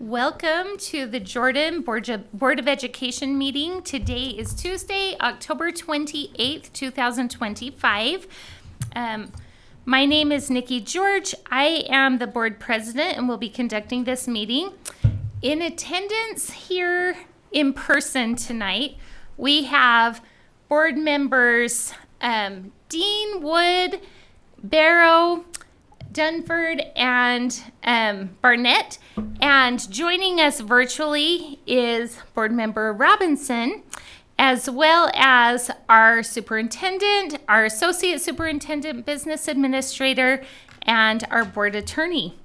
Welcome to the Jordan Board of Education meeting. Today is Tuesday, October 28th, 2025. My name is Nikki George. I am the board president and will be conducting this meeting. In attendance here in person tonight, we have board members Dean, Wood, Barrow, Dunford, and Barnett. And joining us virtually is board member Robinson, as well as our superintendent, our associate superintendent, business administrator, and our board attorney.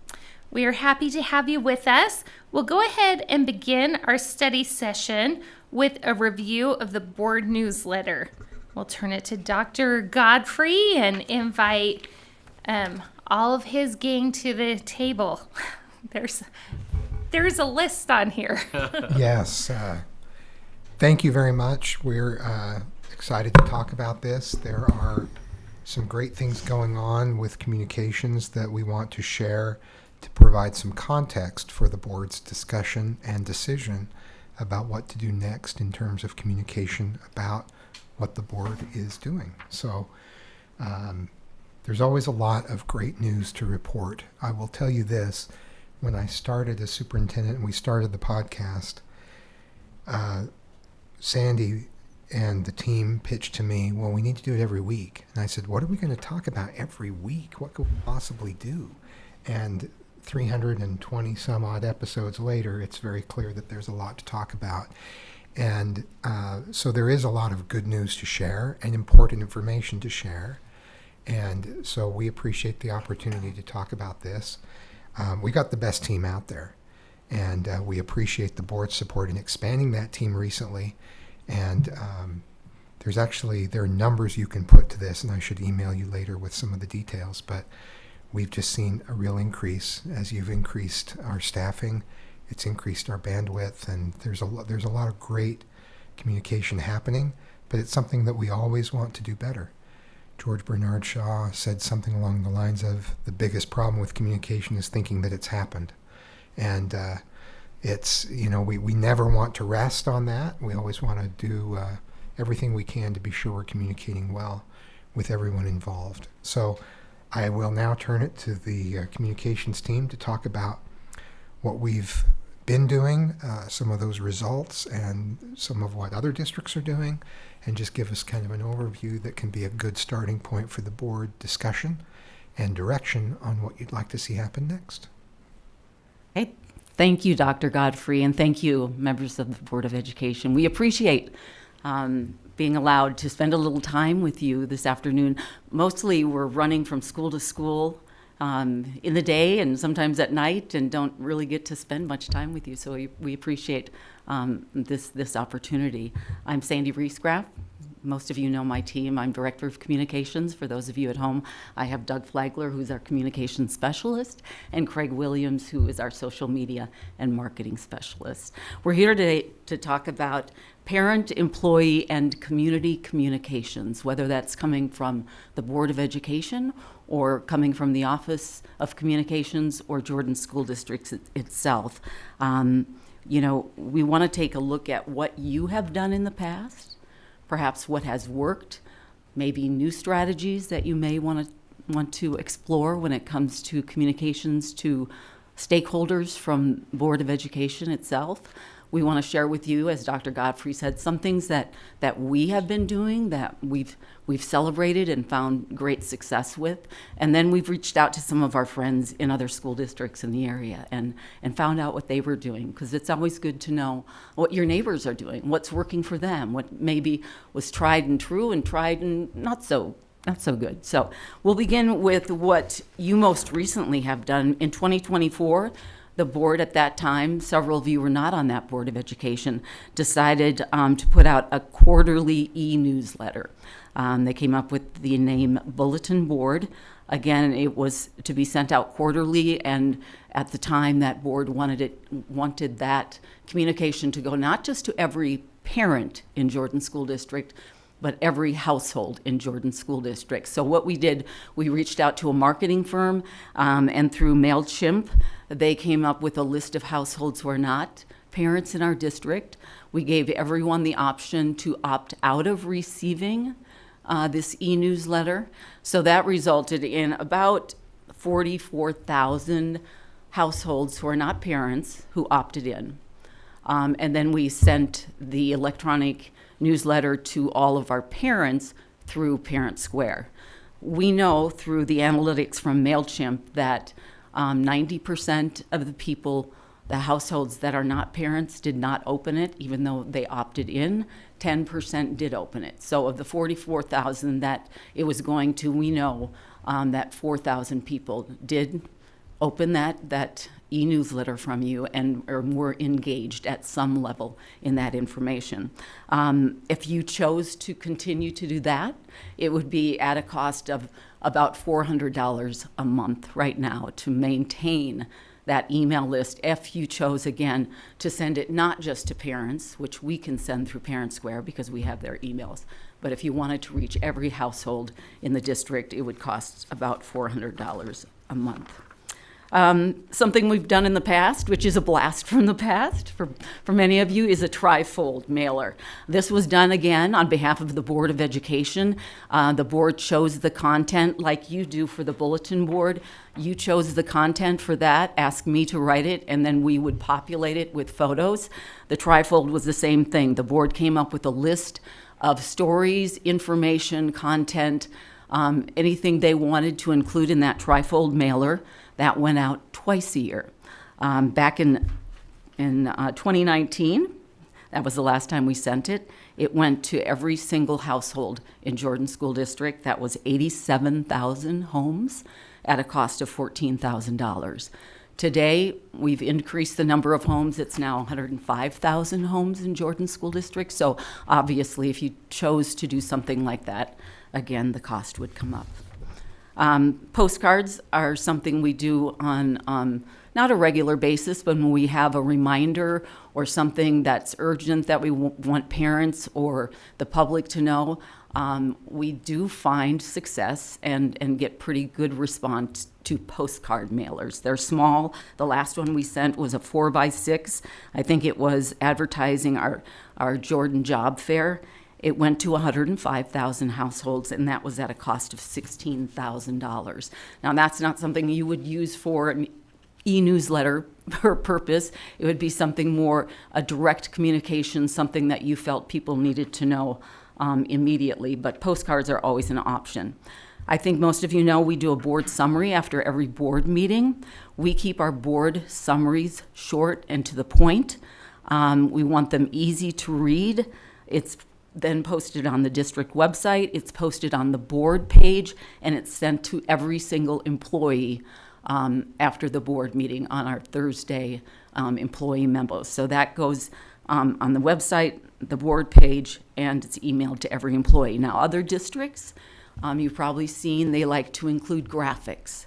We are happy to have you with us. We'll go ahead and begin our study session with a review of the board newsletter. We'll turn it to Dr. Godfrey and invite all of his gang to the table. There's a list on here. Yes. Thank you very much. We're excited to talk about this. There are some great things going on with communications that we want to share to provide some context for the board's discussion and decision about what to do next in terms of communication about what the board is doing. So there's always a lot of great news to report. I will tell you this. When I started as superintendent and we started the podcast, Sandy and the team pitched to me, well, we need to do it every week. And I said, what are we going to talk about every week? What could we possibly do? And 320 some odd episodes later, it's very clear that there's a lot to talk about. And so there is a lot of good news to share and important information to share. And so we appreciate the opportunity to talk about this. We got the best team out there, and we appreciate the board's support in expanding that team recently. And there are numbers you can put to this, and I should email you later with some of the details, but we've just seen a real increase as you've increased our staffing. It's increased our bandwidth, and there's a lot of great communication happening, but it's something that we always want to do better. George Bernard Shaw said something along the lines of the biggest problem with communication is thinking that it's happened. And we never want to rest on that. We always want to do everything we can to be sure we're communicating well with everyone involved. So I will now turn it to the communications team to talk about what we've been doing, some of those results, and some of what other districts are doing, and just give us kind of an overview that can be a good starting point for the board discussion and direction on what you'd like to see happen next. Hey, thank you, Dr. Godfrey, and thank you, members of the Board of Education. We appreciate being allowed to spend a little time with you this afternoon. Mostly we're running from school to school in the day and sometimes at night, and don't really get to spend much time with you, so we appreciate this opportunity. I'm Sandy Riesgraf. Most of you know my team. I'm Director of Communications. For those of you at home, I have Doug Flagler, who's our Communications Specialist, and Craig Williams, who is our Social Media and Marketing Specialist. We're here today to talk about parent, employee, and community communications, whether that's coming from the Board of Education or coming from the Office of Communications or Jordan School District itself. We want to take a look at what you have done in the past, perhaps what has worked, maybe new strategies that you may want to explore when it comes to communications to stakeholders from Board of Education itself. We want to share with you, as Dr. Godfrey said, some things that we have been doing that we've celebrated and found great success with. And then we've reached out to some of our friends in other school districts in the area and found out what they were doing, because it's always good to know what your neighbors are doing, what's working for them, what maybe was tried and true and tried and not so good. So we'll begin with what you most recently have done. In 2024, the board at that time, several of you were not on that Board of Education, decided to put out a quarterly e-newsletter. They came up with the name Bulletin Board. Again, it was to be sent out quarterly, and at the time that board wanted that communication to go not just to every parent in Jordan School District, but every household in Jordan School District. So what we did, we reached out to a marketing firm, and through MailChimp, they came up with a list of households who are not parents in our district. We gave everyone the option to opt out of receiving this e-newsletter. So that resulted in about 44,000 households who are not parents who opted in. And then we sent the electronic newsletter to all of our parents through Parent Square. We know through the analytics from MailChimp that 90% of the people, the households that are not parents, did not open it, even though they opted in. 10% did open it. So of the 44,000 that it was going to, we know that 4,000 people did open that e-newsletter from you and were engaged at some level in that information. If you chose to continue to do that, it would be at a cost of about $400 a month right now to maintain that email list, if you chose, again, to send it not just to parents, which we can send through Parent Square because we have their emails, but if you wanted to reach every household in the district, it would cost about $400 a month. Something we've done in the past, which is a blast from the past for many of you, is a trifold mailer. This was done again on behalf of the Board of Education. The board chose the content like you do for the bulletin board. You chose the content for that, asked me to write it, and then we would populate it with photos. The trifold was the same thing. The board came up with a list of stories, information, content, anything they wanted to include in that trifold mailer. That went out twice a year. Back in 2019, that was the last time we sent it. It went to every single household in Jordan School District. That was 87,000 homes at a cost of $14,000. Today, we've increased the number of homes. It's now 105,000 homes in Jordan School District. So obviously, if you chose to do something like that, again, the cost would come up. Postcards are something we do on not a regular basis, but when we have a reminder or something that's urgent that we want parents or the public to know, we do find success and get pretty good response to postcard mailers. They're small. The last one we sent was a 4x6. I think it was advertising our Jordan Job Fair. It went to 105,000 households, and that was at a cost of $16,000. Now, that's not something you would use for an e-newsletter purpose. It would be something more a direct communication, something that you felt people needed to know immediately, but postcards are always an option. I think most of you know we do a board summary after every board meeting. We keep our board summaries short and to the point. We want them easy to read. It's then posted on the district website, it's posted on the board page, and it's sent to every single employee after the board meeting on our Thursday employee memos. So that goes on the website, the board page, and it's emailed to every employee. Now, other districts, you've probably seen, they like to include graphics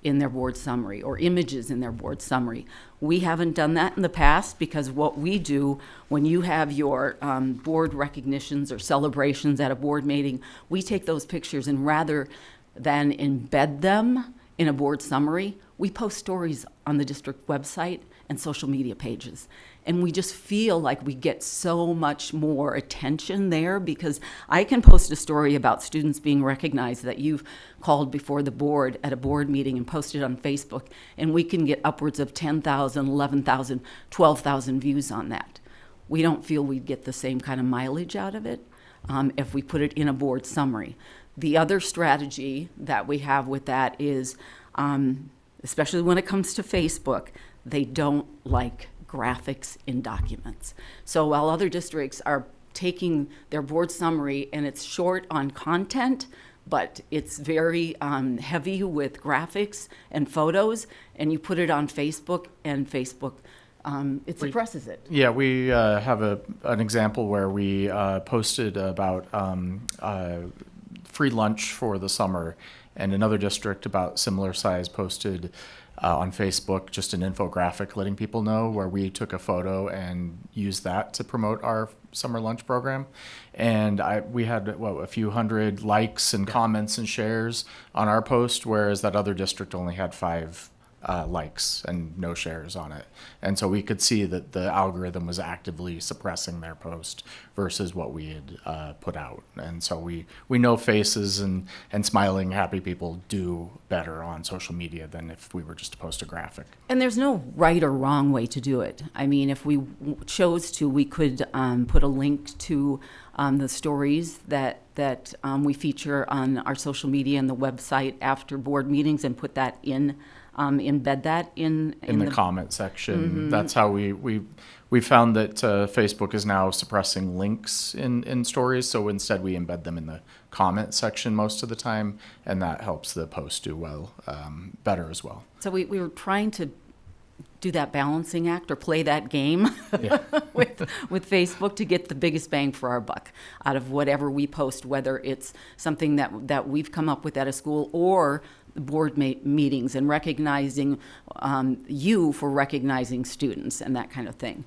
in their board summary or images in their board summary. We haven't done that in the past because what we do when you have your board recognitions or celebrations at a board meeting, we take those pictures and rather than embed them in a board summary, we post stories on the district website and social media pages. And we just feel like we get so much more attention there because I can post a story about students being recognized that you've called before the board at a board meeting and posted on Facebook, and we can get upwards of 10,000, 11,000, 12,000 views on that. We don't feel we'd get the same kind of mileage out of it if we put it in a board summary. The other strategy that we have with that is, especially when it comes to Facebook, they don't like graphics in documents. So while other districts are taking their board summary and it's short on content, but it's very heavy with graphics and photos, and you put it on Facebook, and Facebook, it suppresses it. Yeah, we have an example where we posted about free lunch for the summer, and another district about similar size posted on Facebook, just an infographic letting people know, where we took a photo and used that to promote our summer lunch program. And we had a few hundred likes and comments and shares on our post, whereas that other district only had 5 likes and no shares on it. And so we could see that the algorithm was actively suppressing their post versus what we had put out. And so we know faces and smiling, happy people do better on social media than if we were just to post a graphic. And there's no right or wrong way to do it. I mean, if we chose to, we could put a link to the stories that we feature on our social media and the website after board meetings and put that in, embed that in the comment section. That's how we found that Facebook is now suppressing links in stories. So instead we embed them in the comment section most of the time, and that helps the post do better as well. So we were trying to do that balancing act or play that game Yeah. with Facebook to get the biggest bang for our buck out of whatever we post, whether it's something that we've come up with at a school or board meetings, and recognizing you for recognizing students and that kind of thing.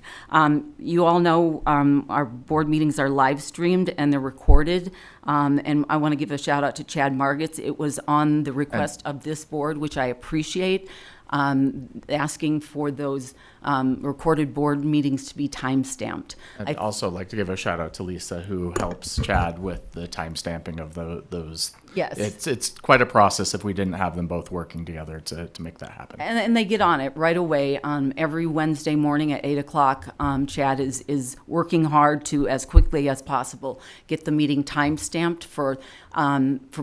You all know our board meetings are live streamed and they're recorded. And I want to give a shout out to Chad Margits. It was on the request of this board, which I appreciate, asking for those recorded board meetings to be time-stamped. I'd also like to give a shout out to Lisa, who helps Chad with the time stamping of those. Yes. It's quite a process if we didn't have them both working together to make that happen. And they get on it right away. Every Wednesday morning at 8 o'clock, Chad is working hard to, as quickly as possible, get the meeting time-stamped for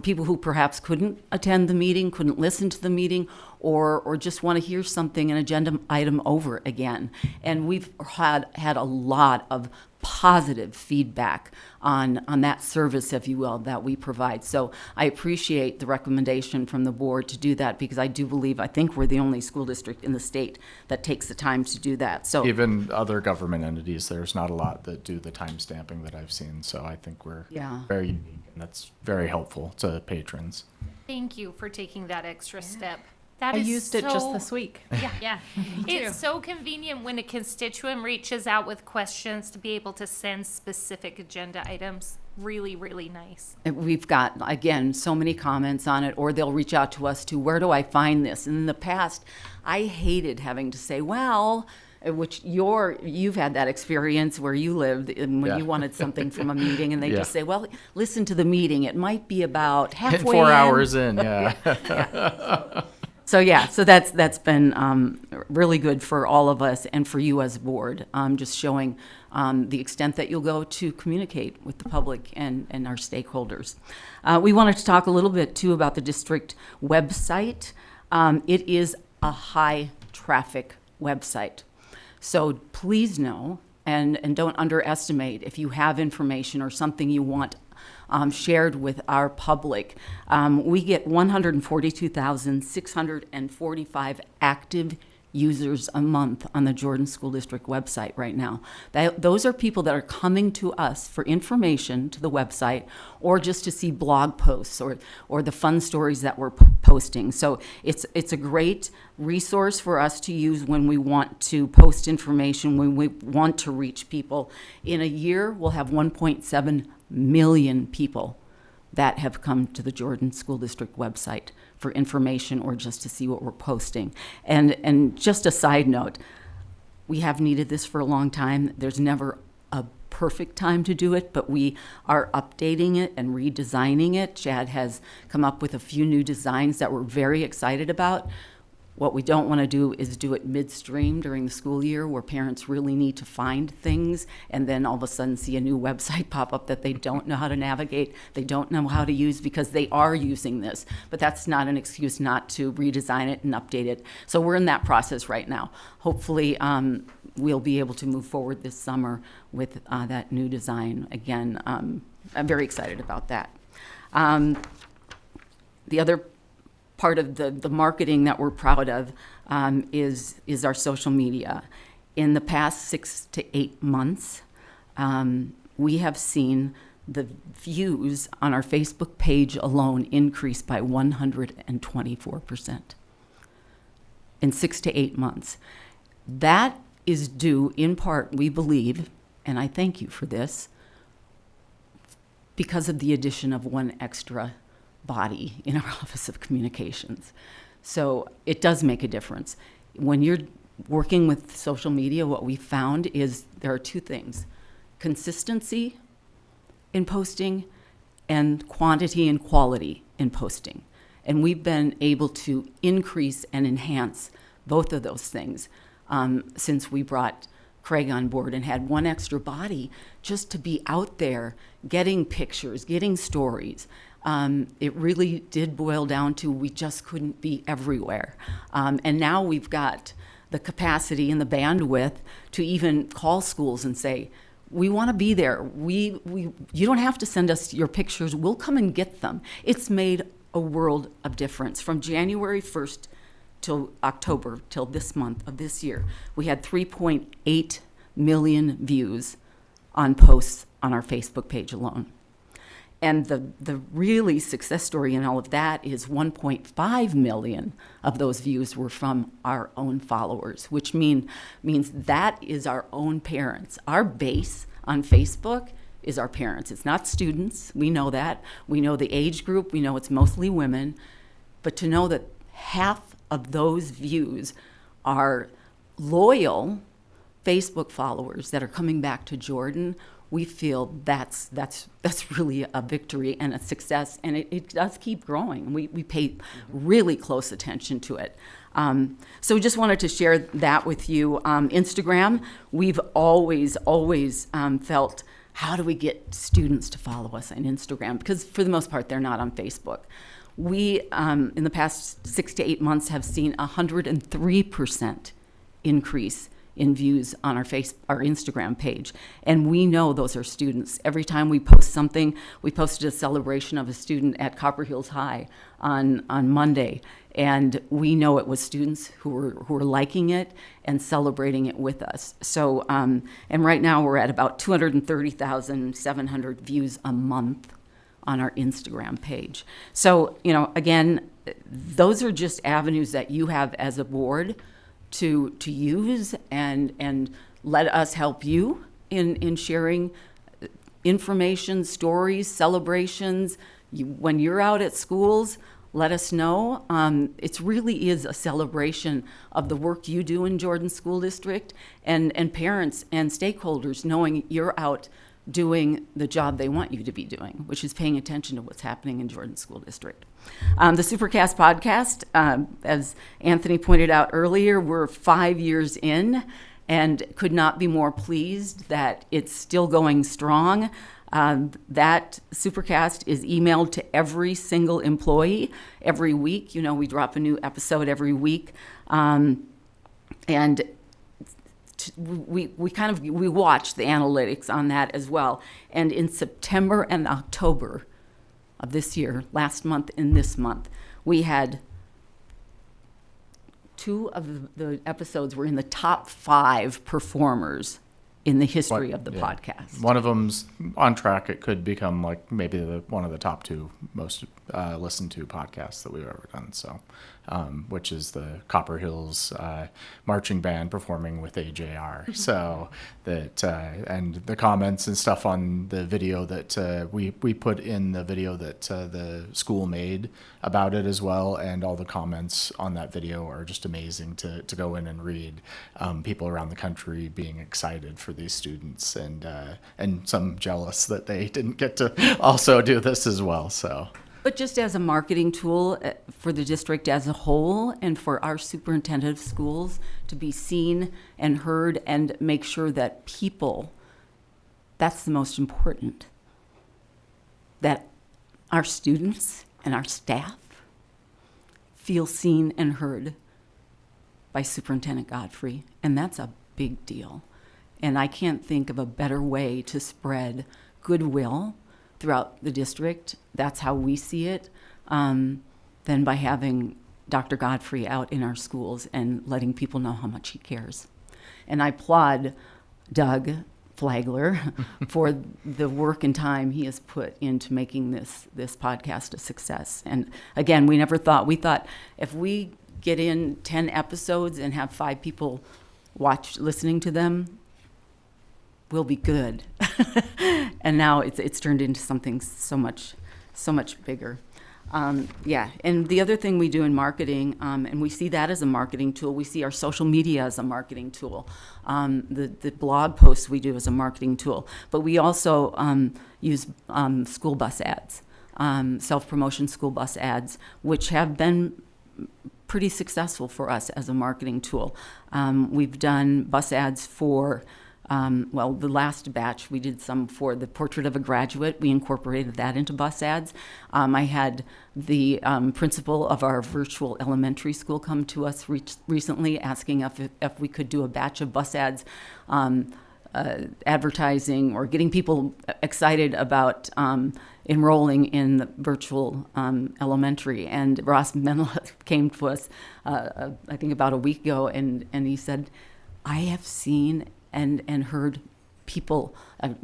people who perhaps couldn't attend the meeting, couldn't listen to the meeting, or just want to hear something, an agenda item over again. And we've had a lot of positive feedback on that service, if you will, that we provide. So I appreciate the recommendation from the board to do that, because I think we're the only school district in the state that takes the time to do that. So Even other government entities, there's not a lot that do the time stamping that I've seen. So I think we're very unique, and that's very helpful to patrons. Thank you for taking that extra step. I used it just this week. Yeah. It's so convenient when a constituent reaches out with questions to be able to send specific agenda items. Really, really nice. we've got, again, so many comments on it, or they'll reach out to us to, where do I find this? And in the past, I hated having to say, well, which you've had that experience where you lived, and when Yeah. you wanted something from a meeting, and they Yeah. just say, well, listen to the meeting. It might be about halfway 4 in. hours in, yeah. So that's been really good for all of us and for you as a board, just showing the extent that you'll go to communicate with the public and our stakeholders. We wanted to talk a little bit too about the district website. It is a high traffic website. So please know and don't underestimate if you have information or something you want shared with our public. We get 142,645 active users a month on the Jordan School District website right now. Those are people that are coming to us for information to the website, or just to see blog posts or the fun stories that we're posting. So it's a great resource for us to use when we want to post information, when we want to reach people. In a year, we'll have 1.7 million people that have come to the Jordan School District website for information or just to see what we're posting. And just a side note, we have needed this for a long time. There's never a perfect time to do it, but we are updating it and redesigning it. Chad has come up with a few new designs that we're very excited about. What we don't want to do is do it midstream during the school year, where parents really need to find things and then all of a sudden see a new website pop up that they don't know how to navigate, they don't know how to use, because they are using this. But that's not an excuse not to redesign it and update it. So we're in that process right now. Hopefully, we'll be able to move forward this summer with that new design. Again, I'm very excited about that. The other part of the marketing that we're proud of is our social media. In the past 6 to 8 months, we have seen the views on our Facebook page alone increase by 124%. in 6 to 8 months. That is due in part, we believe, and I thank you for this, because of the addition of one extra body in our Office of Communications. So it does make a difference. When you're working with social media, what we found is there are two things: consistency in posting and quantity and quality in posting. And we've been able to increase and enhance both of those things since we brought Craig on board and had one extra body just to be out there getting pictures, getting stories. It really did boil down to we just couldn't be everywhere. And now we've got the capacity and the bandwidth to even call schools and say, we want to be there. You don't have to send us your pictures. We'll come and get them. It's made a world of difference. From January 1st till October, till this month of this year, we had 3.8 million views on posts on our Facebook page alone. And the really success story in all of that is 1.5 million of those views were from our own followers, which means that is our own parents. Our base on Facebook is our parents. It's not students. We know that. We know the age group. We know it's mostly women. But to know that half of those views are loyal Facebook followers that are coming back to Jordan, we feel that's really a victory and a success, and it does keep growing. We pay really close attention to it. So we just wanted to share that with you. Instagram, we've always felt, how do we get students to follow us on Instagram? Because for the most part, they're not on Facebook. We, in the past 6 to 8 months, have seen 103% increase in views on our Instagram page. And we know those are students. Every time we post something, we posted a celebration of a student at Copper Hills High on Monday. And we know it was students who were liking it and celebrating it with us. So, and right now we're at about 230,700 views a month on our Instagram page. So, again, those are just avenues that you have as a board to use and let us help you in sharing information, stories, celebrations. When you're out at schools, let us know. It really is a celebration of the work you do in Jordan School District, and parents and stakeholders knowing you're out doing the job they want you to be doing, which is paying attention to what's happening in Jordan School District. The Supercast podcast, as Anthony pointed out earlier, we're 5 years in and could not be more pleased that it's still going strong. That Supercast is emailed to every single employee every week. We drop a new episode every week. And we watch the analytics on that as well. And in September and October of this year, last month and this month, we had 2 of the episodes were in the top 5 performers in the history of the podcast. One of them's on track. It could become like maybe one of the top 2 most listened to podcasts that we've ever done. So, which is the Copper Hills marching band performing with AJR. So that and the comments and stuff on the video that we put in the video that the school made about it as well, and all the comments on that video are just amazing to go in and read. People around the country being excited for these students, and some jealous that they didn't get to also do this as well. So. But just as a marketing tool for the district as a whole, and for our superintendent of schools to be seen and heard and make sure that people, that's the most important, that our students and our staff feel seen and heard by Superintendent Godfrey, and that's a big deal. And I can't think of a better way to spread goodwill throughout the district. That's how we see it, than by having Dr. Godfrey out in our schools and letting people know how much he cares. And I applaud Doug Flagler for the work and time he has put into making this podcast a success. And again, we thought if we get in 10 episodes and have 5 people listening to them, we'll be good. And now it's turned into something so much bigger. Yeah, and the other thing we do in marketing, and we see that as a marketing tool, we see our social media as a marketing tool, the blog posts we do as a marketing tool, but we also use school bus ads, self-promotion school bus ads, which have been pretty successful for us as a marketing tool. We've done bus ads for the last batch, we did some for the Portrait of a Graduate. We incorporated that into bus ads. I had the principal of our virtual elementary school come to us recently asking if we could do a batch of bus ads, advertising or getting people excited about enrolling in the virtual elementary. And Ross Menla came to us, I think about a week ago, and he said, I have seen and heard people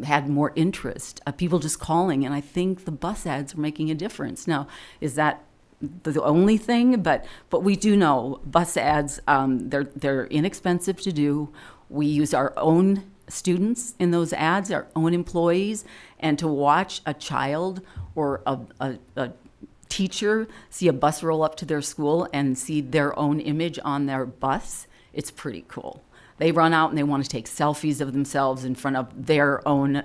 had more interest, people just calling, and I think the bus ads are making a difference. Now, is that the only thing? But we do know bus ads, they're inexpensive to do. We use our own students in those ads, our own employees, and to watch a child or a teacher see a bus roll up to their school and see their own image on their bus, it's pretty cool. They run out and they want to take selfies of themselves in front of their own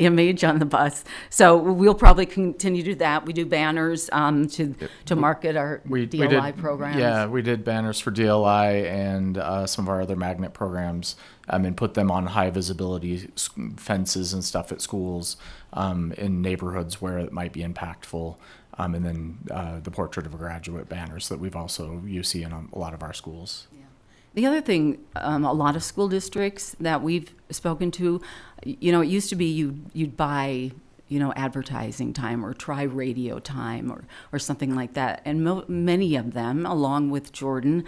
image on the bus. So we'll probably continue to do that. We do banners to market our DLI programs. Yeah, we did banners for DLI and some of our other magnet programs, and put them on high visibility fences and stuff at schools, in neighborhoods where it might be impactful. And then the Portrait of a Graduate banners that you see in a lot of our schools. The other thing, a lot of school districts that we've spoken to, it used to be you'd buy, advertising time or try radio time or something like that. And many of them, along with Jordan,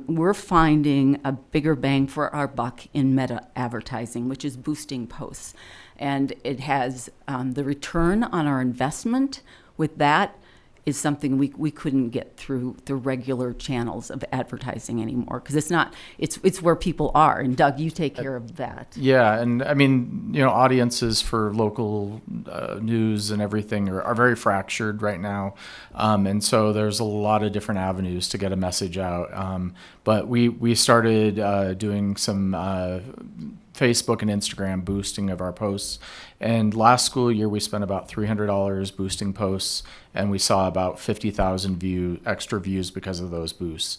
we're finding a bigger bang for our buck in meta advertising, which is boosting posts. And it has the return on our investment with that is something we couldn't get through the regular channels of advertising anymore, because it's where people are. And Doug, you take care of that. Yeah, and audiences for local news and everything are very fractured right now, and so there's a lot of different avenues to get a message out. But we started doing some Facebook and Instagram boosting of our posts. And last school year, we spent about $300 boosting posts, and we saw about 50,000 extra views because of those boosts.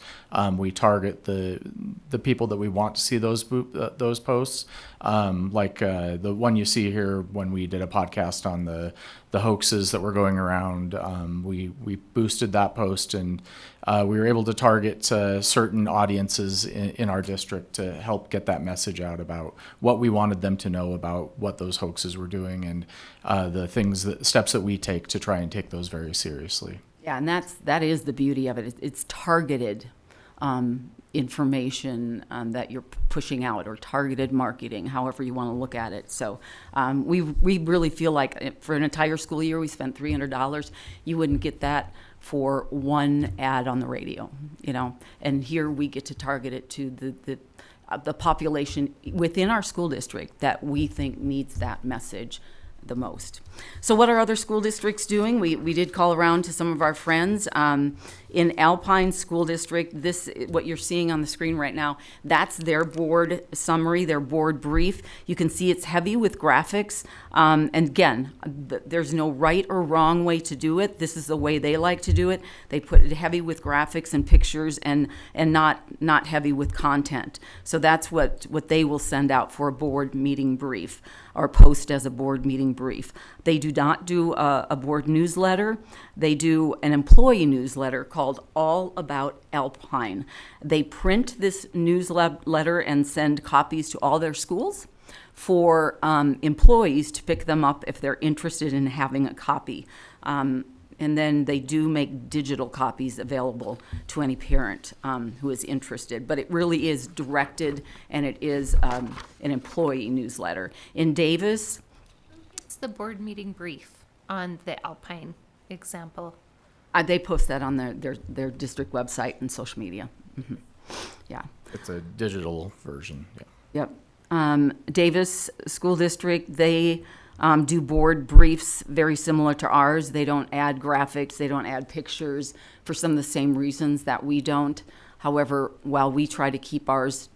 We target the people that we want to see those posts, like the one you see here when we did a podcast on the hoaxes that were going around. We boosted that post, and we were able to target certain audiences in our district to help get that message out about what we wanted them to know about what those hoaxes were doing, and the steps that we take to try and take those very seriously. Yeah, and that is the beauty of it. It's targeted information that you're pushing out, or targeted marketing, however you want to look at it. So we really feel like for an entire school year, we spent $300. You wouldn't get that for one ad on the radio, and here we get to target it to the population within our school district that we think needs that message the most. So what are other school districts doing? We did call around to some of our friends. In Alpine School District, what you're seeing on the screen right now, that's their board summary, their board brief. You can see it's heavy with graphics. And again, there's no right or wrong way to do it. This is the way they like to do it. They put it heavy with graphics and pictures, and not heavy with content. So that's what they will send out for a board meeting brief, or post as a board meeting brief. They do not do a board newsletter. They do an employee newsletter called All About Alpine. They print this newsletter and send copies to all their schools for employees to pick them up if they're interested in having a copy. And then they do make digital copies available to any parent who is interested. But it really is directed, and it is an employee newsletter. In Davis, It's the board meeting brief on the Alpine example. They post that on their district website and social media. Yeah. It's a digital version. Yeah. Yep. Davis School District, they do board briefs very similar to ours. They don't add graphics, they don't add pictures for some of the same reasons that we don't. However, while we try to keep ours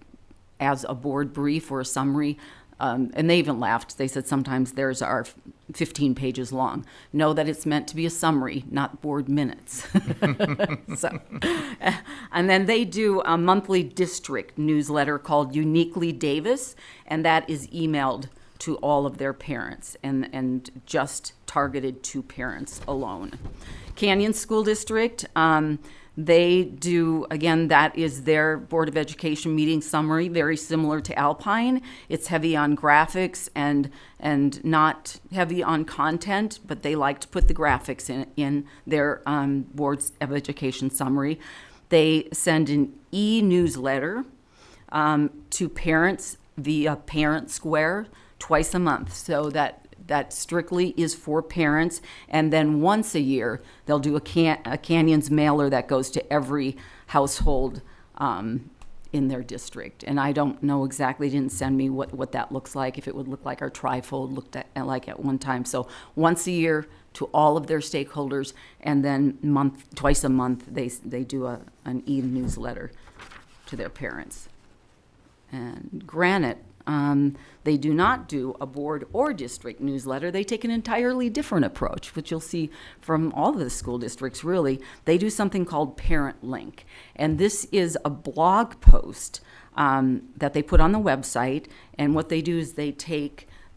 as a board brief or a summary, and they even laughed. They said sometimes theirs are 15 pages long. Know that it's meant to be a summary, not board minutes. So, and then they do a monthly district newsletter called Uniquely Davis, and that is emailed to all of their parents and just targeted to parents alone. Canyon School District, they do, again, that is their Board of Education meeting summary, very similar to Alpine. It's heavy on graphics and not heavy on content, but they like to put the graphics in their Boards of Education summary. They send an e-newsletter to parents via Parent Square twice a month, so that strictly is for parents. And then once a year, they'll do a Canyons mailer that goes to every household in their district. And I don't know exactly, didn't send me what that looks like, if it would look like our trifold looked at like at one time. So once a year to all of their stakeholders, and then twice a month, they do an e-newsletter to their parents. And Granite, they do not do a board or district newsletter. They take an entirely different approach, which you'll see from all of the school districts, really. They do something called Parent Link. And this is a blog post that they put on the website. And what they do is they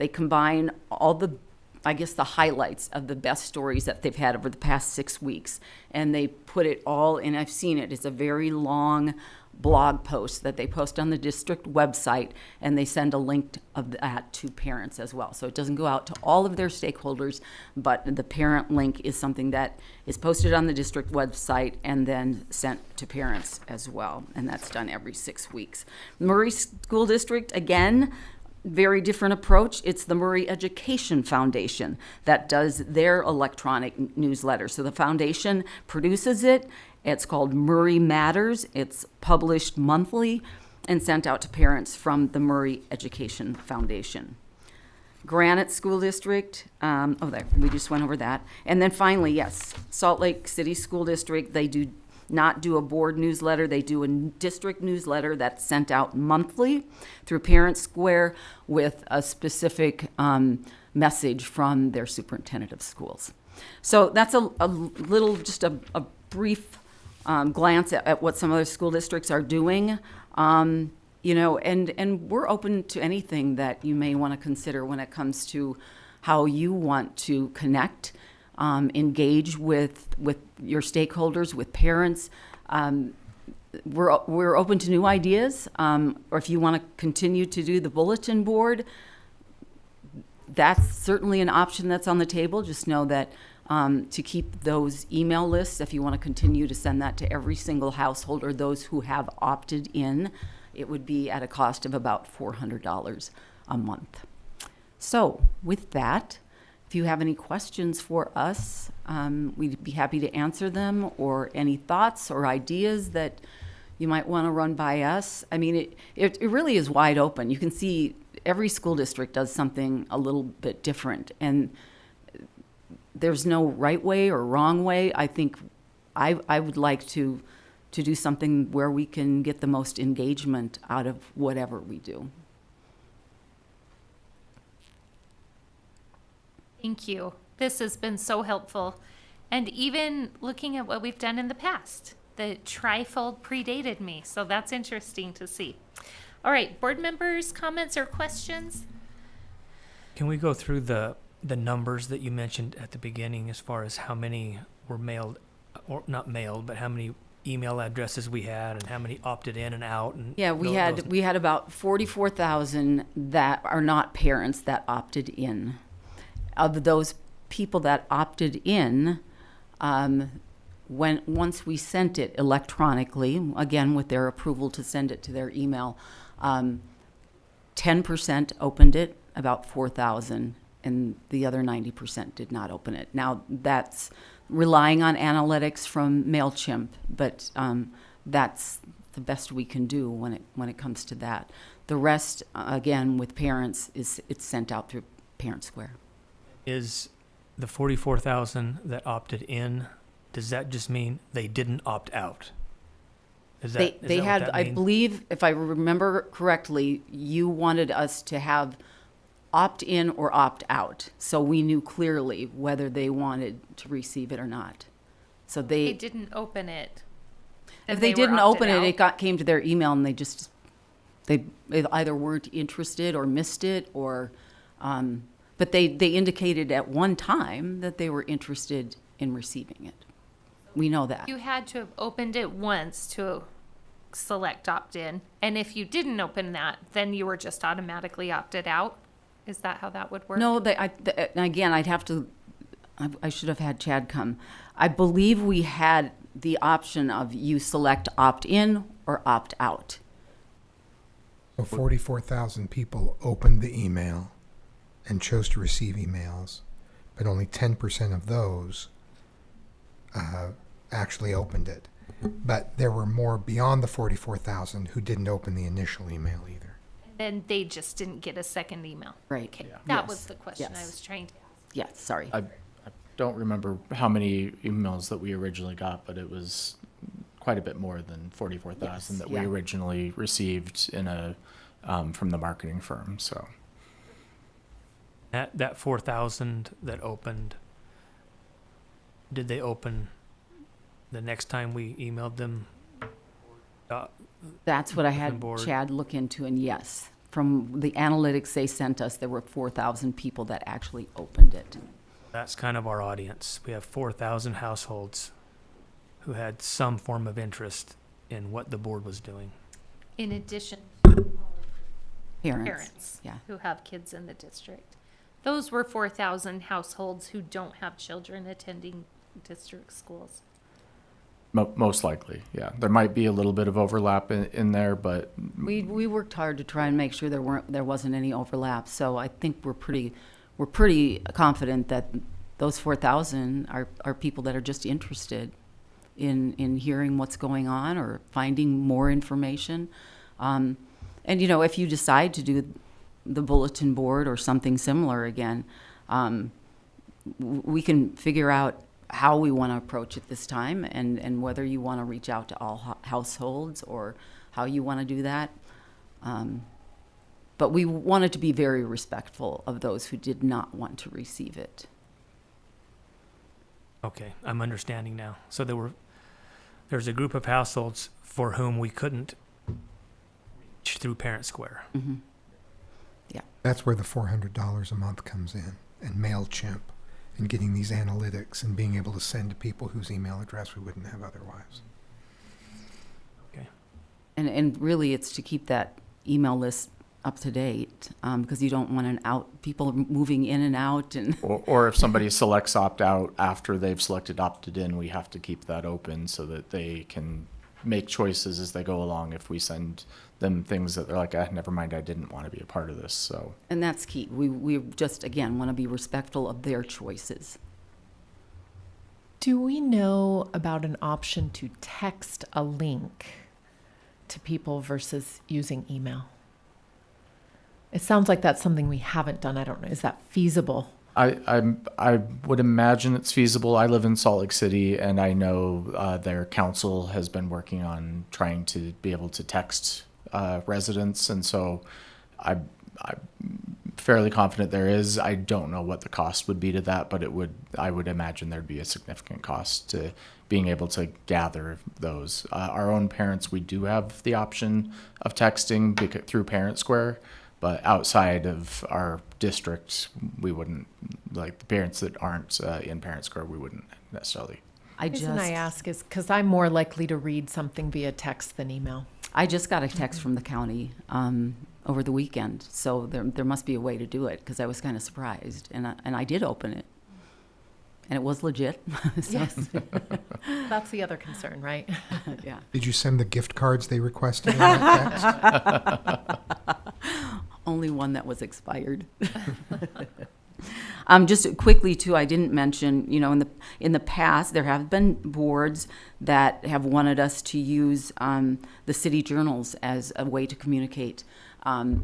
combine all the highlights of the best stories that they've had over the past 6 weeks. And they put it all in, I've seen it, it's a very long blog post that they post on the district website, and they send a link of that to parents as well. So it doesn't go out to all of their stakeholders, but the parent link is something that is posted on the district website and then sent to parents as well. And that's done every 6 weeks. Murray School District, again, very different approach. It's the Murray Education Foundation that does their electronic newsletter. So the foundation produces it. It's called Murray Matters. It's published monthly and sent out to parents from the Murray Education Foundation. Granite School District, there, we just went over that. And then finally, yes, Salt Lake City School District, they do not do a board newsletter. They do a district newsletter that's sent out monthly through Parent Square with a specific message from their superintendent of schools. So that's a little, just a brief glance at what some other school districts are doing. And we're open to anything that you may want to consider when it comes to how you want to connect, engage with your stakeholders, with parents. We're open to new ideas, or if you want to continue to do the bulletin board, that's certainly an option that's on the table. Just know that to keep those email lists, if you want to continue to send that to every single household or those who have opted in, it would be at a cost of about $400 a month. So with that, if you have any questions for us, we'd be happy to answer them, or any thoughts or ideas that you might want to run by us. I mean, it really is wide open. You can see every school district does something a little bit different, and there's no right way or wrong way. I think I would like to do something where we can get the most engagement out of whatever we do. Thank you. This has been so helpful. And even looking at what we've done in the past, the trifold predated me. So that's interesting to see. All right, board members, comments or questions? Can we go through the numbers that you mentioned at the beginning as far as how many were mailed, or not mailed, but how many email addresses we had and how many opted in and out? And yeah, we had about 44,000 that are not parents that opted in. Of those people that opted in, once we sent it electronically, again with their approval to send it to their email, 10% opened it, about 4,000, and the other 90% did not open it. Now, that's relying on analytics from MailChimp, but that's the best we can do when it comes to that. The rest, again, with parents, it's sent out through Parent Square. Is the 44,000 that opted in, does that just mean they didn't opt out? Is that They what had, that I means? believe, if I remember correctly, you wanted us to have opt in or opt out, so we knew clearly whether they wanted to receive it or not. So They didn't open it. if and they were didn't opted open it, out. it came to their email and they either weren't interested or missed it, or but they indicated at one time that they were interested in receiving it. We know that. You had to have opened it once to select opt-in, and if you didn't open that, then you were just automatically opted out? Is that how that would work? No, and again, I should have had Chad come. I believe we had the option of you select opt-in or opt-out. So 44,000 people opened the email and chose to receive emails, but only 10% of those actually opened it. But there were more beyond the 44,000 who didn't open the initial email either. Then they just didn't get a second email. Right. Okay, Yeah. that Yes. was the question I Yes. was trying to ask. Yeah, sorry. I don't remember how many emails that we originally got, but it was quite a bit more than 44,000 Yes, that we yeah. originally received from the marketing firm. So That 4,000 that opened, did they open the next time we emailed them? That's what I Open had board. Chad look into, and yes, from the analytics they sent us, there were 4,000 people that actually opened it. That's kind of our audience. We have 4,000 households who had some form of interest in what the board was doing. In addition, Parents. parents Yeah. who have kids in the district. Those were 4,000 households who don't have children attending district schools. most likely, yeah. There might be a little bit of overlap in there, but We worked hard to try and make sure there wasn't any overlap. So I think we're pretty confident that those 4,000 are people that are just interested in hearing what's going on or finding more information. And if you decide to do the bulletin board or something similar again, we can figure out how we want to approach it this time, and whether you want to reach out to all households or how you want to do that. But we wanted to be very respectful of those who did not want to receive it. Okay, I'm understanding now. So there's a group of households for whom we couldn't reach through Parent Square. Mm-hmm. That's where the $400 a month comes in, and MailChimp, and getting these analytics and being able to send to people whose email address we wouldn't have otherwise. And really, it's to keep that email list up to date, because you don't want people moving in and out, and or if somebody selects opt out after they've selected opted in, we have to keep that open so that they can make choices as they go along. If we send them things that they're like, never mind, I didn't want to be a part of this. So and that's key. We just, again, want to be respectful of their choices. Do we know about an option to text a link to people versus using email? It sounds like that's something we haven't done. I don't know. Is that feasible? I would imagine it's feasible. I live in Salt Lake City, and I know their council has been working on trying to be able to text residents, and so I'm fairly confident there is. I don't know what the cost would be to that, but I would imagine there'd be a significant cost to being able to gather those. Our own parents, we do have the option of texting through Parent Square. But outside of our district, we wouldn't, like the parents that aren't in Parent Square, we wouldn't necessarily. The reason I ask is because I'm more likely to read something via text than email. I just got a text from the county over the weekend, so there must be a way to do it, because I was kind of surprised, and I did open it, and it was legit. So, Yes. That's the other concern, right? yeah. Did you send the gift cards they requested in that text? Only one that was expired. Just quickly too, I didn't mention, in the past, there have been boards that have wanted us to use the city journals as a way to communicate.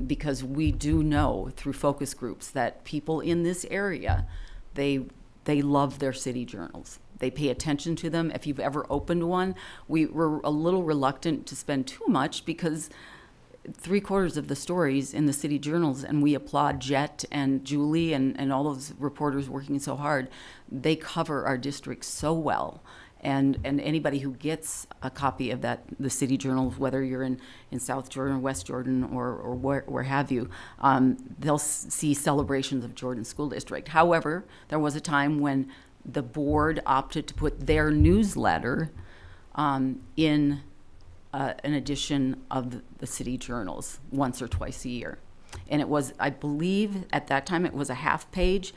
Because we do know through focus groups that people in this area, they love their city journals. They pay attention to them. If you've ever opened one, we were a little reluctant to spend too much because 3/4 of the stories in the city journals, and we applaud Jet and Julie and all those reporters working so hard, they cover our district so well. And anybody who gets a copy of the city journal, whether you're in South Jordan or West Jordan or where have you, they'll see celebrations of Jordan School District. However, there was a time when the board opted to put their newsletter in an edition of the city journals once or twice a year. And it was, I believe, at that time, it was a half page.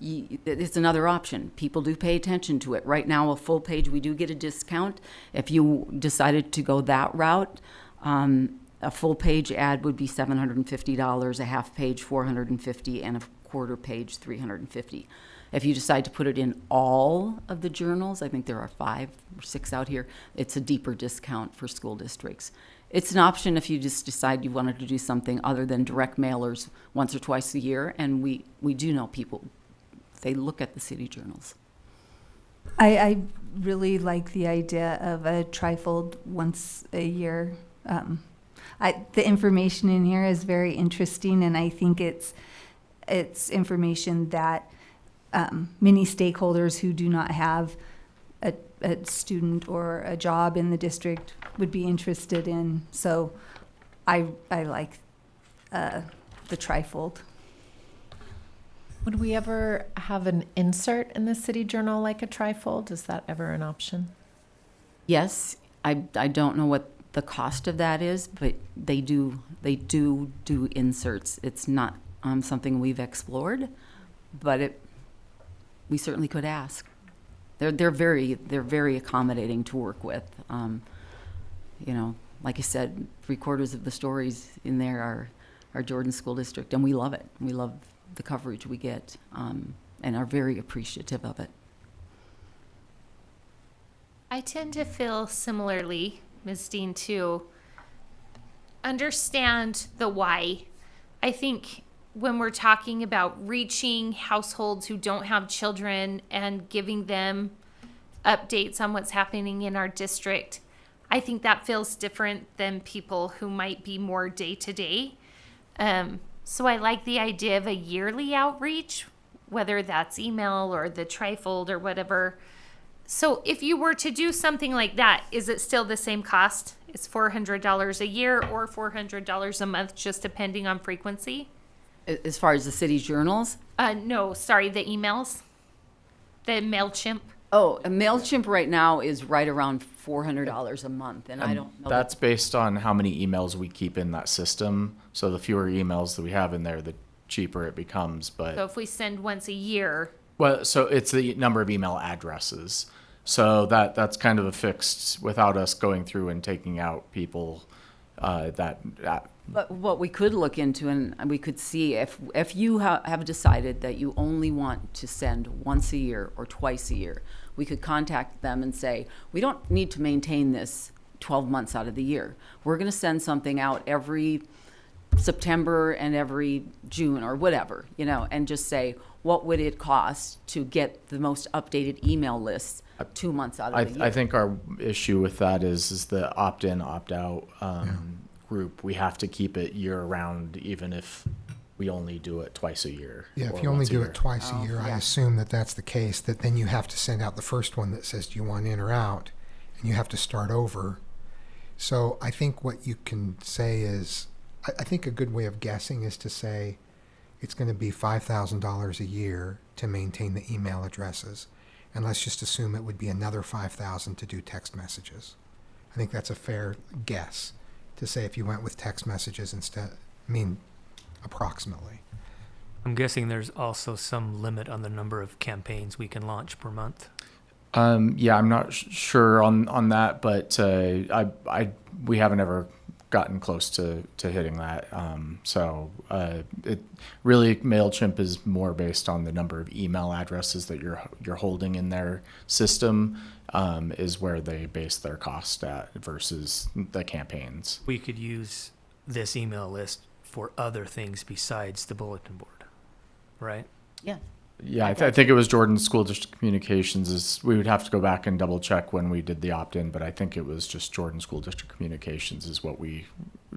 It's another option. People do pay attention to it. Right now, a full page, we do get a discount. If you decided to go that route, a full page ad would be $750, a half page $450, and a quarter page $350. If you decide to put it in all of the journals, I think there are 5 or 6 out here, it's a deeper discount for school districts. It's an option if you just decide you wanted to do something other than direct mailers once or twice a year, and we do know people, they look at the city journals. I really like the idea of a trifold once a year. The information in here is very interesting, and I think it's information that many stakeholders who do not have a student or a job in the district would be interested in. So I like the trifold. Would we ever have an insert in the city journal like a trifold? Is that ever an option? Yes, I don't know what the cost of that is, but they do inserts. It's not something we've explored, but we certainly could ask. They're very accommodating to work with. Like I said, 3/4 of the stories in there are Jordan School District, and we love it. We love the coverage we get, and are very appreciative of it. I tend to feel similarly, Ms. Dean, to understand the why. I think when we're talking about reaching households who don't have children and giving them updates on what's happening in our district, I think that feels different than people who might be more day to day. So I like the idea of a yearly outreach, whether that's email or the trifold or whatever. So if you were to do something like that, is it still the same cost? It's $400 a year or $400 a month, just depending on frequency? As far as the city journals? No, sorry, the emails, the MailChimp. Oh, a MailChimp right now is right around $400 a month, and I don't know. That's based on how many emails we keep in that system. So the fewer emails that we have in there, the cheaper it becomes. But So if we send once a year, well, so it's the number of email addresses. So that's kind of a fixed without us going through and taking out people that But what we could look into, and we could see if you have decided that you only want to send once a year or twice a year, we could contact them and say, we don't need to maintain this 12 months out of the year. We're going to send something out every September and every June or whatever, and just say, what would it cost to get the most updated email list 2 months out of the year? I think our issue with that is the opt-in, opt-out group. We have to keep it year-round, even if we only do it twice a year. Yeah, or if you only once a do year. it twice a year, I assume that that's the case, that then you have to send out the first one that says, do you want in or out? And you have to start over. So I think what you can say is, I think a good way of guessing is to say it's going to be $5,000 a year to maintain the email addresses. And let's just assume it would be another $5,000 to do text messages. I think that's a fair guess to say if you went with text messages instead, approximately. I'm guessing there's also some limit on the number of campaigns we can launch per month. Yeah, I'm not sure on that, but we haven't ever gotten close to hitting that. So it really, MailChimp is more based on the number of email addresses that you're holding in their system, is where they base their cost at versus the campaigns. We could use this email list for other things besides the bulletin board, right? Yeah. Yeah, I think it was Jordan School District Communications. We would have to go back and double check when we did the opt-in, but I think it was just Jordan School District Communications is what we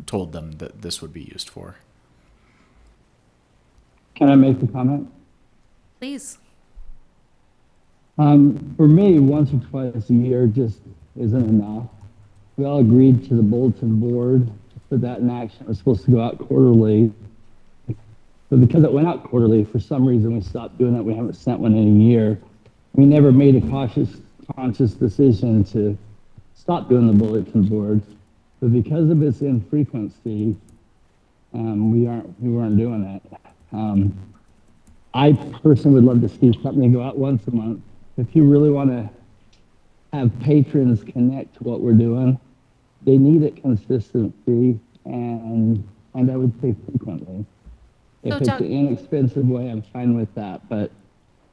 told them that this would be used for. Can I make a comment? Please. For me, once or twice a year just isn't enough. We all agreed to the bulletin board to put that in action. It was supposed to go out quarterly. But because it went out quarterly, for some reason we stopped doing it. We haven't sent one in a year. We never made a conscious decision to stop doing the bulletin board. But because of its infrequency, we weren't doing it. I personally would love to see something go out once a month. If you really want to have patrons connect to what we're doing, they need it consistency and I would say frequently. If So, it's Doc- an inexpensive way, I'm fine with that. But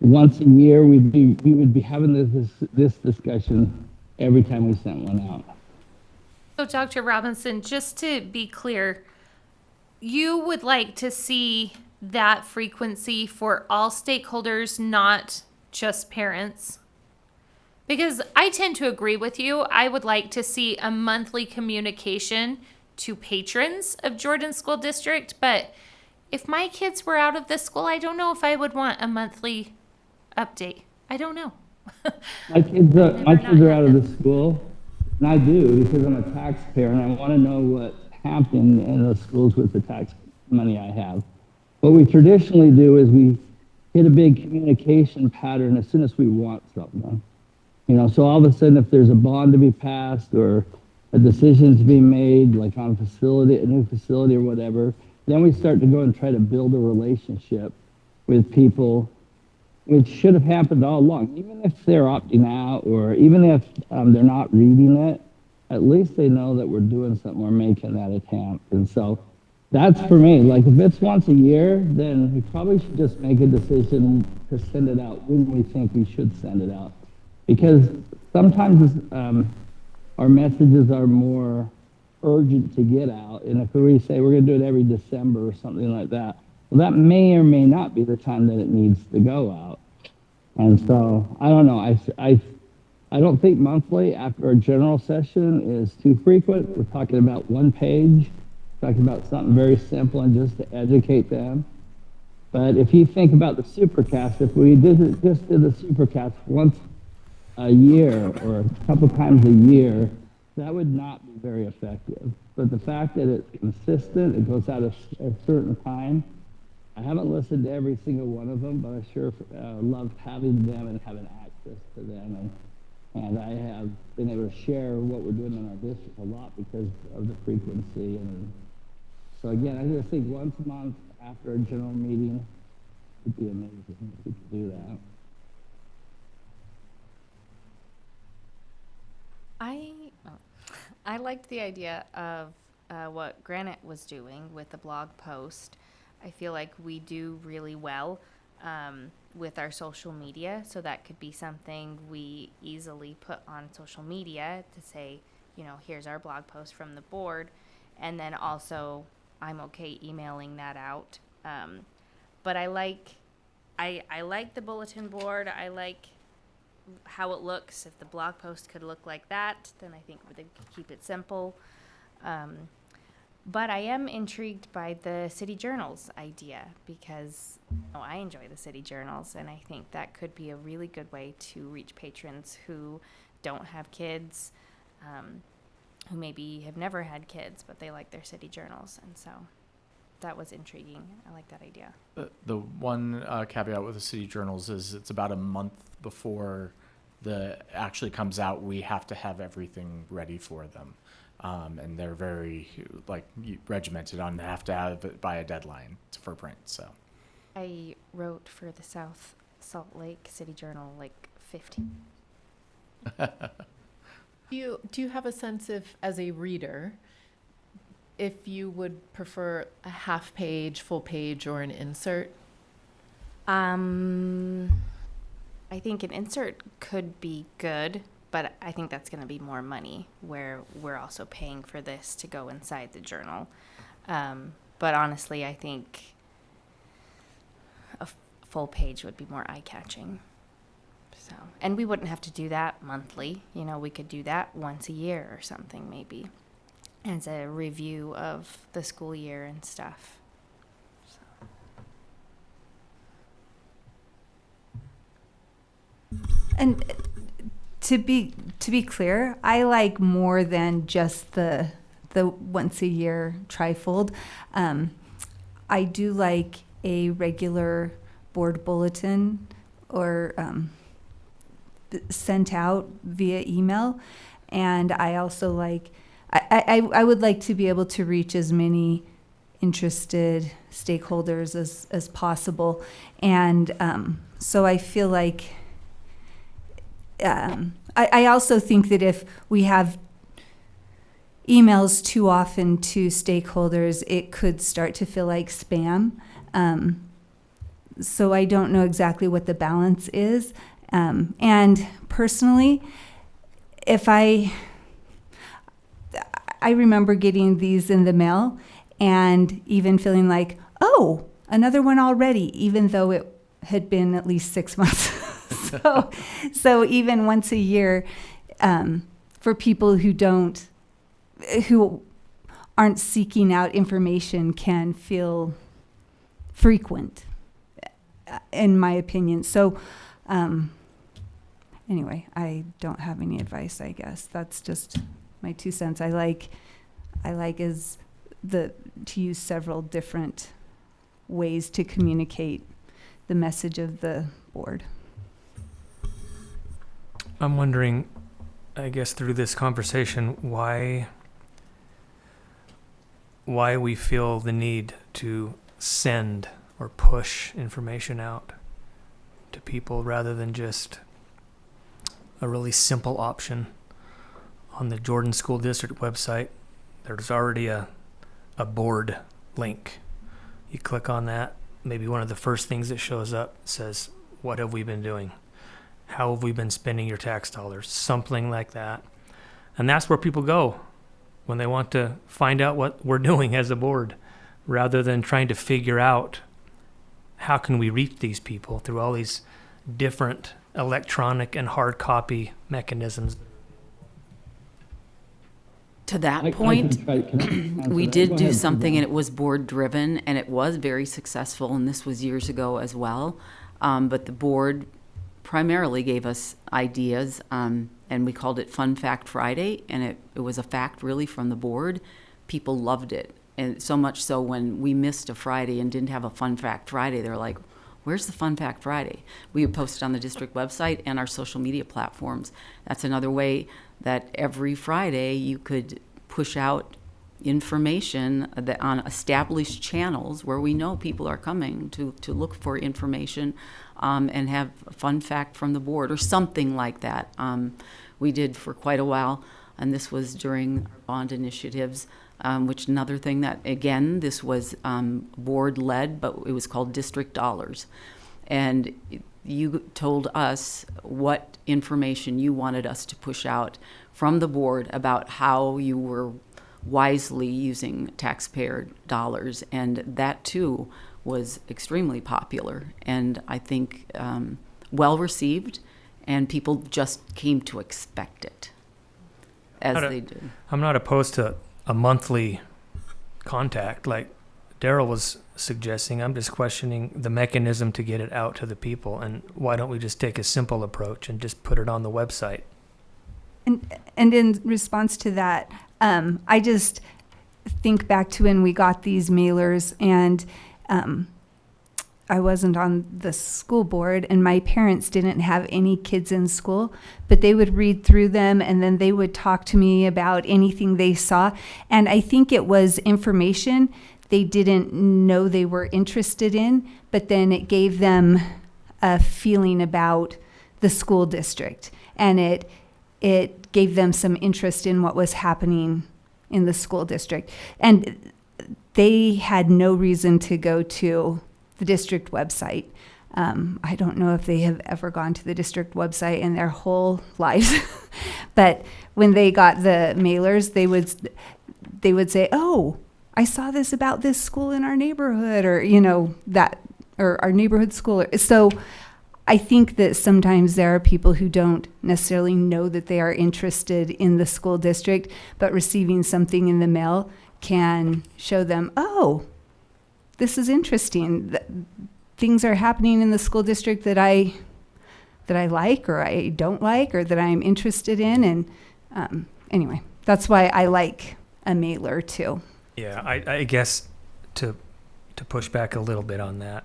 once a year, we would be having this discussion every time we sent one out. So, Dr. Robinson, just to be clear, you would like to see that frequency for all stakeholders, not just parents? Because I tend to agree with you. I would like to see a monthly communication to patrons of Jordan School District, but if my kids were out of this school, I don't know if I would want a monthly update. I don't know. My kids are out of the school, and I do because I'm a taxpayer and I want to know what's happening in those schools with the tax money I have. What we traditionally do is we hit a big communication pattern as soon as we want something. So all of a sudden, if there's a bond to be passed or a decision to be made, like on a new facility or whatever, then we start to go and try to build a relationship with people, which should have happened all along. Even if they're opting out or even if they're not reading it, at least they know that we're doing something, we're making that attempt. And so that's for me. Like if it's once a year, then we probably should just make a decision to send it out when we think we should send it out. Because sometimes our messages are more urgent to get out. And if we say we're going to do it every December or something like that, well, that may or may not be the time that it needs to go out. And so I don't know. I don't think monthly after a general session is too frequent. We're talking about one page, talking about something very simple and just to educate them. But if you think about the Supercast, if we just did the Supercast once a year or a couple times a year, that would not be very effective. But the fact that it's consistent, it goes out at a certain time. I haven't listened to every single one of them, but I sure love having them and having access to them. And I have been able to share what we're doing in our district a lot because of the frequency. And so again, I just think once a month after a general meeting would be amazing if we could do that. I liked the idea of what Granite was doing with the blog post. I feel like we do really well with our social media, so that could be something we easily put on social media to say, here's our blog post from the board, and then also I'm okay emailing that out. But I like the bulletin board. I like how it looks. If the blog post could look like that, then I think they could keep it simple. But I am intrigued by the city journals idea because I enjoy the city journals, and I think that could be a really good way to reach patrons who don't have kids, who maybe have never had kids, but they like their city journals. And so that was intriguing. I like that idea. The one caveat with the city journals is it's about a month before the actually comes out. We have to have everything ready for them. And they're very regimented on have to have it by a deadline for print. So I wrote for the South Salt Lake City Journal 15. Do you have a sense if, as a reader, if you would prefer a half page, full page, or an insert. I think an insert could be good, but I think that's going to be more money where we're also paying for this to go inside the journal. But honestly, I think a full page would be more eye-catching. So, and we wouldn't have to do that monthly. You know, we could do that once a year or something maybe as a review of the school year and stuff. And to be clear, I like more than just the once a year trifold. I do like a regular board bulletin or sent out via email, and I also like I would like to be able to reach as many interested stakeholders as possible, and so I feel like. I also think that if we have emails too often to stakeholders, it could start to feel like spam. So I don't know exactly what the balance is. And personally, if I remember getting these in the mail and even feeling like, oh, another one already, even though it had been at least 6 months. So even once a year, for people who aren't seeking out information, can feel frequent, in my opinion. So anyway, I don't have any advice. I guess that's just my 2 cents. I like to use several different ways to communicate the message of the board. I'm wondering, I guess through this conversation, why we feel the need to send or push information out to people rather than just a really simple option. On the Jordan School District website, there's already a board link. You click on that, maybe one of the first things that shows up says, what have we been doing? How have we been spending your tax dollars? Something like that. And that's where people go when they want to find out what we're doing as a board, rather than trying to figure out how can we reach these people through all these different electronic and hard copy mechanisms. To that I point, can answer we that. did Go do ahead, something, Suzanne. and it was board driven, and it was very successful, and this was years ago as well. But the board primarily gave us ideas, and we called it Fun Fact Friday, and it was a fact really from the board. People loved it, and so much so when we missed a Friday and didn't have a Fun Fact Friday, they were like, where's the Fun Fact Friday? We would post it on the district website and our social media platforms. That's another way that every Friday you could push out information that on established channels where we know people are coming to look for information, and have a fun fact from the board or something like that. We did for quite a while, and this was during our bond initiatives, which another thing that, again, this was board-led, but it was called District Dollars. And you told us what information you wanted us to push out from the board about how you were wisely using taxpayer dollars, and that too was extremely popular, and I think well received, and people just came to expect it, as they did. I'm not opposed to a monthly contact like Daryl was suggesting. I'm just questioning the mechanism to get it out to the people, and why don't we just take a simple approach and just put it on the website? And in response to that, I just think back to when we got these mailers, and I wasn't on the school board, and my parents didn't have any kids in school, but they would read through them, and then they would talk to me about anything they saw. And I think it was information they didn't know they were interested in, but then it gave them a feeling about the school district, and it gave them some interest in what was happening in the school district. And they had no reason to go to the district website. I don't know if they have ever gone to the district website in their whole lives, but when they got the mailers, they would say, "Oh, I saw this about this school in our neighborhood," or or our neighborhood school. So I think that sometimes there are people who don't necessarily know that they are interested in the school district, but receiving something in the mail can show them, "Oh, this is interesting. Things are happening in the school district that I like, or I don't like, or that I'm interested in." And anyway, that's why I like a mailer too. Yeah, I guess to push back a little bit on that,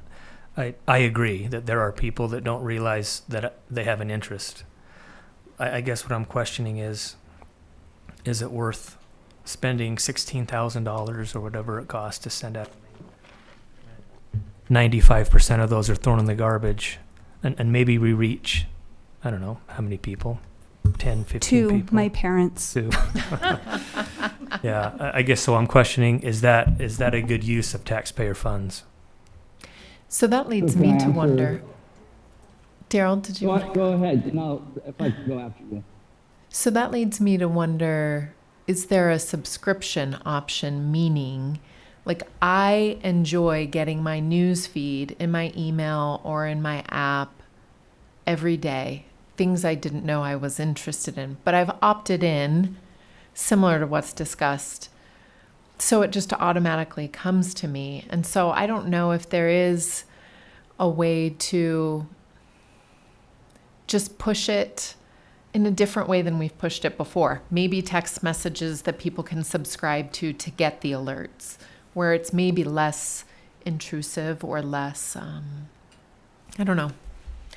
I agree that there are people that don't realize that they have an interest. I guess what I'm questioning is it worth spending $16,000 or whatever it costs to send out? 95% of those are thrown in the garbage, and maybe we reach, I don't know, how many people? 10, 15 Two, people? my parents. Two. Yeah, I guess so. I'm questioning, is that a good use of taxpayer funds? So that leads Can I me to answer? wonder. Daryl, did you want to? Go ahead. No, if I could go after you. So that leads me to wonder, is there a subscription option, meaning like I enjoy getting my news feed in my email or in my app every day, things I didn't know I was interested in, but I've opted in, similar to what's discussed, so it just automatically comes to me. And so I don't know if there is a way to just push it in a different way than we've pushed it before. Maybe text messages that people can subscribe to get the alerts, where it's maybe less intrusive or less, I don't know.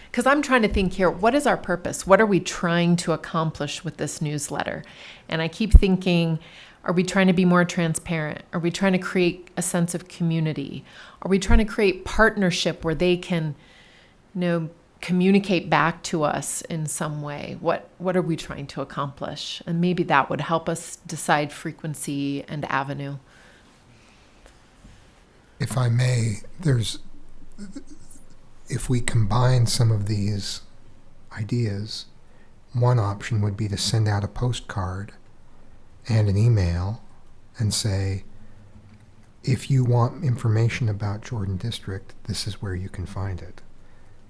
Because I'm trying to think here, what is our purpose? What are we trying to accomplish with this newsletter? And I keep thinking, are we trying to be more transparent? Are we trying to create a sense of community? Are we trying to create partnership where they can, communicate back to us in some way? What are we trying to accomplish? And maybe that would help us decide frequency and avenue. If I may, if we combine some of these ideas, one option would be to send out a postcard and an email and say, if you want information about Jordan District, this is where you can find it.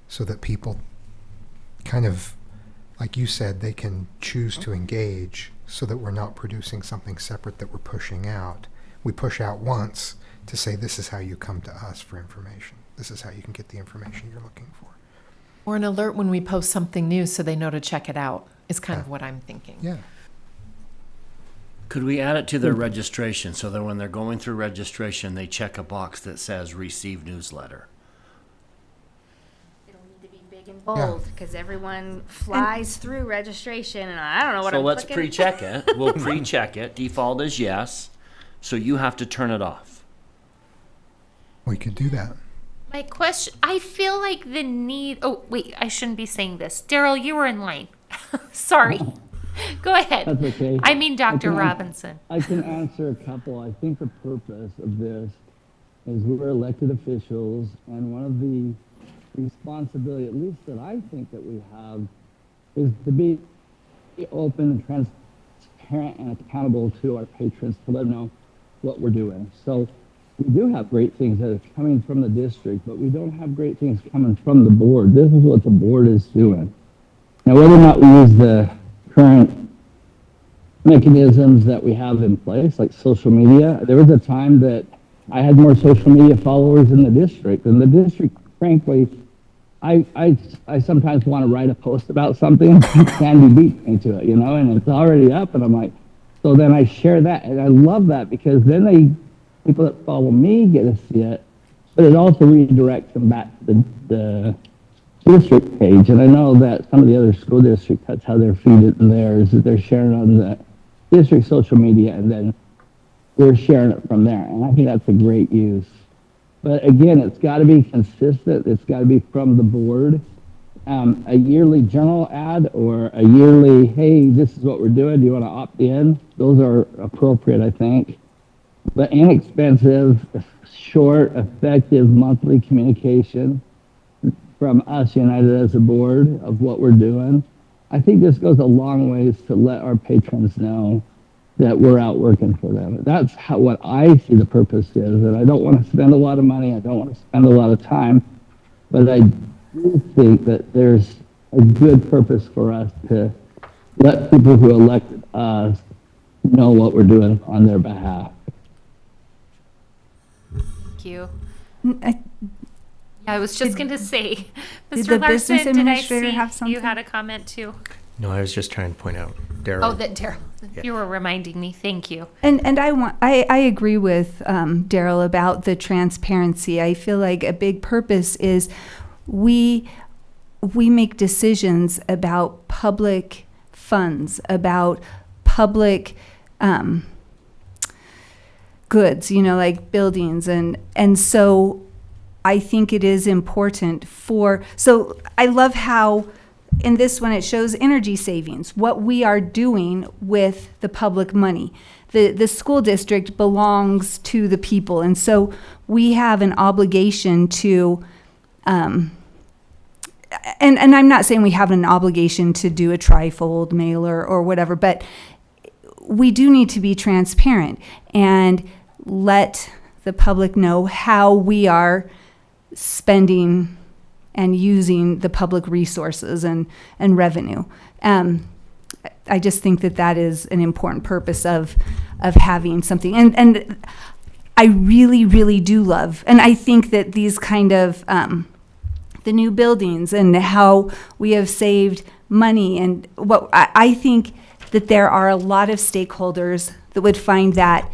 So that people kind of, like you said, they can choose to engage, so that we're not producing something separate that we're pushing out. We push out once to say, this is how you come to us for information. This is how you can get the information you're looking for. Or an alert when we post something new so they know to check it out is kind of what I'm thinking. Yeah. Could we add it to their registration so that when they're going through registration, they check a box that says receive newsletter? It'll need to be big and bold because everyone flies through registration, and I don't know what So I'm let's clicking. pre-check it. We'll pre-check it. Default is yes. So you have to turn it off. We could do that. My question, I feel like the need, oh, wait, I shouldn't be saying this. Daryl, you were in line. Sorry. Go ahead. That's okay. I mean Dr. can- Robinson. I can answer a couple. I think the purpose of this is we're elected officials, and one of the responsibility, at least that I think that we have, is to be open and transparent and accountable to our patrons to let them know what we're doing. So we do have great things that are coming from the district, but we don't have great things coming from the board. This is what the board is doing. Now, whether or not we use the current mechanisms that we have in place, like social media, there was a time that I had more social media followers in the district. And the district, frankly, I sometimes want to write a post about something, Sandy beats me to it, and it's already up, and I'm like, so then I share that, and I love that because then people that follow me get to see it, but it also redirects them back to the district page. And I know that some of the other school districts, that's how they're feeding theirs, that they're sharing on the district social media, and then we're sharing it from there. And I think that's a great use. But again, it's got to be consistent. It's got to be from the board. a yearly journal ad or a yearly, hey, this is what we're doing, do you want to opt in? Those are appropriate, I think. But inexpensive, short, effective monthly communication from us united as a board of what we're doing. I think this goes a long ways to let our patrons know that we're out working for them. That's what I see the purpose is. And I don't want to spend a lot of money. I don't want to spend a lot of time. But I do think that there's a good purpose for us to let people who elected us know what we're doing on their behalf. Thank you. I- I was just going to say, Did Mr. the business Larson, did I administrator see have you something? had a comment too? No, I was just trying to point out, Daryl. Oh, that Daryl, Yeah. you were reminding me. Thank you. And I agree with Daryl about the transparency. I feel like a big purpose is we make decisions about public funds, about public goods, like buildings, and so I think it is important so I love how in this one it shows energy savings, what we are doing with the public money. The school district belongs to the people, and so we have an obligation to, and I'm not saying we have an obligation to do a trifold mailer or whatever, but we do need to be transparent and let the public know how we are spending and using the public resources and revenue. I just think that is an important purpose of having something. And I really, really do love, and I think that these kind of, the new buildings and how we have saved money and what I think that there are a lot of stakeholders that would find that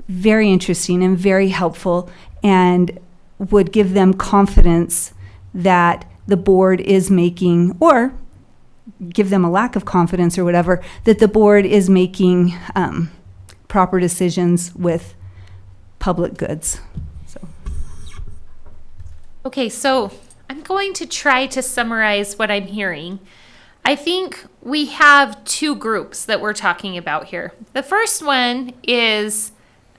very interesting and very helpful and would give them confidence that the board is making, or give them a lack of confidence or whatever, that the board is making proper decisions with public goods. So. Okay, so I'm going to try to summarize what I'm hearing. I think we have two groups that we're talking about here. The first one is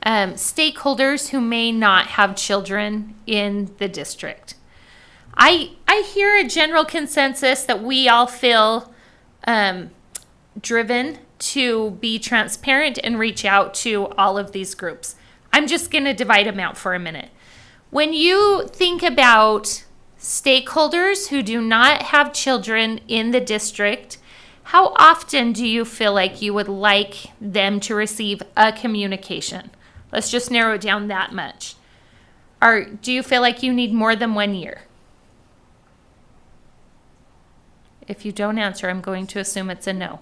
stakeholders who may not have children in the district. I hear a general consensus that we all feel driven to be transparent and reach out to all of these groups. I'm just going to divide them out for a minute. When you think about stakeholders who do not have children in the district, how often do you feel like you would like them to receive a communication? Let's just narrow it down that much. Do you feel like you need more than 1 year? If you don't answer, I'm going to assume it's a no.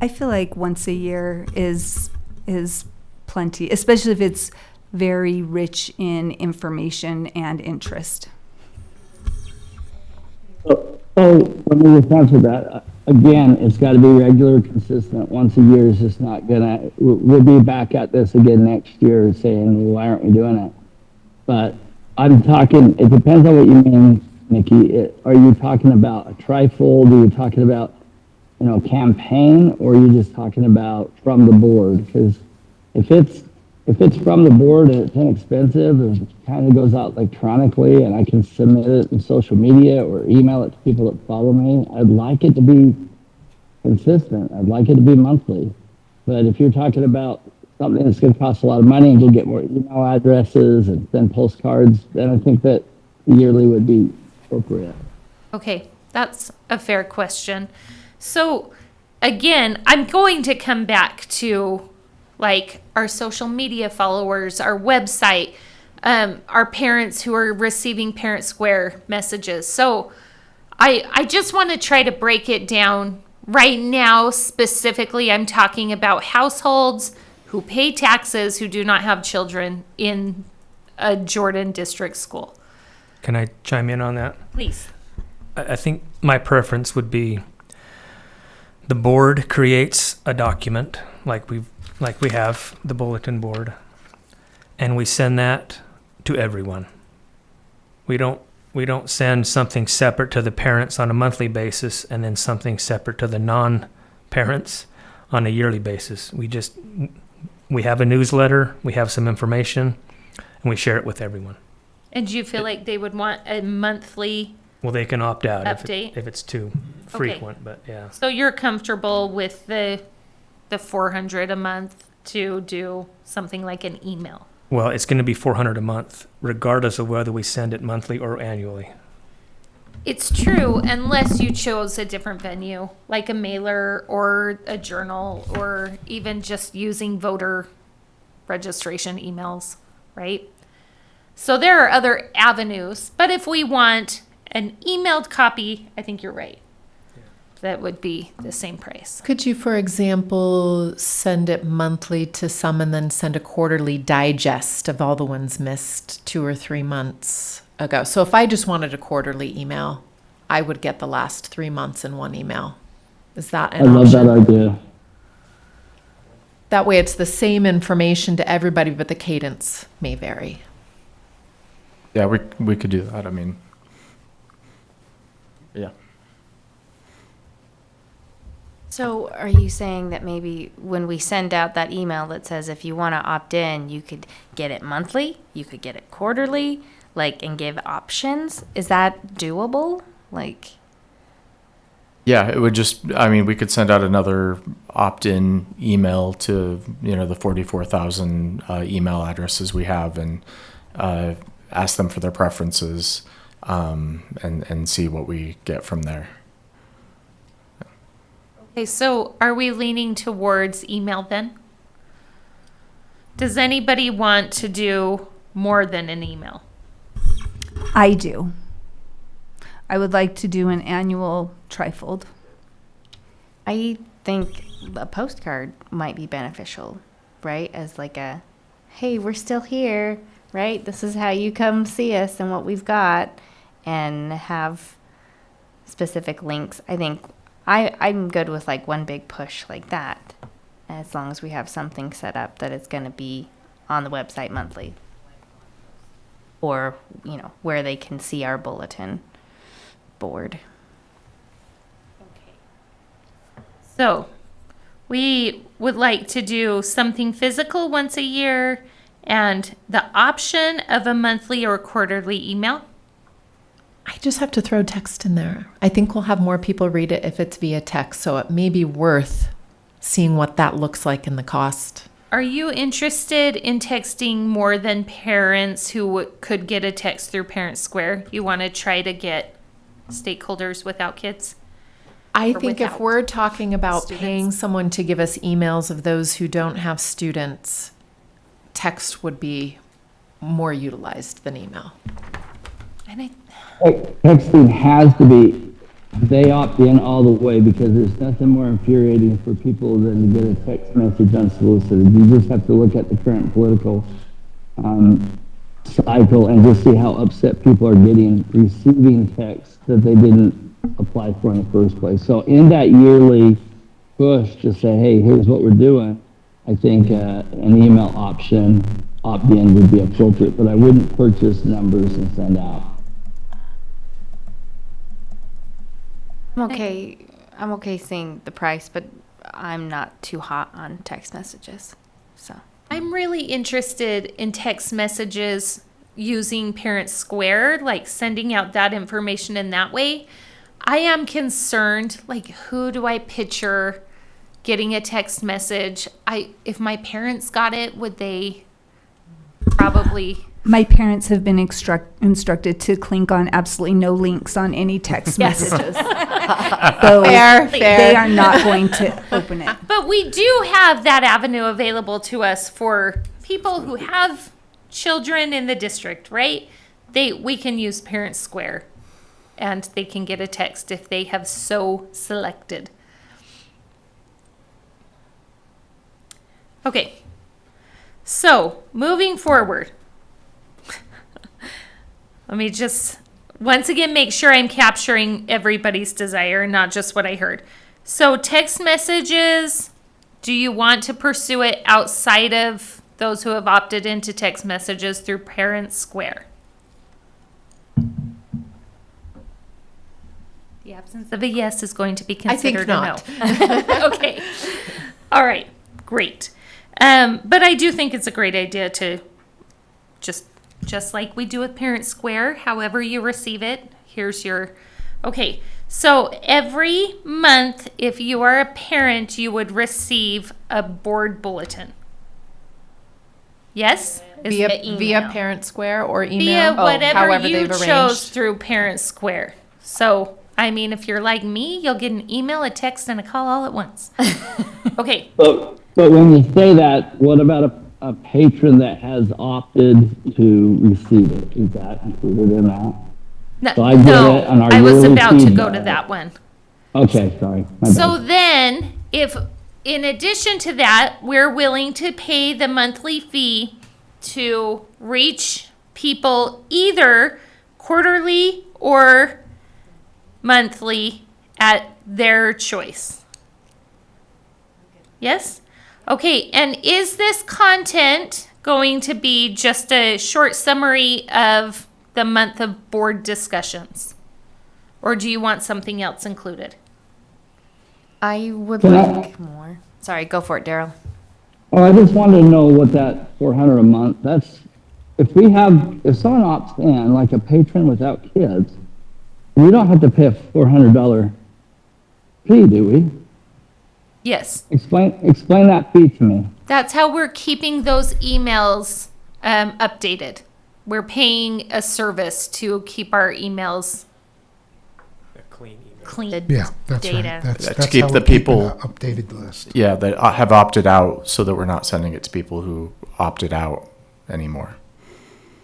I feel like once a year is plenty, especially if it's very rich in information and interest. So let me respond to that. Again, it's got to be regular, consistent. Once a year is just not gonna. We'll be back at this again next year saying, well, why aren't we doing it? But I'm talking, it depends on what you mean, Nikki. Are you talking about a trifold? Are you talking about, campaign? Or are you just talking about from the board? Because if it's from the board and it's inexpensive and it kind of goes out electronically and I can submit it in social media or email it to people that follow me, I'd like it to be consistent. I'd like it to be monthly. But if you're talking about something that's going to cost a lot of money and you'll get more email addresses and send postcards, then I think that yearly would be appropriate. Okay, that's a fair question. So again, I'm going to come back to our social media followers, our website, our parents who are receiving Parent Square messages. So I just want to try to break it down. Right now, specifically, I'm talking about households who pay taxes who do not have children in a Jordan district school. Can I chime in on that? Please. I think my preference would be the board creates a document like we have the bulletin board, and we send that to everyone. We don't we don't send something separate to the parents on a monthly basis and then something separate to the non-parents on a yearly basis. We have a newsletter, we have some information, and we share it with everyone. And do you feel like they would want a monthly? Well, they can opt out Update? if it's too frequent, but yeah. So you're comfortable with the 400 a month to do something like an email? Well, it's going to be $400 a month, regardless of whether we send it monthly or annually. It's true, unless you chose a different venue, like a mailer or a journal, or even just using voter registration emails, right? So there are other avenues, but if we want an emailed copy, I think you're right. That would be the same price. Could you, for example, send it monthly to some and then send a quarterly digest of all the ones missed 2 or 3 months ago? So if I just wanted a quarterly email, I would get the last 3 months in one email. Is that an I love option? that idea. That way it's the same information to everybody, but the cadence may vary. Yeah, we could do that. I mean, yeah. So are you saying that maybe when we send out that email that says if you want to opt in, you could get it monthly, you could get it quarterly, like, and give options? Is that doable? Like, Yeah, it would just, I mean, we could send out another opt-in email to, the 44,000 email addresses we have and ask them for their preferences and see what we get from there. Okay, so are we leaning towards email then? Does anybody want to do more than an email? I do. I would like to do an annual trifold. I think a postcard might be beneficial, right? As like a, hey, we're still here, right? This is how you come see us and what we've got, and have specific links. I think I'm good with like one big push like that, as long as we have something set up that it's going to be on the website monthly, or where they can see our bulletin board. So we would like to do something physical once a year and the option of a monthly or quarterly email. I just have to throw text in there. I think we'll have more people read it if it's via text, so it may be worth seeing what that looks like in the cost. Are you interested in texting more than parents who could get a text through Parent Square? You want to try to get stakeholders without kids? I Or think if without we're talking about students? paying someone to give us emails of those who don't have students, text would be more utilized than email. And Texting has to be, they opt in all the way because there's nothing more infuriating for people than to get a text message unsolicited. You just have to look at the current political cycle and just see how upset people are getting receiving texts that they didn't apply for in the first place. So in that yearly push to say, hey, here's what we're doing, I think an email option, opt-in would be appropriate, but I wouldn't purchase numbers and send out. I'm okay seeing the price, but I'm not too hot on text messages. So I'm really interested in text messages using Parent Square, like sending out that information in that way. I am concerned, like, who do I picture getting a text message? If my parents got it, would they probably... My parents have been instructed to click on absolutely no links on any text Yes. messages. So Fair. they are not going to open it. But we do have that avenue available to us for people who have children in the district, right? We can use Parent Square, and they can get a text if they have so selected. Okay, so moving forward, let me just once again make sure I'm capturing everybody's desire, not just what I heard. So text messages, do you want to pursue it outside of those who have opted into text messages through Parent Square? The absence of a yes is going to be I think considered not. a no. Okay. All right. Great. But I do think it's a great idea to just like we do with Parent Square, however you receive it, here's your, okay. So every month, if you are a parent, you would receive a board bulletin. Yes? Is Via it via Parent Square or email? via whatever however you they've chose arranged. through Parent Square. So, I mean, if you're like me, you'll get an email, a text, and a call all at once. Okay. But when you say that, what about a patron that has opted to receive it? Is that included in that? No, So I get it on our I was yearly about to go to feedback. that one. Okay, sorry. My So bad. then, if in addition to that, we're willing to pay the monthly fee to reach people either quarterly or monthly at their choice. Yes? Okay, and is this content going to be just a short summary of the month of board discussions? Or do you want something else included? I would Can I- like more. Sorry, go for it, Daryl. Oh, I just wanted to know what that 400 a month, that's, if someone opts in, like a patron without kids, we don't have to pay a $400 fee, do we? Yes. Explain that fee to me. That's how we're keeping those emails updated. We're paying a service to keep our emails A clean email. clean. Yeah, that's Data. right. That's, To that's keep how the we keep people- an updated list. Yeah, that have opted out so that we're not sending it to people who opted out anymore.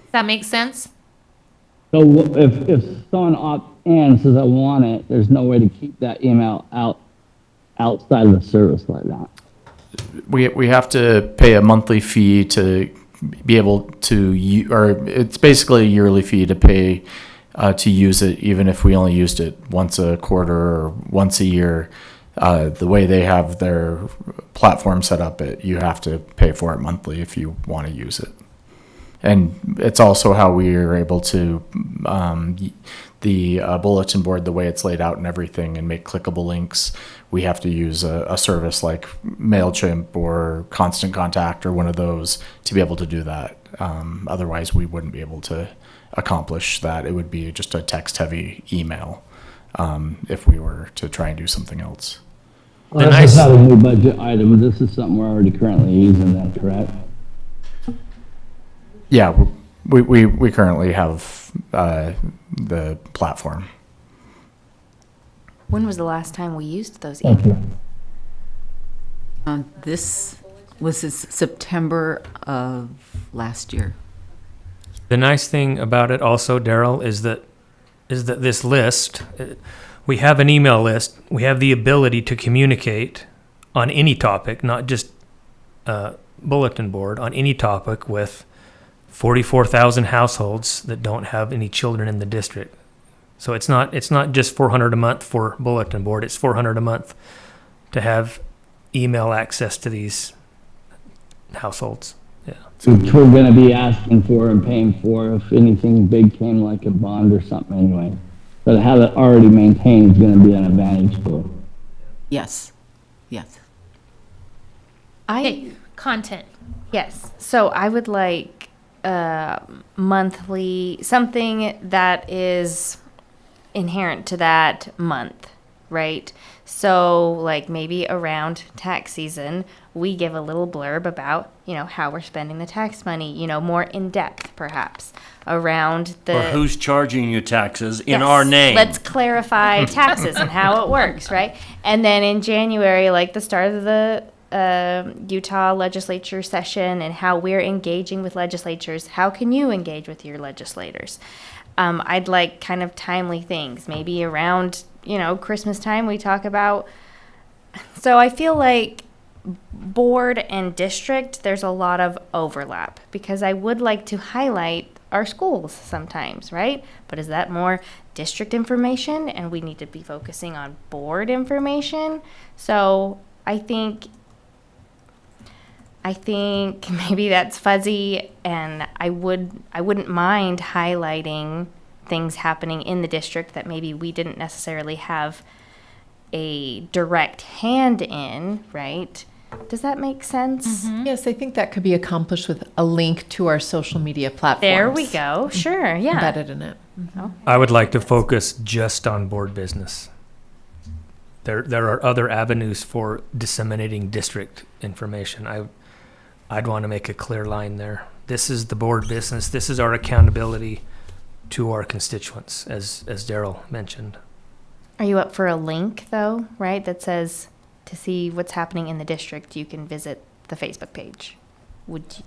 Does that make sense? So if someone opts in and says, I want it, there's no way to keep that email outside of the service like that. We have to pay a monthly fee to be able to, or it's basically a yearly fee to pay to use it, even if we only used it once a quarter or once a year. The way they have their platform set up, you have to pay for it monthly if you want to use it. And it's also how we are able to, the bulletin board, the way it's laid out and everything, and make clickable links. We have to use a service like MailChimp or Constant Contact or one of those to be able to do that. Otherwise, we wouldn't be able to accomplish that. It would be just a text-heavy email if we were to try and do something else. Well, this is not a new budget item. This is something we're already currently using then, correct? Yeah, we currently have the platform. When was the last time we used those Thank emails? you. This was September of last year. The nice thing about it also, Daryl, is that this list, we have an email list. We have the ability to communicate on any topic, not just bulletin board, on any topic with 44,000 households that don't have any children in the district. So it's not just $400 a month for bulletin board. It's $400 a month to have email access to these households. Yeah. Which we're gonna be asking for and paying for if anything big came like a bond or something anyway. But to have it already maintained is gonna be an advantage to it. Yes, yes. Okay, content. Yes. So I would like monthly, something that is inherent to that month, right? So like maybe around tax season, we give a little blurb about, how we're spending the tax money, more in depth perhaps around the. Or who's charging you taxes in Yes. our name? Let's clarify taxes and how it works, right? And then in January, like the start of the Utah legislature session and how we're engaging with legislatures, how can you engage with your legislators? I'd like kind of timely things, maybe around, Christmas time we talk about. So I feel like board and district, there's a lot of overlap because I would like to highlight our schools sometimes, right? But is that more district information and we need to be focusing on board information? So I think maybe that's fuzzy and I wouldn't mind highlighting things happening in the district that maybe we didn't necessarily have a direct hand in, right? Does that make sense? Yes, I think that could be accomplished with a link to our social media platforms. There we go. Sure, yeah. Embedded in it. I would like to focus just on board business. There are other avenues for disseminating district information. I'd want to make a clear line there. This is the board business. This is our accountability to our constituents, as Daryl mentioned. Are you up for a link, though, right? That says to see what's happening in the district, you can visit the Facebook page. Would you?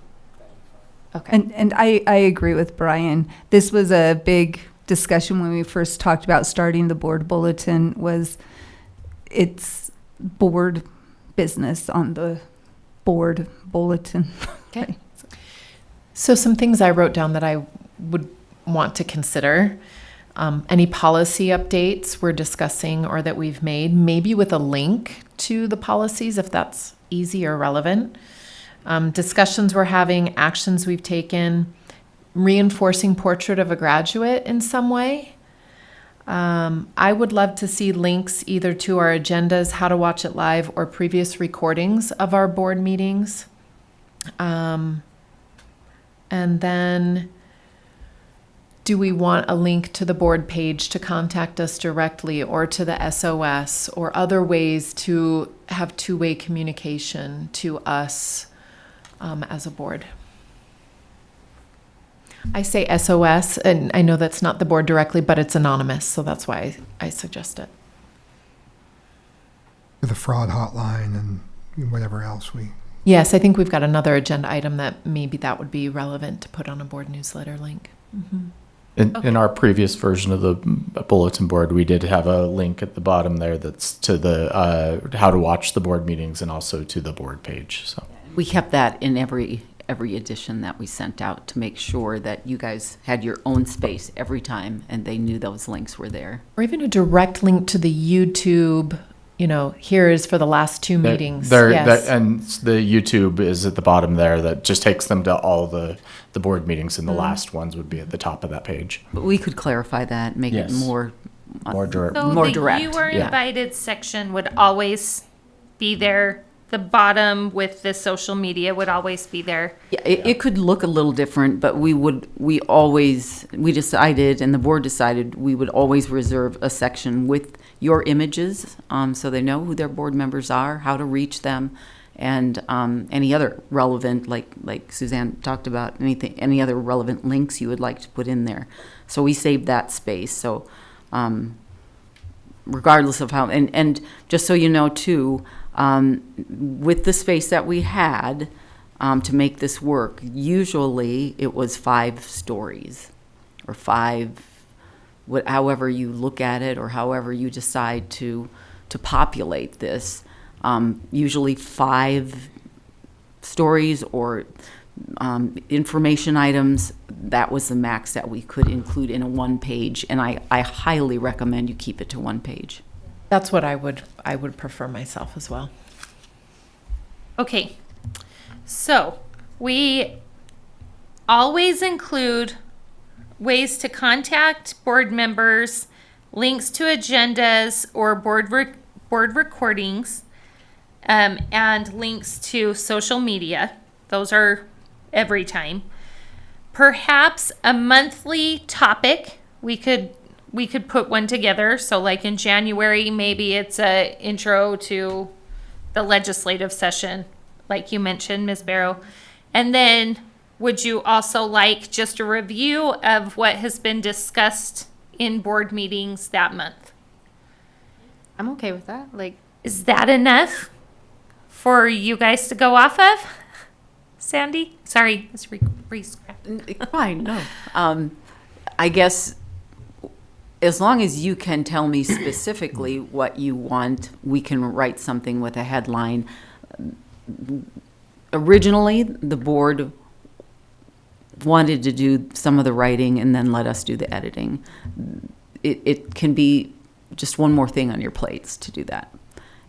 Okay. And I agree with Brian. This was a big discussion when we first talked about starting the board bulletin. Was it's board business on the board bulletin. Okay. So some things I wrote down that I would want to consider. Any policy updates we're discussing or that we've made, maybe with a link to the policies if that's easy or relevant. Discussions we're having, actions we've taken, reinforcing portrait of a graduate in some way. I would love to see links either to our agendas, how to watch it live, or previous recordings of our board meetings. And then, do we want a link to the board page to contact us directly, or to the SOS, or other ways to have two-way communication to us as a board? I say SOS, and I know that's not the board directly, but it's anonymous, so that's why I suggest it. The fraud hotline and whatever else we. Yes, I think we've got another agenda item that maybe that would be relevant to put on a board newsletter link. In our previous version of the bulletin board, we did have a link at the bottom there that's to the how to watch the board meetings and also to the board page. So We kept that in every edition that we sent out to make sure that you guys had your own space every time and they knew those links were there. Or even a direct link to the YouTube, here is for the last two meetings. And the YouTube is at the bottom there. That just takes them to all the board meetings, and the last ones would be at the top of that page. But we could clarify that, make it Yes. more direct. So more the direct. You Are Yeah. Invited section would always be there. The bottom with the social media would always be there. Yeah, it could look a little different, but we decided, and the board decided, we would always reserve a section with your images, so they know who their board members are, how to reach them, and any other relevant, like Suzanne talked about, any other relevant links you would like to put in there. So we saved that space. So regardless of how, and just so you know too, with the space that we had to make this work, usually it was 5 stories or 5, however you look at it or however you decide to populate this. Usually 5 stories or information items, that was the max that we could include in a 1 page, and I highly recommend you keep it to 1 page. That's what I would prefer myself as well. Okay, so we always include ways to contact board members, links to agendas or board recordings, and links to social media. Those are every time. Perhaps a monthly topic. We could put one together. So like in January, maybe it's a intro to the legislative session, like you mentioned, Ms. Barrow. And then would you also like just a review of what has been discussed in board meetings that month? I'm okay with that. Is that enough for you guys to go off of? Sandy? Sorry, it's Fine, no. I guess as long as you can tell me specifically what you want, we can write something with a headline. Originally, the board wanted to do some of the writing and then let us do the editing. It can be just one more thing on your plates to do that.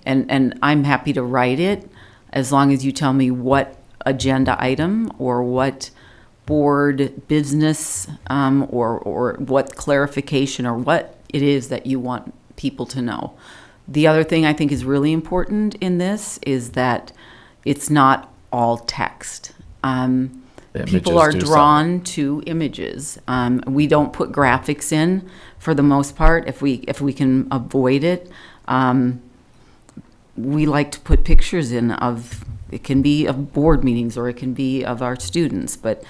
And I'm happy to write it as long as you tell me what agenda item or what board business or what clarification or what it is that you want people to know. The other thing I think is really important in this is that it's not all text. People are drawn to images. We don't put graphics in for the most part if we can avoid it. We like to put pictures in of, it can be of board meetings or it can be of our students, but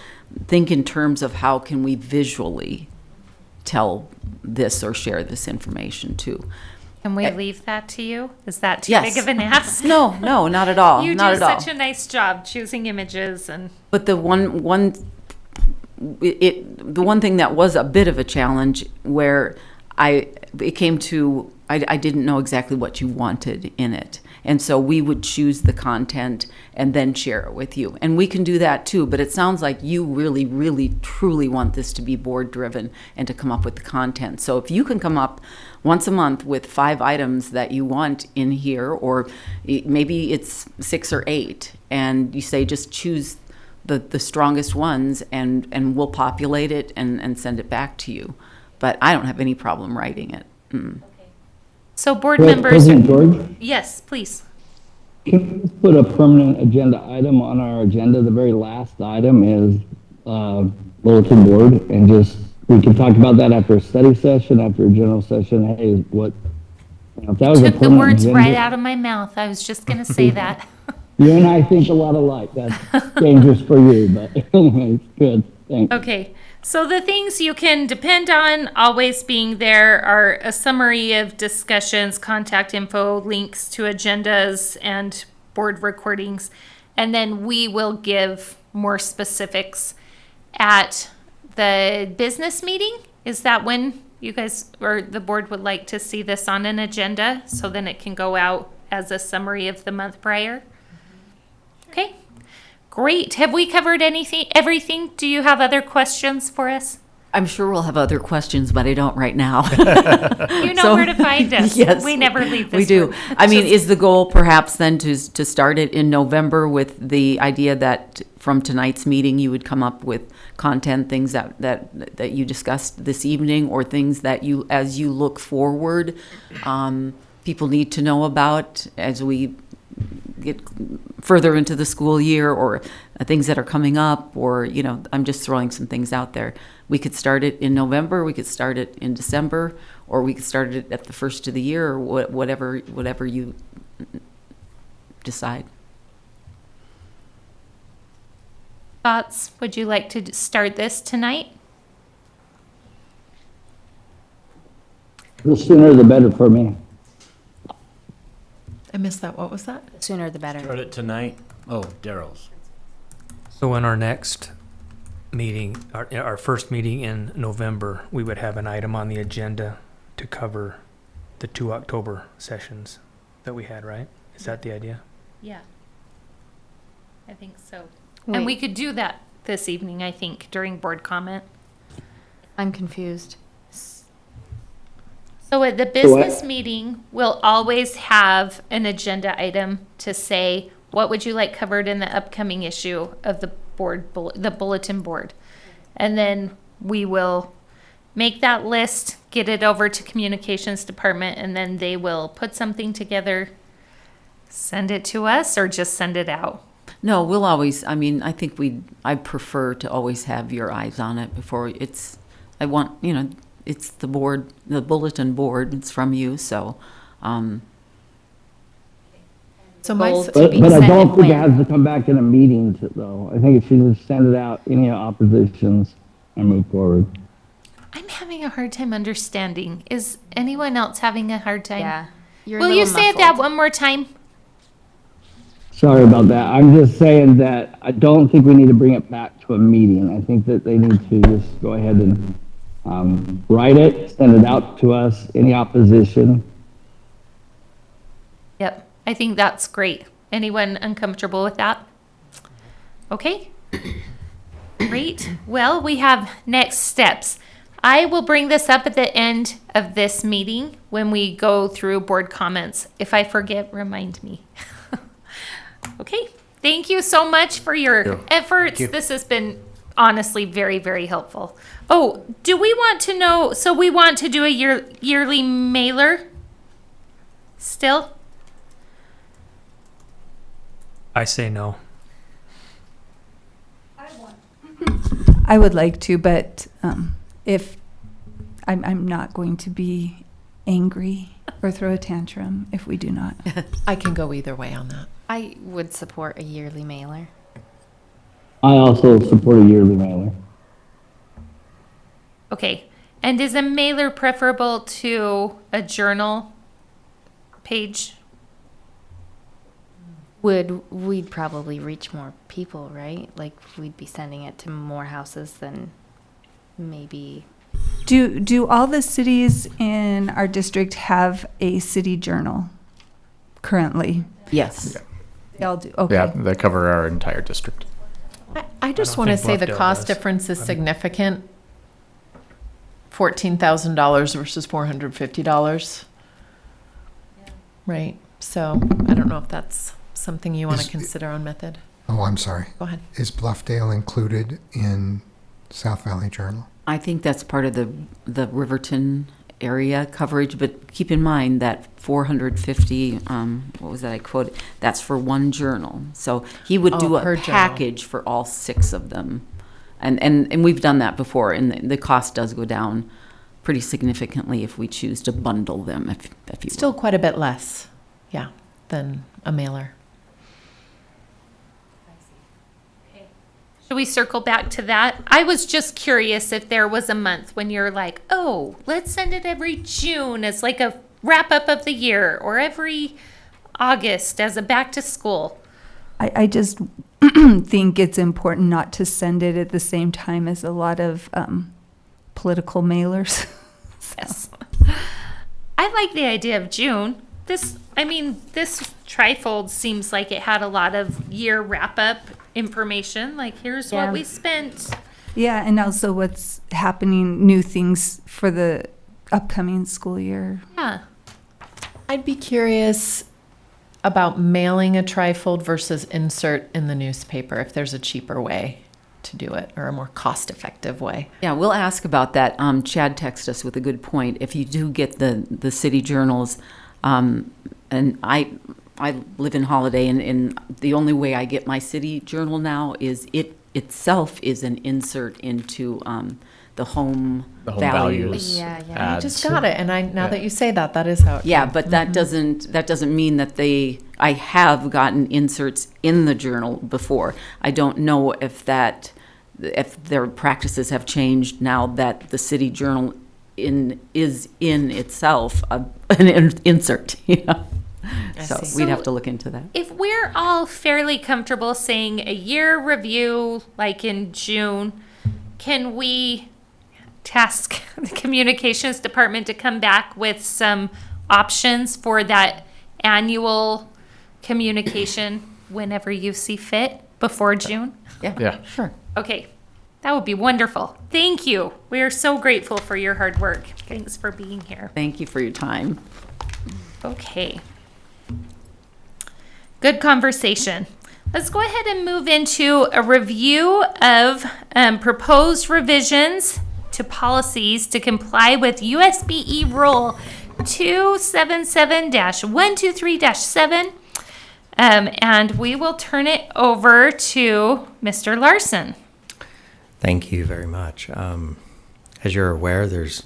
think in terms of how can we visually tell this or share this information too. Can we leave that to you? Is that too Yes. big of an ask? No, not at all. You not do at all. such a nice job choosing images and But the one thing that was a bit of a challenge where I didn't know exactly what you wanted in it. And so we would choose the content and then share it with you. And we can do that too, but it sounds like you really, really, truly want this to be board driven and to come up with the content. So if you can come up once a month with 5 items that you want in here, or maybe it's 6 or 8, and you say just choose the strongest ones and we'll populate it and send it back to you. But I don't have any problem writing it. so board Well, members. President George, Yes, please. can we just put a permanent agenda item on our agenda? The very last item is bulletin board, and just, we can talk about that after a study session, after a general session. Hey, what, if that was a Took the permanent words agenda. right out of my mouth. I was just going to say that. You and I think a lot alike. That's dangerous for you, but anyways, good, thanks. Okay, so the things you can depend on always being there are a summary of discussions, contact info, links to agendas, and board recordings. And then we will give more specifics at the business meeting. Is that when you guys or the board would like to see this on an agenda? So then it can go out as a summary of the month prior? Okay. Great. Have we covered everything? Do you have other questions for us? I'm sure we'll have other questions, but I don't right now. You know where to find us. Yes, We never leave this we do. room. I mean, is the goal perhaps then to start it in November with the idea that from tonight's meeting you would come up with content, things that you discussed this evening, or things that you, as you look forward, people need to know about as we get further into the school year, or things that are coming up, or, I'm just throwing some things out there. We could start it in November, we could start it in December, or we could start it at the first of the year, or whatever you decide. Thoughts? Would you like to start this tonight? The sooner the better for me. I missed that. What was that? The sooner the better. Start it tonight. Oh, Daryl's. So in our next meeting, our first meeting in November, we would have an item on the agenda to cover the 2 October sessions that we had, right? Is that the idea? Yeah. I think so. And we Wait. could do that this evening, I think, during board comment. I'm confused. So at the business meeting, we'll always have an agenda item to say, what would you like covered in the upcoming issue of the the bulletin board? And then we will make that list, get it over to communications department, and then they will put something together, send it to us, or just send it out. No, we'll always, I think I prefer to always have your eyes on it before it's the board, the bulletin board, it's from you, so, So my, Goals s- to be But I sent don't and think it when. has to come back in a meeting though. I think it should just send it out, any oppositions, and move forward. I'm having a hard time understanding. Is anyone else having a hard time? Yeah. You're a Will you little say that muffled. one more time? Sorry about that. I'm just saying that I don't think we need to bring it back to a meeting. I think that they need to just go ahead and write it, send it out to us, any opposition. Yep, I think that's great. Anyone uncomfortable with that? Okay. Great. Well, we have next steps. I will bring this up at the end of this meeting when we go through board comments. If I forget, remind me. Okay. Thank you so much for your efforts. This has been honestly very, very helpful. Oh, do we want to know, so we want to do a yearly mailer still? I say no. I would like to, but if I'm not going to be angry or throw a tantrum if we do not. I can go either way on that. I would support a yearly mailer. I also support a yearly mailer. Okay. And is a mailer preferable to a page? We'd probably reach more people, right? Like we'd be sending it to more houses than maybe. Do all the cities in our district have a city journal currently? Yes. They all do. Okay. Yeah, they cover our entire district. I just don't want to think say the Bluffdale cost does. difference is significant. $14,000 versus $450. Right. So I don't know if that's something you want to Is- consider on method. Oh, I'm sorry. Go ahead. Is Bluffdale included in South Valley Journal? I think that's part of the Riverton area coverage, but keep in mind that 450, what was that I quoted? That's for one journal. So he would do per a journal. package for all 6 of them. And we've done that before, and the cost does go down pretty significantly if we choose to bundle them, if you will. Still quite a bit less, yeah, than a mailer. Should we circle back to that? I was just curious if there was a month when you're like, oh, let's send it every June as like a wrap up of the year, or every August as a back to school. I just think it's important not to send it at the same time as a lot of political mailers. Yes. I like the idea of June. This trifold seems like it had a lot of year wrap up information. Like, here's Yeah. what we spent. Yeah, and also what's happening, new things for the upcoming school year. Yeah. I'd be curious about mailing a trifold versus insert in the newspaper, if there's a cheaper way to do it or a more cost-effective way. Yeah, we'll ask about that. Chad texted us with a good point. If you do get the city journals, and I live in Holiday, and the only way I get my city journal now is it itself is an insert into the home values. Yeah. I Ads. just got it, and now Yeah. that you say that, that is how it Yeah, came. but that doesn't mean that I have gotten inserts in the journal before. I don't know if their practices have changed now that the city journal is in itself an insert, you know? So see. we'd So- have to look into that. If we're all fairly comfortable saying a year review, like in June, can we task the communications department to come back with some options for that annual communication whenever you see fit before June? Yeah. Sure. Okay, that would be wonderful. Thank you. We are so grateful for your hard work. Thanks for being here. Thank you for your time. Okay. Good conversation. Let's go ahead and move into a review of proposed revisions to policies to comply with USBE Rule 277-123-7. And we will turn it over to Mr. Larson. Thank you very much. As you're aware, there's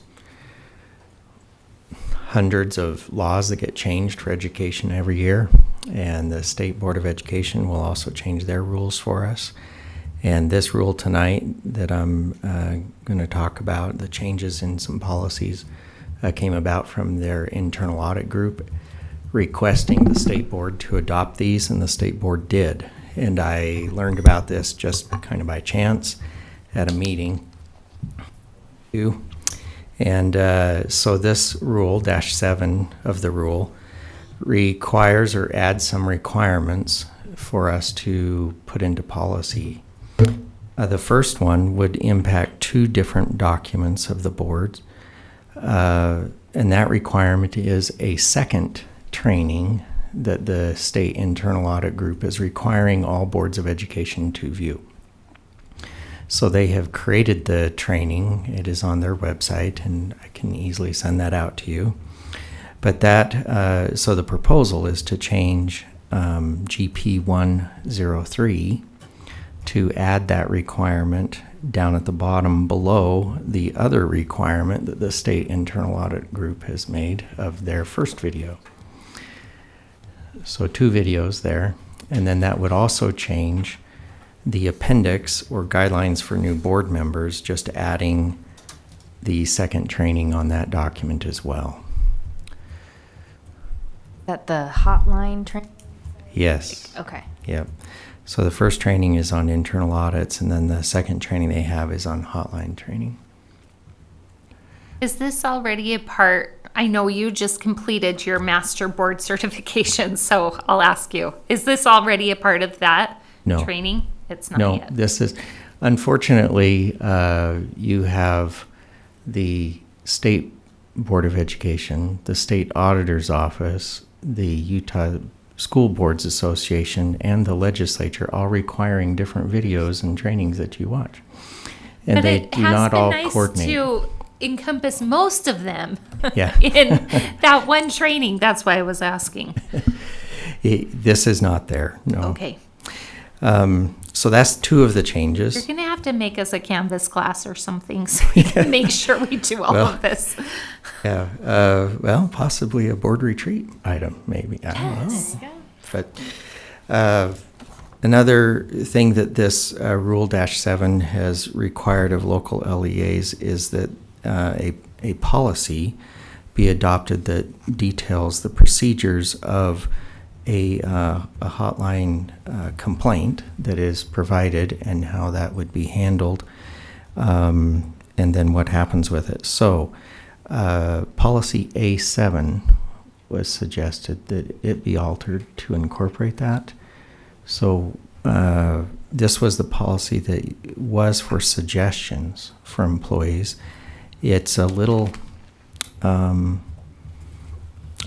hundreds of laws that get changed for education every year, and the State Board of Education will also change their rules for us. And this rule tonight that I'm going to talk about, the changes in some policies, came about from their internal audit group requesting the State Board to adopt these, and the State Board did. And I learned about this just kind of by chance at a meeting. And so this rule, -7 of the rule, requires or adds some requirements for us to put into policy. The first one would impact 2 different documents of the board, and that requirement is a second training that the state internal audit group is requiring all boards of education to view. So they have created the training. It is on their website, and I can easily send that out to you. But that, so the proposal is to change GP 103 to add that requirement down at the bottom below the other requirement that the state internal audit group has made of their first video. So 2 videos there. And then that would also change the appendix or guidelines for new board members, just adding the second training on that document as well. That the hotline training? Yes. Okay. Yep. So the first training is on internal audits, and then the second training they have is on hotline training. Is this already a part? I know you just completed your master board certification, so I'll ask you, is this already a part of that No. training? It's not No, yet. this is, unfortunately, you have the State Board of Education, the State Auditor's Office, the Utah School Boards Association, and the legislature all requiring different videos and trainings that you watch. And But they it do has not been all nice coordinate. to encompass most of them Yeah. in that one training. That's why I was asking. This is not there, no. Okay. So that's 2 of the You're changes. going to have to make us a Canvas class or something so we can make sure we do all Well, of this. Yeah, well, possibly a board retreat item, maybe. I don't know. But another thing that this Rule-7 has required of local LEAs is that a policy be adopted that details the procedures of a hotline complaint that is provided and how that would be handled, and then what happens with it. So, policy A7 was suggested that it be altered to incorporate that. So, this was the policy that was for suggestions for employees. It's a little,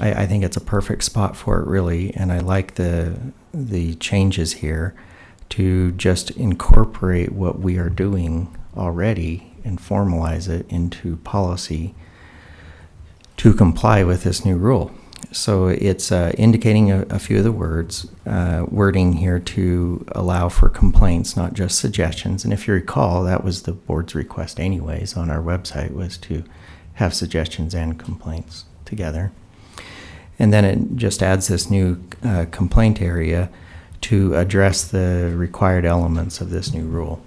I think it's a perfect spot for it, really, and I like the changes here to just incorporate what we are doing already and formalize it into policy to comply with this new rule. So it's indicating a few of the wording here to allow for complaints, not just suggestions. And if you recall, that was the board's request anyways on our website, was to have suggestions and complaints together. And then it just adds this new complaint area to address the required elements of this new rule.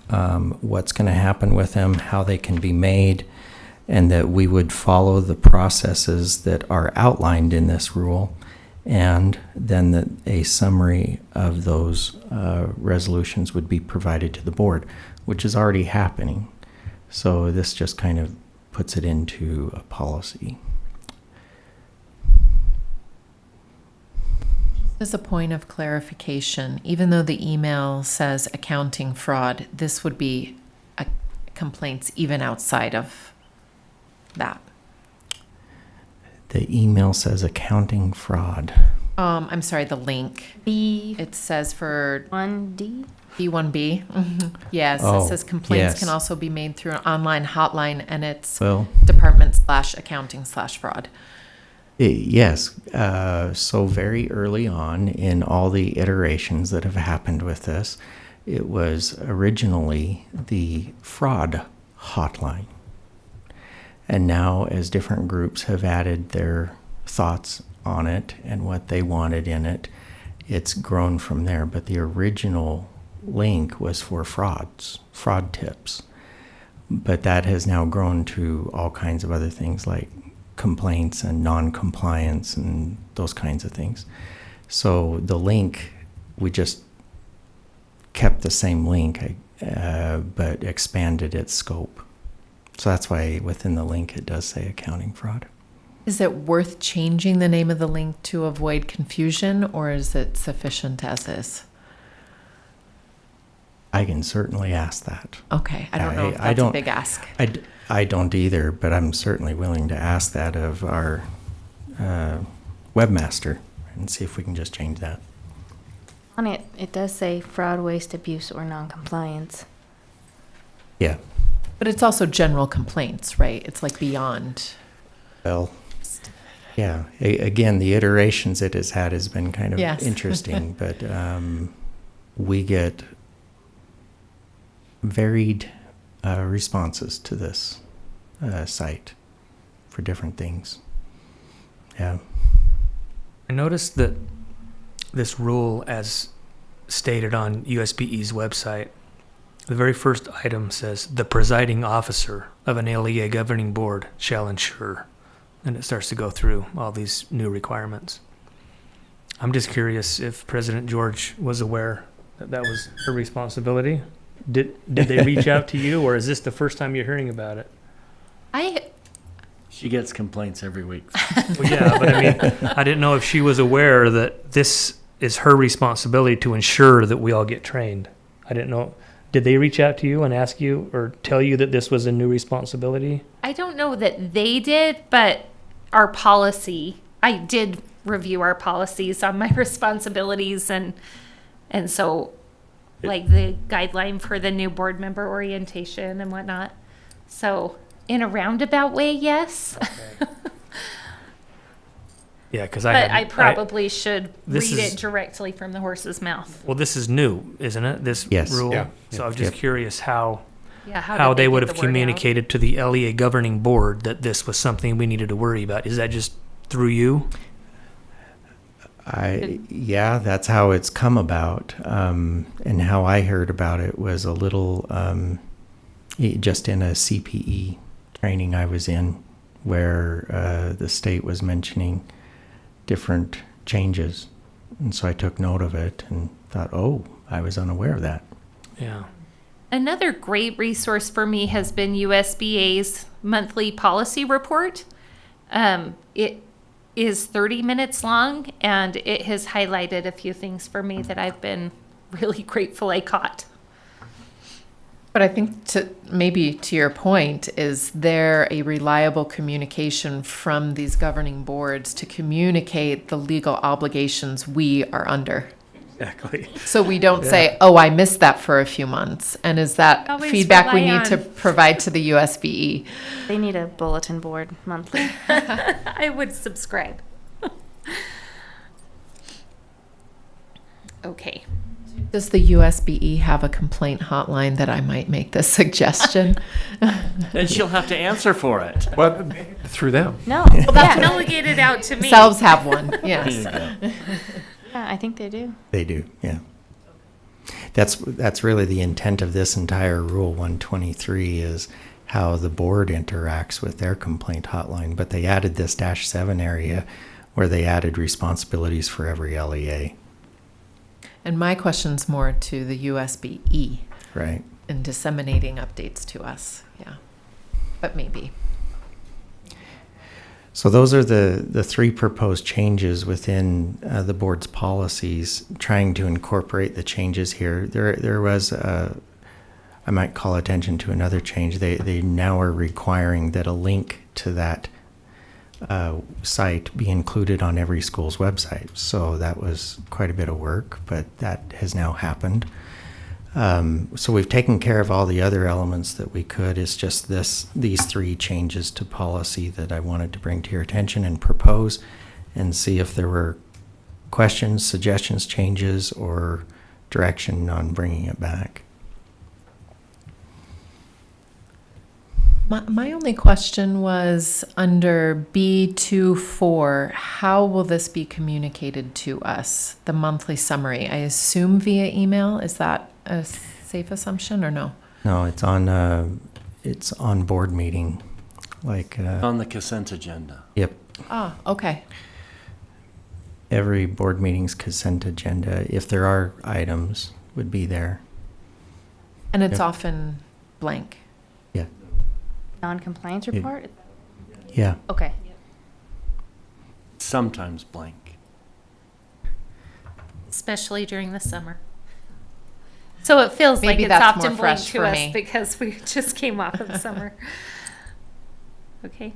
What's going to happen with them, how they can be made, and that we would follow the processes that are outlined in this rule, and then that a summary of those resolutions would be provided to the board, which is already happening. So this just kind of puts it into a policy. As a point of clarification, even though the email says accounting fraud, this would be complaints even outside of that. The email says accounting fraud. I'm sorry, the link. It says for 1D? B1B. Yes, Oh, it says complaints yes. can also be made through an online hotline, and it's Well, department/accounting/fraud. Yes. So very early on in all the iterations that have happened with this, it was originally the fraud hotline. And now, as different groups have added their thoughts on it and what they wanted in it, it's grown from there. But the original link was for fraud tips. But that has now grown to all kinds of other things like complaints and non-compliance and those kinds of things. So the link, we just kept the same link, but expanded its scope. So that's why within the link it does say accounting fraud. Is it worth changing the name of the link to avoid confusion, or is it sufficient as is? I can certainly ask that. Okay, I don't know if I that's a don't- big ask. I don't either, but I'm certainly willing to ask that of our webmaster and see if we can just change that. On it, it does say fraud, waste, abuse, or non-compliance. Yeah. But it's also general complaints, right? It's like beyond. Well, yeah. Again, the iterations it has had has been kind of Yes. interesting, but we get varied responses to this site for different things. Yeah. I noticed that this rule, as stated on USBE's website, the very first item says, the presiding officer of an LEA governing board shall ensure. And it starts to go through all these new requirements. I'm just curious if President George was aware that that was her responsibility. Did they reach out to you, or is this the first time you're hearing about it? She gets complaints every week. Well, yeah, but I mean, I didn't know if she was aware that this is her responsibility to ensure that we all get trained. I didn't know. Did they reach out to you and ask you or tell you that this was a new responsibility? I don't know that they did, but our policy, I did review our policies on my responsibilities and so like the guideline for the new board member orientation and whatnot. So in a roundabout way, yes. Okay. Yeah, because But I probably should this read is- it directly from the horse's mouth. Well, this is new, isn't it? This Yes. rule. Yeah. So I was just Yep. curious how Yeah, how did they get would the have word out? communicated to the LEA governing board that this was something we needed to worry about. Is that just through you? Yeah, that's how it's come about. And how I heard about it was a little, just in a CPE training I was in, where the state was mentioning different changes. And so I took note of it and thought, oh, I was unaware of that. Yeah. Another great resource for me has been USBA's monthly policy report. It is 30 minutes long, and it has highlighted a few things for me that I've been really grateful I caught. But I think maybe to your point, is there a reliable communication from these governing boards to communicate the legal obligations we are under? Exactly. So we don't say, oh, I missed that for a few months. And is that Always feedback we rely need to on- provide to the USBE? They need a bulletin board monthly. I would subscribe. Okay. Does the USBE have a complaint hotline that I might make this suggestion? Then she'll have to answer for it. Well, through them. No. Well, that's delegated out to me. Selves have one, There yes. you go. Yeah, I think they do. They do, yeah. That's really the intent of this entire Rule 123 is how the board interacts with their complaint hotline. But they added this -7 area where they added responsibilities for every LEA, And my question's more to the USBE right? in disseminating updates to us, yeah. But maybe. So those are the three proposed changes within the board's policies, trying to incorporate the changes here. There was, I might call attention to another change. They now are requiring that a link to that site be included on every school's website. So that was quite a bit of work, but that has now happened. So we've taken care of all the other elements that we could. It's just these three changes to policy that I wanted to bring to your attention and propose and see if there were questions, suggestions, changes, or direction on bringing it back. My only question was under B24, how will this be communicated to us, the monthly summary? I assume via email. Is that a safe assumption or no? No, it's on board meeting, like On the consent agenda. yep. Ah, okay. Every board meeting's consent agenda, if there are items, would be there. And it's Yep. often blank. Yeah. Non-compliance report? Yeah. Okay. Sometimes blank. Especially during the summer. So it feels Maybe like it's that's often more blank fresh to for us me. because we just came off of summer. Okay.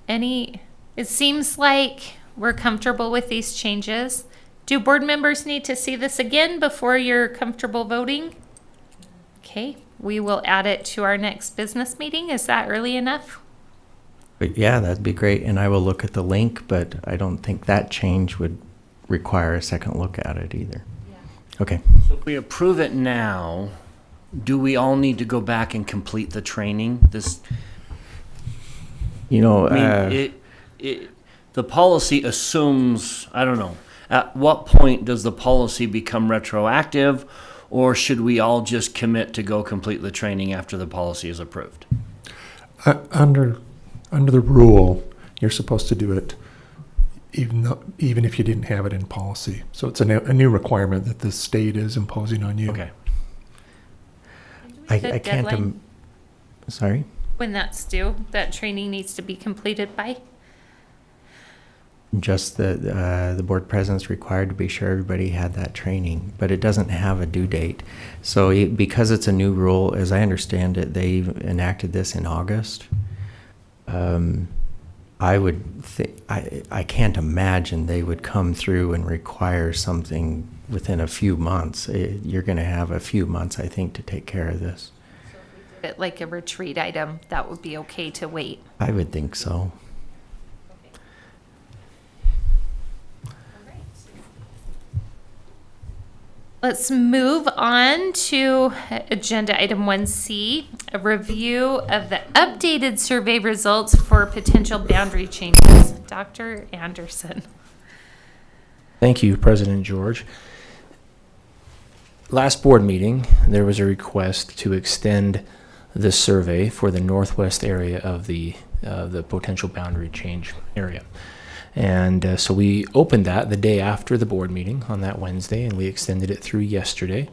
It seems like we're comfortable with these changes. Do board members need to see this again before you're comfortable voting? Okay, we will add it to our next business meeting. Is that early enough? But yeah, that'd be great. And I will look at the link, but I don't think that change would require a second look at it either. Okay. So if we approve it now, do we all need to go back and complete the training? This, You know, I mean, the policy assumes, I don't know, at what point does the policy become retroactive, or should we all just commit to go complete the training after the policy is approved? Under the rule, you're supposed to do it even if you didn't have it in policy. So it's a new requirement that the state is imposing on you. Okay. I The can't. deadline? Sorry. When that's due, that training needs to be completed by? Just the board president's required to be sure everybody had that training, but it doesn't have a due date. So because it's a new rule, as I understand it, they enacted this in August. I would think I can't imagine they would come through and require something within a few months. You're going to have a few months, I think, to take care of this. But like a retreat item, that would be okay to wait. I would think so. Let's move on to agenda item 1C, a review of the updated survey results for potential boundary changes. Dr. Anderson. Thank you, President George. Last board meeting, there was a request to extend the survey for the northwest area of the potential boundary change area. And so we opened that the day after the board meeting on that Wednesday, and we extended it through yesterday.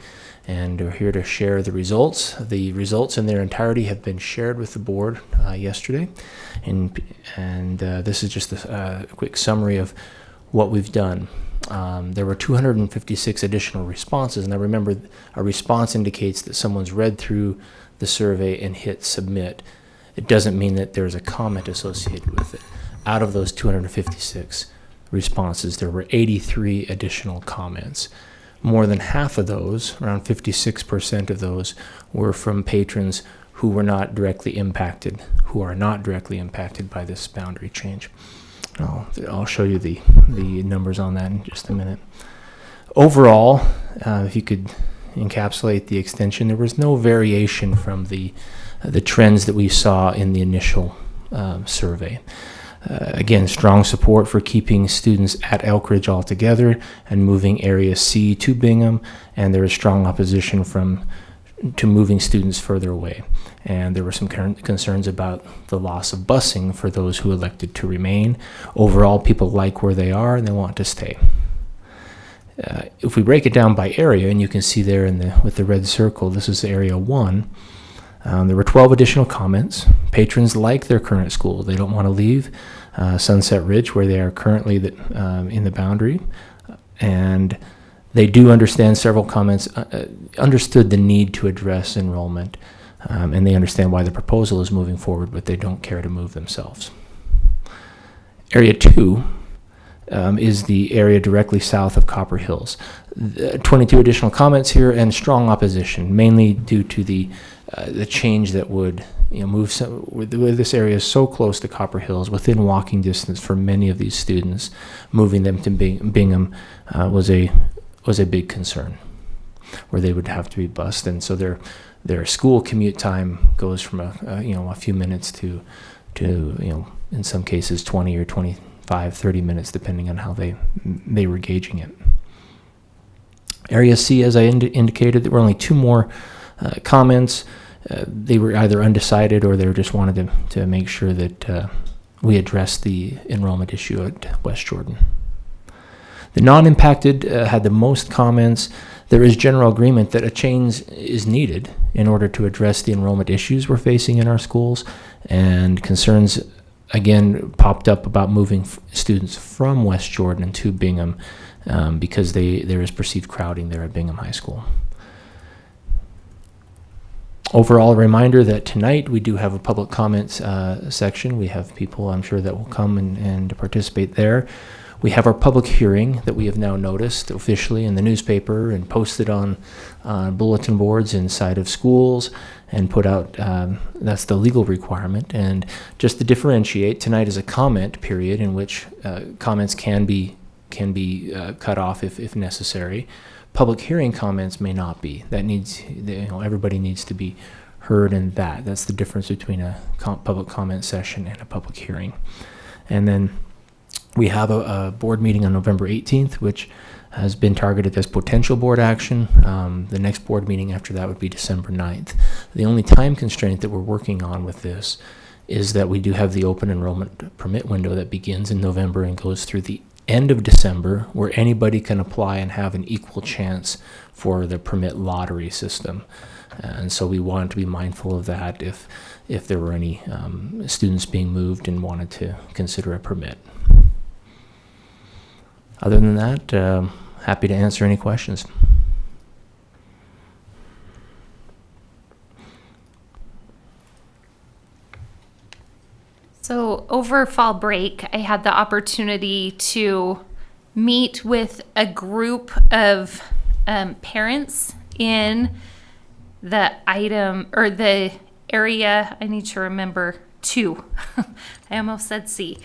And we're here to share the results. The results in their entirety have been shared with the board yesterday. And this is just a quick summary of what we've done. There were 256 additional responses. And I remember a response indicates that someone's read through the survey and hit submit. It doesn't mean that there's a comment associated with it. Out of those 256 responses, there were 83 additional comments. More than half of those, around 56% of those, were from patrons who were not directly impacted, who are not directly impacted by this boundary change. I'll show you the numbers on that in just a minute. Overall, if you could encapsulate the extension, there was no variation from the trends that we saw in the initial survey. Again, strong support for keeping students at Elkridge altogether and moving Area C to Bingham, and there was strong opposition to moving students further away. And there were some concerns about the loss of busing for those who elected to remain. Overall, people like where they are and they want to stay. If we break it down by area, and you can see there with the red circle, this is Area 1. There were 12 additional comments. Patrons like their current school. They don't want to leave Sunset Ridge, where they are currently in the boundary. And they do understand, several comments understood the need to address enrollment. And they understand why the proposal is moving forward, but they don't care to move themselves. Area 2 is the area directly south of Copper Hills. 22 additional comments here and strong opposition, mainly due to the change that would move this area is so close to Copper Hills, within walking distance for many of these students. Moving them to Bingham was a big concern, where they would have to be bused, and so their school commute time goes from a few minutes to in some cases 20 or 25, 30 minutes, depending on how they were gauging it. Area C, as I indicated, there were only 2 more comments. They were either undecided or they just wanted to make sure that we addressed the enrollment issue at West Jordan. The non-impacted had the most comments. There is general agreement that a change is needed in order to address the enrollment issues we're facing in our schools, and concerns again popped up about moving students from West Jordan to Bingham because there is perceived crowding there at Bingham High School. Overall, a reminder that tonight we do have a public comments section. We have people, I'm sure, that will come and participate there. We have our public hearing that we have now noticed officially in the newspaper and posted on bulletin boards inside of schools and put out, that's the legal requirement. And just to differentiate, tonight is a comment period in which comments can be cut off if necessary. Public hearing comments may not be. That needs, everybody needs to be heard in that. That's the difference between a public comment session and a public hearing. And then we have a board meeting on November 18th, which has been targeted as potential board action. The next board meeting after that would be December 9th. The only time constraint that we're working on with this is that we do have the open enrollment permit window that begins in November and goes through the end of December, where anybody can apply and have an equal chance for the permit lottery system. And so we wanted to be mindful of that if there were any students being moved and wanted to consider a permit. Other than that, happy to answer any questions. So over fall break, I had the opportunity to meet with a group of parents in the area, I need to remember 2, I almost said C,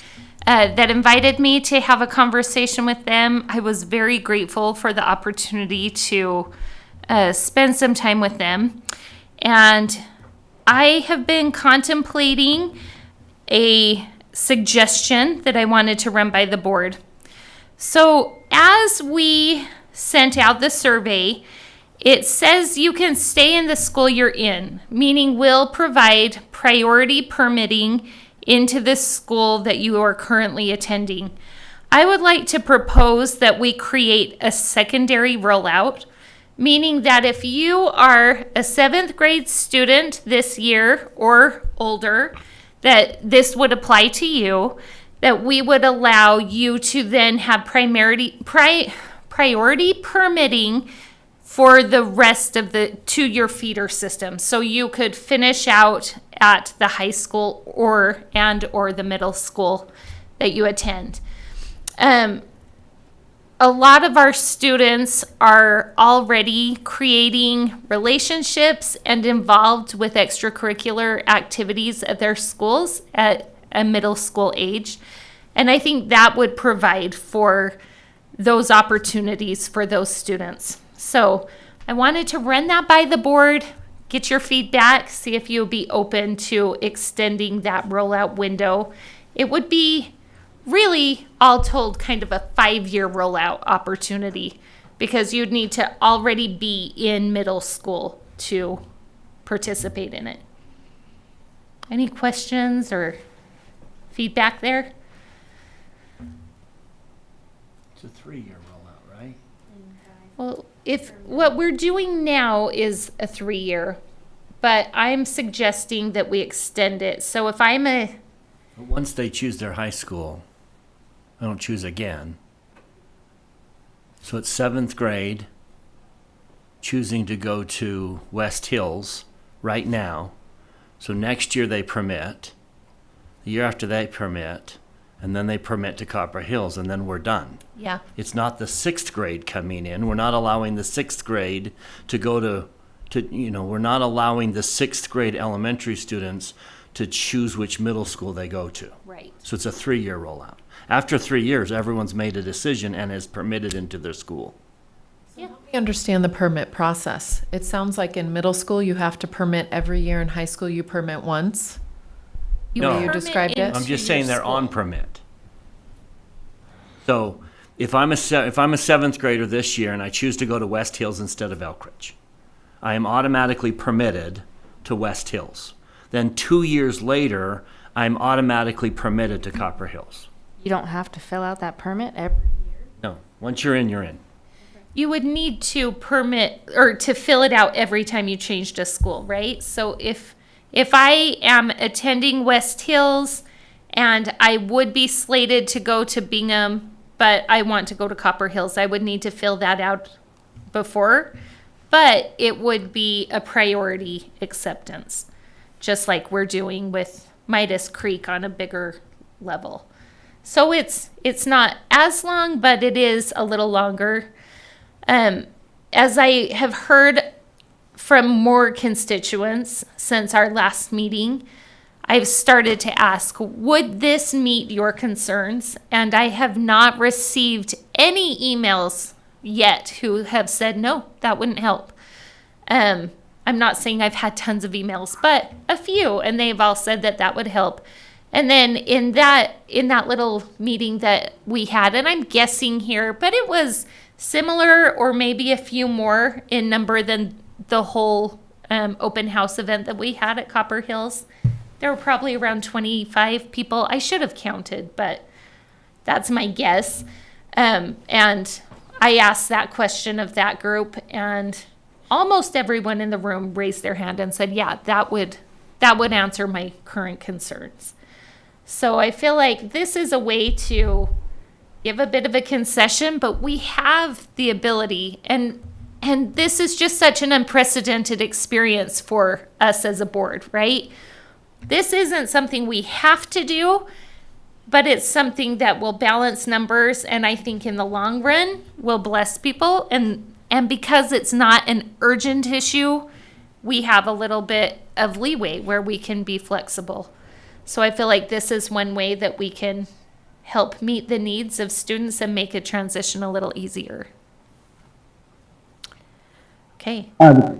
that invited me to have a conversation with them. I was very grateful for the opportunity to spend some time with them. And I have been contemplating a suggestion that I wanted to run by the board. So as we sent out the survey, it says you can stay in the school you're in, meaning we'll provide priority permitting into the school that you are currently attending. I would like to propose that we create a secondary rollout, meaning that if you are a 7th grade student this year or older, that this would apply to you, that we would allow you to then have priority permitting for the rest of the 2-year feeder system. So you could finish out at the high school or the middle school that you attend. A lot of our students are already creating relationships and involved with extracurricular activities at their schools at a middle school age. And I think that would provide for those opportunities for those students. So I wanted to run that by the board, get your feedback, see if you'll be open to extending that rollout window. It would be really, all told, kind of a 5-year rollout opportunity because you'd need to already be in middle school to participate in it. Any questions or feedback there? It's a 3-year rollout, right? Well, if what we're doing now is a 3-year, but I'm suggesting that we extend it. So if I'm Once they choose their high school, I don't choose again. So it's 7th grade, choosing to go to West Hills right now. So next year they permit, the year after they permit, and then they permit to Copper Hills, and then we're done. Yeah. It's not the 6th grade coming in. We're not allowing the 6th grade to go to we're not allowing the 6th grade elementary students to choose which middle school they go to. Right. So it's a 3-year rollout. After 3 years, everyone's made a decision and is permitted into their school. I understand the permit process. It sounds like in middle school, you have to permit every year. In high school, you permit once. No. You described it. I'm just saying they're on permit. So if I'm a 7th grader this year and I choose to go to West Hills instead of Elkridge, I am automatically permitted to West Hills. Then 2 years later, I'm automatically permitted to Copper Hills. You don't have to fill out that permit every year? No, once you're in, you're in. You would need to permit or to fill it out every time you changed a school, right? So if I am attending West Hills and I would be slated to go to Bingham, but I want to go to Copper Hills, I would need to fill that out before, but it would be a priority acceptance, just like we're doing with Midas Creek on a bigger level. So it's not as long, but it is a little longer. As I have heard from more constituents since our last meeting, I've started to ask, would this meet your concerns? And I have not received any emails yet who have said, no, that wouldn't help. I'm not saying I've had tons of emails, but a few, and they've all said that that would help. And then in that little meeting that we had, and I'm guessing here, but it was similar or maybe a few more in number than the whole open house event that we had at Copper Hills. There were probably around 25 people. I should have counted, but that's my guess. And I asked that question of that group, and almost everyone in the room raised their hand and said, yeah, that would answer my current concerns. So I feel like this is a way to give a bit of a concession, but we have the ability, and this is just such an unprecedented experience for us as a board, right? This isn't something we have to do, but it's something that will balance numbers, and I think in the long run will bless people. And because it's not an urgent issue, we have a little bit of leeway where we can be flexible. So I feel like this is one way that we can help meet the needs of students and make a transition a little easier. Okay. Yeah,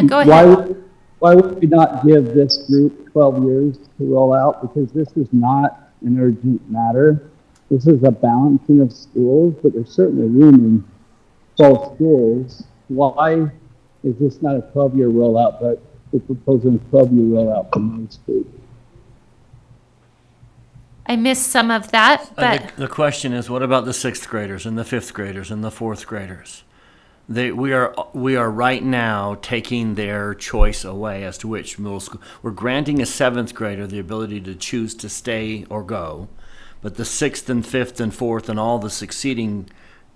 go ahead. Why would we not give this group 12 years to roll out? Because this is not an urgent matter. This is a balancing of schools, but there's certainly room in both schools. Why is this not a 12-year rollout, but we're proposing a 12-year rollout for Main Street? I missed some of that, but The question is, what about the 6th graders and the 5th graders and the 4th graders? We are right now taking their choice away as to which middle school. We're granting a 7th grader the ability to choose to stay or go, but the 6th and 5th and 4th and all the succeeding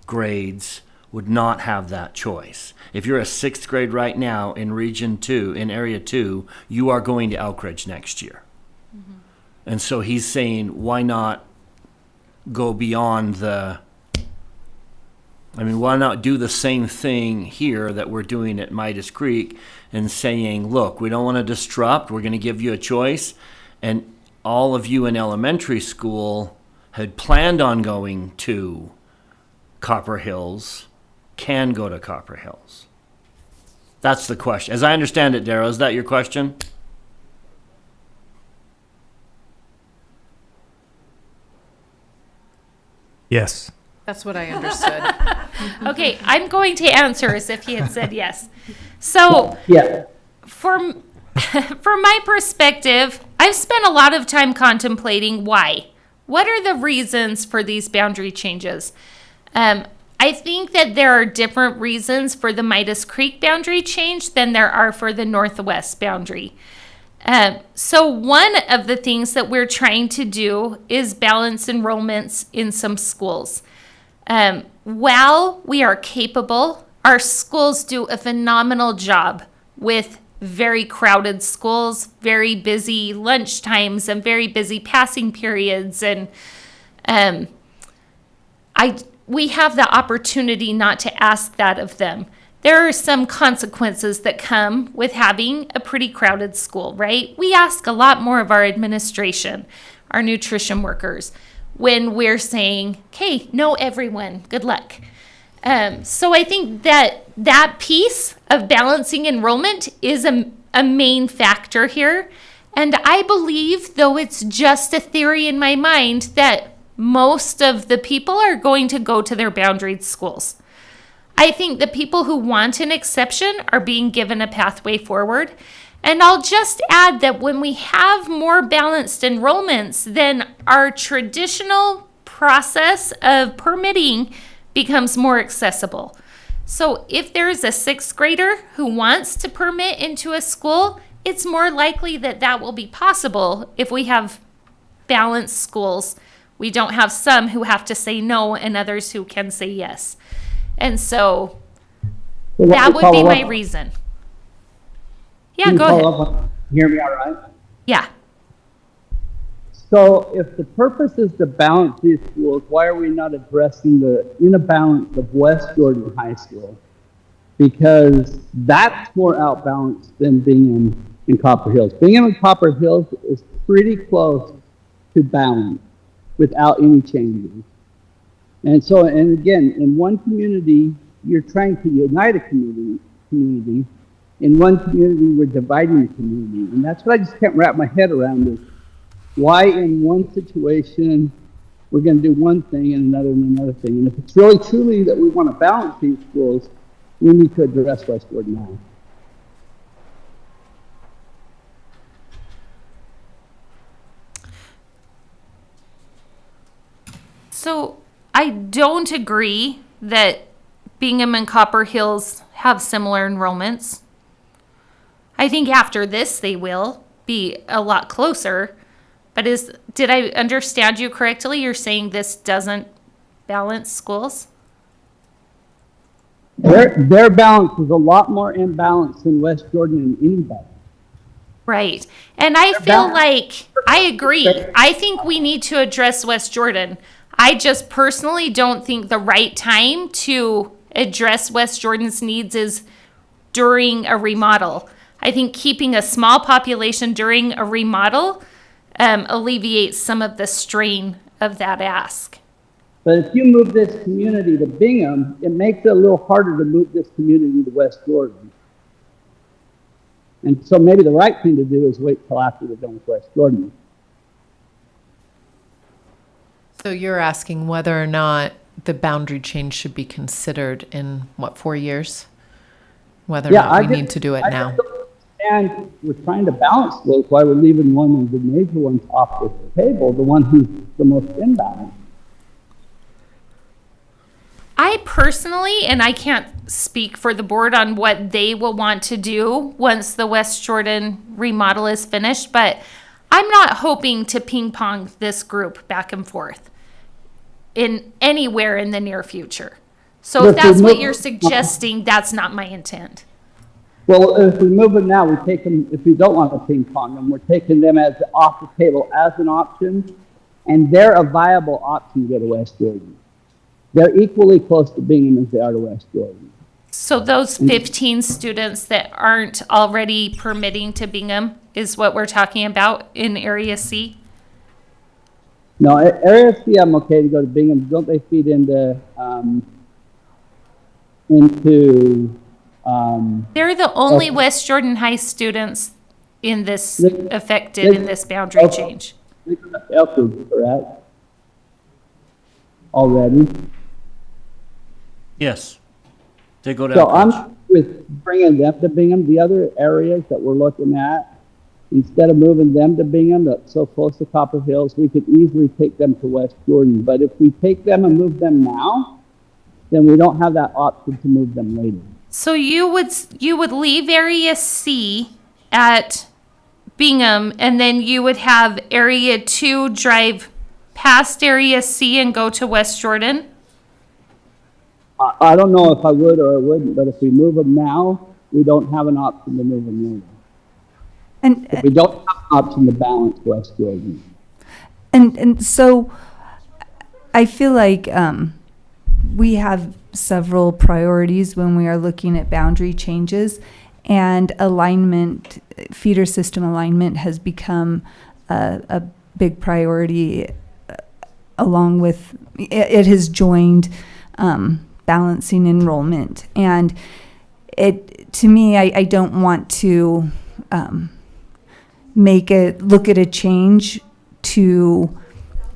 grades would not have that choice. If you're a 6th grade right now in Region 2, in Area 2, you are going to Elkridge next year. Mm-hmm. And so he's saying, why not go beyond why not do the same thing here that we're doing at Midas Creek and saying, look, we don't want to disrupt, we're going to give you a choice, and all of you in elementary school had planned on going to Copper Hills can go to Copper Hills. That's the question. As I understand it, Darryl, is that your question? Yes. That's what I understood. okay, I'm going to answer as if he had said yes. So, Yeah. from my perspective, I've spent a lot of time contemplating why. What are the reasons for these boundary changes? I think that there are different reasons for the Midas Creek boundary change than there are for the Northwest boundary. So one of the things that we're trying to do is balance enrollments in some schools. While we are capable, our schools do a phenomenal job with very crowded schools, very busy lunch times, and very busy passing periods. And we have the opportunity not to ask that of them. There are some consequences that come with having a pretty crowded school, right? We ask a lot more of our administration, our nutrition workers, when we're saying, okay, know everyone, good luck. So I think that piece of balancing enrollment is a main factor here. And I believe, though it's just a theory in my mind, that most of the people are going to go to their boundaried schools. I think the people who want an exception are being given a pathway forward. And I'll just add that when we have more balanced enrollments, then our traditional process of permitting becomes more accessible. So if there is a 6th grader who wants to permit into a school, it's more likely that that will be possible if we have balanced schools. We don't have some who have to say no and others who can say yes. And so that would be my reason. Yeah, go ahead. Hear me all right? Yeah. So if the purpose is to balance these schools, why are we not addressing the imbalance of West Jordan High School? Because that's more outbalanced than Bingham and Copper Hills. Bingham and Copper Hills is pretty close to balance without any changes. And so, and again, in one community, you're trying to unite a community. In one community, we're dividing the community. And that's what I just can't wrap my head around is why in one situation we're going to do one thing and another thing. And if it's really truly that we want to balance these schools, we need to address West Jordan now. So I don't agree that Bingham and Copper Hills have similar enrollments. I think after this they will be a lot closer. But did I understand you correctly? You're saying this doesn't balance schools? Their balance is a lot more imbalanced than West Jordan and anybody. Right. And I feel like I agree. I think we need to address West Jordan. I just personally don't think the right time to address West Jordan's needs is during a remodel. I think keeping a small population during a remodel alleviates some of the strain of that ask. But if you move this community to Bingham, it makes it a little harder to move this community to West Jordan. And so maybe the right thing to do is wait till after we're done with West Jordan. So you're asking whether or not the boundary change should be considered in, 4 years? Whether or not we need to do it now. And we're trying to balance those while we're leaving one of the major ones off the table, the one who's the most imbalanced. I personally, and I can't speak for the board on what they will want to do once the West Jordan remodel is finished, but I'm not hoping to ping pong this group back and forth in anywhere in the near future. So if that's what you're suggesting, that's not my intent. Well, if we move them now, we take them, if we don't want to ping pong them, we're taking them as off the table as an option, and they're a viable option to go to West Jordan. They're equally close to Bingham as they are to West Jordan. So those 15 students that aren't already permitting to Bingham is what we're talking about in Area C? No, Area C, I'm okay to go to Bingham. Don't they feed into they're the only West Jordan High students in this affected in this boundary change. Elkridge, correct? Already. Yes. They go to So Elkridge. I'm with bringing them to Bingham. The other areas that we're looking at, instead of moving them to Bingham, that's so close to Copper Hills, we could easily take them to West Jordan. But if we take them and move them now, then we don't have that option to move them later. So you would leave Area C at Bingham, and then you would have Area 2 drive past Area C and go to West Jordan? I don't know if I would or I wouldn't, but if we move them now, we don't have an option to move them later. And We don't have an option to balance West Jordan. And so I feel like we have several priorities when we are looking at boundary changes, and alignment, feeder system alignment has become a big priority along with, it has joined balancing enrollment. And to me, I don't want to look at a change to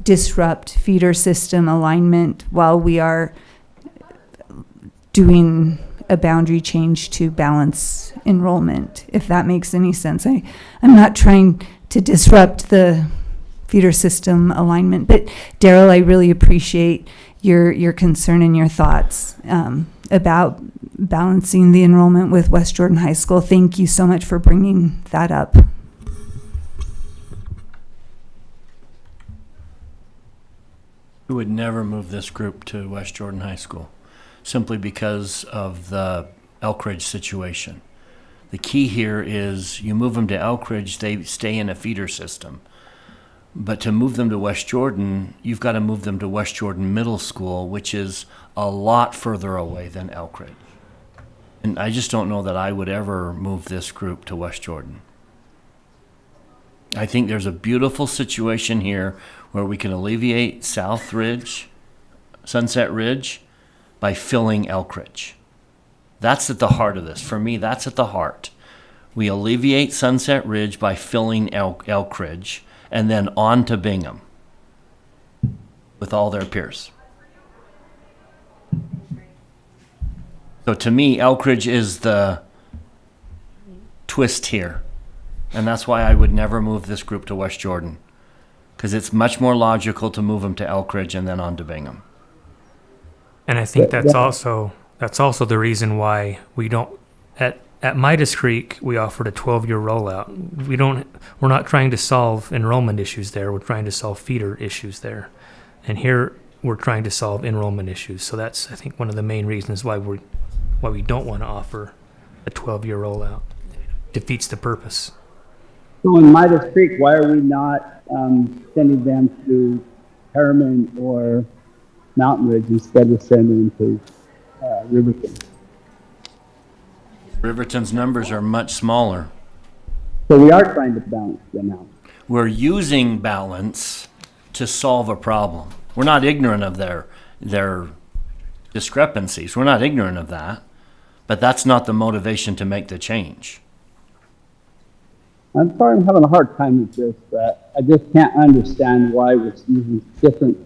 disrupt feeder system alignment while we are doing a boundary change to balance enrollment, if that makes any sense. I'm not trying to disrupt the feeder system alignment, but Daryl, I really appreciate your concern and your thoughts about balancing the enrollment with West Jordan High School. Thank you so much for bringing that up. We would never move this group to West Jordan High School simply because of the Elkridge situation. The key here is you move them to Elkridge, they stay in a feeder system. But to move them to West Jordan, you've got to move them to West Jordan Middle School, which is a lot further away than Elkridge. And I just don't know that I would ever move this group to West Jordan. I think there's a beautiful situation here where we can alleviate South Ridge, Sunset Ridge, by filling Elkridge. That's at the heart of this. For me, that's at the heart. We alleviate Sunset Ridge by filling Elkridge, and then on to Bingham with all their peers. So to me, Elkridge is the twist here. And that's why I would never move this group to West Jordan, because it's much more logical to move them to Elkridge and then on to Bingham. And I think that's also the reason why we don't at Midas Creek we offered a 12-year rollout. We're not trying to solve enrollment issues there. We're trying to solve feeder issues there. And here we're trying to solve enrollment issues. So that's, I think, one of the main reasons why we don't want to offer a 12-year rollout. Defeats the purpose. So in Midas Creek, why are we not sending them to Harriman or Mountain Ridge instead of sending them to Riverton? Riverton's numbers are much smaller. So we are trying to balance them out. We're using balance to solve a problem. We're not ignorant of their discrepancies. We're not ignorant of that, but that's not the motivation to make the change. I'm sorry I'm having a hard time with this, but I just can't understand why we're using different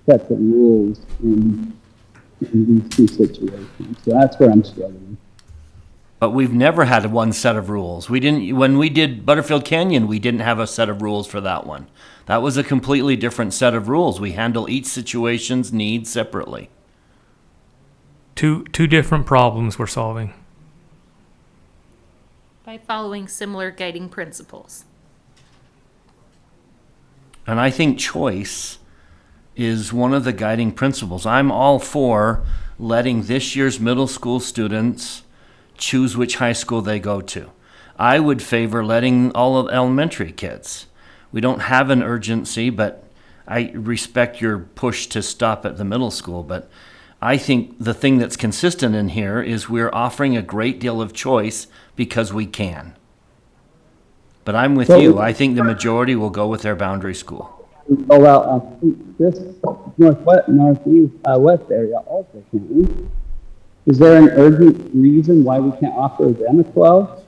sets of rules in these two situations. So that's where I'm struggling. But we've never had one set of rules. When we did Butterfield Canyon, we didn't have a set of rules for that one. That was a completely different set of rules. We handle each situation's needs separately. Two different problems we're solving. By following similar guiding principles. And I think choice is one of the guiding principles. I'm all for letting this year's middle school students choose which high school they go to. I would favor letting all of elementary kids. We don't have an urgency, but I respect your push to stop at the middle school. But I think the thing that's consistent in here is we're offering a great deal of choice because we can. But I'm with you. I think the majority will go with their boundary school. Oh, well, this northeast, west area also, can't we? Is there an urgent reason why we can't offer them a 12?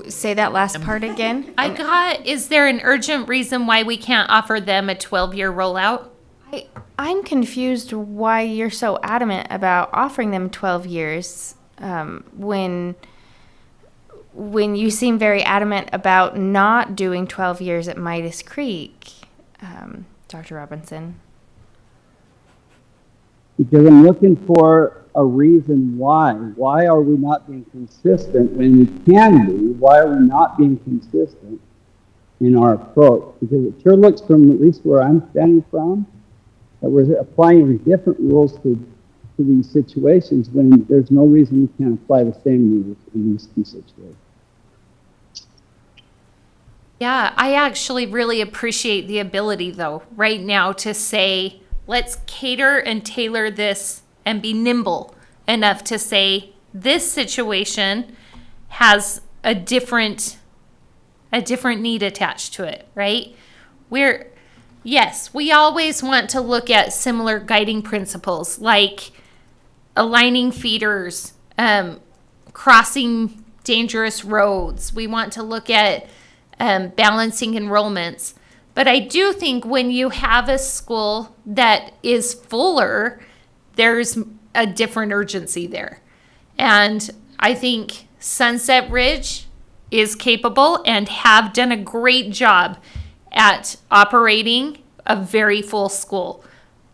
Say that last part again. Is there an urgent reason why we can't offer them a 12-year rollout? I'm confused why you're so adamant about offering them 12 years when you seem very adamant about not doing 12 years at Midas Creek, Dr. Robinson. Because I'm looking for a reason why. Why are we not being consistent when we can be? Why are we not being consistent in our approach? Because it sure looks, from at least where I'm standing from, that we're applying different rules to these situations when there's no reason we can't apply the same rules in these two situations. Yeah, I actually really appreciate the ability, though, right now to say, let's cater and tailor this and be nimble enough to say this situation has a different need attached to it, right? Yes, we always want to look at similar guiding principles like aligning feeders, crossing dangerous roads. We want to look at balancing enrollments. But I do think when you have a school that is fuller, there's a different urgency there. And I think Sunset Ridge is capable and have done a great job at operating a very full school.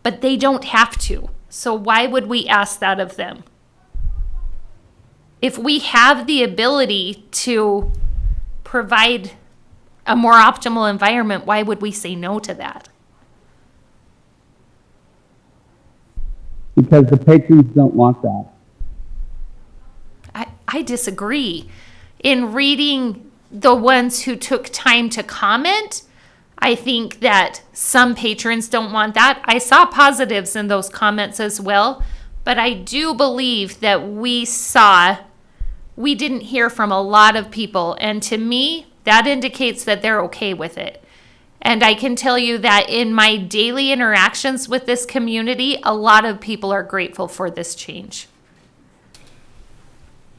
But they don't have to. So why would we ask that of them? If we have the ability to provide a more optimal environment, why would we say no to that? Because the patrons don't want that. I disagree. In reading the ones who took time to comment. I think that some patrons don't want that. I saw positives in those comments as well, but I do believe that we didn't hear from a lot of people. And to me, that indicates that they're okay with it. And I can tell you that in my daily interactions with this community, a lot of people are grateful for this change.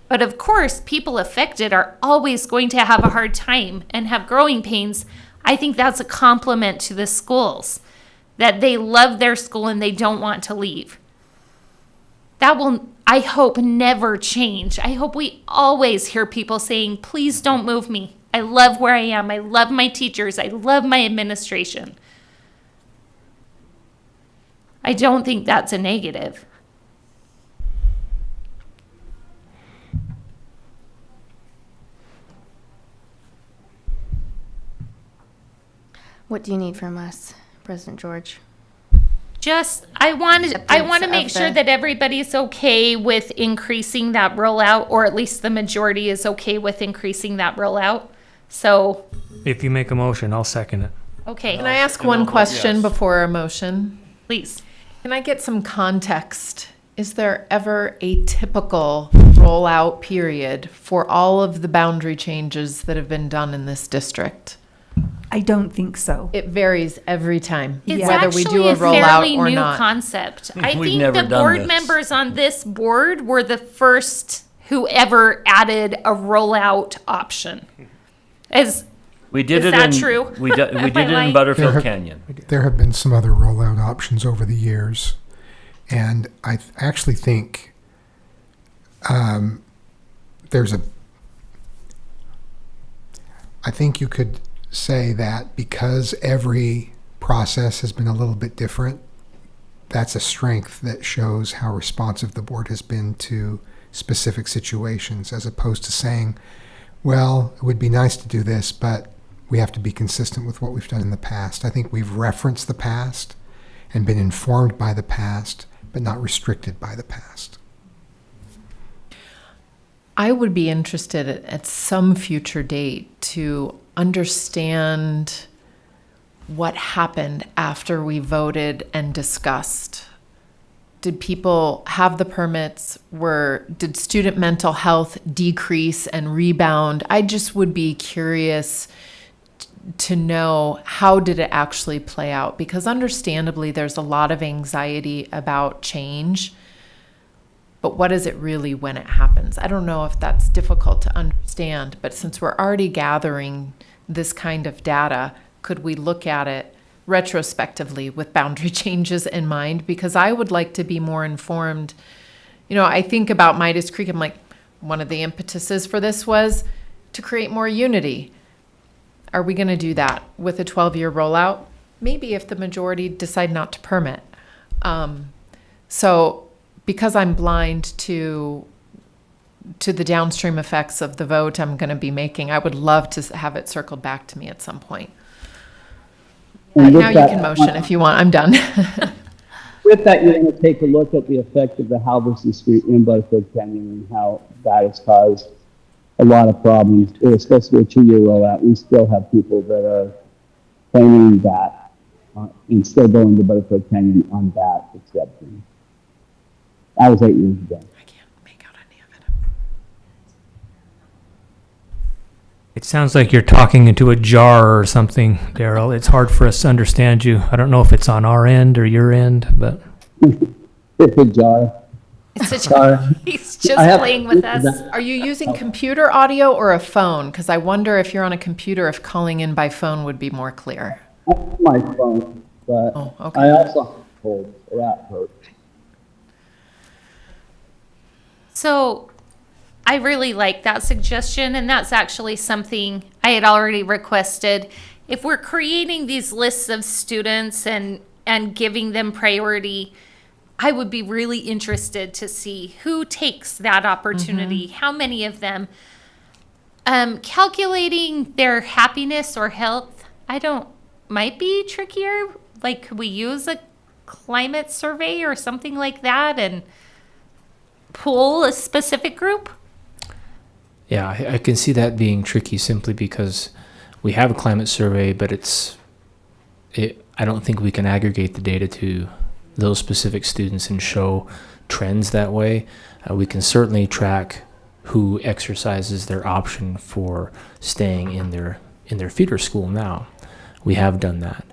But of course, people affected are always going to have a hard time and have growing pains. I think that's a compliment to the schools, that they love their school and they don't want to leave. That will, I hope, never change. I hope we always hear people saying, please don't move me. I love where I am. I love my teachers. I love my administration. I don't think that's a negative. What do you need from us, President George? I want Acceptance to make of sure the- that everybody's okay with increasing that rollout, or at least the majority is okay with increasing that rollout. So, If you make a motion, I'll second it. okay, Can I ask one question before a motion? please. Can I get some context? Is there ever a typical rollout period for all of the boundary changes that have been done in this district? I don't think so. It varies every time, It's whether we actually do a a fairly rollout or new not. concept. I We've think never the done board this. members on this board were the first who ever added a rollout option. We did Is it that in, true? We did Am I it in lying? Butterfield There- Canyon. There have been some other rollout options over the years, and I actually think I think you could say that because every process has been a little bit different, that's a strength that shows how responsive the board has been to specific situations, as opposed to saying, well, it would be nice to do this, but we have to be consistent with what we've done in the past. I think we've referenced the past and been informed by the past, but not restricted by the past. I would be interested at some future date to understand what happened after we voted and discussed. Did people have the permits? Did student mental health decrease and rebound? I just would be curious to know, how did it actually play out? Because understandably, there's a lot of anxiety about change. But what is it really when it happens? I don't know if that's difficult to understand, but since we're already gathering this kind of data, could we look at it retrospectively with boundary changes in mind? Because I would like to be more informed. You know, I think about Midas Creek, I'm like, one of the impetuses for this was to create more unity. Are we going to do that with a 12-year rollout? Maybe if the majority decide not to permit. So because I'm blind to the downstream effects of the vote I'm going to be making, I would love to have it circled back to me at some point. And with Now you that- can motion if you want. I'm done. With that, you're going to take a look at the effect of the Halverson Street in Butterfield Canyon and how that has caused a lot of problems. It was supposed to be a 2-year rollout. We still have people that are claiming that and still going to Butterfield Canyon on that exception. That was 8 years ago. I can't make out any of it. It sounds like you're talking into a jar or something, Daryl. It's hard for us to understand you. I don't know if it's on our end or your end, but It's a jar. It's a, Sorry. he's just I have- playing with us. Are you using computer audio or a phone? Because I wonder if you're on a computer, if calling in by phone would be more clear. That's my phone, but Oh, okay. I also have cold, so that hurts. So I really like that suggestion, and that's actually something I had already requested. If we're creating these lists of students and giving them priority, I would be really interested to see who takes that opportunity, how many of them. Calculating their happiness or health, might be trickier. Like, could we use a climate survey or something like that and poll a specific group? Yeah, I can see that being tricky simply because we have a climate survey, but I don't think we can aggregate the data to those specific students and show trends that way. We can certainly track who exercises their option for staying in their feeder school now. We have done that.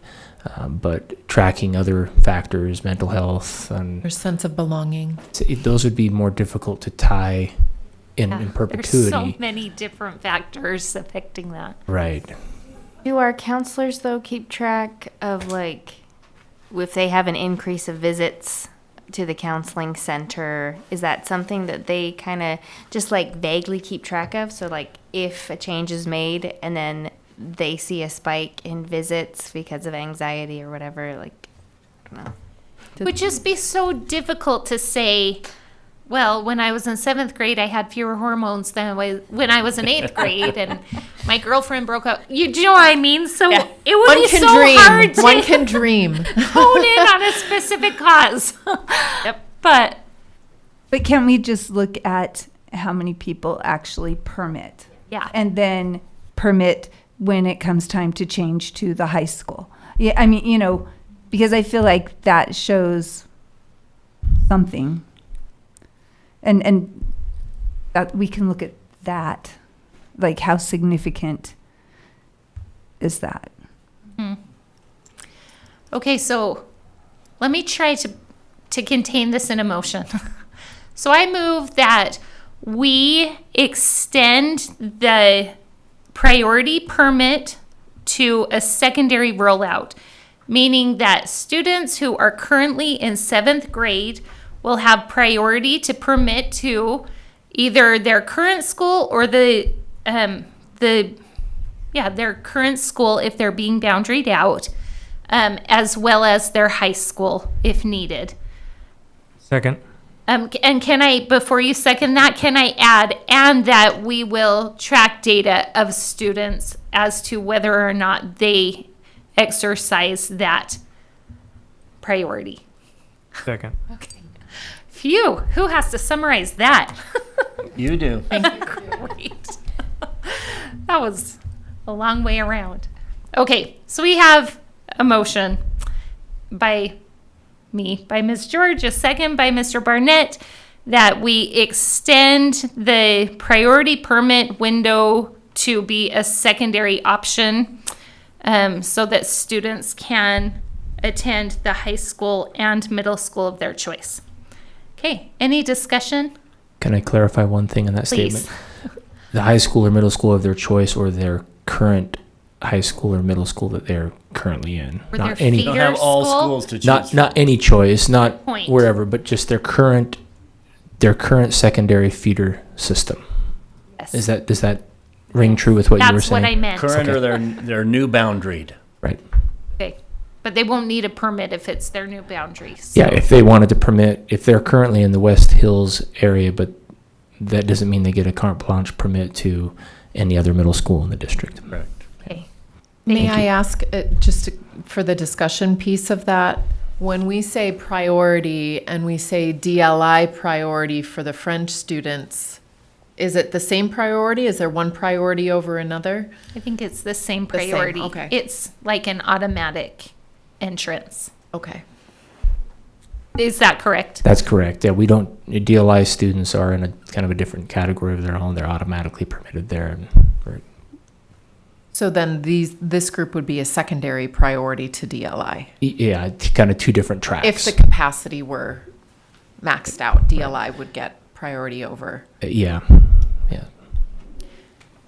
But tracking other factors, mental health, and Your sense of belonging. those would be more difficult to tie in There's perpetuity. so many different factors affecting that. Right. Do our counselors though keep track of like if they have an increase of visits to the counseling center? Is that something that they kind of just like vaguely keep track of? So like if a change is made and then they see a spike in visits because of anxiety or whatever, like I don't know. It would just be so difficult to say, well, when I was in 7th grade, I had fewer hormones than when I was in 8th grade, and my girlfriend broke up. Do you know what I mean? So Yeah. it would One be can so dream. hard to One can dream. hone in on a specific cause. But Can we just look at how many people actually permit? yeah, And then permit when it comes time to change to the high school? Yeah, I mean, because I feel like that shows something. And that we can look at that, like how significant is that? okay, so let me try to contain this in emotion. So I move that we extend the priority permit to a secondary rollout, meaning that students who are currently in 7th grade will have priority to permit to either their current school or their current school if they're being boundaried out, as well as their high school if needed. Second. And can I, before you second that, can I add, and that we will track data of students as to whether or not they exercise that priority? Second. Phew, who has to summarize that? You do. Great. That was a long way around. Okay, so we have a motion by me, by Ms. George, a second by Mr. Barnett, that we extend the priority permit window to be a secondary option, so that students can attend the high school and middle school of their choice. Okay, any discussion? Can I clarify one thing in that Please. statement? The high school or middle school of their choice, or their current high school or middle school that they're currently in. Or Not their any, feeder Don't have all school? schools to choose not from. not any choice, not Point. wherever, but just their current secondary feeder system. Yes. Does that ring true with what you were That's saying? what I meant. Current Okay. or their new boundaried. Right. Okay, but they won't need a permit if it's their new boundaries. Yeah, if they wanted to permit, if they're currently in the West Hills area, but that doesn't mean they get a carte blanche permit to any other middle school in the district. Correct. Okay. May Thank I ask, for the discussion piece of that, when we say priority and we say DLI priority for the French students, is it the same priority? Is there one priority over another? I think it's the same The same, priority. okay. It's like an automatic entrance. Okay. Is that correct? That's correct. Yeah, we don't, DLI students are in a kind of a different category of their own. They're automatically permitted there. And So then this group would be a secondary priority to DLI. yeah, kind of two different tracks. If the capacity were maxed out, DLI would get priority over. Yeah.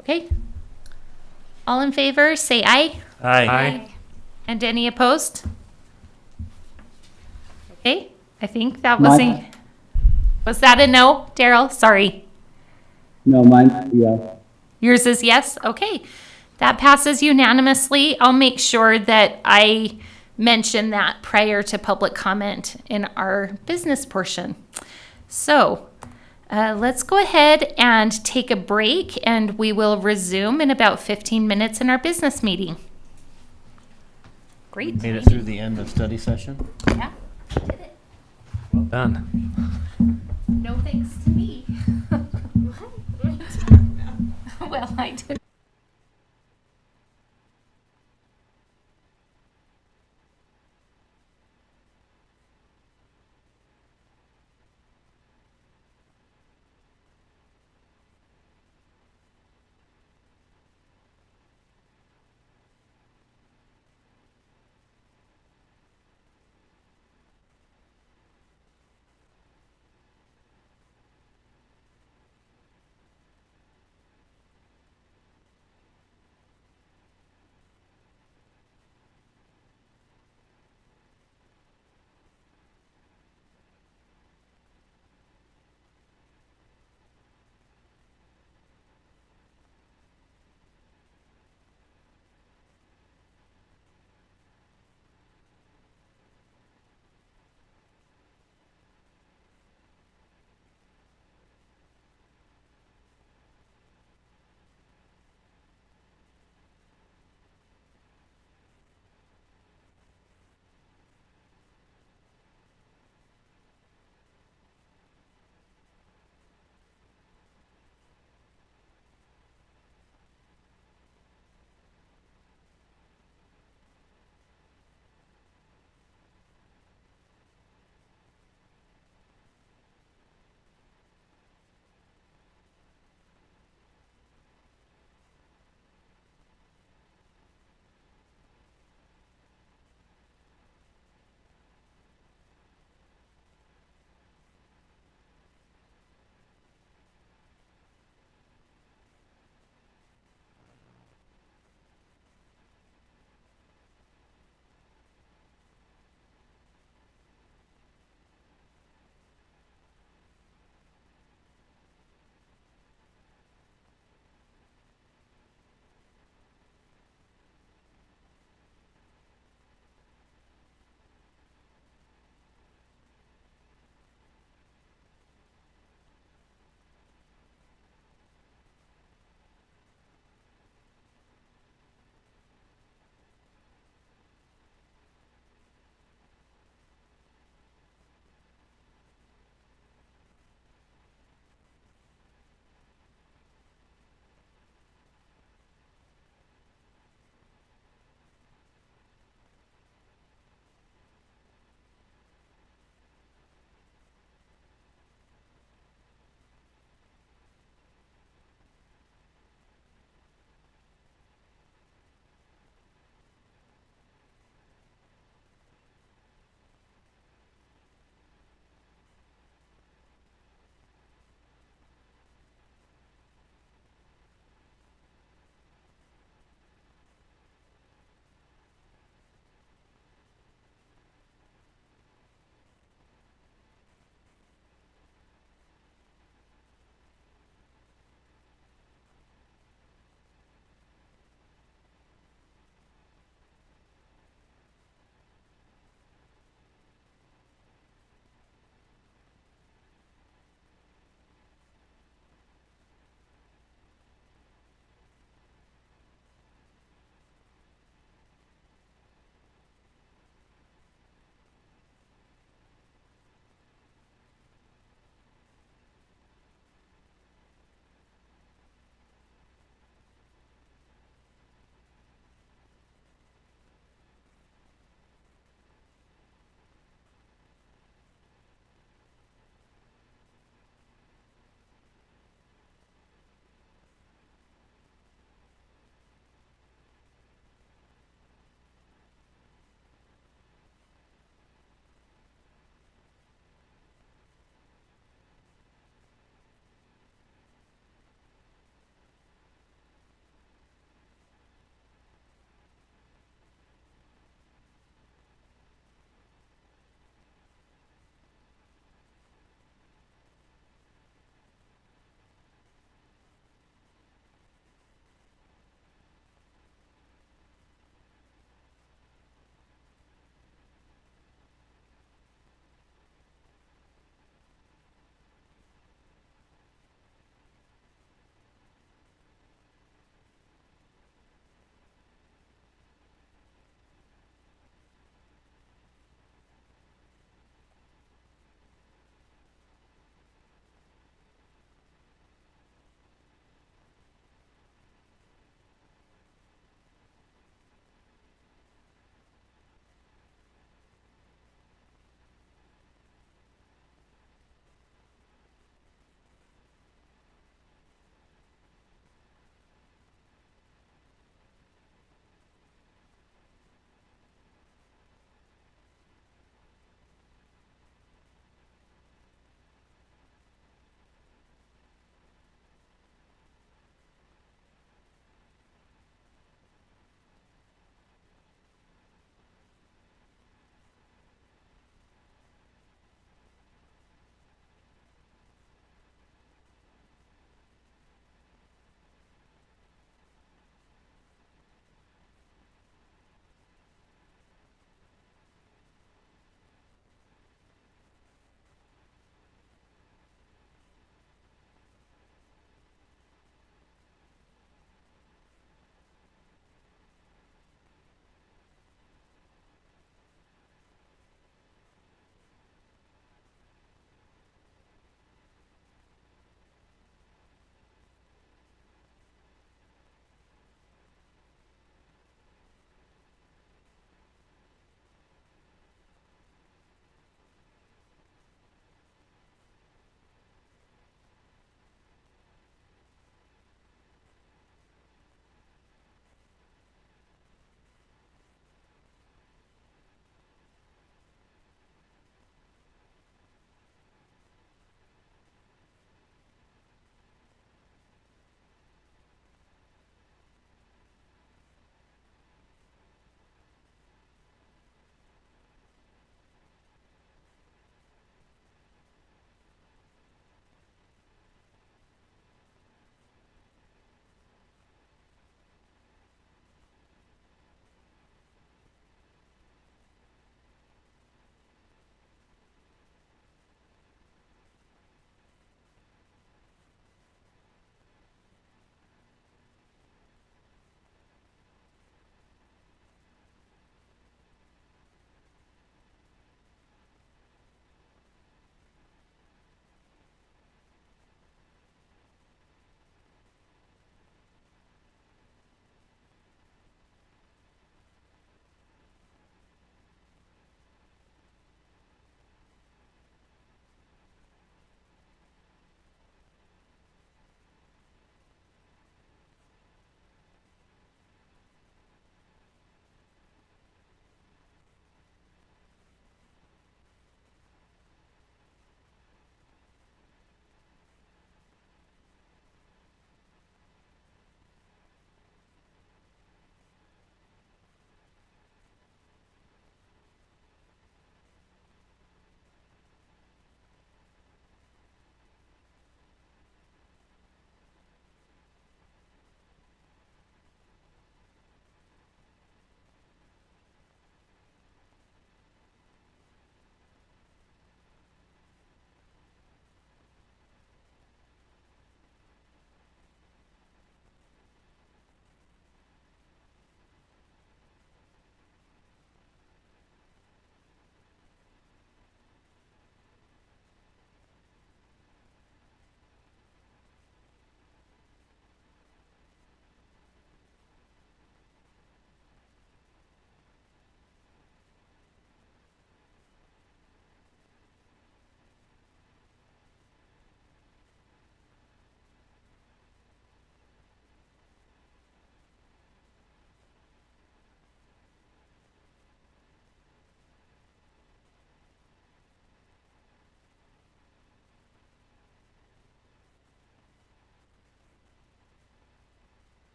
Okay. All in favor, say aye. Aye. And any opposed? Okay, I think that was was that a no, Daryl? Sorry. No, mine, yeah. Yours is yes? Okay. That passes unanimously. I'll make sure that I mention that prior to public comment in our business portion. So let's go ahead and take a break, and we will resume in about 15 minutes in our business meeting. Great. Made it through the end of study session. Yeah, did it. Well done. No thanks to me. Well, I did.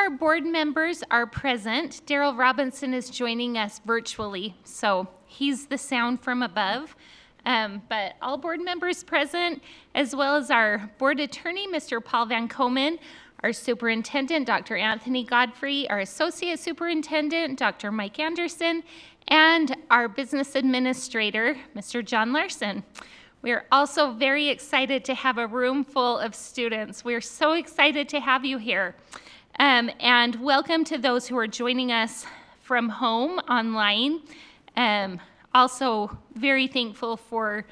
our board members are present, Daryl Robinson is joining us virtually, so he's the sound from above. But all board members present, as well as our board attorney, Mr. Paul Van Komen, our superintendent, Dr. Anthony Godfrey, our associate superintendent, Dr. Mike Anderson, and our business administrator, Mr. John Larson. We are also very excited to have a room full of students. We're so excited to have you here. And welcome to those who are joining us from home online. Also very thankful for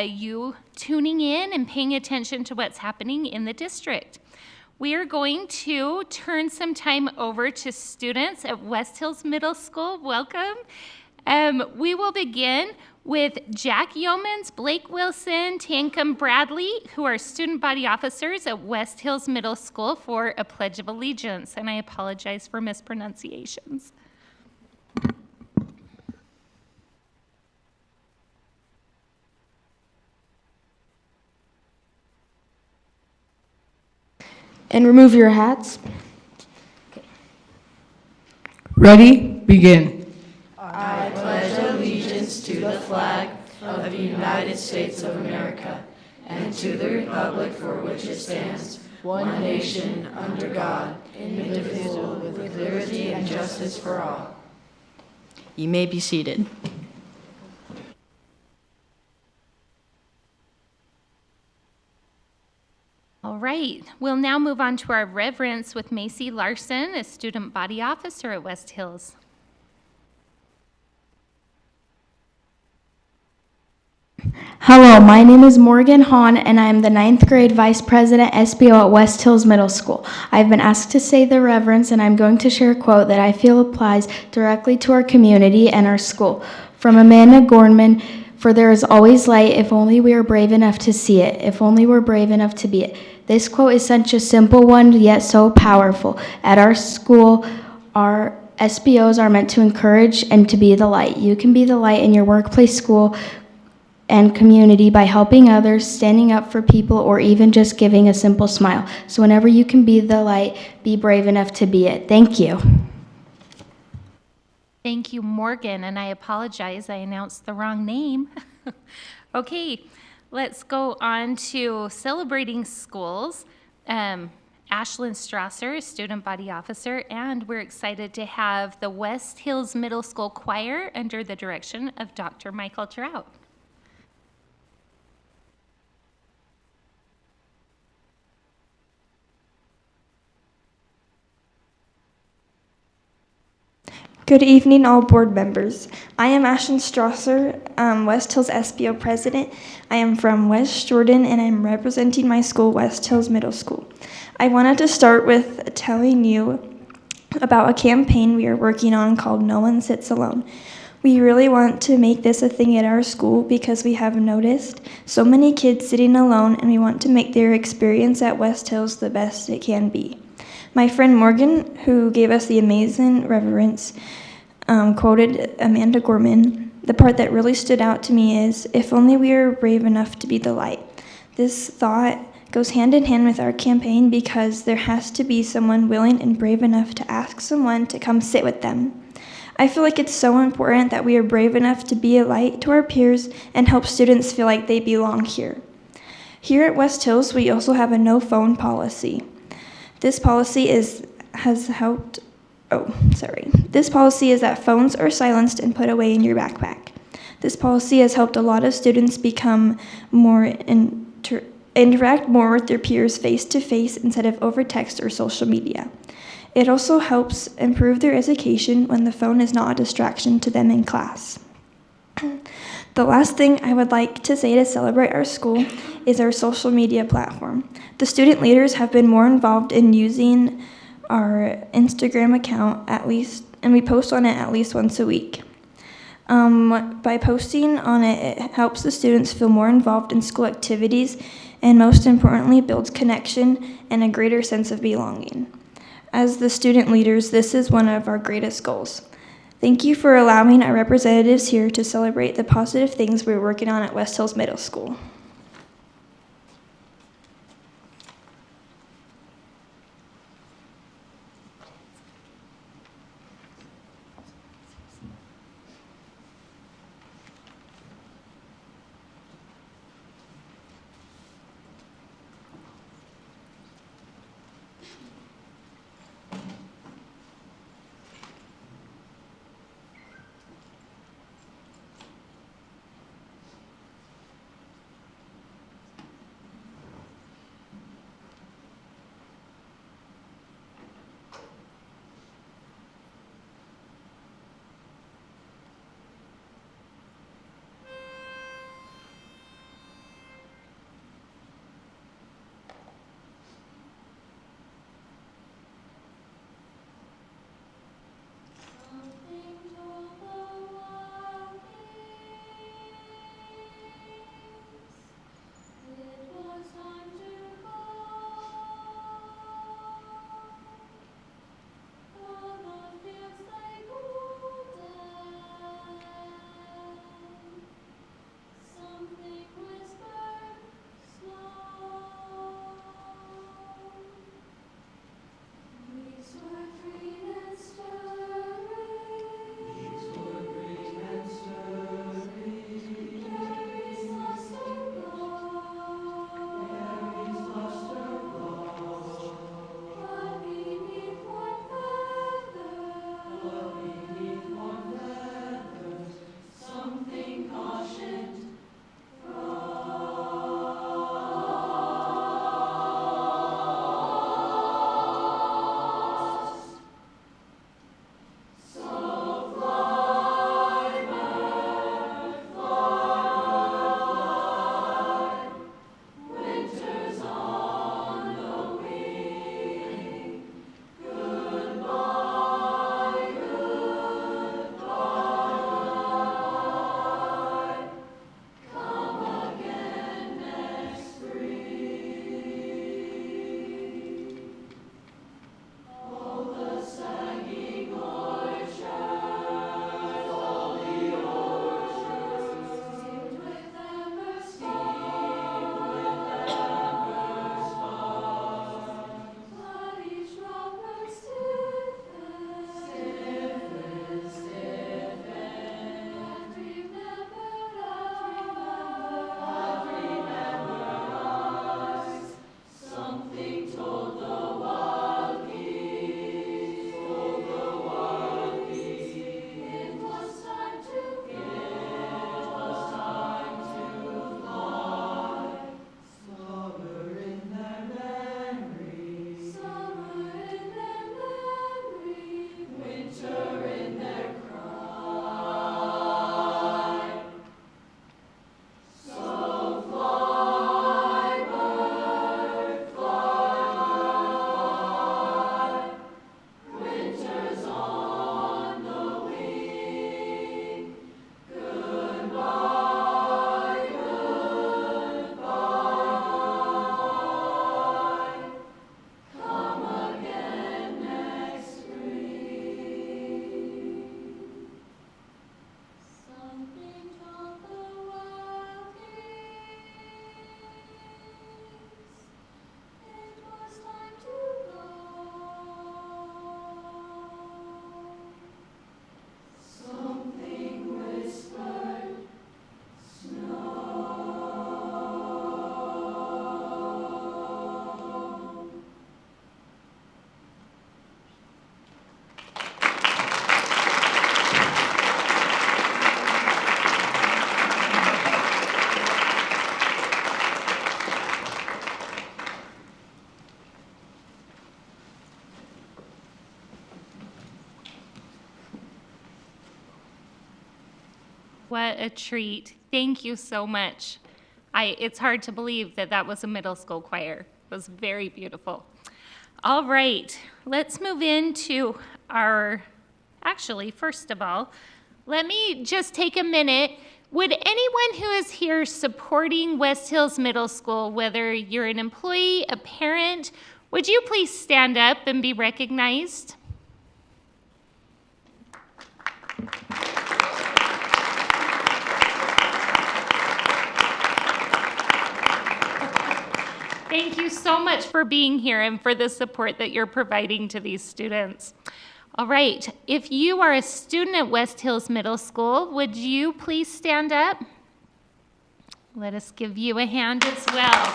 you tuning in and paying attention to what's happening in the district. We are going to turn some time over to students at West Hills Middle School. Welcome. We will begin with Jack Yeomans, Blake Wilson, Tancum Bradley, who are student body officers at West Hills Middle School, for a Pledge of Allegiance. And I apologize for mispronunciations. And remove your hats. Ready? Begin. I pledge allegiance to the flag of the United States of America and to the republic for which it stands, one nation, under God, indivisible, with liberty and justice for all. You may be seated. All right, we'll now move on to our reverence with Macy Larson, a student body officer at West Hills. Hello, my name is Morgan Hahn, and I am the 9th grade Vice President SBO at West Hills Middle School. I've been asked to say the reverence, and I'm going to share a quote that I feel applies directly to our community and our school. From Amanda Gorman, "For there is always light if only we are brave enough to see it, if only we're brave enough to be it." This quote is such a simple one, yet so powerful. At our school, our SBOs are meant to encourage and to be the light. You can be the light in your workplace, school, and community by helping others, standing up for people, or even just giving a simple smile. So whenever you can be the light, be brave enough to be it. Thank you. Thank you, Morgan, and I apologize, I announced the wrong name. Okay, let's go on to celebrating schools. Ashlyn Strasser, student body officer, and we're excited to have the West Hills Middle School Choir under the direction of Dr. Michael Trout. Good evening, all board members. I am Ashlyn Strasser, West Hills SBO president. I am from West Jordan, and I'm representing my school, West Hills Middle School. I wanted to start with telling you about a campaign we are working on called No One Sits Alone. We really want to make this a thing at our school because we have noticed so many kids sitting alone, and we want to make their experience at West Hills the best it can be. My friend Morgan, who gave us the amazing reverence, quoted Amanda Gorman. The part that really stood out to me is, "If only we were brave enough to be the light." This thought goes hand in hand with our campaign because there has to be someone willing and brave enough to ask someone to come sit with them. I feel like it's so important that we are brave enough to be a light to our peers and help students feel like they belong here. Here at West Hills, we also have a no phone policy. This policy is that phones are silenced and put away in your backpack. This policy has helped a lot of students become interact more with their peers face to face instead of over text or social media. It also helps improve their education when the phone is not a distraction to them in class. The last thing I would like to say to celebrate our school is our social media platform. The student leaders have been more involved in using our Instagram account and we post on it at least once a week. By posting on it, it helps the students feel more involved in school activities and most importantly builds connection and a greater sense of belonging. As the student leaders, this is one of our greatest goals. Thank you for allowing our representatives here to celebrate the positive things we're working on at West Hills Middle School. what a treat. Thank you so much. It's hard to believe that that was a middle school choir. It was very beautiful. All right, let's move into actually, first of all, let me just take a minute. Would anyone who is here supporting West Hills Middle School, whether you're an employee, a parent, would you please stand up and be recognized? Thank you so much for being here and for the support that you're providing to these students. All right, if you are a student at West Hills Middle School, would you please stand up? Let us give you a hand as well.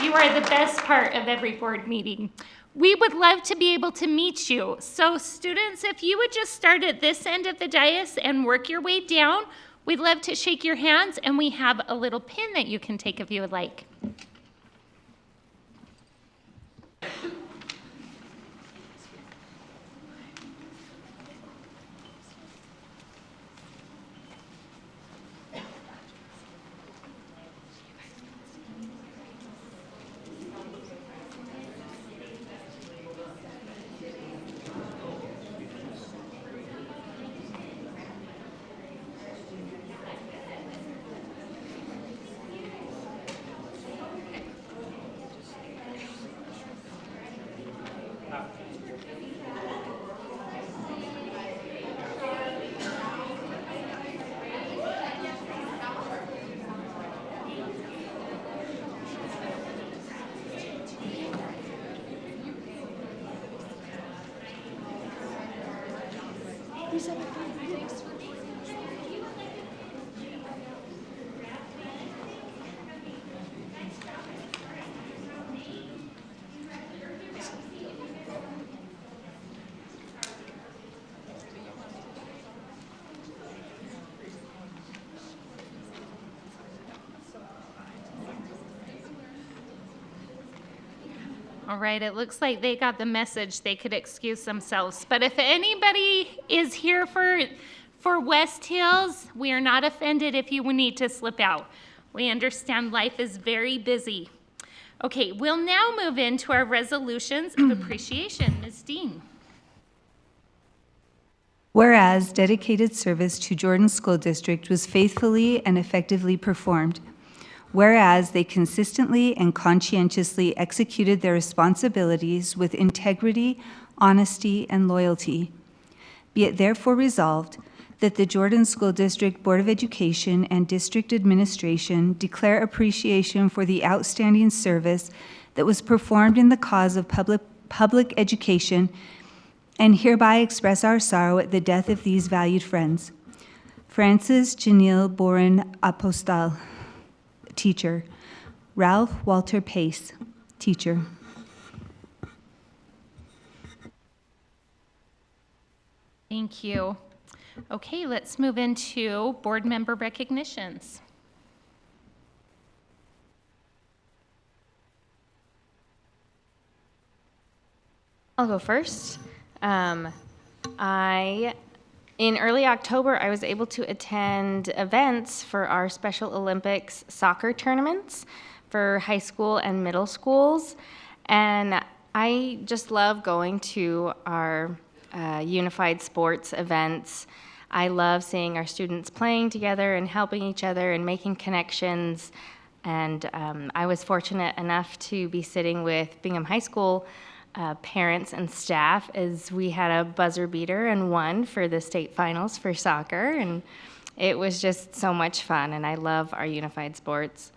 You are the best part of every board meeting. We would love to be able to meet you. So students, if you would just start at this end of the dais and work your way down, we'd love to shake your hands, and we have a little pin that you can take if you would like. All right, it looks like they got the message. They could excuse themselves. But if anybody is here for West Hills, we are not offended if you need to slip out. We understand life is very busy. Okay, we'll now move into our resolutions of appreciation. Ms. Dean. Whereas dedicated service to Jordan School District was faithfully and effectively performed. Whereas they consistently and conscientiously executed their responsibilities with integrity, honesty, and loyalty. Be it therefore resolved that the Jordan School District Board of Education and District Administration declare appreciation for the outstanding service that was performed in the cause of public education, and hereby express our sorrow at the death of these valued friends. Francis Janelle Boren Apostal, teacher. Ralph Walter Pace, teacher. Thank you. Okay, let's move into board member recognitions. I'll go first. In early October, I was able to attend events for our Special Olympics soccer tournaments for high school and middle schools. And I just love going to our unified sports events. I love seeing our students playing together and helping each other and making connections. And I was fortunate enough to be sitting with Bingham High School parents and staff as we had a buzzer beater and won for the state finals for soccer, and it was just so much fun, and I love our unified sports.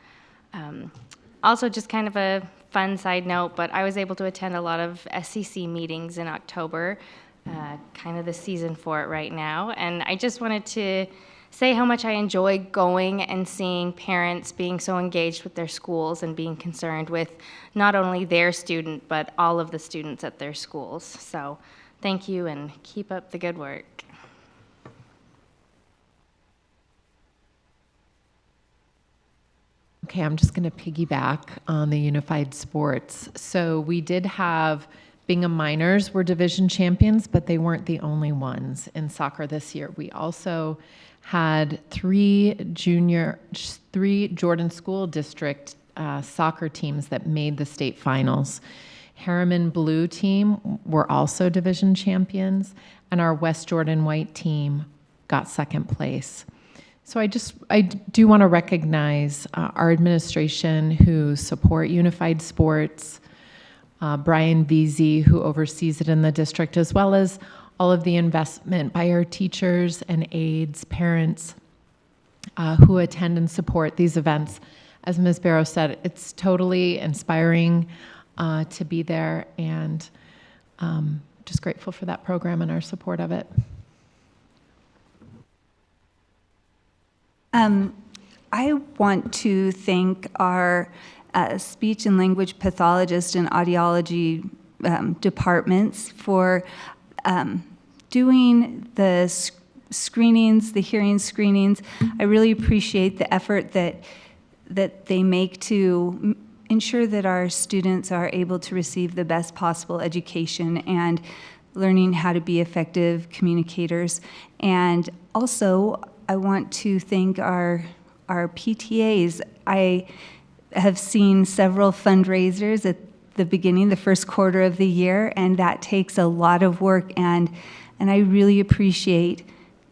Also, just kind of a fun side note, but I was able to attend a lot of SCC meetings in October, kind of the season for it right now, and I just wanted to say how much I enjoy going and seeing parents being so engaged with their schools and being concerned with not only their student, but all of the students at their schools. So thank you and keep up the good work. Okay, I'm just going to piggyback on the unified sports. So we did have Bingham Miners were division champions, but they weren't the only ones in soccer this year. We also had three Jordan School District soccer teams that made the state finals. Harriman Blue team were also division champions, and our West Jordan White team got second place. So I do want to recognize our administration who support Unified Sports, Brian Veazey, who oversees it in the district, as well as all of the investment by our teachers and aides, parents who attend and support these events. As Ms. Barrow said, it's totally inspiring to be there, and just grateful for that program and our support of it. I want to thank our speech and language pathologist and audiology departments for doing the screenings, the hearing screenings. I really appreciate the effort that they make to ensure that our students are able to receive the best possible education and learning how to be effective communicators. And also, I want to thank our PTAs. I have seen several fundraisers at the beginning, the first quarter of the year, and that takes a lot of work, and I really appreciate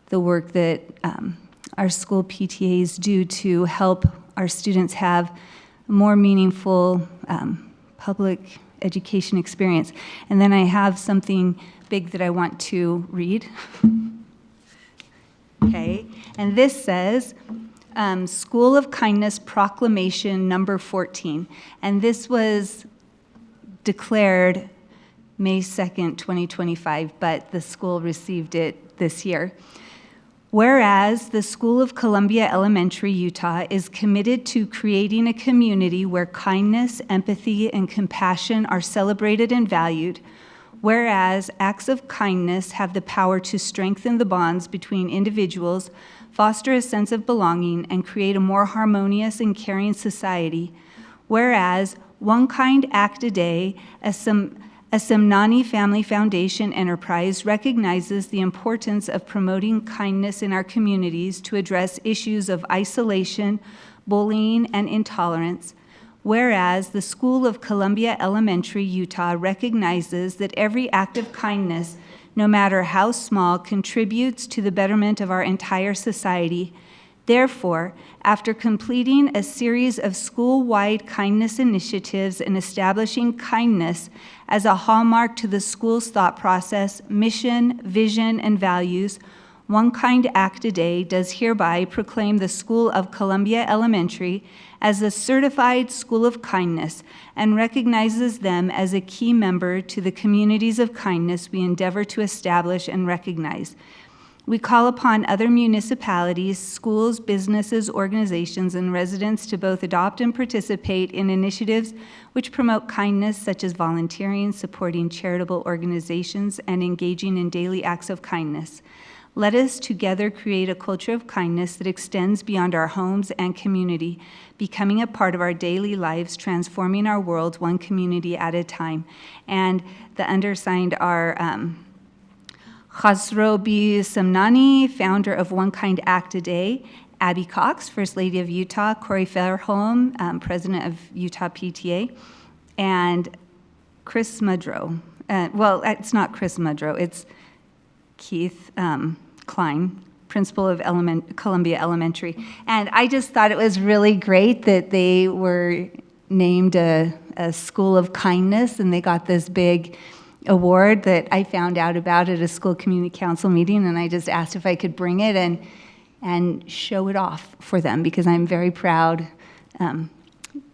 the work that our school PTAs do to help our students have a more meaningful public education experience. And then I have something big that I want to read. Okay, and this says, School of Kindness Proclamation number 14. And this was declared May 2nd, 2025, but the school received it this year. Whereas the School of Columbia Elementary, Utah is committed to creating a community where kindness, empathy, and compassion are celebrated and valued. Whereas acts of kindness have the power to strengthen the bonds between individuals, foster a sense of belonging, and create a more harmonious and caring society. Whereas One Kind Act a Day, a Semnani Family Foundation enterprise, recognizes the importance of promoting kindness in our communities to address issues of isolation, bullying, and intolerance. Whereas the School of Columbia Elementary, Utah recognizes that every act of kindness, no matter how small, contributes to the betterment of our entire society. Therefore, after completing a series of school-wide kindness initiatives and establishing kindness as a hallmark to the school's thought process, mission, vision, and values, One Kind Act a Day does hereby proclaim the School of Columbia Elementary as a certified school of kindness and recognizes them as a key member to the communities of kindness we endeavor to establish and recognize. We call upon other municipalities, schools, businesses, organizations, and residents to both adopt and participate in initiatives which promote kindness, such as volunteering, supporting charitable organizations, and engaging in daily acts of kindness. Let us together create a culture of kindness that extends beyond our homes and community, becoming a part of our daily lives, transforming our world one community at a time. And the undersigned are Khosrow B. Semnani, founder of One Kind Act a Day, Abby Cox, First Lady of Utah, Corey Fairholm, President of Utah PTA, and Chris Mudrow. Well, it's not Chris Mudrow, it's Keith Klein, principal of Columbia Elementary. And I just thought it was really great that they were named a school of kindness, and they got this big award that I found out about at a school community council meeting, and I just asked if I could bring it and show it off for them, because I'm very proud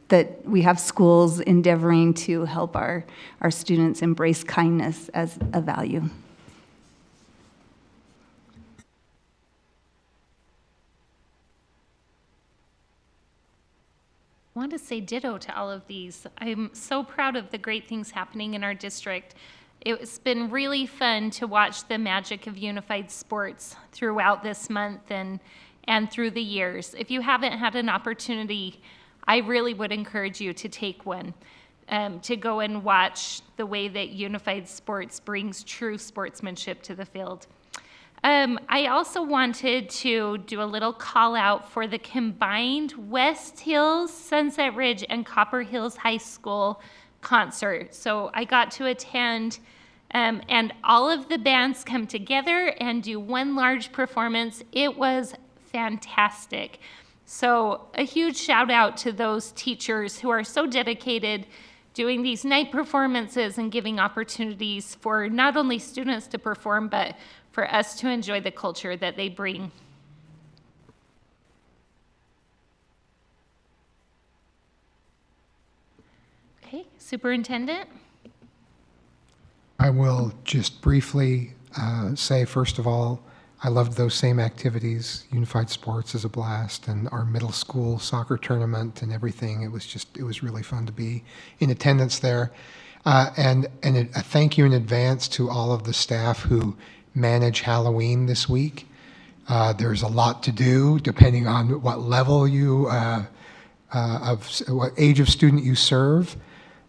that we have schools endeavoring to help our students embrace kindness as a value. I want to say ditto to all of these. I'm so proud of the great things happening in our district. It's been really fun to watch the magic of Unified Sports throughout this month and through the years. If you haven't had an opportunity, I really would encourage you to take one. to go and watch the way that Unified Sports brings true sportsmanship to the field. I also wanted to do a little call out for the combined West Hills, Sunset Ridge, and Copper Hills High School concert. So I got to attend, and all of the bands come together and do one large performance. It was fantastic. So a huge shout out to those teachers who are so dedicated doing these night performances and giving opportunities for not only students to perform, but for us to enjoy the culture that they bring. Okay, Superintendent? I will just briefly say, first of all, I loved those same activities. Unified Sports is a blast, and our middle school soccer tournament and everything. It was really fun to be in attendance there. And a thank you in advance to all of the staff who manage Halloween this week. There's a lot to do depending on what level you, what age of student you serve.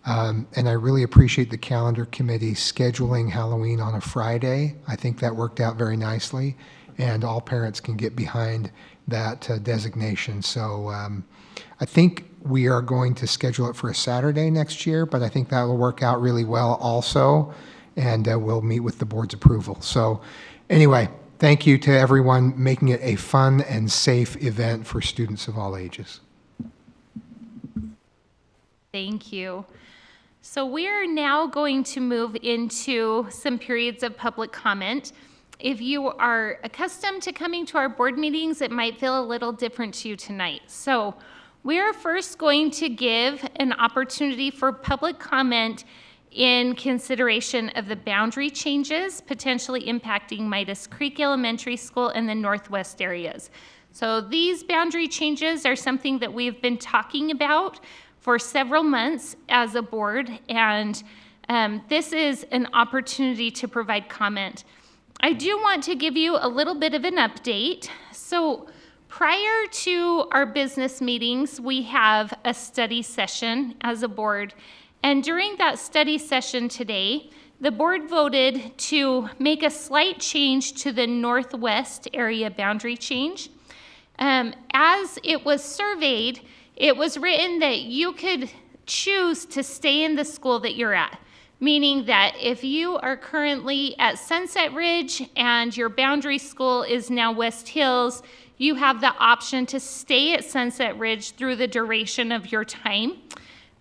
And I really appreciate the calendar committee scheduling Halloween on a Friday. I think that worked out very nicely, and all parents can get behind that designation. So I think we are going to schedule it for a Saturday next year, but I think that will work out really well also, and we'll meet with the board's approval. So anyway, thank you to everyone making it a fun and safe event for students of all ages. Thank you. So we're now going to move into some periods of public comment. If you are accustomed to coming to our board meetings, it might feel a little different to you tonight. So we're first going to give an opportunity for public comment in consideration of the boundary changes potentially impacting Midas Creek Elementary School and the Northwest areas. So these boundary changes are something that we've been talking about for several months as a board, and this is an opportunity to provide comment. I do want to give you a little bit of an update. So prior to our business meetings, we have a study session as a board, and during that study session today, the board voted to make a slight change to the Northwest area boundary change. As it was surveyed, it was written that you could choose to stay in the school that you're at, meaning that if you are currently at Sunset Ridge and your boundary school is now West Hills, you have the option to stay at Sunset Ridge through the duration of your time,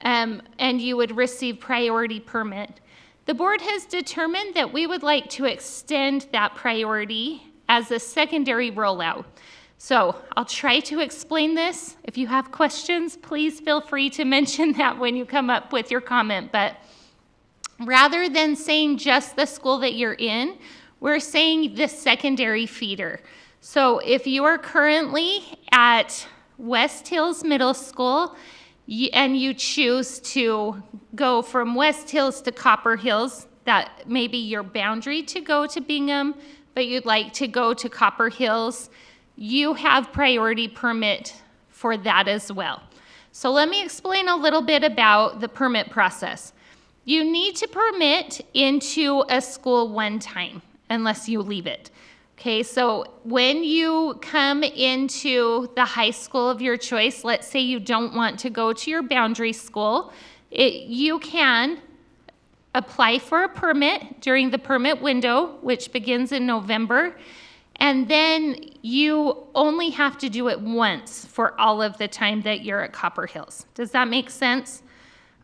and you would receive priority permit. The board has determined that we would like to extend that priority as a secondary rollout. So I'll try to explain this. If you have questions, please feel free to mention that when you come up with your comment. But rather than saying just the school that you're in, we're saying the secondary feeder. So if you are currently at West Hills Middle School and you choose to go from West Hills to Copper Hills, that may be your boundary to go to Bingham, but you'd like to go to Copper Hills, you have priority permit for that as well. So let me explain a little bit about the permit process. You need to permit into a school one time unless you leave it. Okay, so when you come into the high school of your choice, let's say you don't want to go to your boundary school, you can apply for a permit during the permit window, which begins in November. And then you only have to do it once for all of the time that you're at Copper Hills. Does that make sense?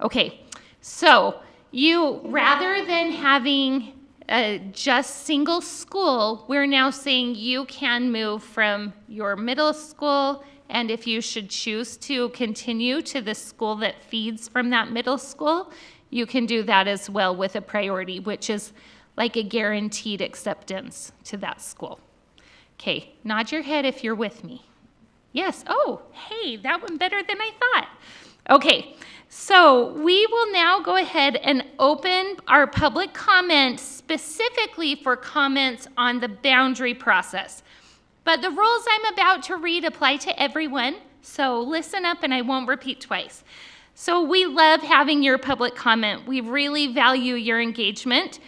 Okay, so you, rather than having a just single school, we're now saying you can move from your middle school, and if you should choose to continue to the school that feeds from that middle school, you can do that as well with a priority, which is like a guaranteed acceptance to that school. Okay, nod your head if you're with me. Yes, oh, hey, that went better than I thought. Okay, so we will now go ahead and open our public comment specifically for comments on the boundary process. But the rules I'm about to read apply to everyone, so listen up and I won't repeat twice. So we love having your public comment. We really value your engagement.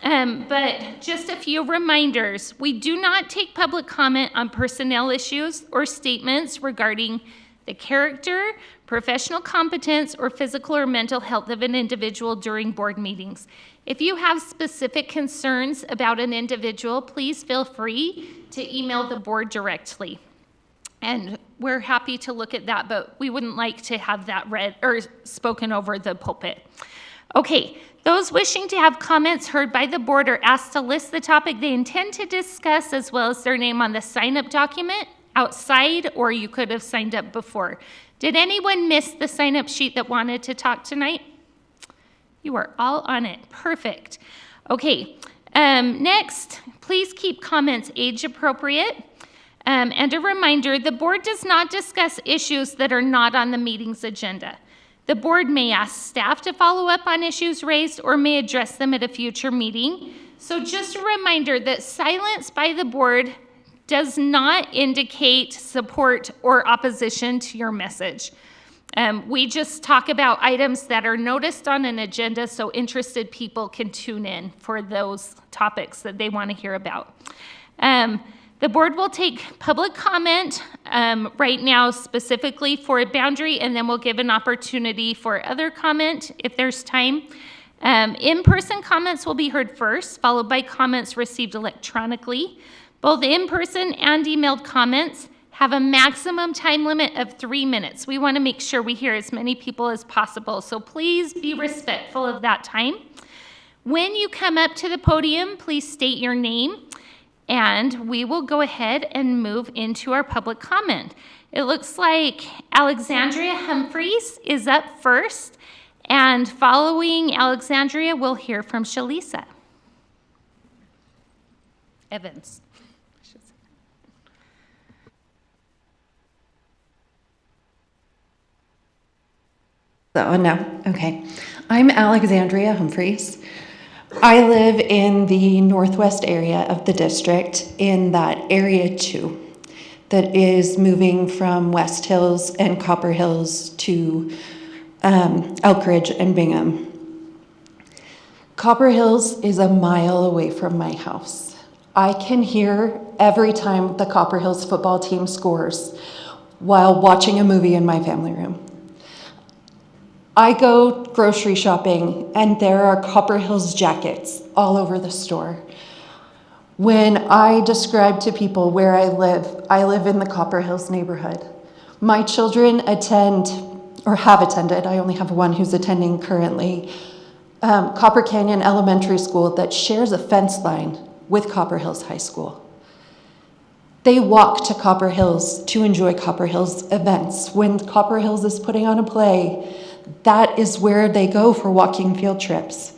But just a few reminders. We do not take public comment on personnel issues or statements regarding the character, professional competence, or physical or mental health of an individual during board meetings. If you have specific concerns about an individual, please feel free to email the board directly. And we're happy to look at that, but we wouldn't like to have that read or spoken over the pulpit. Okay, those wishing to have comments heard by the board are asked to list the topic they intend to discuss as well as their name on the sign-up document outside, or you could have signed up before. Did anyone miss the sign-up sheet that wanted to talk tonight? You are all on it. Perfect. Okay, next, please keep comments age appropriate. And a reminder, the board does not discuss issues that are not on the meeting's agenda. The board may ask staff to follow up on issues raised or may address them at a future meeting. So just a reminder that silence by the board does not indicate support or opposition to your message. We just talk about items that are noticed on an agenda so interested people can tune in for those topics that they want to hear about. The board will take public comment right now specifically for a boundary, and then we'll give an opportunity for other comment if there's time. In-person comments will be heard first, followed by comments received electronically. Both in-person and emailed comments have a maximum time limit of 3 minutes. We want to make sure we hear as many people as possible, so please be respectful of that time. When you come up to the podium, please state your name, and we will go ahead and move into our public comment. It looks like Alexandria Humphreys is up first, and following Alexandria, we'll hear from Shalisa Evans. Oh, no. Okay. I'm Alexandria Humphreys. I live in the northwest area of the district in that area 2 that is moving from West Hills and Copper Hills to Elk Ridge and Bingham. Copper Hills is a mile away from my house. I can hear every time the Copper Hills football team scores while watching a movie in my family room. I go grocery shopping and there are Copper Hills jackets all over the store. When I describe to people where I live in the Copper Hills neighborhood. My children attend, or have attended, I only have one who's attending currently, Copper Canyon Elementary School that shares a fence line with Copper Hills High School. They walk to Copper Hills to enjoy Copper Hills events. When Copper Hills is putting on a play, that is where they go for walking field trips.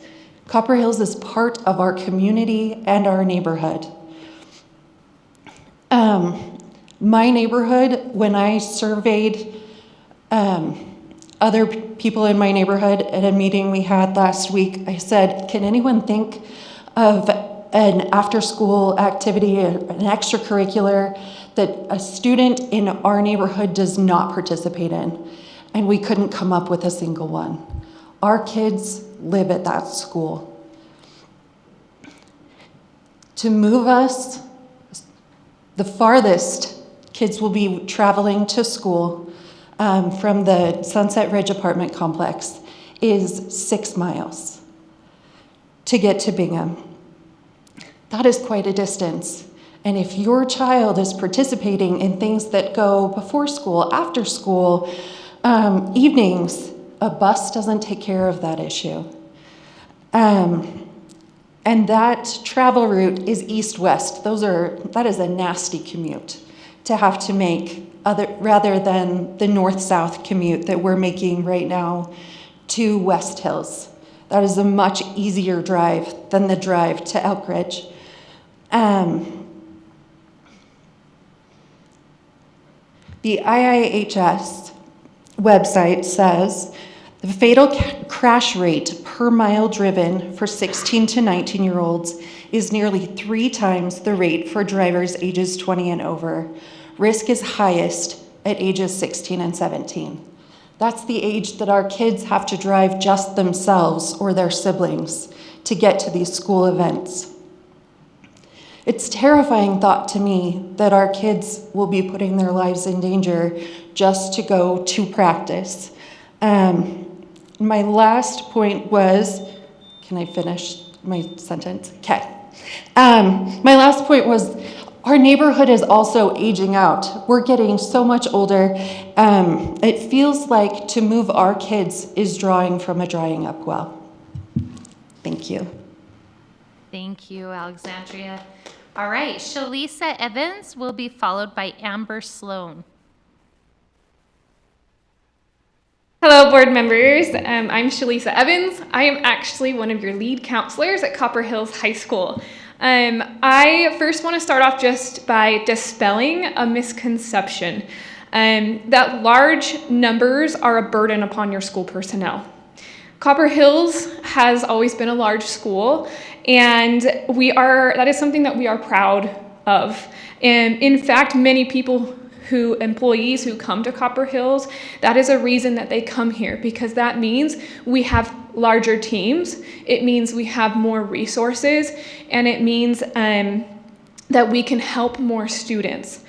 Copper Hills is part of our community and our neighborhood. My neighborhood, when I surveyed other people in my neighborhood at a meeting we had last week, I said, can anyone think of an after-school activity, an extracurricular that a student in our neighborhood does not participate in? And we couldn't come up with a single one. Our kids live at that school. To move us, the farthest kids will be traveling to school from the Sunset Ridge apartment complex is 6 miles to get to Bingham. That is quite a distance. And if your child is participating in things that go before school, after school, evenings, a bus doesn't take care of that issue. And that travel route is east-west. That is a nasty commute to have to make, rather than the north-south commute that we're making right now to West Hills. That is a much easier drive than the drive to Elk Ridge. The IIHS website says the fatal crash rate per mile driven for 16 to 19-year-olds is nearly 3 times the rate for drivers ages 20 and over. Risk is highest at ages 16 and 17. That's the age that our kids have to drive just themselves or their siblings to get to these school events. It's a terrifying thought to me that our kids will be putting their lives in danger just to go to practice. My last point was, can I finish my sentence? Okay. My last point was, our neighborhood is also aging out. We're getting so much older. It feels like to move our kids is drawing from a drying up well. Thank you. Thank you, Alexandria. All right, Shalisa Evans will be followed by Amber Sloan. Hello, board members. I'm Shalisa Evans. I am actually one of your lead counselors at Copper Hills High School. I first want to start off just by dispelling a misconception that large numbers are a burden upon your school personnel. Copper Hills has always been a large school, and that is something that we are proud of. And in fact, many employees who come to Copper Hills, that is a reason that they come here, because that means we have larger teams, it means we have more resources, and it means that we can help more students.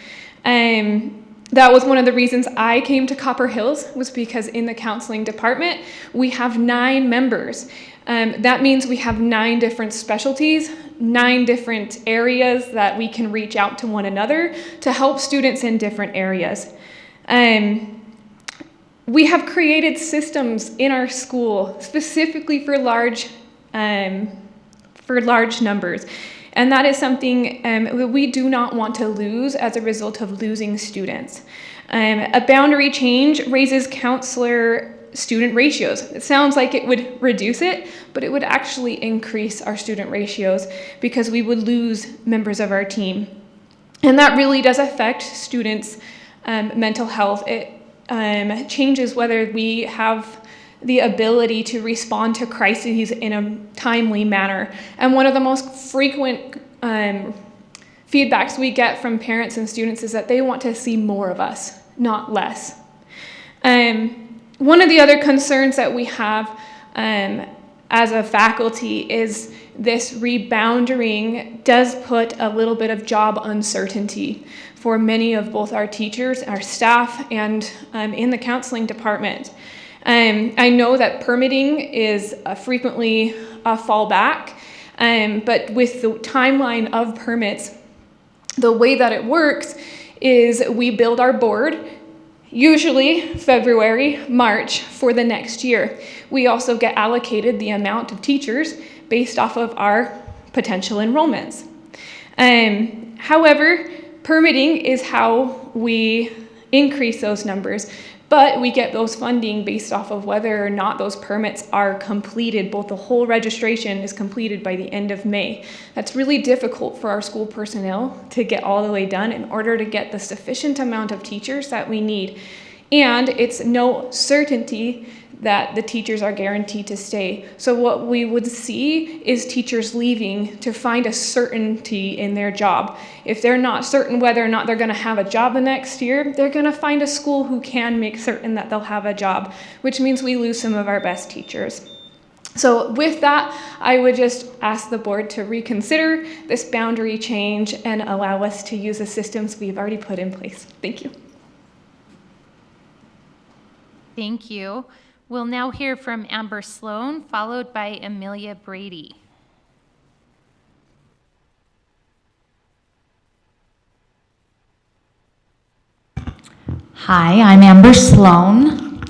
That was one of the reasons I came to Copper Hills, was because in the counseling department, we have 9 members. That means we have 9 different specialties, 9 different areas that we can reach out to one another to help students in different areas. We have created systems in our school specifically for large numbers. And that is something that we do not want to lose as a result of losing students. A boundary change raises counselor-student ratios. It sounds like it would reduce it, but it would actually increase our student ratios because we would lose members of our team. And that really does affect students' mental health. It changes whether we have the ability to respond to crises in a timely manner. And one of the most frequent feedbacks we get from parents and students is that they want to see more of us, not less. One of the other concerns that we have as a faculty is this rebounding does put a little bit of job uncertainty for many of both our teachers, our staff, and in the counseling department. I know that permitting is frequently a fallback, but with the timeline of permits, the way that it works is we build our board, usually February, March for the next year. We also get allocated the amount of teachers based off of our potential enrollments. However, permitting is how we increase those numbers. But we get those funding based off of whether or not those permits are completed. Both the whole registration is completed by the end of May. That's really difficult for our school personnel to get all the way done in order to get the sufficient amount of teachers that we need. And it's no certainty that the teachers are guaranteed to stay. So what we would see is teachers leaving to find a certainty in their job. If they're not certain whether or not they're going to have a job the next year, they're going to find a school who can make certain that they'll have a job, which means we lose some of our best teachers. So with that, I would just ask the board to reconsider this boundary change and allow us to use the systems we've already put in place. Thank you. Thank you. We'll now hear from Amber Sloan, followed by Amelia Brady. Hi, I'm Amber Sloan,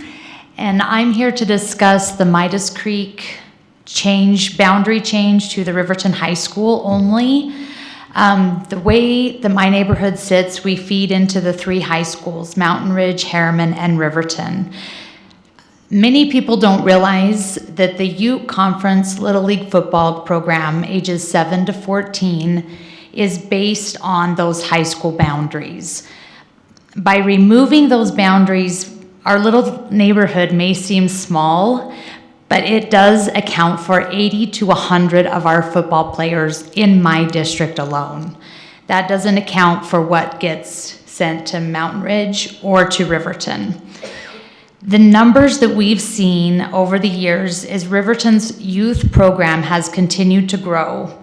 and I'm here to discuss the Midas Creek boundary change to the Riverton High School only. The way that my neighborhood sits, we feed into the 3 high schools, Mountain Ridge, Harriman, and Riverton. Many people don't realize that the Ute Conference Little League football program, ages 7 to 14, is based on those high school boundaries. By removing those boundaries, our little neighborhood may seem small, but it does account for 80 to 100 of our football players in my district alone. That doesn't account for what gets sent to Mountain Ridge or to Riverton. The numbers that we've seen over the years is Riverton's youth program has continued to grow.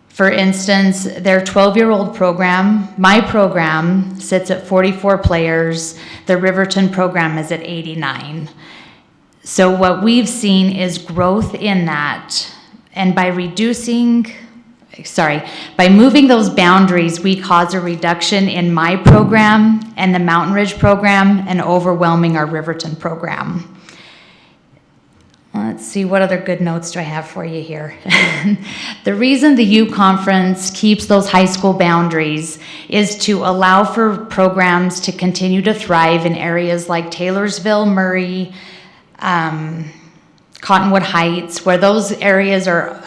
For instance, their 12-year-old program, my program, sits at 44 players. The Riverton program is at 89. So what we've seen is growth in that. And by moving those boundaries, we cause a reduction in my program and the Mountain Ridge program and overwhelming our Riverton program. Let's see, what other good notes do I have for you here? The reason the U Conference keeps those high school boundaries is to allow for programs to continue to thrive in areas like Taylorsville, Murray, Cottonwood Heights, where those areas are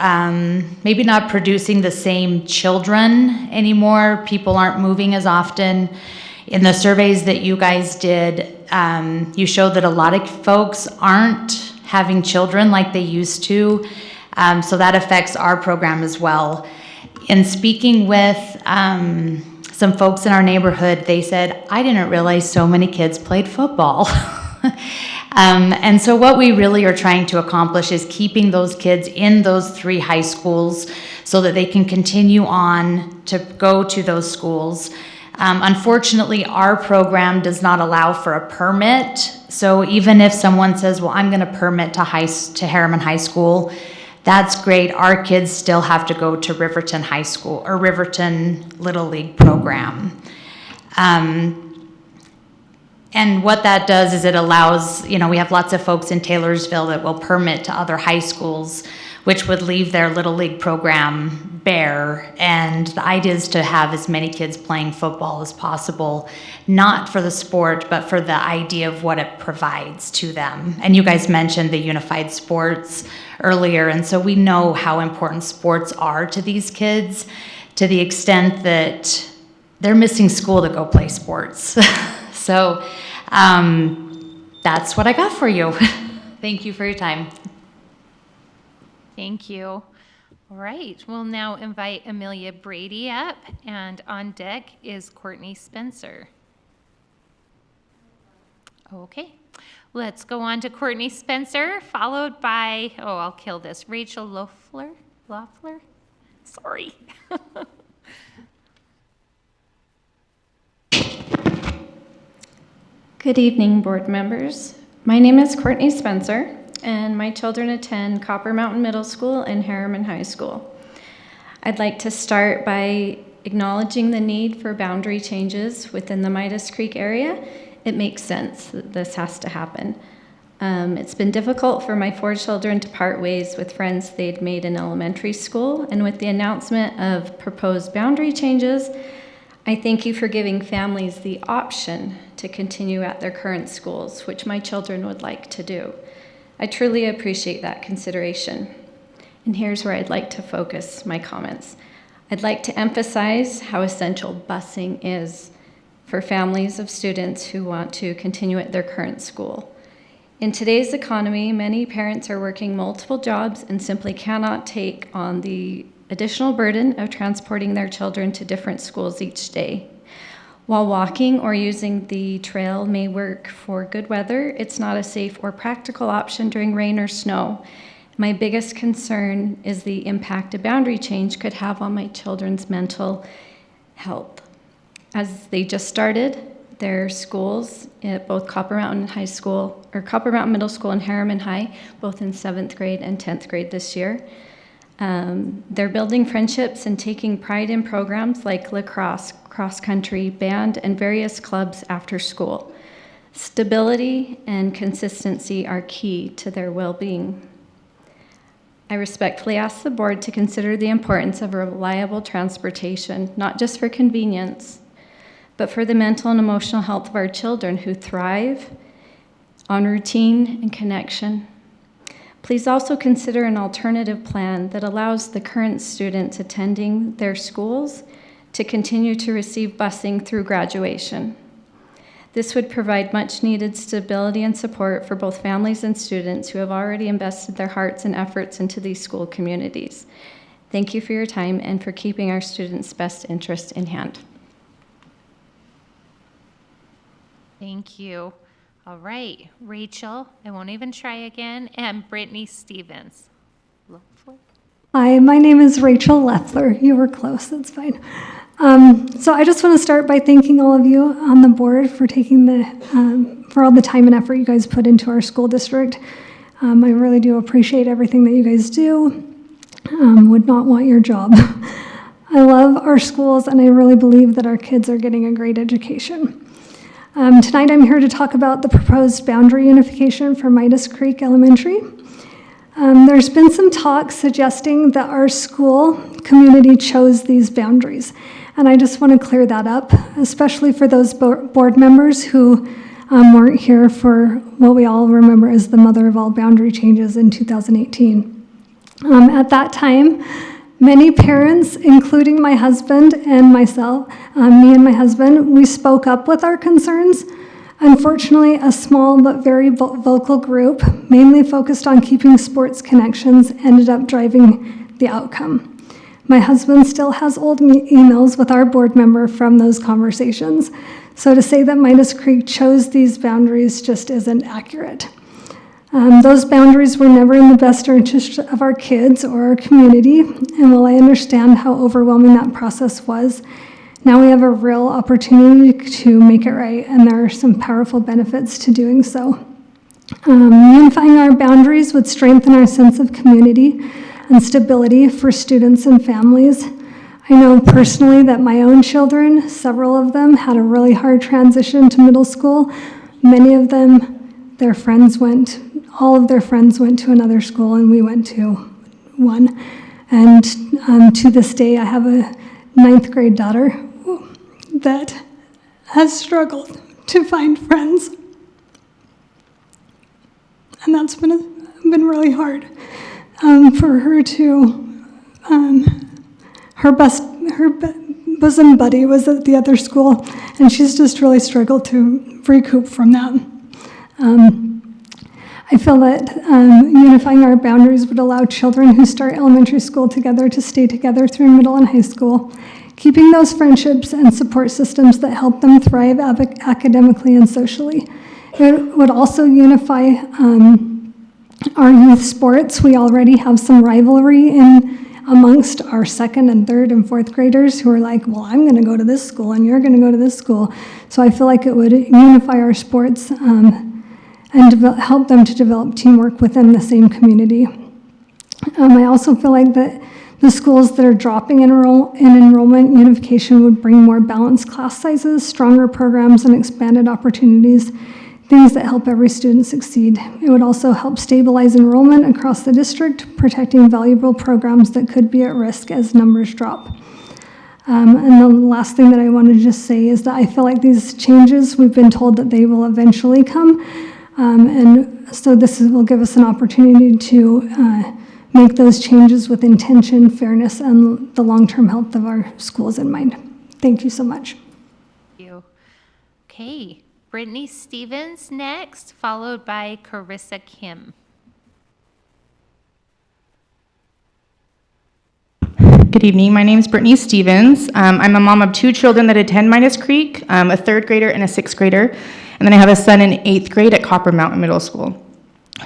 maybe not producing the same children anymore. People aren't moving as often. In the surveys that you guys did, you showed that a lot of folks aren't having children like they used to. So that affects our program as well. In speaking with some folks in our neighborhood, they said, I didn't realize so many kids played football. And so what we really are trying to accomplish is keeping those kids in those 3 high schools so that they can continue on to go to those schools. Unfortunately, our program does not allow for a permit. So even if someone says, well, I'm going to permit to Harriman High School, that's great. Our kids still have to go to Riverton High School or Riverton Little League program. And what that does is it allows, we have lots of folks in Taylorsville that will permit to other high schools, which would leave their Little League program bare. And the idea is to have as many kids playing football as possible, not for the sport, but for the idea of what it provides to them. And you guys mentioned the unified sports earlier, and so we know how important sports are to these kids, to the extent that they're missing school to go play sports. So that's what I got for you. Thank you for your time. Thank you. All right, we'll now invite Amelia Brady up, and on deck is Courtney Spencer. Okay, let's go on to Courtney Spencer, followed by, I'll kill this, Rachel Loeffler? Sorry. Good evening, board members. My name is Courtney Spencer, and my children attend Copper Mountain Middle School and Harriman High School. I'd like to start by acknowledging the need for boundary changes within the Midas Creek area. It makes sense that this has to happen. It's been difficult for my 4 children to part ways with friends they'd made in elementary school, and with the announcement of proposed boundary changes, I thank you for giving families the option to continue at their current schools, which my children would like to do. I truly appreciate that consideration. And here's where I'd like to focus my comments. I'd like to emphasize how essential busing is for families of students who want to continue at their current school. In today's economy, many parents are working multiple jobs and simply cannot take on the additional burden of transporting their children to different schools each day. While walking or using the trail may work for good weather, it's not a safe or practical option during rain or snow. My biggest concern is the impact a boundary change could have on my children's mental health. As they just started their schools at both Copper Mountain Middle School and Harriman High, both in 7th grade and 10th grade this year. They're building friendships and taking pride in programs like lacrosse, cross-country, band, and various clubs after school. Stability and consistency are key to their well-being. I respectfully ask the board to consider the importance of reliable transportation, not just for convenience, but for the mental and emotional health of our children who thrive on routine and connection. Please also consider an alternative plan that allows the current students attending their schools to continue to receive busing through graduation. This would provide much needed stability and support for both families and students who have already invested their hearts and efforts into these school communities. Thank you for your time and for keeping our students' best interest in hand. Thank you. All right, Rachel, I won't even try again, and Brittany Stevens. Hi, my name is Rachel Leffler. You were close, that's fine. So I just want to start by thanking all of you on the board for taking for all the time and effort you guys put into our school district. I really do appreciate everything that you guys do. Would not want your job. I love our schools, and I really believe that our kids are getting a great education. Tonight I'm here to talk about the proposed boundary unification for Midas Creek Elementary. There's been some talk suggesting that our school community chose these boundaries, and I just want to clear that up, especially for those board members who weren't here for what we all remember as the mother of all boundary changes in 2018. At that time, many parents, including my husband and myself, me and my husband, we spoke up with our concerns. Unfortunately, a small but very vocal group, mainly focused on keeping sports connections, ended up driving the outcome. My husband still has old emails with our board member from those conversations, so to say that Midas Creek chose these boundaries just isn't accurate. Those boundaries were never in the best interest of our kids or our community, and while I understand how overwhelming that process was, now we have a real opportunity to make it right, and there are some powerful benefits to doing so. Unifying our boundaries would strengthen our sense of community and stability for students and families. I know personally that my own children, several of them, had a really hard transition to middle school. Many of them, all of their friends went to another school, and we went to one. And to this day, I have a 9th grade daughter that has struggled to find friends. And that's been really hard for her to, her bosom buddy was at the other school, and she's just really struggled to recoup from that. I feel that unifying our boundaries would allow children who start elementary school together to stay together through middle and high school, keeping those friendships and support systems that help them thrive academically and socially. It would also unify our youth sports. We already have some rivalry amongst our 2nd and 3rd and 4th graders who are like, well, I'm going to go to this school and you're going to go to this school. So I feel like it would unify our sports and help them to develop teamwork within the same community. I also feel like that the schools that are dropping in enrollment unification would bring more balanced class sizes, stronger programs, and expanded opportunities, things that help every student succeed. It would also help stabilize enrollment across the district, protecting valuable programs that could be at risk as numbers drop. And the last thing that I want to just say is that I feel like these changes, we've been told that they will eventually come. And so this will give us an opportunity to make those changes with intention, fairness, and the long-term health of our schools in mind. Thank you so much. Thank you. Okay, Brittany Stevens next, followed by Carissa Kim. Good evening. My name is Brittany Stevens. I'm a mom of 2 children that attend Midas Creek, a 3rd grader and a 6th grader, and then I have a son in 8th grade at Copper Mountain Middle School.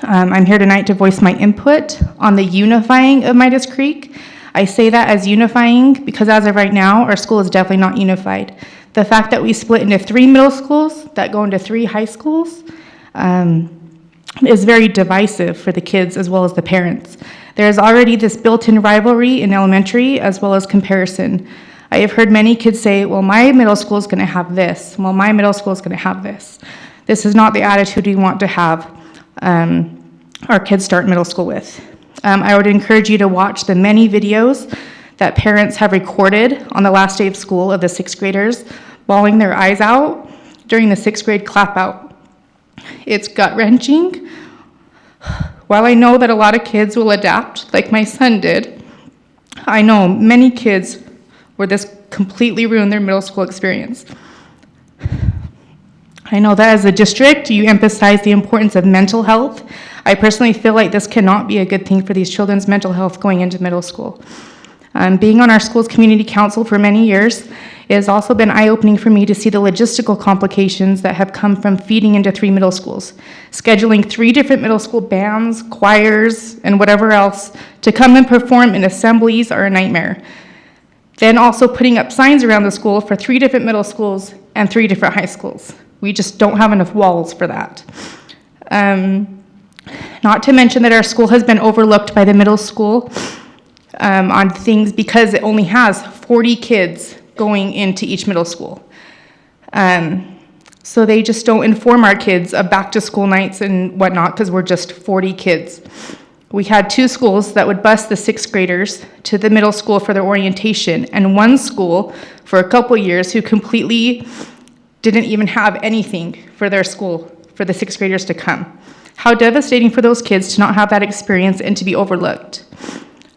I'm here tonight to voice my input on the unifying of Midas Creek. I say that as unifying because as of right now, our school is definitely not unified. The fact that we split into 3 middle schools that go into 3 high schools is very divisive for the kids as well as the parents. There is already this built-in rivalry in elementary as well as comparison. I have heard many kids say, well, my middle school is going to have this. Well, my middle school is going to have this. This is not the attitude we want to have our kids start middle school with. I would encourage you to watch the many videos that parents have recorded on the last day of school of the 6th graders bawling their eyes out during the 6th grade clap out. It's gut-wrenching. While I know that a lot of kids will adapt like my son did, I know many kids where this completely ruined their middle school experience. I know that as a district, you emphasize the importance of mental health. I personally feel like this cannot be a good thing for these children's mental health going into middle school. Being on our school's community council for many years, it has also been eye-opening for me to see the logistical complications that have come from feeding into 3 middle schools. Scheduling 3 different middle school bands, choirs, and whatever else to come and perform in assemblies are a nightmare. Then also putting up signs around the school for 3 different middle schools and 3 different high schools. We just don't have enough walls for that. Not to mention that our school has been overlooked by the middle school on things because it only has 40 kids going into each middle school. So they just don't inform our kids of back to school nights and whatnot because we're just 40 kids. We had 2 schools that would bus the 6th graders to the middle school for their orientation, and 1 school for a couple years who completely didn't even have anything for their school for the 6th graders to come. How devastating for those kids to not have that experience and to be overlooked.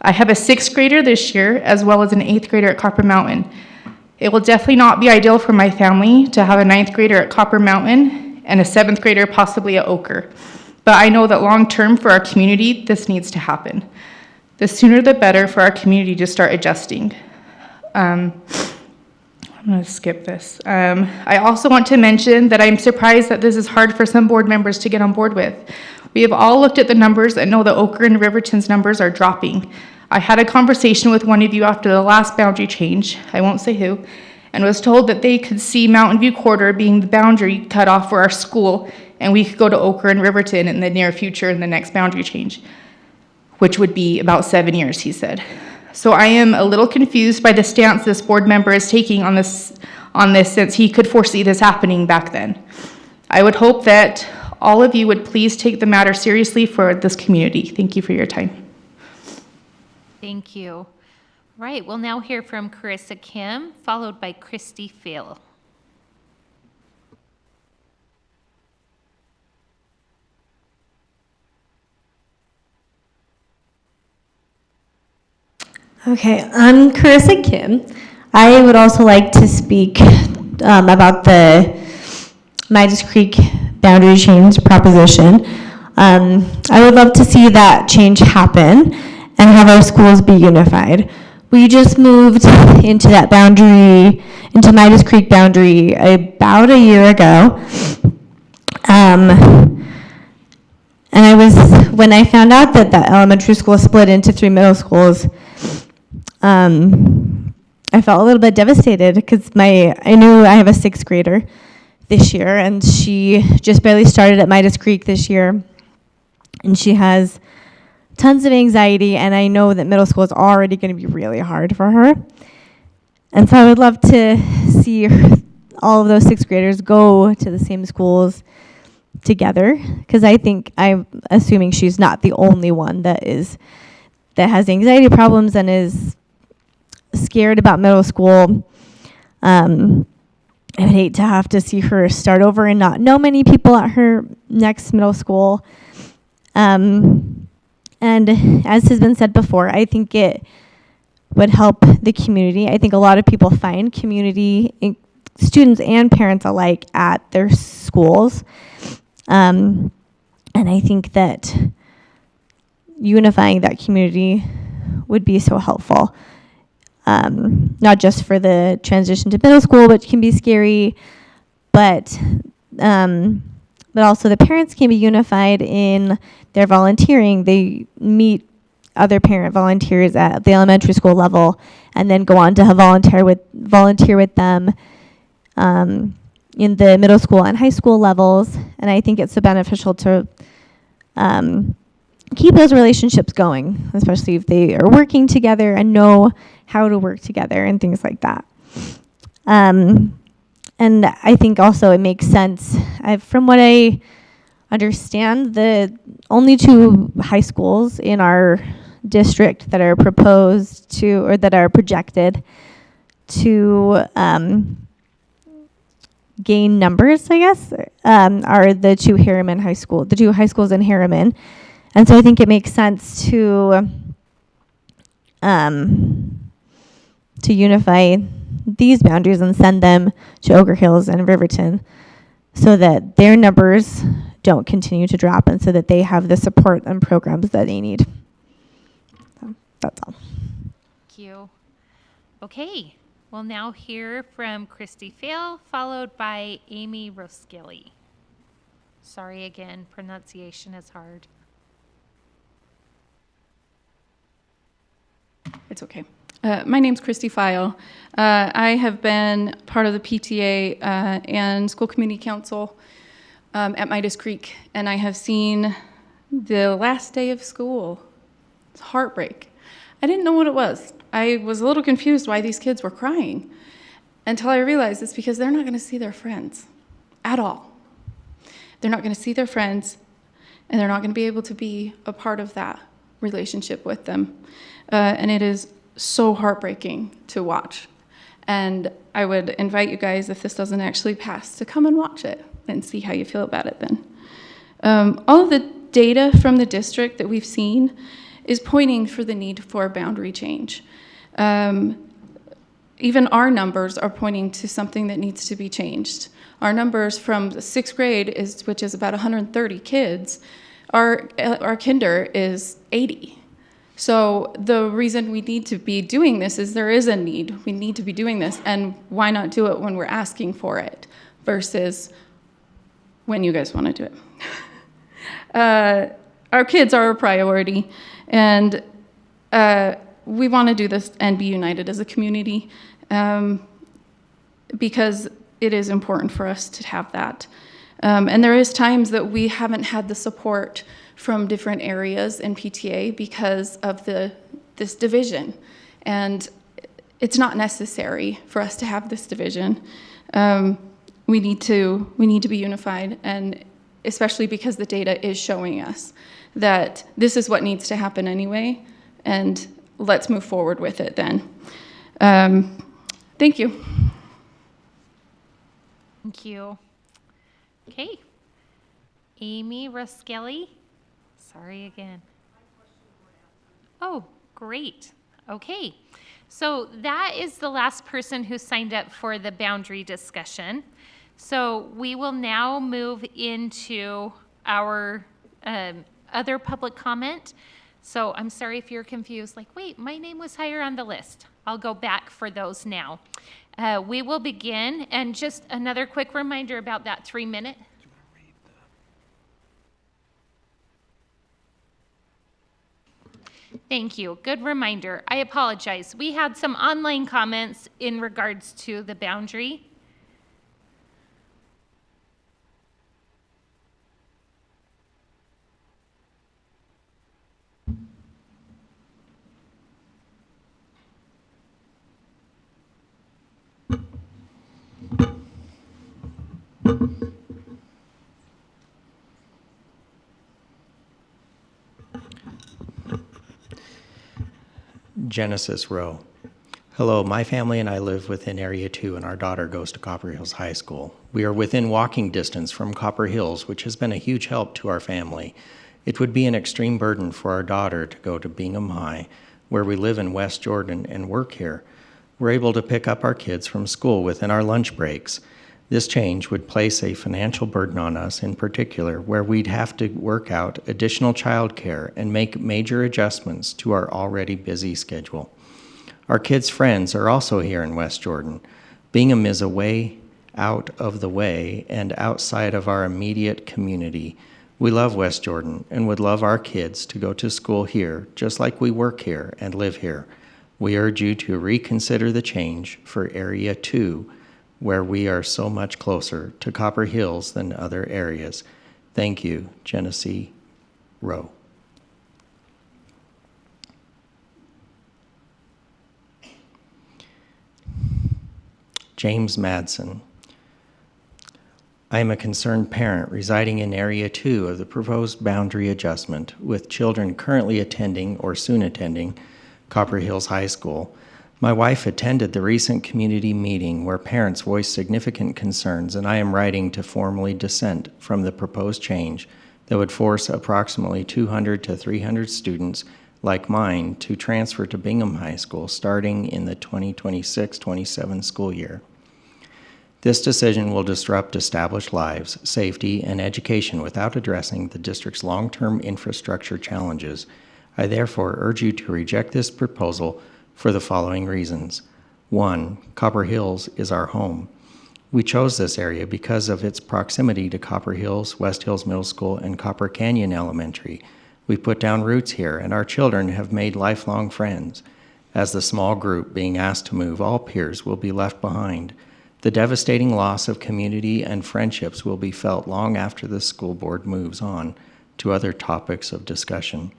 I have a 6th grader this year as well as an 8th grader at Copper Mountain. It will definitely not be ideal for my family to have a 9th grader at Copper Mountain and a 7th grader possibly at Oker. But I know that long term for our community, this needs to happen. The sooner the better for our community to start adjusting. I'm going to skip this. I also want to mention that I'm surprised that this is hard for some board members to get on board with. We have all looked at the numbers and know that Oker and Riverton's numbers are dropping. I had a conversation with one of you after the last boundary change, I won't say who, and was told that they could see Mountain View Corridor being the boundary cut off for our school, and we could go to Oker and Riverton in the near future in the next boundary change, which would be about 7 years, he said. So I am a little confused by the stance this board member is taking on this since he could foresee this happening back then. I would hope that all of you would please take the matter seriously for this community. Thank you for your time. Thank you. Right, we'll now hear from Carissa Kim, followed by Christy Phil. Okay, I'm Carissa Kim. I would also like to speak about the Midas Creek boundary change proposition. I would love to see that change happen and have our schools be unified. We just moved into that boundary, into Midas Creek boundary about a year ago. And when I found out that that elementary school split into 3 middle schools, I felt a little bit devastated because I knew I have a 6th grader this year, and she just barely started at Midas Creek this year, and she has tons of anxiety, and I know that middle school is already going to be really hard for her. And so I would love to see all of those 6th graders go to the same schools together, because I'm assuming she's not the only one that has anxiety problems and is scared about middle school. I would hate to have to see her start over and not know many people at her next middle school. And as has been said before, I think it would help the community. I think a lot of people find community, students and parents alike, at their schools. And I think that unifying that community would be so helpful. Not just for the transition to middle school, which can be scary, but also the parents can be unified in their volunteering. They meet other parent volunteers at the elementary school level and then go on to have volunteer with them in the middle school and high school levels. And I think it's so beneficial to keep those relationships going, especially if they are working together and know how to work together and things like that. And I think also it makes sense. From what I understand, the only 2 high schools in our district that are proposed to, or that are projected to gain numbers, I guess, are the 2 Harriman high school, the 2 high schools in Harriman. And so I think it makes sense to unify these boundaries and send them to Oker Hills and Riverton so that their numbers don't continue to drop and so that they have the support and programs that they need. So that's all. Thank you. Okay, we'll now hear from Christy Fail, followed by Amy Roskilly. Sorry again, pronunciation is hard. It's okay. My name's Christy File. I have been part of the PTA and School Community Council at Midas Creek, and I have seen the last day of school. It's heartbreak. I didn't know what it was. I was a little confused why these kids were crying until I realized it's because they're not going to see their friends at all. They're not going to see their friends, and they're not going to be able to be a part of that relationship with them. And it is so heartbreaking to watch. And I would invite you guys, if this doesn't actually pass, to come and watch it and see how you feel about it then. All of the data from the district that we've seen is pointing for the need for a boundary change. Even our numbers are pointing to something that needs to be changed. Our numbers from the 6th grade, which is about 130 kids, our kinder is 80. So the reason we need to be doing this is there is a need. We need to be doing this, and why not do it when we're asking for it versus when you guys want to do it? Our kids are a priority, and we want to do this and be united as a community because it is important for us to have that. And there is times that we haven't had the support from different areas in PTA because of this division. And it's not necessary for us to have this division. We need to be unified, and especially because the data is showing us that this is what needs to happen anyway, and let's move forward with it then. Thank you. Thank you. Okay. Amy Roskilly. Sorry again. Oh, great. Okay. So that is the last person who signed up for the boundary discussion. So we will now move into our other public comment. So I'm sorry if you're confused, like, wait, my name was higher on the list. I'll go back for those now. We will begin, and just another quick reminder about that 3-minute. Thank you. Good reminder. I apologize. We had some online comments in regards to the boundary. Genesis Rowe. Hello, my family and I live within Area 2 and our daughter goes to Copper Hills High School. We are within walking distance from Copper Hills, which has been a huge help to our family. It would be an extreme burden for our daughter to go to Bingham High, where we live in West Jordan and work here. We're able to pick up our kids from school within our lunch breaks. This change would place a financial burden on us in particular, where we'd have to work out additional childcare and make major adjustments to our already busy schedule. Our kids' friends are also here in West Jordan. Bingham is a way out of the way and outside of our immediate community. We love West Jordan and would love our kids to go to school here, just like we work here and live here. We urge you to reconsider the change for Area 2, where we are so much closer to Copper Hills than other areas. Thank you, Genesee Rowe. James Madsen. I am a concerned parent residing in Area 2 of the proposed boundary adjustment with children currently attending or soon attending Copper Hills High School. My wife attended the recent community meeting where parents voiced significant concerns, and I am writing to formally dissent from the proposed change that would force approximately 200 to 300 students like mine to transfer to Bingham High School starting in the 2026-27 school year. This decision will disrupt established lives, safety, and education without addressing the district's long-term infrastructure challenges. I therefore urge you to reject this proposal for the following reasons. 1, Copper Hills is our home. We chose this area because of its proximity to Copper Hills, West Hills Middle School, and Copper Canyon Elementary. We put down roots here, and our children have made lifelong friends. As the small group being asked to move, all peers will be left behind. The devastating loss of community and friendships will be felt long after the school board moves on to other topics of discussion.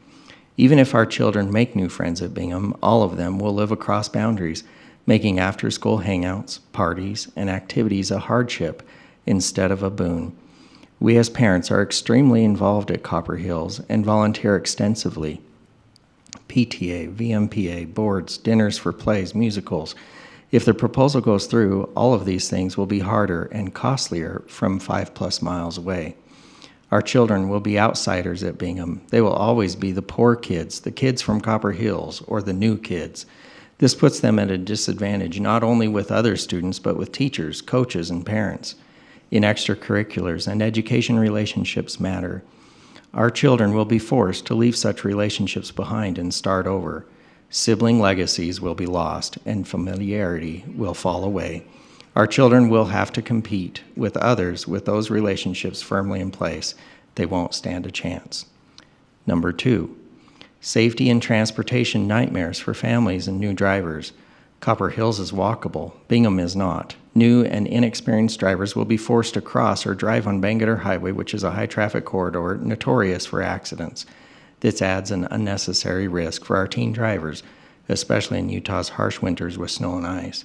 Even if our children make new friends at Bingham, all of them will live across boundaries, making after-school hangouts, parties, and activities a hardship instead of a boon. We as parents are extremely involved at Copper Hills and volunteer extensively. PTA, VMPA, boards, dinners for plays, musicals. If the proposal goes through, all of these things will be harder and costlier from 5+ miles away. Our children will be outsiders at Bingham. They will always be the poor kids, the kids from Copper Hills, or the new kids. This puts them at a disadvantage not only with other students, but with teachers, coaches, and parents. In extracurriculars and education, relationships matter. Our children will be forced to leave such relationships behind and start over. Sibling legacies will be lost and familiarity will fall away. Our children will have to compete with others with those relationships firmly in place. They won't stand a chance. Number 2, safety and transportation nightmares for families and new drivers. Copper Hills is walkable. Bingham is not. New and inexperienced drivers will be forced to cross or drive on Bangerter Highway, which is a high-traffic corridor notorious for accidents. This adds an unnecessary risk for our teen drivers, especially in Utah's harsh winters with snow and ice.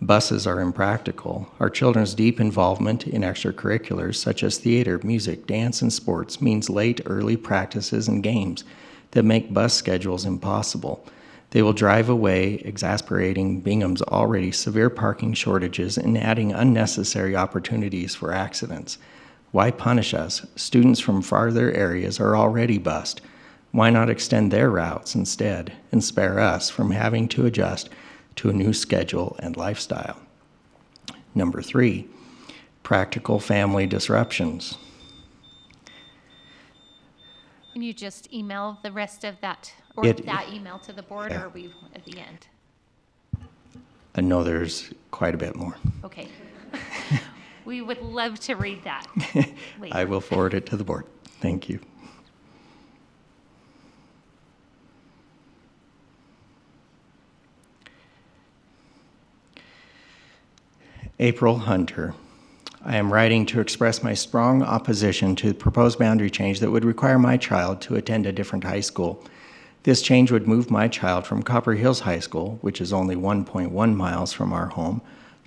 Buses are impractical. Our children's deep involvement in extracurriculars such as theater, music, dance, and sports means late, early practices and games that make bus schedules impossible. They will drive away, exasperating Bingham's already severe parking shortages and adding unnecessary opportunities for accidents. Why punish us? Students from farther areas are already bused. Why not extend their routes instead and spare us from having to adjust to a new schedule and lifestyle? Number 3, practical family disruptions. Can you just email the rest of that, or that email to the board, or are we at the end? I know there's quite a bit more. Okay. We would love to read that later. I will forward it to the board. Thank you. April Hunter. I am writing to express my strong opposition to the proposed boundary change that would require my child to attend a different high school. This change would move my child from Copper Hills High School, which is only 1.1 miles from our home,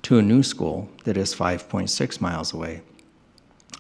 to a new school that is 5.6 miles away.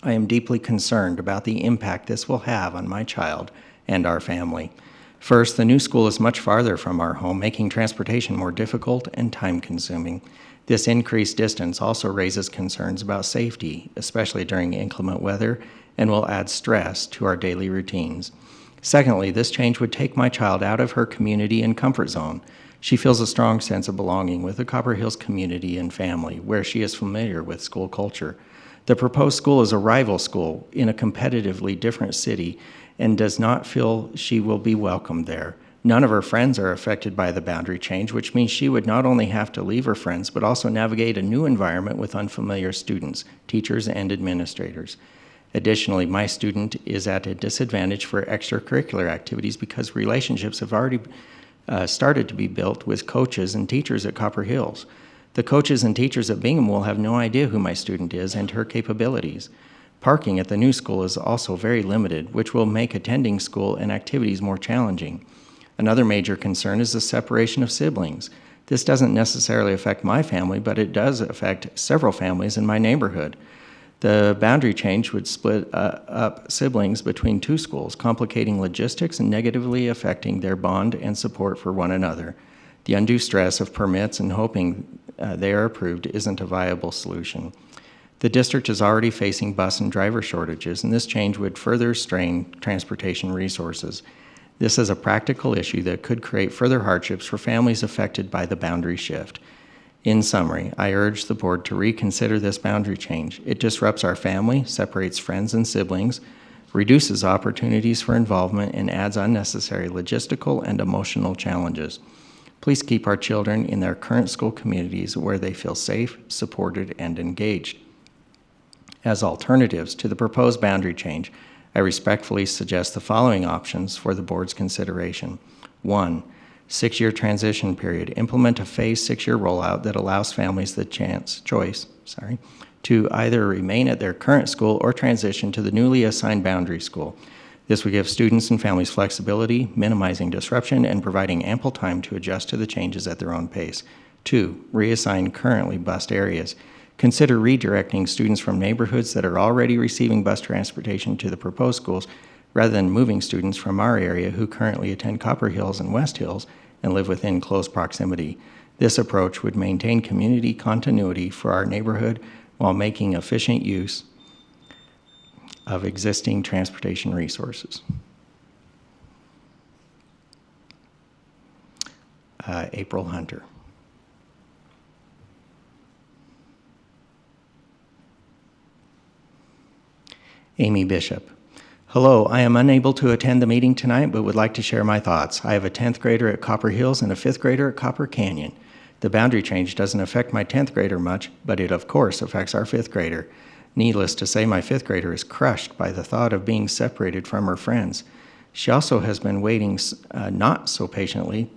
I am deeply concerned about the impact this will have on my child and our family. First, the new school is much farther from our home, making transportation more difficult and time-consuming. This increased distance also raises concerns about safety, especially during inclement weather, and will add stress to our daily routines. Secondly, this change would take my child out of her community and comfort zone. She feels a strong sense of belonging with the Copper Hills community and family, where she is familiar with school culture. The proposed school is a rival school in a competitively different city and does not feel she will be welcomed there. None of her friends are affected by the boundary change, which means she would not only have to leave her friends, but also navigate a new environment with unfamiliar students, teachers, and administrators. Additionally, my student is at a disadvantage for extracurricular activities because relationships have already started to be built with coaches and teachers at Copper Hills. The coaches and teachers at Bingham will have no idea who my student is and her capabilities. Parking at the new school is also very limited, which will make attending school and activities more challenging. Another major concern is the separation of siblings. This doesn't necessarily affect my family, but it does affect several families in my neighborhood. The boundary change would split up siblings between two schools, complicating logistics and negatively affecting their bond and support for one another. The undue stress of permits and hoping they are approved isn't a viable solution. The district is already facing bus and driver shortages, and this change would further strain transportation resources. This is a practical issue that could create further hardships for families affected by the boundary shift. In summary, I urge the board to reconsider this boundary change. It disrupts our family, separates friends and siblings, reduces opportunities for involvement, and adds unnecessary logistical and emotional challenges. Please keep our children in their current school communities where they feel safe, supported, and engaged. As alternatives to the proposed boundary change, I respectfully suggest the following options for the board's consideration. 1, 6-year transition period. Implement a phased 6-year rollout that allows families the choice to either remain at their current school or transition to the newly assigned boundary school. This would give students and families flexibility, minimizing disruption, and providing ample time to adjust to the changes at their own pace. 2, reassign currently bused areas. Consider redirecting students from neighborhoods that are already receiving bus transportation to the proposed schools, rather than moving students from our area who currently attend Copper Hills and West Hills and live within close proximity. This approach would maintain community continuity for our neighborhood while making efficient use of existing transportation resources. April Hunter. Amy Bishop. Hello, I am unable to attend the meeting tonight, but would like to share my thoughts. I have a 10th grader at Copper Hills and a 5th grader at Copper Canyon. The boundary change doesn't affect my 10th grader much, but it of course affects our 5th grader. Needless to say, my 5th grader is crushed by the thought of being separated from her friends. She also has been waiting not so patiently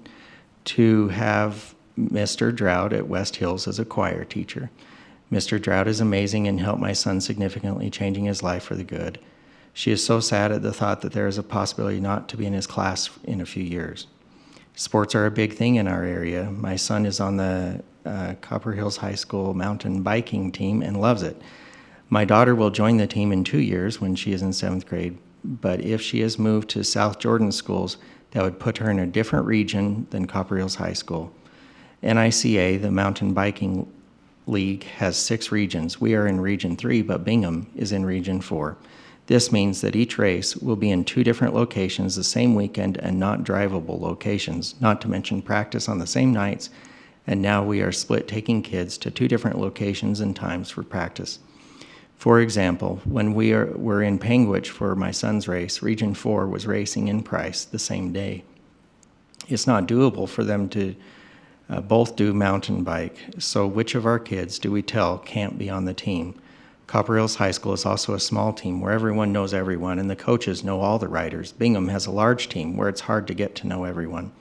to have Mr. Drought at West Hills as a choir teacher. Mr. Drought is amazing and helped my son significantly, changing his life for the good. She is so sad at the thought that there is a possibility not to be in his class in a few years. Sports are a big thing in our area. My son is on the Copper Hills High School mountain biking team and loves it. My daughter will join the team in 2 years when she is in 7th grade, but if she is moved to South Jordan schools, that would put her in a different region than Copper Hills High School. NICA, the mountain biking league, has 6 regions. We are in Region 3, but Bingham is in Region 4. This means that each race will be in 2 different locations the same weekend and not drivable locations, not to mention practice on the same nights, and now we are split taking kids to 2 different locations and times for practice. For example, when we were in Panguitch for my son's race, Region 4 was racing in Price the same day. It's not doable for them to both do mountain bike, so which of our kids do we tell can't be on the team? Copper Hills High School is also a small team where everyone knows everyone and the coaches know all the riders. Bingham has a large team where it's hard to get to know everyone.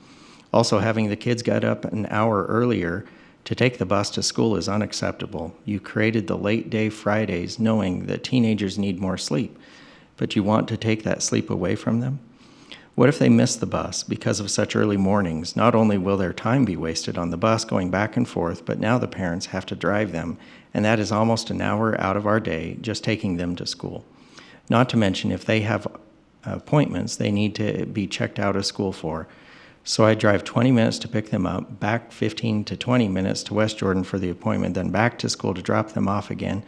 Also, having the kids get up an hour earlier to take the bus to school is unacceptable. You created the late day Fridays knowing that teenagers need more sleep, but you want to take that sleep away from them? What if they miss the bus because of such early mornings? Not only will their time be wasted on the bus going back and forth, but now the parents have to drive them, and that is almost an hour out of our day just taking them to school. Not to mention if they have appointments they need to be checked out of school for. So I drive 20 minutes to pick them up, back 15 to 20 minutes to West Jordan for the appointment, then back to school to drop them off again,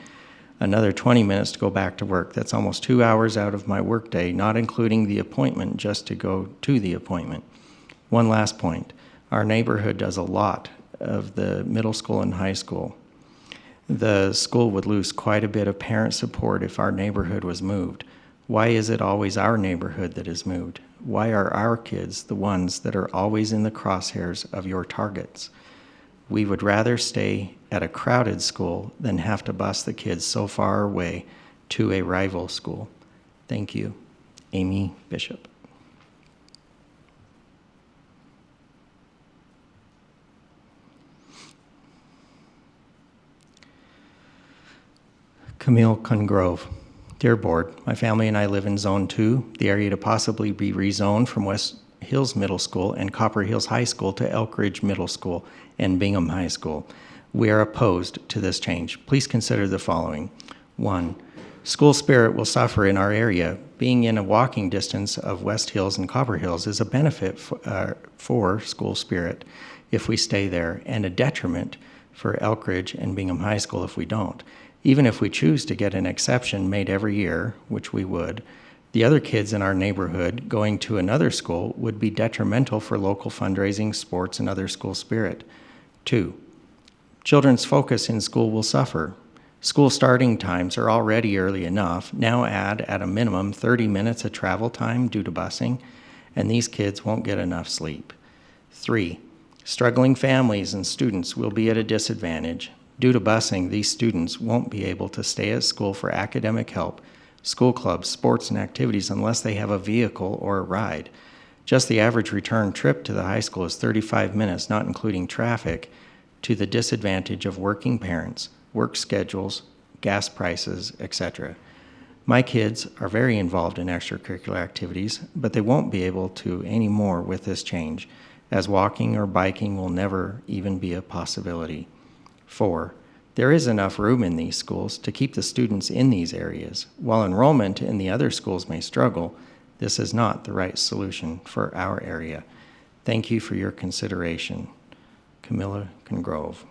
another 20 minutes to go back to work. That's almost 2 hours out of my workday, not including the appointment, just to go to the appointment. One last point. Our neighborhood does a lot of the middle school and high school. The school would lose quite a bit of parent support if our neighborhood was moved. Why is it always our neighborhood that is moved? Why are our kids the ones that are always in the crosshairs of your targets? We would rather stay at a crowded school than have to bus the kids so far away to a rival school. Thank you. Amy Bishop. Camille Congrove. Dear Board, my family and I live in Zone 2, the area to possibly be rezoned from West Hills Middle School and Copper Hills High School to Elk Ridge Middle School and Bingham High School. We are opposed to this change. Please consider the following. 1, school spirit will suffer in our area. Being in a walking distance of West Hills and Copper Hills is a benefit for school spirit if we stay there, and a detriment for Elk Ridge and Bingham High School if we don't. Even if we choose to get an exception made every year, which we would, the other kids in our neighborhood going to another school would be detrimental for local fundraising, sports, and other school spirit. 2, children's focus in school will suffer. School starting times are already early enough. Now add at a minimum 30 minutes of travel time due to busing, and these kids won't get enough sleep. 3, Struggling families and students will be at a disadvantage. Due to busing, these students won't be able to stay at school for academic help, school clubs, sports, and activities unless they have a vehicle or a ride. Just the average return trip to the high school is 35 minutes, not including traffic, to the disadvantage of working parents, work schedules, gas prices, etc. My kids are very involved in extracurricular activities, but they won't be able to anymore with this change, as walking or biking will never even be a possibility. 4, there is enough room in these schools to keep the students in these areas. While enrollment in the other schools may struggle, this is not the right solution for our area. Thank you for your consideration. Camilla Congrove.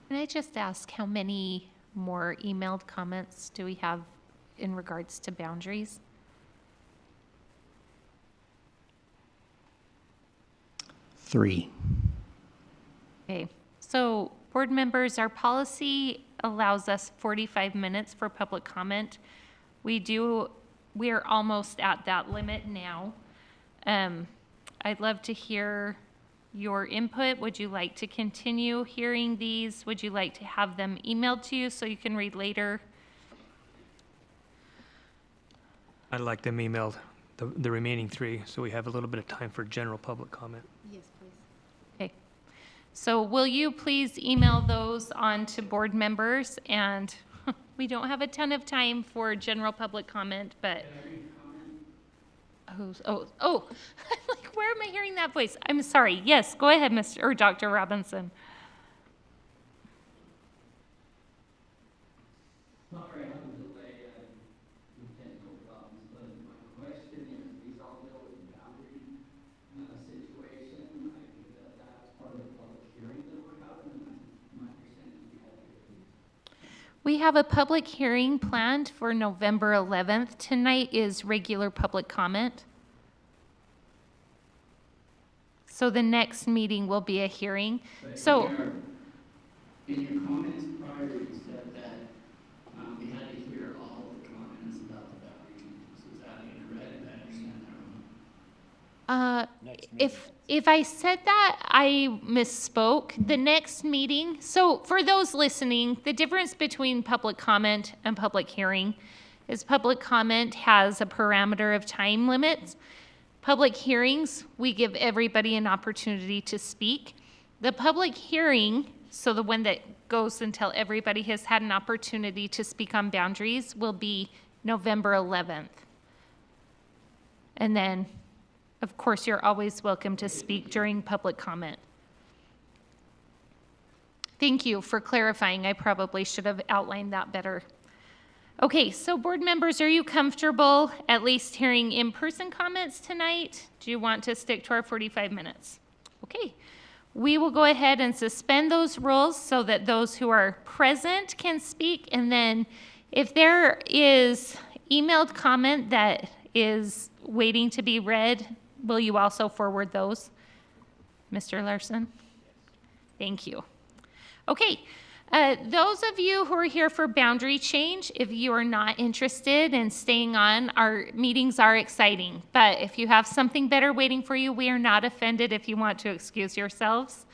Can I just ask how many more emailed comments do we have in regards to boundaries? 3. Okay, so board members, our policy allows us 45 minutes for public comment. We're almost at that limit now. I'd love to hear your input. Would you like to continue hearing these? Would you like to have them emailed to you so you can read later? I'd like them emailed, the remaining 3, so we have a little bit of time for general public comment. Yes, please. Okay. So will you please email those on to board members? And we don't have a ton of time for general public comment, but... Oh, like, where am I hearing that voice? I'm sorry. Yes, go ahead, Dr. Robinson. We have a public hearing planned for November 11th. Tonight is regular public comment. So the next meeting will be a hearing. So in your comments prior, you said that we had to hear all of the comments about the boundary. So is that incorrect? I understand that wrong. If I said that, I misspoke. The next meeting, so for those listening, the difference between public comment and public hearing is public comment has a parameter of time limits. Public hearings, we give everybody an opportunity to speak. The public hearing, so the one that goes until everybody has had an opportunity to speak on boundaries, will be November 11th. And then, of course, you're always welcome to speak during public comment. Thank you for clarifying. I probably should have outlined that better. Okay, so board members, are you comfortable at least hearing in-person comments tonight? Do you want to stick to our 45 minutes? Okay, we will go ahead and suspend those rules so that those who are present can speak. And then if there is emailed comment that is waiting to be read, will you also forward those, Mr. Larson? Thank you. Okay, those of you who are here for boundary change, if you are not interested in staying on, our meetings are exciting. But if you have something better waiting for you, we are not offended if you want to excuse yourselves.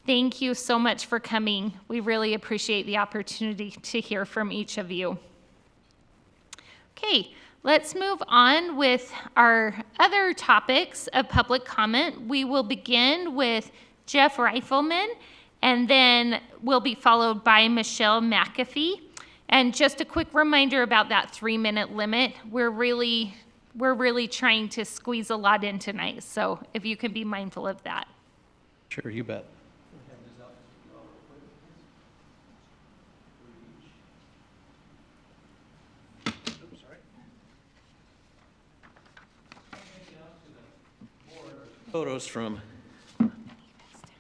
Thank you so much for coming. We really appreciate the opportunity to hear from each of you. Okay. Let's move on with our other topics of public comment. We will begin with Jeff Rifleman, and then we'll be followed by Michelle McAfee. And just a quick reminder about that 3-minute limit. We're really trying to squeeze a lot in tonight, so if you can be mindful of that. Sure, you bet. Photos from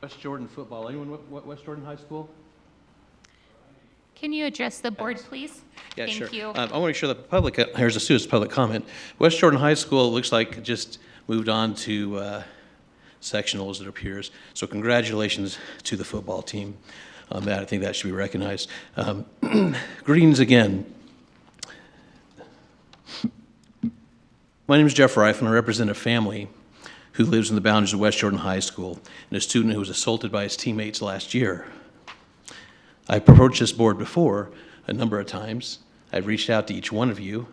West Jordan football. Anyone West Jordan High School? Can you address the board, please? Yeah, Thank sure. you. I want to show the public, here's a student's public comment. West Jordan High School looks like just moved on to sectionals, it appears. So congratulations to the football team. on that. I think that should be recognized. Greetings again. My name is Jeff Reif, and I represent a family who lives in the boundaries of West Jordan High School, and a student who was assaulted by his teammates last year. I've approached this board before a number of times. I've reached out to each one of you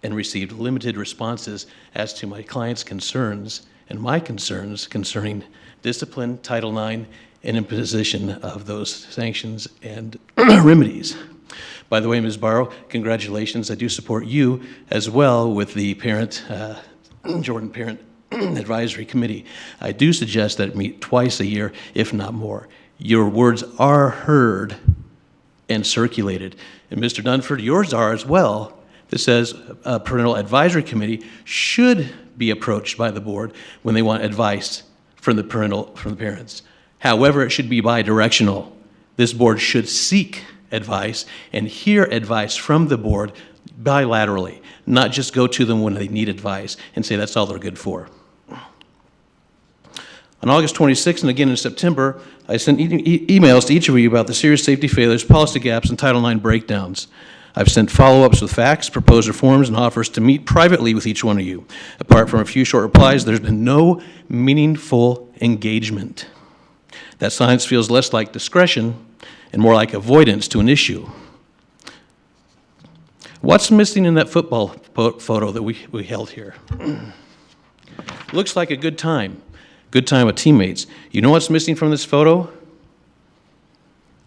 and received limited responses as to my client's concerns and my concerns concerning discipline, Title IX, and imposition of those sanctions and remedies. By the way, Ms. Barrow, congratulations. I do support you as well with the Jordan Parent Advisory Committee. I do suggest that it meet twice a year, if not more. Your words are heard and circulated. And Mr. Dunford, yours are as well. That says a parental advisory committee should be approached by the board when they want advice from the parents. However, it should be bidirectional. This board should seek advice and hear advice from the board bilaterally, not just go to them when they need advice and say that's all they're good for. On August 26th and again in September, I sent emails to each of you about the serious safety failures, policy gaps, and Title IX breakdowns. I've sent follow-ups with facts, proposed reforms, and offers to meet privately with each one of you. Apart from a few short replies, there's been no meaningful engagement. That silence feels less like discretion and more like avoidance to an issue. What's missing in that football photo that we held here? Looks like a good time with teammates. You know what's missing from this photo?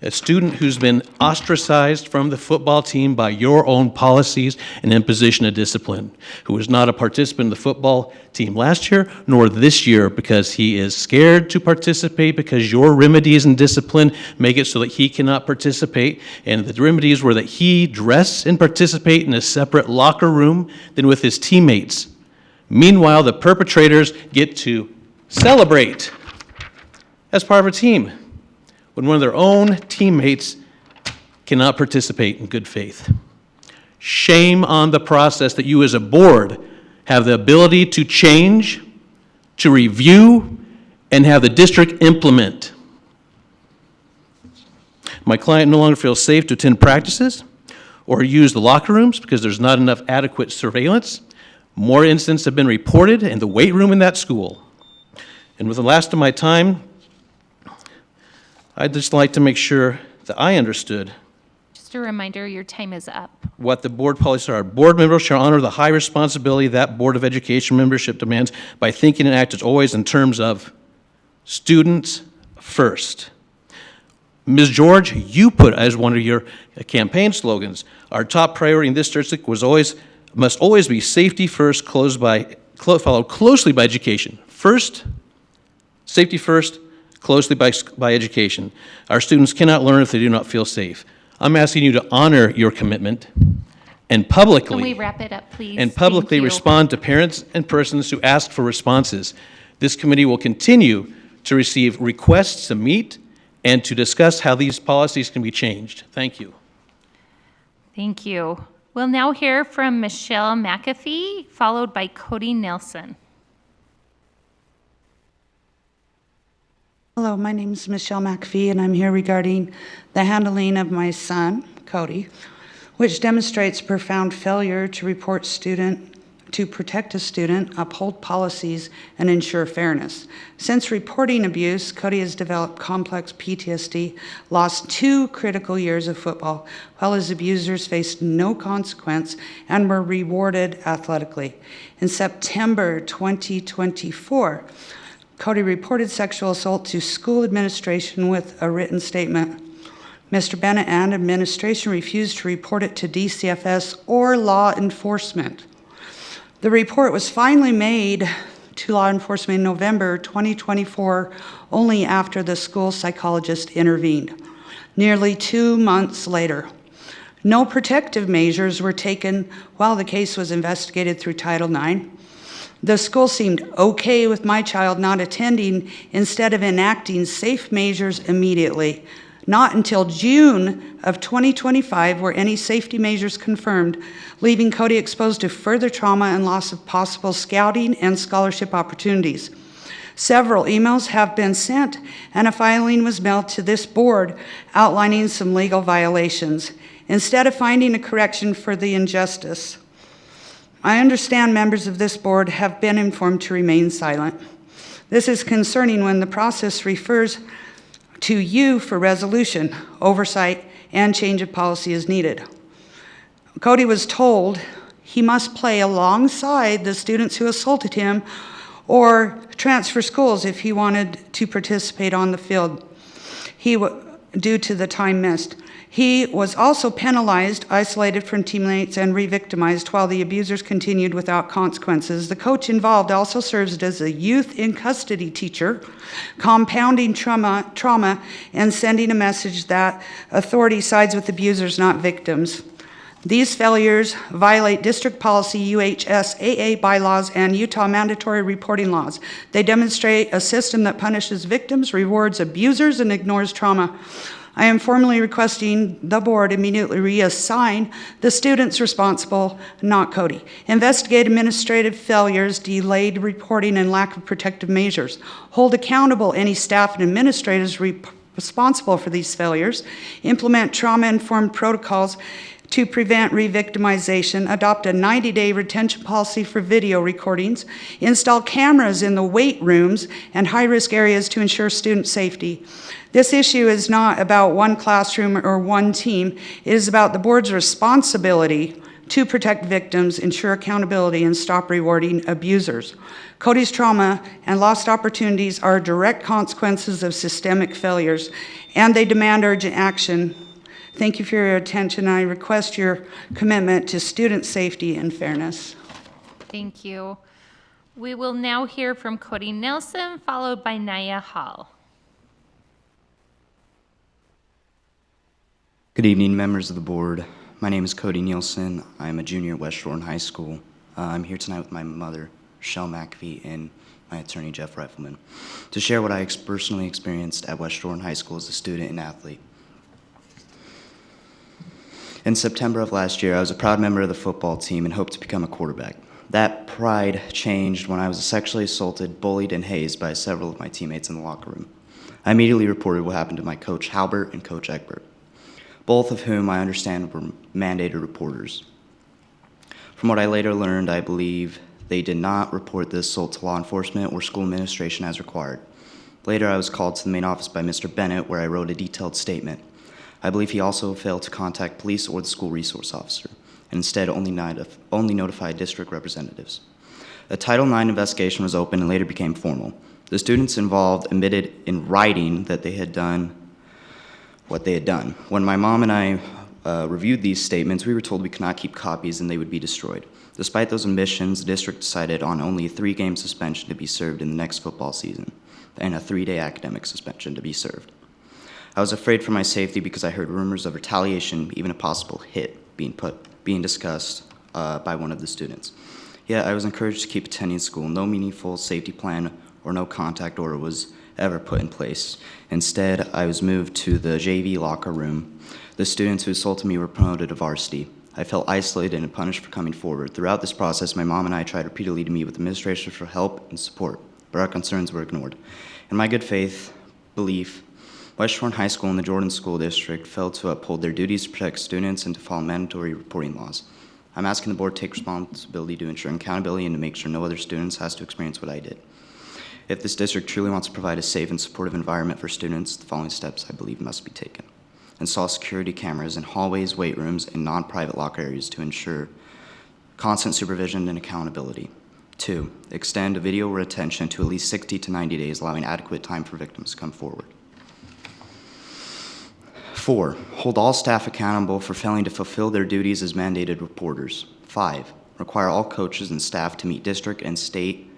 A student who's been ostracized from the football team by your own policies and imposition of discipline, who was not a participant in the football team last year nor this year because he is scared to participate because your remedies and discipline make it so that he cannot participate, and the remedies were that he dress and participate in a separate locker room than with his teammates. Meanwhile, the perpetrators get to celebrate as part of a team when one of their own teammates cannot participate in good faith. Shame on the process that you as a board have the ability to change, to review, and have the district implement. My client no longer feels safe to attend practices or use the locker rooms because there's not enough adequate surveillance. More incidents have been reported in the weight room in that school. And with the last of my time, I'd just like to make sure that I understood Just a reminder, your time is up. what the board policies are. Board members shall honor the high responsibility that Board of Education membership demands by thinking and acting always in terms of students first. Ms. George, you put as one of your campaign slogans, our top priority in this district must always be safety first, followed closely by education. First, safety first, closely by education. Our students cannot learn if they do not feel safe. I'm asking you to honor your commitment and publicly Can we wrap it up, please? and publicly Thank you. respond to parents and persons who ask for responses. This committee will continue to receive requests to meet and to discuss how these policies can be changed. Thank you. Thank you. We'll now hear from Michelle McAfee, followed by Cody Nelson. Hello, my name is Michelle McAfee, and I'm here regarding the handling of my son, Cody, which demonstrates profound failure to protect a student, uphold policies, and ensure fairness. Since reporting abuse, Cody has developed complex PTSD, lost 2 critical years of football, while his abusers faced no consequence and were rewarded athletically. In September 2024, Cody reported sexual assault to school administration with a written statement. Mr. Bennett and administration refused to report it to DCFS or law enforcement. The report was finally made to law enforcement in November 2024, only after the school psychologist intervened. Nearly 2 months later, no protective measures were taken while the case was investigated through Title IX. The school seemed okay with my child not attending instead of enacting safe measures immediately. Not until June of 2025 were any safety measures confirmed, leaving Cody exposed to further trauma and loss of possible scouting and scholarship opportunities. Several emails have been sent, and a filing was mailed to this board outlining some legal violations, instead of finding a correction for the injustice. I understand members of this board have been informed to remain silent. This is concerning when the process refers to you for resolution, oversight, and change of policy is needed. Cody was told he must play alongside the students who assaulted him or transfer schools if he wanted to participate on the field due to the time missed. He was also penalized, isolated from teammates, and re-victimized while the abusers continued without consequences. The coach involved also serves as a youth in custody teacher, compounding trauma and sending a message that authority sides with abusers, not victims. These failures violate district policy, UHSAA bylaws, and Utah mandatory reporting laws. They demonstrate a system that punishes victims, rewards abusers, and ignores trauma. I am formally requesting the board immediately reassign the students responsible, not Cody. Investigate administrative failures, delayed reporting, and lack of protective measures. Hold accountable any staff and administrators responsible for these failures. Implement trauma-informed protocols to prevent re-victimization, adopt a 90-day retention policy for video recordings, install cameras in the weight rooms and high-risk areas to ensure student safety. This issue is not about one classroom or one team. It is about the board's responsibility to protect victims, ensure accountability, and stop rewarding abusers. Cody's trauma and lost opportunities are direct consequences of systemic failures, and they demand urgent action. Thank you for your attention. I request your commitment to student safety and fairness. Thank you. We will now hear from Cody Nelson, followed by Naya Hall. Good evening, members of the board. My name is Cody Nielsen. I'm a junior at West Jordan High School. I'm here tonight with my mother, Shell McAfee, and my attorney, Jeff Reiffelman, to share what I personally experienced at West Jordan High School as a student and athlete. In September of last year, I was a proud member of the football team and hoped to become a quarterback. That pride changed when I was sexually assaulted, bullied, and hazed by several of my teammates in the locker room. I immediately reported what happened to my coach, Halbert, and Coach Egbert, both of whom I understand were mandated reporters. From what I later learned, I believe they did not report the assault to law enforcement or school administration as required. Later, I was called to the main office by Mr. Bennett, where I wrote a detailed statement. I believe he also failed to contact police or the school resource officer, and instead only notified district representatives. A Title IX investigation was opened and later became formal. The students involved admitted in writing that they had done what they had done. When my mom and I reviewed these statements, we were told we could not keep copies and they would be destroyed. Despite those admissions, the district decided on only a 3-game suspension to be served in the next football season and a 3-day academic suspension to be served. I was afraid for my safety because I heard rumors of retaliation, even a possible hit being discussed by one of the students. Yet I was encouraged to keep attending school. No meaningful safety plan or no contact order was ever put in place. Instead, I was moved to the JV locker room. The students who assaulted me were promoted to varsity. I felt isolated and punished for coming forward. Throughout this process, my mom and I tried repeatedly to meet with administrators for help and support, but our concerns were ignored. In my good faith belief, West Jordan High School and the Jordan School District failed to uphold their duties to protect students and to follow mandatory reporting laws. I'm asking the board to take responsibility to ensure accountability and to make sure no other students has to experience what I did. If this district truly wants to provide a safe and supportive environment for students, the following steps I believe must be taken. Install security cameras in hallways, weight rooms, and non-private locker areas to ensure constant supervision and accountability. 2, extend a video retention to at least 60 to 90 days, allowing adequate time for victims to come forward. 4, hold all staff accountable for failing to fulfill their duties as mandated reporters. 5, require all coaches and staff to meet district and state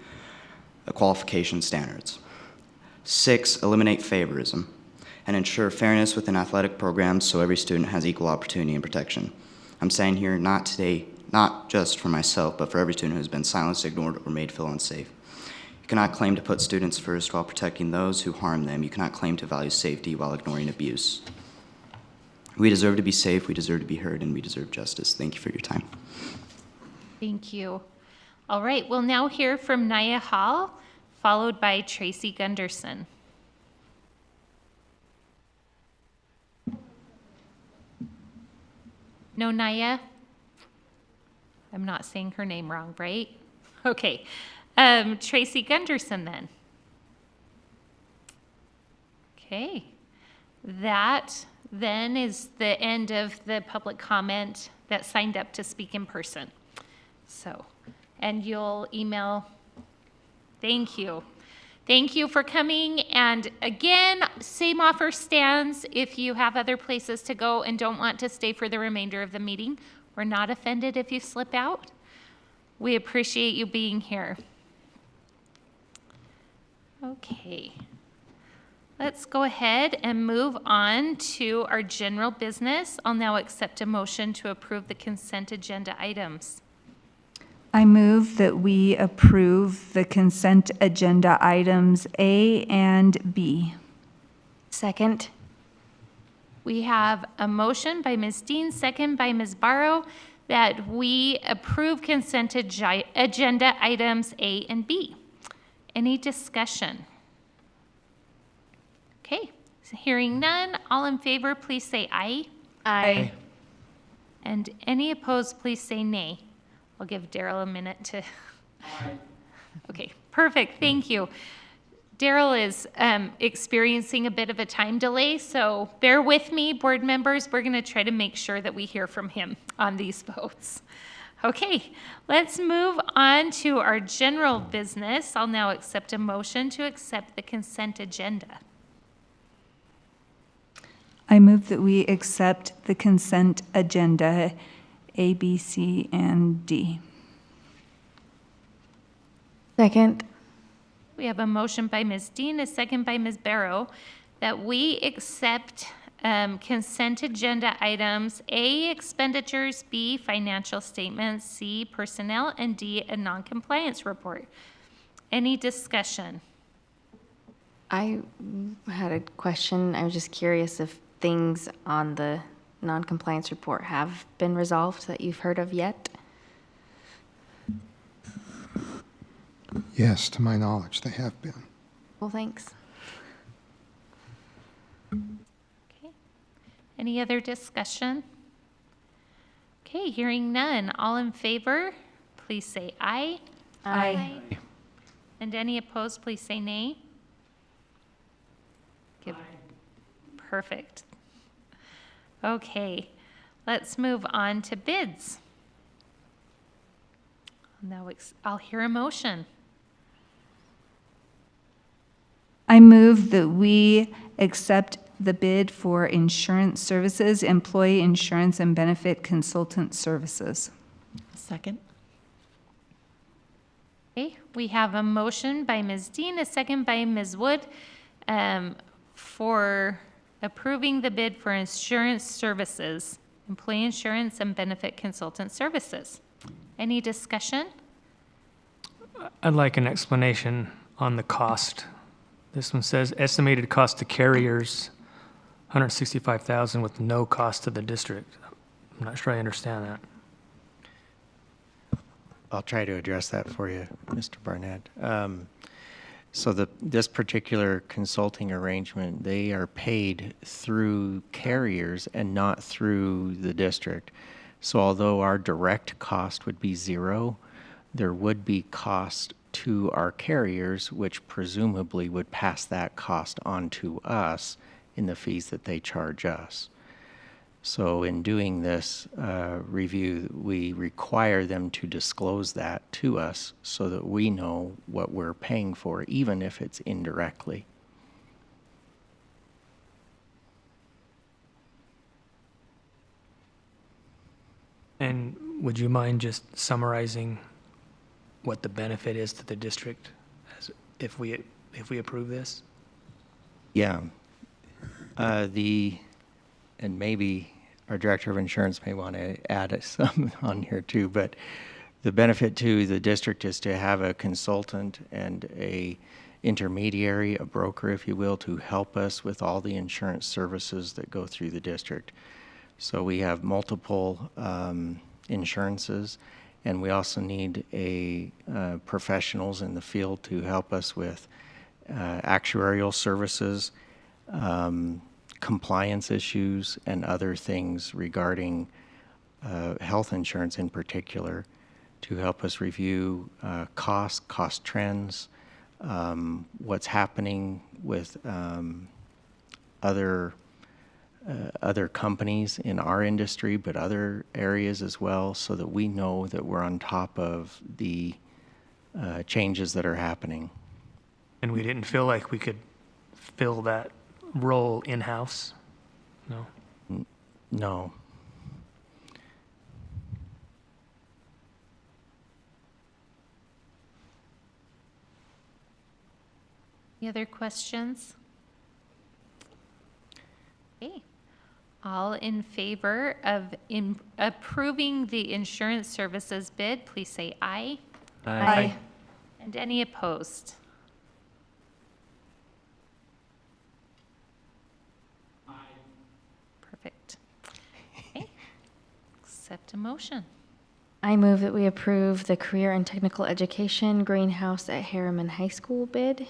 qualification standards. 6, eliminate favorism and ensure fairness within athletic programs so every student has equal opportunity and protection. I'm saying here not today, not just for myself, but for every student who has been silenced, ignored, or made feel unsafe. You cannot claim to put students first while protecting those who harm them. You cannot claim to value safety while ignoring abuse. We deserve to be safe, we deserve to be heard, and we deserve justice. Thank you for your time. Thank you. All right, we'll now hear from Naya Hall, followed by Tracy Gunderson. No, Naya? I'm not saying her name wrong, right? Okay. Tracy Gunderson then. Okay. That then is the end of the public comment that signed up to speak in person. So, and you'll email. Thank you. Thank you for coming. And again, same offer stands if you have other places to go and don't want to stay for the remainder of the meeting. We're not offended if you slip out. We appreciate you being here. Okay. Let's go ahead and move on to our general business. I'll now accept a motion to approve the consent agenda items. I move that we approve the consent agenda items A and B. Second. We have a motion by Ms. Dean, second by Ms. Barrow, that we approve consent agenda items A and B. Any discussion? Okay, so hearing none, all in favor, please say aye. Aye. And any opposed, please say nay. I'll give Daryl a minute to. Okay, perfect, thank you. Daryl is experiencing a bit of a time delay, so bear with me, board members. We're gonna try to make sure that we hear from him on these votes. Okay, let's move on to our general business. I'll now accept a motion to accept the consent agenda. I move that we accept the consent agenda A, B, C, and D. Second. We have a motion by Ms. Dean, a second by Ms. Barrow, that we accept consent agenda items A, expenditures, B, financial statements, C, personnel, and D, a non-compliance report. Any discussion? I had a question. I was just curious if things on the non-compliance report have been resolved that you've heard of yet? Yes, to my knowledge, they have been. Well, thanks. Okay. Any other discussion? Okay, hearing none. All in favor, please say aye. Aye. And any opposed, please say nay. Aye. Perfect. Okay, let's move on to bids. Now I'll hear a motion. I move that we accept the bid for insurance services, employee insurance and benefit consultant services. Second. Okay, we have a motion by Ms. Dean, a second by Ms. Wood, for approving the bid for insurance services, employee insurance and benefit consultant services. Any discussion? I'd like an explanation on the cost. This one says estimated cost to carriers, $165,000 with no cost to the district. I'm not sure I understand that. I'll try to address that for you, Mr. Barnett. So this particular consulting arrangement, they are paid through carriers and not through the district. So although our direct cost would be zero, there would be cost to our carriers, which presumably would pass that cost on to us in the fees that they charge us. So in doing this review, we require them to disclose that to us so that we know what we're paying for, even if it's indirectly. And would you mind just summarizing what the benefit is to the district if we approve this? Yeah. And maybe our director of insurance may want to add some on here too, but the benefit to the district is to have a consultant and a intermediary, a broker, if you will, to help us with all the insurance services that go through the district. So we have multiple insurances, And we also need professionals in the field to help us with actuarial services, compliance issues, and other things regarding health insurance in particular, to help us review cost trends, what's happening with other companies in our industry, but other areas as well, so that we know that we're on top of the changes that are happening. And we didn't feel like we could fill that role in-house? No? No. Any other questions? Okay. All in favor of approving the insurance services bid, please say aye. Aye. And any opposed? Perfect. Okay. Accept a motion. I move that we approve the Career and Technical Education Greenhouse at Harriman High School bid.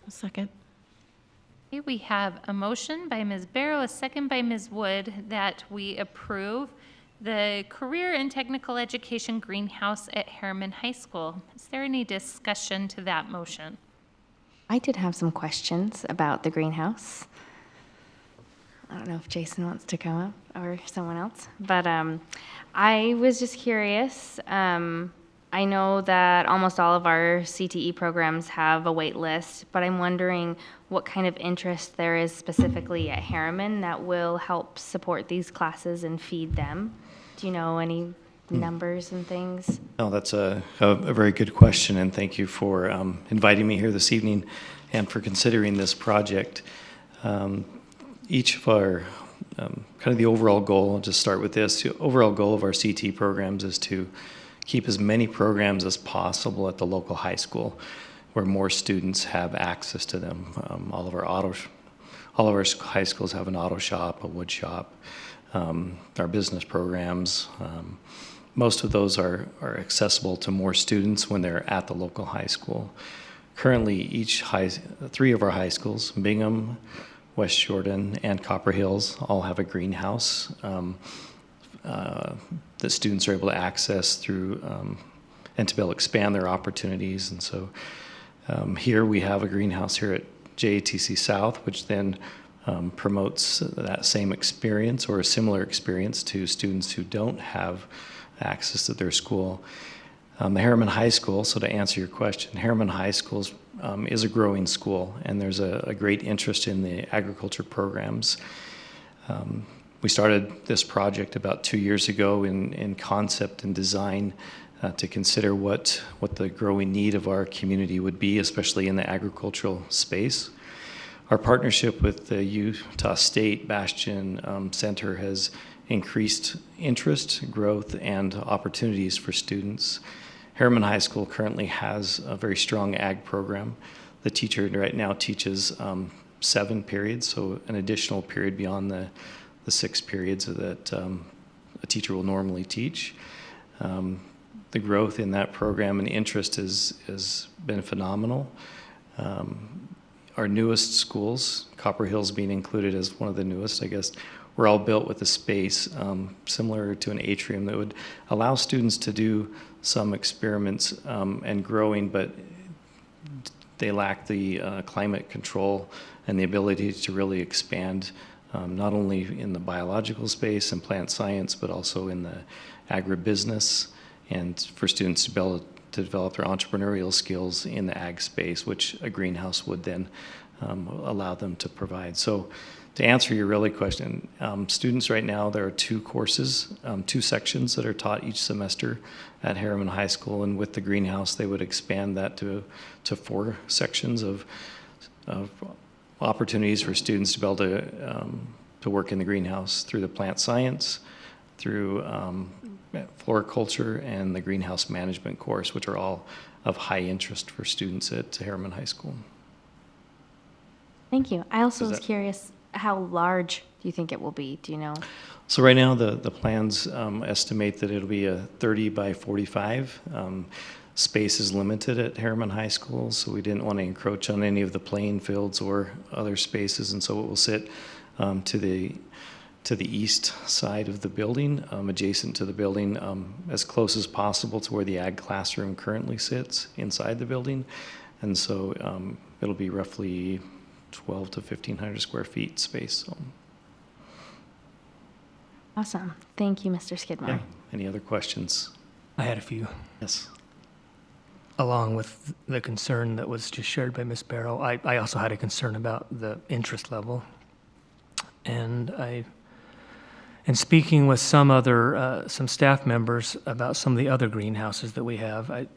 A second. Okay, we have a motion by Ms. Barrow, a second by Ms. Wood, that we approve the Career and Technical Education Greenhouse at Harriman High School. Is there any discussion to that motion? I did have some questions about the greenhouse. I don't know if Jason wants to come up or someone else, but I was just curious. I know that almost all of our CTE programs have a wait list, but I'm wondering what kind of interest there is specifically at Harriman that will help support these classes and feed them. Do you know any numbers and things? No, that's a very good question, and thank you for inviting me here this evening and for considering this project. Each of our, kind of the overall goal, I'll just start with this, the overall goal of our CTE programs is to keep as many programs as possible at the local high school where more students have access to them. All of our high schools have an auto shop, a wood shop, our business programs. Most of those are accessible to more students when they're at the local high school. Currently, three of our high schools, Bingham, West Jordan, and Copper Hills, all have a greenhouse that students are able to access through and to be able to expand their opportunities. And so here we have a greenhouse here at JATC South, which then promotes that same experience or a similar experience to students who don't have access to their school. The Harriman High School, so to answer your question, Harriman High School is a growing school, and there's a great interest in the agriculture programs. We started this project about 2 years ago in concept and design to consider what the growing need of our community would be, especially in the agricultural space. Our partnership with the Utah State Bastion Center has increased interest, growth, and opportunities for students. Harriman High School currently has a very strong ag program. The teacher right now teaches 7 periods, so an additional period beyond the 6 periods that a teacher will normally teach. The growth in that program and interest has been phenomenal. Our newest schools, Copper Hills being included as one of the newest, I guess, were all built with a space similar to an atrium that would allow students to do some experiments and growing, but they lack the climate control and the ability to really expand not only in the biological space and plant science, but also in the agribusiness, and for students to be able to develop their entrepreneurial skills in the ag space, which a greenhouse would then allow them to provide. So to answer your really question, students right now, there are 2 courses, 2 sections that are taught each semester at Harriman High School, and with the greenhouse, they would expand that to 4 sections of opportunities for students to be able to work in the greenhouse through the plant science, through floriculture, and the greenhouse management course, which are all of high interest for students at Harriman High School. Thank you. I also was curious how large do you think it will be? Do you know? So right now, the plans estimate that it'll be a 30 by 45. Space is limited at Harriman High School, so we didn't want to encroach on any of the playing fields or other spaces, and so it will sit to the east side of the building, adjacent to the building, as close as possible to where the ag classroom currently sits inside the building. And so it'll be roughly 12 to 1,500 square feet space. So. Awesome. Thank you, Mr. Skidmore. Yeah. Any other questions? I had a few. Yes. Along with the concern that was just shared by Ms. Barrow, I also had a concern about the interest level. And in speaking with some staff members about some of the other greenhouses that we have,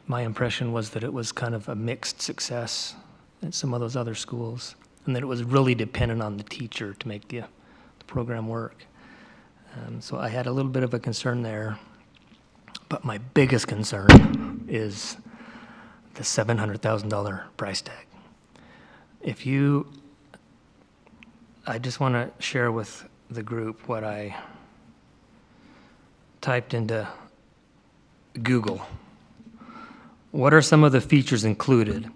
my impression was that it was kind of a mixed success at some of those other schools, and that it was really dependent on the teacher to make the program work. So I had a little bit of a concern there, but my biggest concern is the $700,000 price tag. I just want to share with the group what I typed into Google. What are some of the features included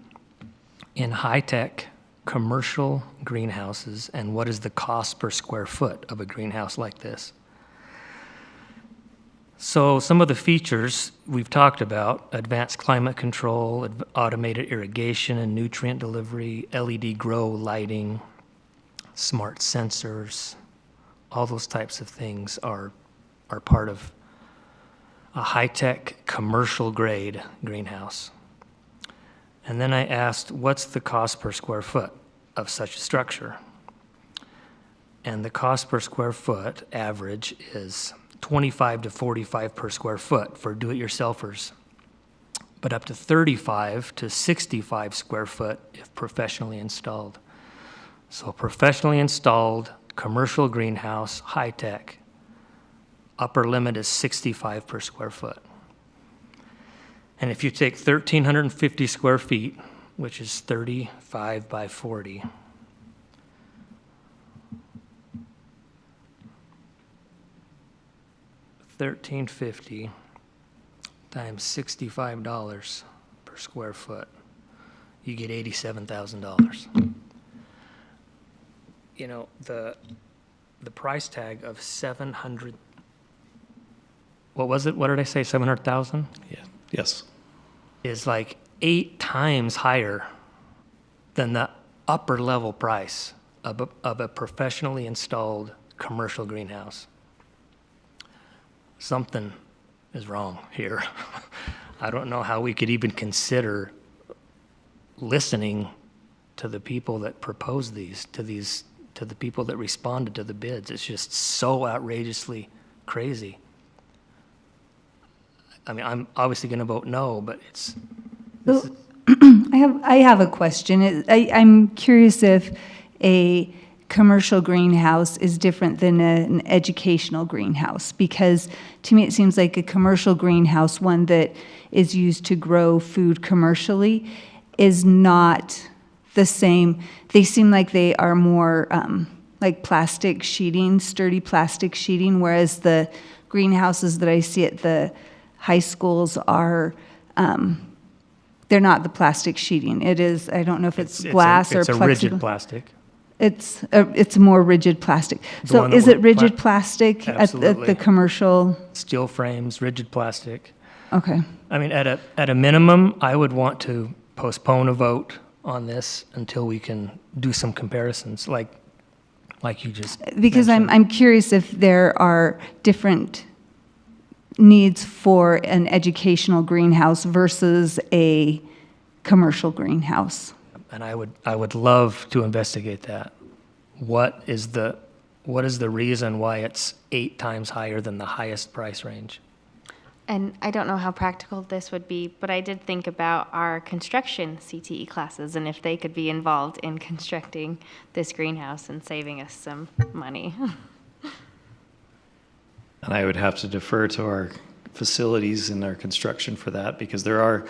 in high-tech commercial greenhouses, and what is the cost per square foot of a greenhouse like this? So some of the features we've talked about: advanced climate control, automated irrigation and nutrient delivery, LED grow lighting, smart sensors. All those types of things are part of a high-tech commercial grade greenhouse. And then I asked, what's the cost per square foot of such a structure? And the cost per square foot average is $25 to $45 per square foot for do-it-yourselfers, but up to $35 to $65 square foot if professionally installed. So professionally installed, commercial greenhouse, high-tech, upper limit is $65 per square foot. And if you take 1,350 square feet, which is 35 by 40, $1,350 times $65 per square foot, you get $87,000. You know, the price tag of 700, what was it? What did I say, 700,000? Yeah. Yes. Is like 8 times higher than the upper level price of a professionally installed commercial greenhouse. Something is wrong here. I don't know how we could even consider listening to the people that proposed to the people that responded to the bids. It's just so outrageously crazy. I mean, I'm obviously going to vote no, but I have a question. I'm curious if a commercial greenhouse is different than an educational greenhouse, because to me it seems like a commercial greenhouse, one that is used to grow food commercially, is not the same. They seem like they are more like plastic sheeting, sturdy plastic sheeting, whereas the greenhouses that I see at the high schools are, they're not the plastic sheeting. It is, I don't know if it's glass or plexiglass. It's a rigid plastic. It's more rigid plastic. So is it rigid plastic at the commercial? Steel frames, rigid plastic. Okay. I mean, at a minimum, I would want to postpone a vote on this until we can do some comparisons, like you just because mentioned. I'm curious if there are different needs for an educational greenhouse versus a commercial greenhouse. And I would love to investigate that. What is the reason why it's 8 times higher than the highest price range? And I don't know how practical this would be, but I did think about our construction CTE classes and if they could be involved in constructing this greenhouse and saving us some money. And I would have to defer to our facilities and our construction for that, because there are,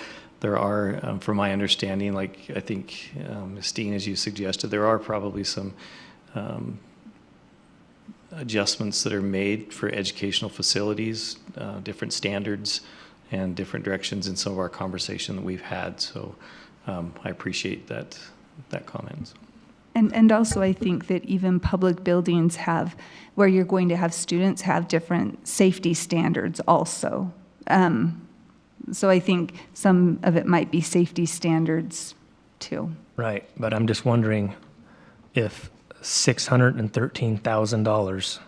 from my understanding, like I think, Ms. Dean, as you suggested, there are probably some adjustments that are made for educational facilities, different standards and different directions in some of our conversation that we've had. So I appreciate that comment. And also I think that even public buildings have, where you're going to have students have different safety standards also. So I think some of it might be safety standards too. Right, but I'm just wondering if $613,000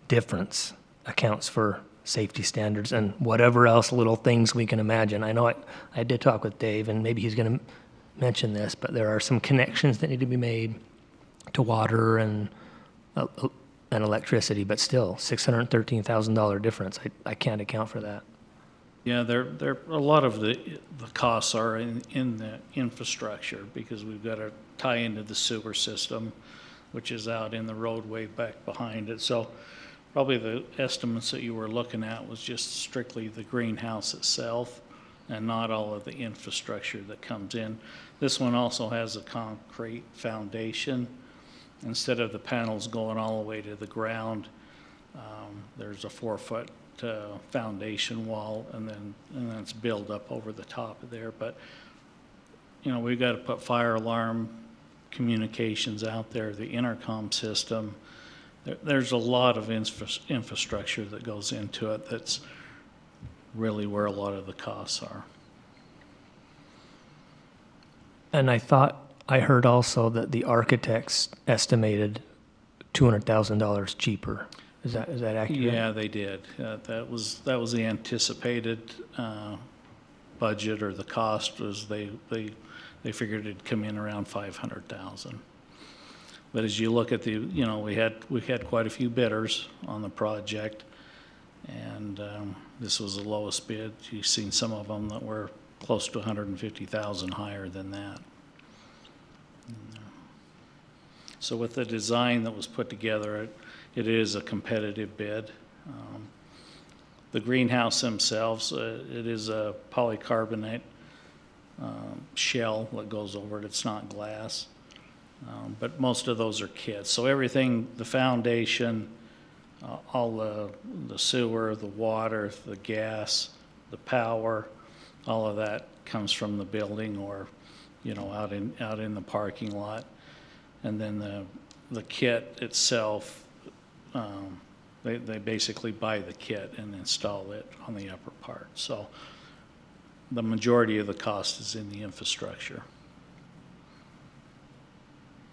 difference accounts for safety standards and whatever else little things we can imagine. I know I did talk with Dave, and maybe he's going to mention this, but there are some connections that need to be made to water and electricity, but still, $613,000 difference. I can't account for that. Yeah, there a lot of the costs are in the infrastructure, because we've got to tie into the sewer system, which is out in the roadway back behind it. So probably the estimates that you were looking at was just strictly the greenhouse itself and not all of the infrastructure that comes in. This one also has a concrete foundation. Instead of the panels going all the way to the ground, there's a 4-foot foundation wall, and then it's built up over the top of there. But you know, we've got to put fire alarm communications out there, the intercom system. There's a lot of infrastructure that goes into it. That's really where a lot of the costs are. And I thought I heard also that the architects estimated $200,000 cheaper. Is that accurate? Yeah, they did. That was the anticipated budget, or the cost was they figured it'd come in around $500,000. But as you look at the, you know, we had quite a few bidders on the project, and this was the lowest bid. You've seen some of them that were close to $150,000 higher than that. So with the design that was put together, it is a competitive bid. The greenhouse themselves, it is a polycarbonate shell that goes over it. It's not glass, but most of those are kits. So everything, the foundation, all the sewer, the water, the gas, the power, all of that comes from the building, or you know, out in the parking lot. And then the kit itself, they basically buy the kit and install it on the upper part. So the majority of the cost is in the infrastructure.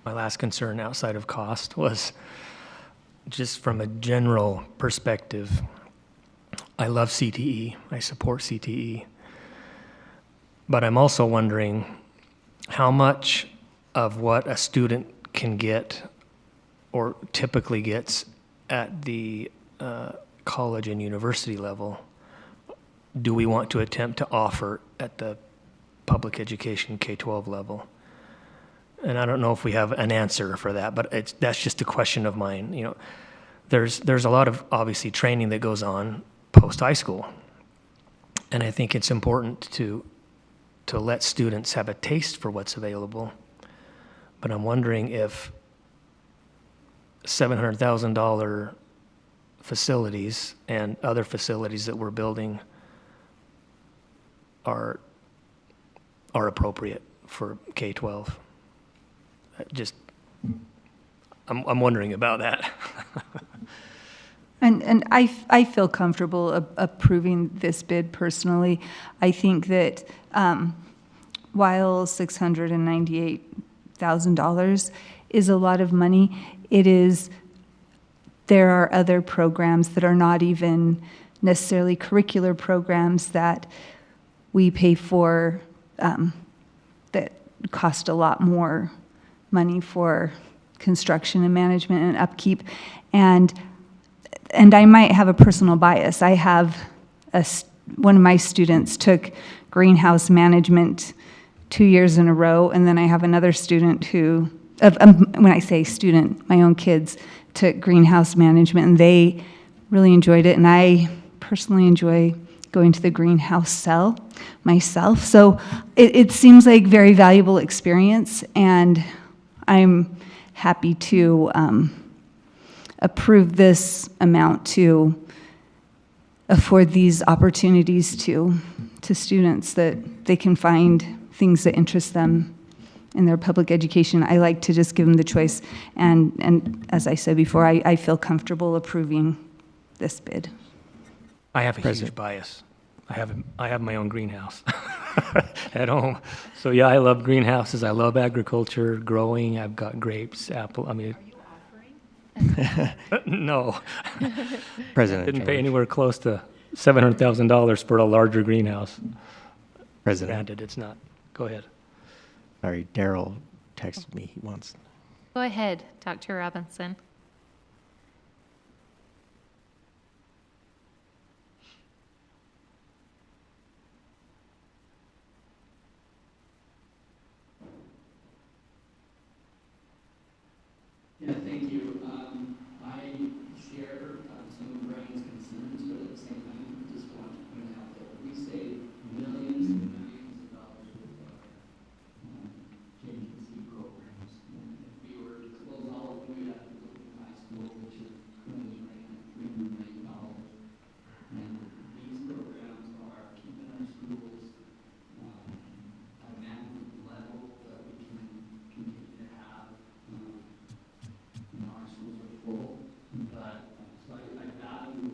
My last concern outside of cost was just from a general perspective. I love CTE. I support CTE. But I'm also wondering how much of what a student can get or typically gets at the college and university level do we want to attempt to offer at the public education K-12 level? And I don't know if we have an answer for that, but that's just a question of mine. You know, there's a lot of obviously training that goes on post high school, and I think it's important to let students have a taste for what's available. But I'm wondering if $700,000 facilities and other facilities that we're building are appropriate for K-12. I'm wondering about that. And I feel comfortable approving this bid personally. I think that while $698,000 is a lot of money, there are other programs that are not even necessarily curricular programs that we pay for that cost a lot more money for construction and management and upkeep. And I might have a personal bias. I have one of my students took greenhouse management 2 years in a row, and then I have another student who, when I say student, my own kids took greenhouse management, and they really enjoyed it, and I personally enjoy going to the greenhouse cell myself. So it seems like very valuable experience, and I'm happy to approve this amount to afford these opportunities to students, that they can find things that interest them in their public education. I like to just give them the choice. And as I said before, I feel comfortable approving this bid. I have a huge bias. I have my own greenhouse at home. So yeah, I love greenhouses. I love agriculture, growing. I've got grapes, apple. I mean, no. President Didn't pay Chambers. anywhere close to $700,000 for a larger greenhouse. President. Granted, it's not. Go ahead. Sorry, Daryl texted me. He wants. Go ahead, Dr. Robinson. Yeah, thank you. I share some of Brian's concerns, but at the same time, I just want to point out that we save millions and millions of dollars with our JTC programs. And if we were to close all of them, we'd have to go to high school, which is currently running at $300 million. And these programs are keeping our schools at a maximum level that we can continue to have. Our schools are full, but so I value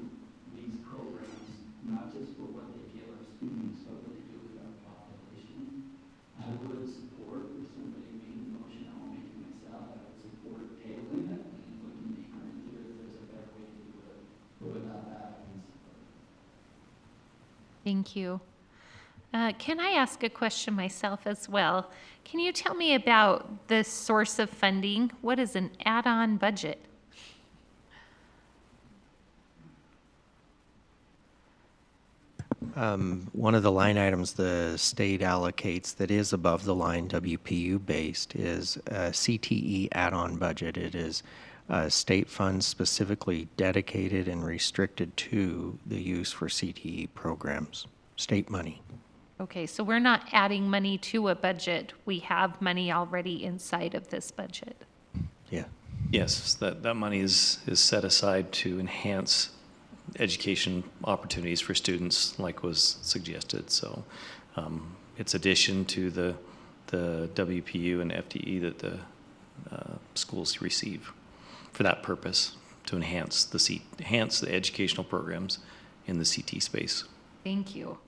these programs not just for what they give our students, but what they do with our population. I would support, if somebody made the motion, I won't make it myself, I would support tabling it and looking deeper into it if there's a better way to do it. But without that, I can support it. Thank you. Can I ask a question myself as well? Can you tell me about the source of funding? What is an add-on budget? One of the line items the state allocates that is above the line WPU based is a CTE add-on budget. It is state funds specifically dedicated and restricted to the use for CTE programs, state money. Okay, so we're not adding money to a budget. We have money already inside of this budget. Yeah. Yes, that money is set aside to enhance education opportunities for students, like was suggested. So it's addition to the WPU and FTE that the schools receive for that purpose, to enhance the educational programs in the CT space. Thank you.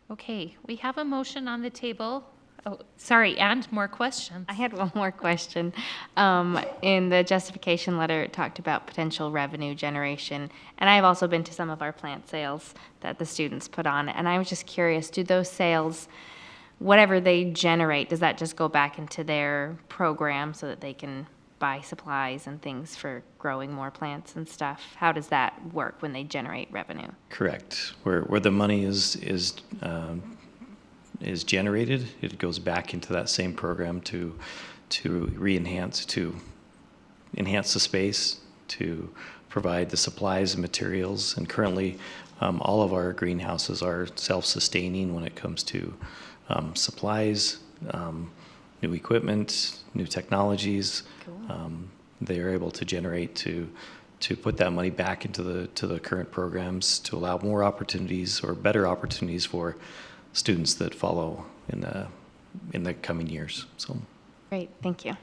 Okay, we have a motion on the table. Oh, sorry, and more questions. I had one more question. In the justification letter, it talked about potential revenue generation, and I've also been to some of our plant sales that the students put on, and I was just curious, do those sales, whatever they generate, does that just go back into their program so that they can buy supplies and things for growing more plants and stuff? How does that work when they generate revenue? Correct. Where the money is generated, it goes back into that same program to enhance the space, to provide the supplies and materials. And currently, all of our greenhouses are self-sustaining when it comes to supplies, new equipment, new technologies. Cool. They are able to generate to put that money back into the current programs to allow more opportunities or better opportunities for students that follow in the coming years. So. Great, thank you.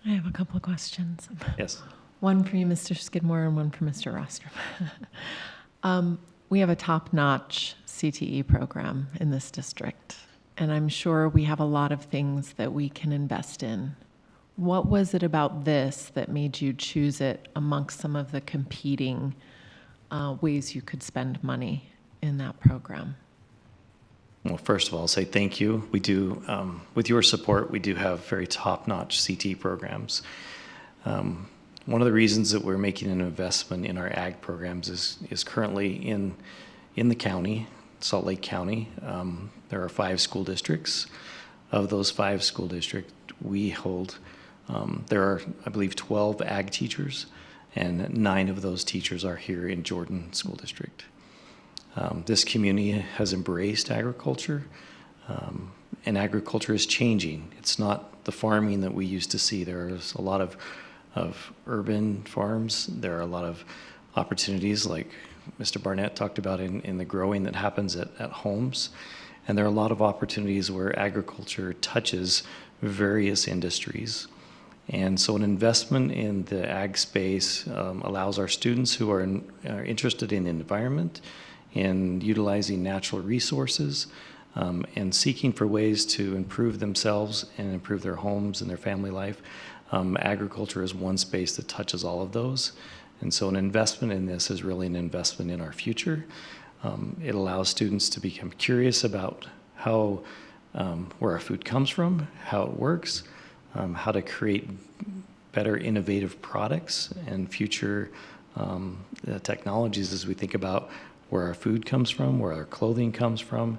I have a couple of questions. Yes. One for you, Mr. Skidmore, and one for Mr. Rostrom. We have a top-notch CTE program in this district, and I'm sure we have a lot of things that we can invest in. What was it about this that made you choose it amongst some of the competing ways you could spend money in that program? Well, first of all, I'll say thank you. We do, with your support, we do have very top-notch CT programs. One of the reasons that we're making an investment in our ag programs is currently in the county, Salt Lake County. There are 5 school districts. Of those 5 school districts, we hold, there are, I believe, 12 ag teachers, and 9 of those teachers are here in Jordan School District. This community has embraced agriculture. And agriculture is changing. It's not the farming that we used to see. There's a lot of urban farms. There are a lot of opportunities like Mr. Barnett talked about in the growing that happens at homes. And there are a lot of opportunities where agriculture touches various industries. And so an investment in the ag space allows our students who are interested in the environment, in utilizing natural resources, and seeking for ways to improve themselves and improve their homes and their family life. Agriculture is one space that touches all of those. And so an investment in this is really an investment in our future. It allows students to become curious about how, where our food comes from, how it works, how to create better innovative products and future technologies as we think about where our food comes from, where our clothing comes from.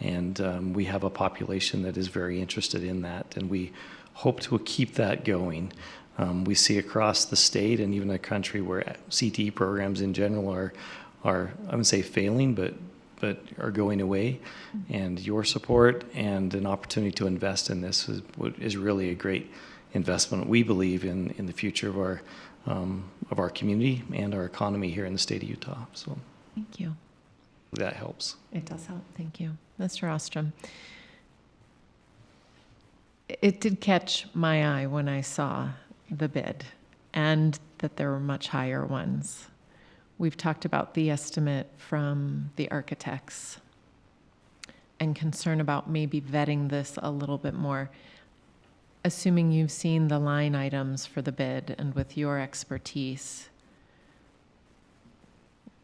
And we have a population that is very interested in that, and we hope to keep that going. We see across the state and even the country where CTE programs in general are I wouldn't say failing, but are going away. And your support and an opportunity to invest in this is really a great investment, we believe, in the future of our community and our economy here in the state of Utah. So Thank you. that helps. It does help. Thank you. Mr. Ostrom. It did catch my eye when I saw the bid and that there were much higher ones. We've talked about the estimate from the architects and concern about maybe vetting this a little bit more. Assuming you've seen the line items for the bid and with your expertise,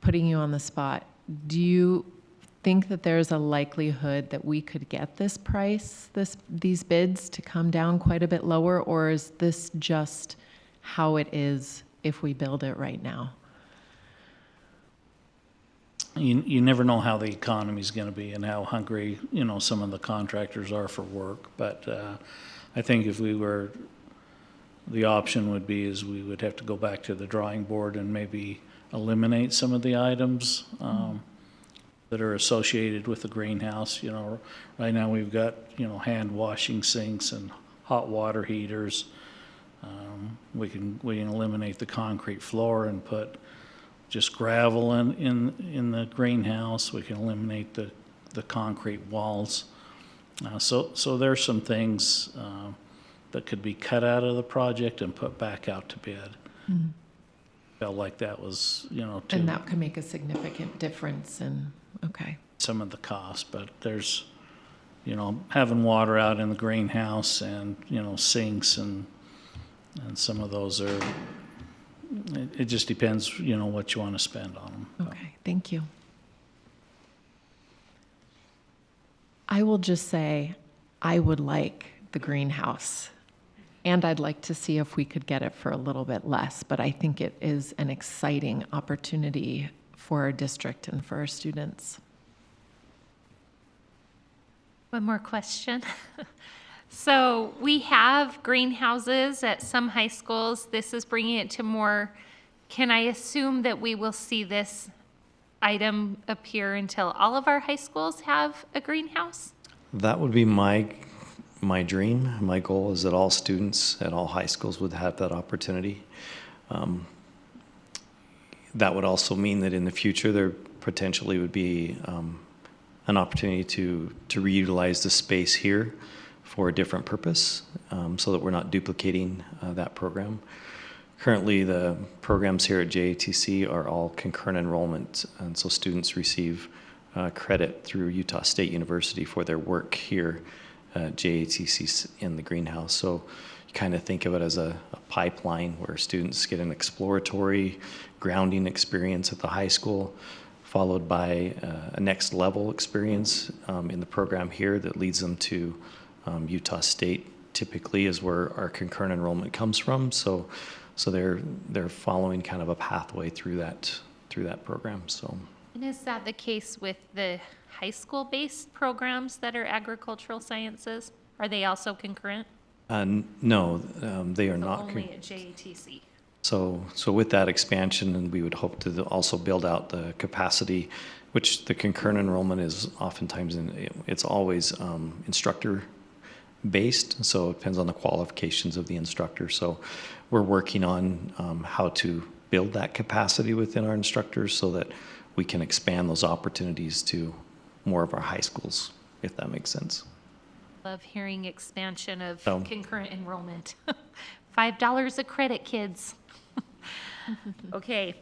putting you on the spot, do you think that there's a likelihood that we could get this price, these bids to come down quite a bit lower, or is this just how it is if we build it right now? You never know how the economy's going to be and how hungry, some of the contractors are for work. But I think if we were, the option would be is we would have to go back to the drawing board and maybe eliminate some of the items that are associated with the greenhouse. Right now we've got, hand washing sinks and hot water heaters. We can eliminate the concrete floor and put just gravel in the greenhouse. We can eliminate the concrete walls. So there's some things that could be cut out of the project and put back out to bid. Mm-hmm. Felt like that was, And that could make a significant difference in, okay. some of the cost, but there's, having water out in the greenhouse and, sinks and some of those are, it just depends, what you want to spend on them. Okay, thank you. I will just say, I would like the greenhouse, and I'd like to see if we could get it for a little bit less, but I think it is an exciting opportunity for our district and for our students. One more question. So we have greenhouses at some high schools. This is bringing it to more. Can I assume that we will see this item appear until all of our high schools have a greenhouse? That would be my dream. My goal is that all students at all high schools would have that opportunity. That would also mean that in the future there potentially would be an opportunity to reutilize the space here for a different purpose, so that we're not duplicating that program. Currently, the programs here at JATC are all concurrent enrollment, and so students receive credit through Utah State University for their work here at JATC in the greenhouse. So you kind of think of it as a pipeline where students get an exploratory grounding experience at the high school, followed by a next level experience in the program here that leads them to Utah State. Typically is where our concurrent enrollment comes from. So they're following kind of a pathway through that program. So. And is that the case with the high school-based programs that are agricultural sciences? Are they also concurrent? No, they are not. Only at JATC. So with that expansion, and we would hope to also build out the capacity which the concurrent enrollment is oftentimes it's always instructor based, so it depends on the qualifications of the instructor. So we're working on how to build that capacity within our instructors so that we can expand those opportunities to more of our high schools, if that makes sense. Love hearing expansion of So- concurrent enrollment. $5 a credit, kids. Okay.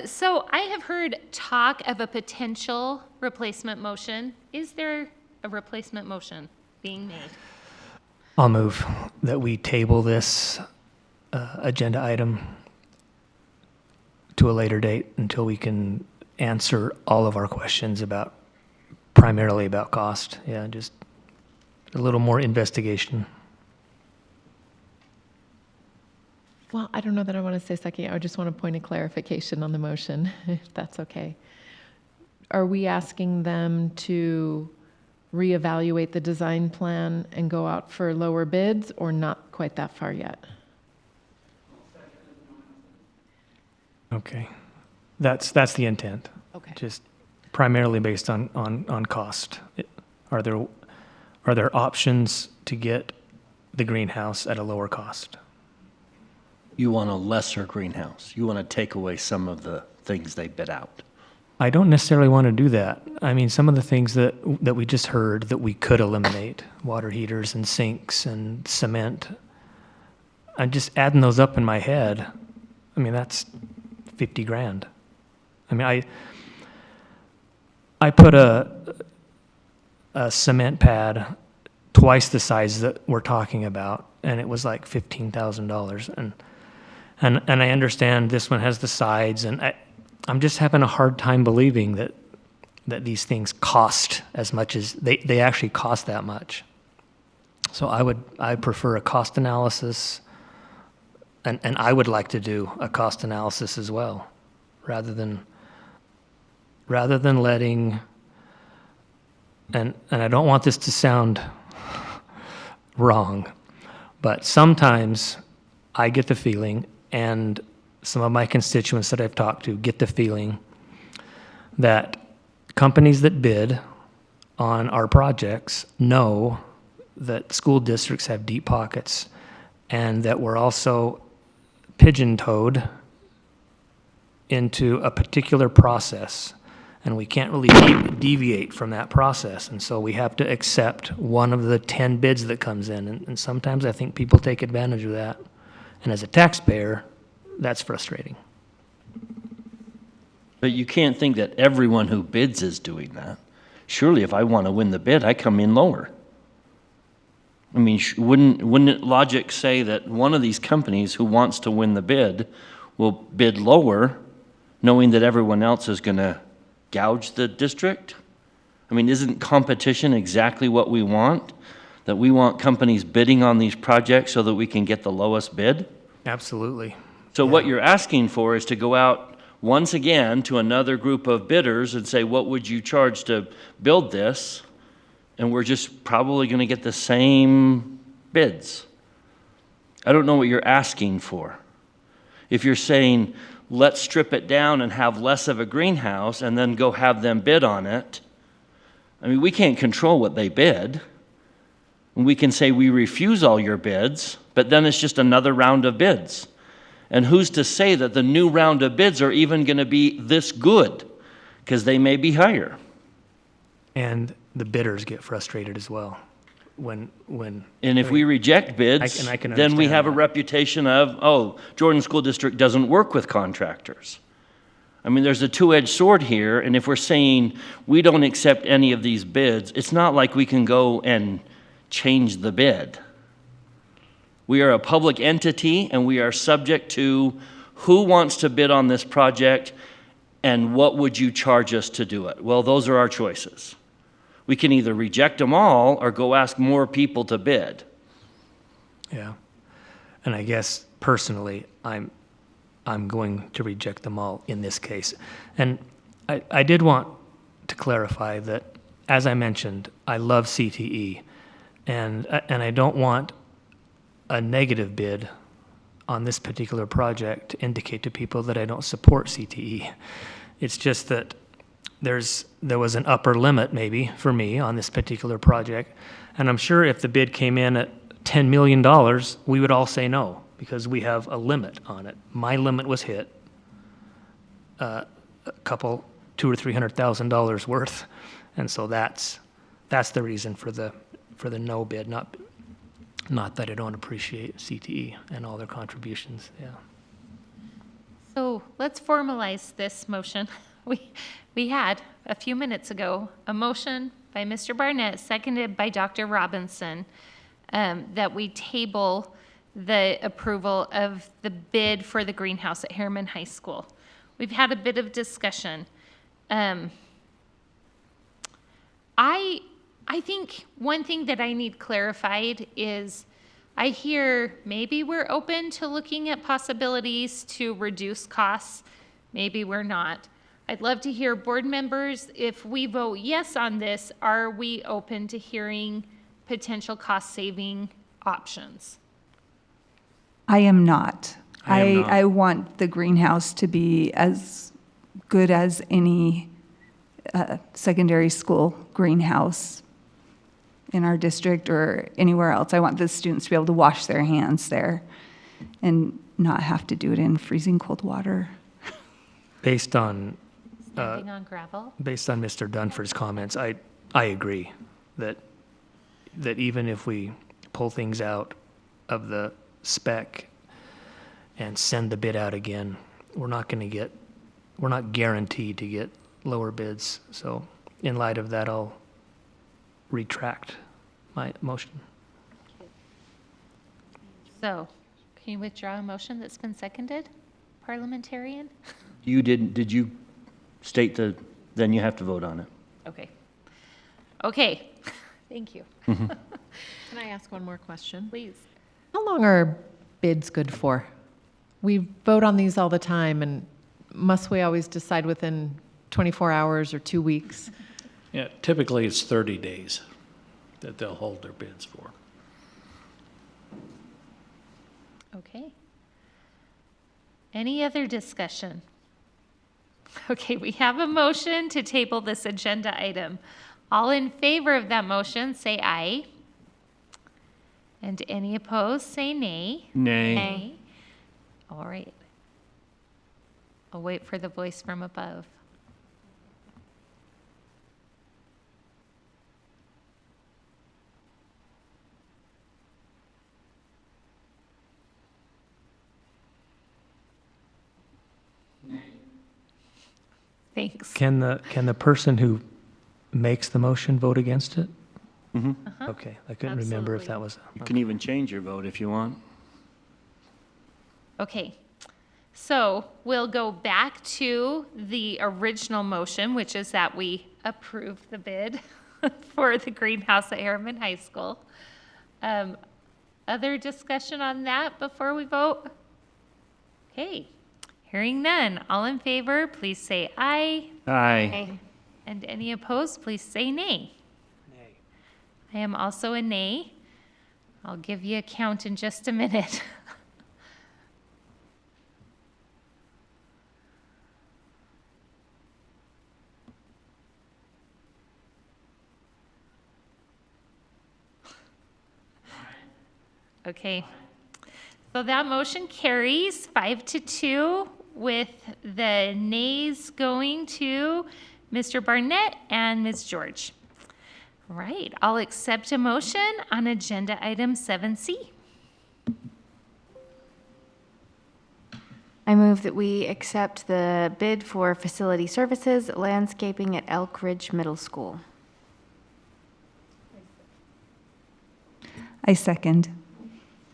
So I have heard talk of a potential replacement motion. Is there a replacement motion being made? I'll move that we table this agenda item to a later date until we can answer all of our questions about, primarily about cost. Yeah, just a little more investigation. Well, I don't know that I want to say second. I just want a point of clarification on the motion, if that's okay. Are we asking them to reevaluate the design plan and go out for lower bids, or not quite that far yet? Okay. That's the intent. Okay. Just primarily based on cost. Are there options to get the greenhouse at a lower cost? You want a lesser greenhouse. You want to take away some of the things they bid out. I don't necessarily want to do that. I mean, some of the things that we just heard that we could eliminate, water heaters and sinks and cement, I'm just adding those up in my head. I mean, that's 50 grand. I mean, I put a cement pad twice the size that we're talking about, and it was like $15,000. And I understand this one has the sides, and I'm just having a hard time believing that these things cost as much as they actually cost that much. So I prefer a cost analysis, and I would like to do a cost analysis as well, rather than letting, and I don't want this to sound wrong, but sometimes I get the feeling, and some of my constituents that I've talked to get the feeling, that companies that bid on our projects know that school districts have deep pockets, and that we're also pigeon-toed into a particular process, and we can't really deviate from that process. And so we have to accept one of the 10 bids that comes in, and sometimes I think people take advantage of that. And as a taxpayer, that's frustrating. But you can't think that everyone who bids is doing that. Surely if I want to win the bid, I come in lower. I mean, wouldn't logic say that one of these companies who wants to win the bid will bid lower, knowing that everyone else is going to gouge the district? I mean, isn't competition exactly what we want? That we want companies bidding on these projects so that we can get the lowest bid? Absolutely. So what you're asking for is to go out once again to another group of bidders and say, what would you charge to build this? And we're just probably going to get the same bids. I don't know what you're asking for. If you're saying, let's strip it down and have less of a greenhouse and then go have them bid on it, I mean, we can't control what they bid. And we can say we refuse all your bids, but then it's just another round of bids. And who's to say that the new round of bids are even going to be this good? Because they may be higher. And the bidders get frustrated as well. And if we reject bids, I can then we understand have a that. reputation of, oh, Jordan School District doesn't work with contractors. I mean, there's a two-edged sword here, and if we're saying we don't accept any of these bids, it's not like we can go and change the bid. We are a public entity, and we are subject to who wants to bid on this project and what would you charge us to do it. Well, those are our choices. We can either reject them all or go ask more people to bid. Yeah. And I guess personally, I'm going to reject them all in this case. And I did want to clarify that, as I mentioned, I love CTE, and I don't want a negative bid on this particular project to indicate to people that I don't support CTE. It's just that there was an upper limit maybe for me on this particular project. And I'm sure if the bid came in at $10 million, we would all say no, because we have a limit on it. My limit was hit, a couple, $200,000 or $300,000 worth. And so that's the reason for the no bid, not that I don't appreciate CTE and all their contributions, yeah. So let's formalize this motion. We had a few minutes ago a motion by Mr. Barnett, seconded by Dr. Robinson, that we table the approval of the bid for the greenhouse at Harriman High School. We've had a bit of discussion. I think one thing that I need clarified is I hear maybe we're open to looking at possibilities to reduce costs. Maybe we're not. I'd love to hear board members, if we vote yes on this, are we open to hearing potential cost-saving options? I am not. I am not. I want the greenhouse to be as good as any secondary school greenhouse in our district or anywhere else. I want the students to be able to wash their hands there and not have to do it in freezing cold water. Based on Standing on gravel? based on Mr. Dunford's comments, I agree that even if we pull things out of the spec and send the bid out again, we're not guaranteed to get lower bids. So in light of that, I'll retract my motion. So, can you withdraw a motion that's been seconded, parliamentarian? Did you state then you have to vote on it. Okay, thank you. Can I ask one more question? Please. How long are bids good for? We vote on these all the time, and must we always decide within 24 hours or 2 weeks? Yeah, typically it's 30 days that they'll hold their bids for. Okay. Any other discussion? Okay, we have a motion to table this agenda item. All in favor of that motion, say aye. And any opposed, say nay. Nay. All right. I'll wait for the voice from above. Thanks. Can the person who makes the motion vote against it? Mm-hmm. Okay, I couldn't remember if that was. You can even change your vote if you want. Okay, so we'll go back to the original motion, which is that we approve the bid for the greenhouse at Harriman High School. Other discussion on that before we vote? Okay, hearing none. All in favor, please say aye. Aye. And any opposed, please say nay. Nay. I am also a nay. I'll give you a count in just a minute. Okay, so that motion carries 5-2 with the nays going to Mr. Barnett and Ms. George. All right, I'll accept a motion on agenda item 7C. I move that we accept the bid for facility services landscaping at Elk Ridge Middle School. I second.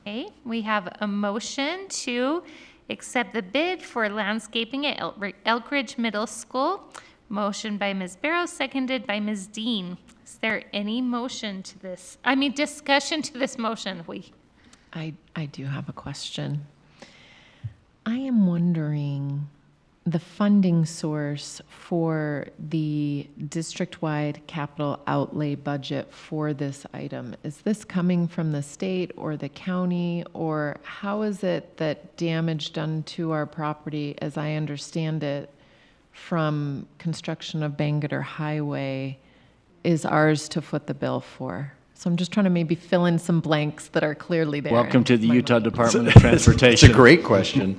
Okay, we have a motion to accept the bid for landscaping at Elk Ridge Middle School. Motion by Ms. Barrow, seconded by Ms. Dean. Is there any discussion to this motion? I do have a question. I am wondering the funding source for the district-wide capital outlay budget for this item. Is this coming from the state or the county, or how is it that damage done to our property, as I understand it, from construction of Bangerter Highway is ours to foot the bill for? So I'm just trying to maybe fill in some blanks that are clearly there. Welcome to the My Utah mind. Department of Transportation. It's a great question.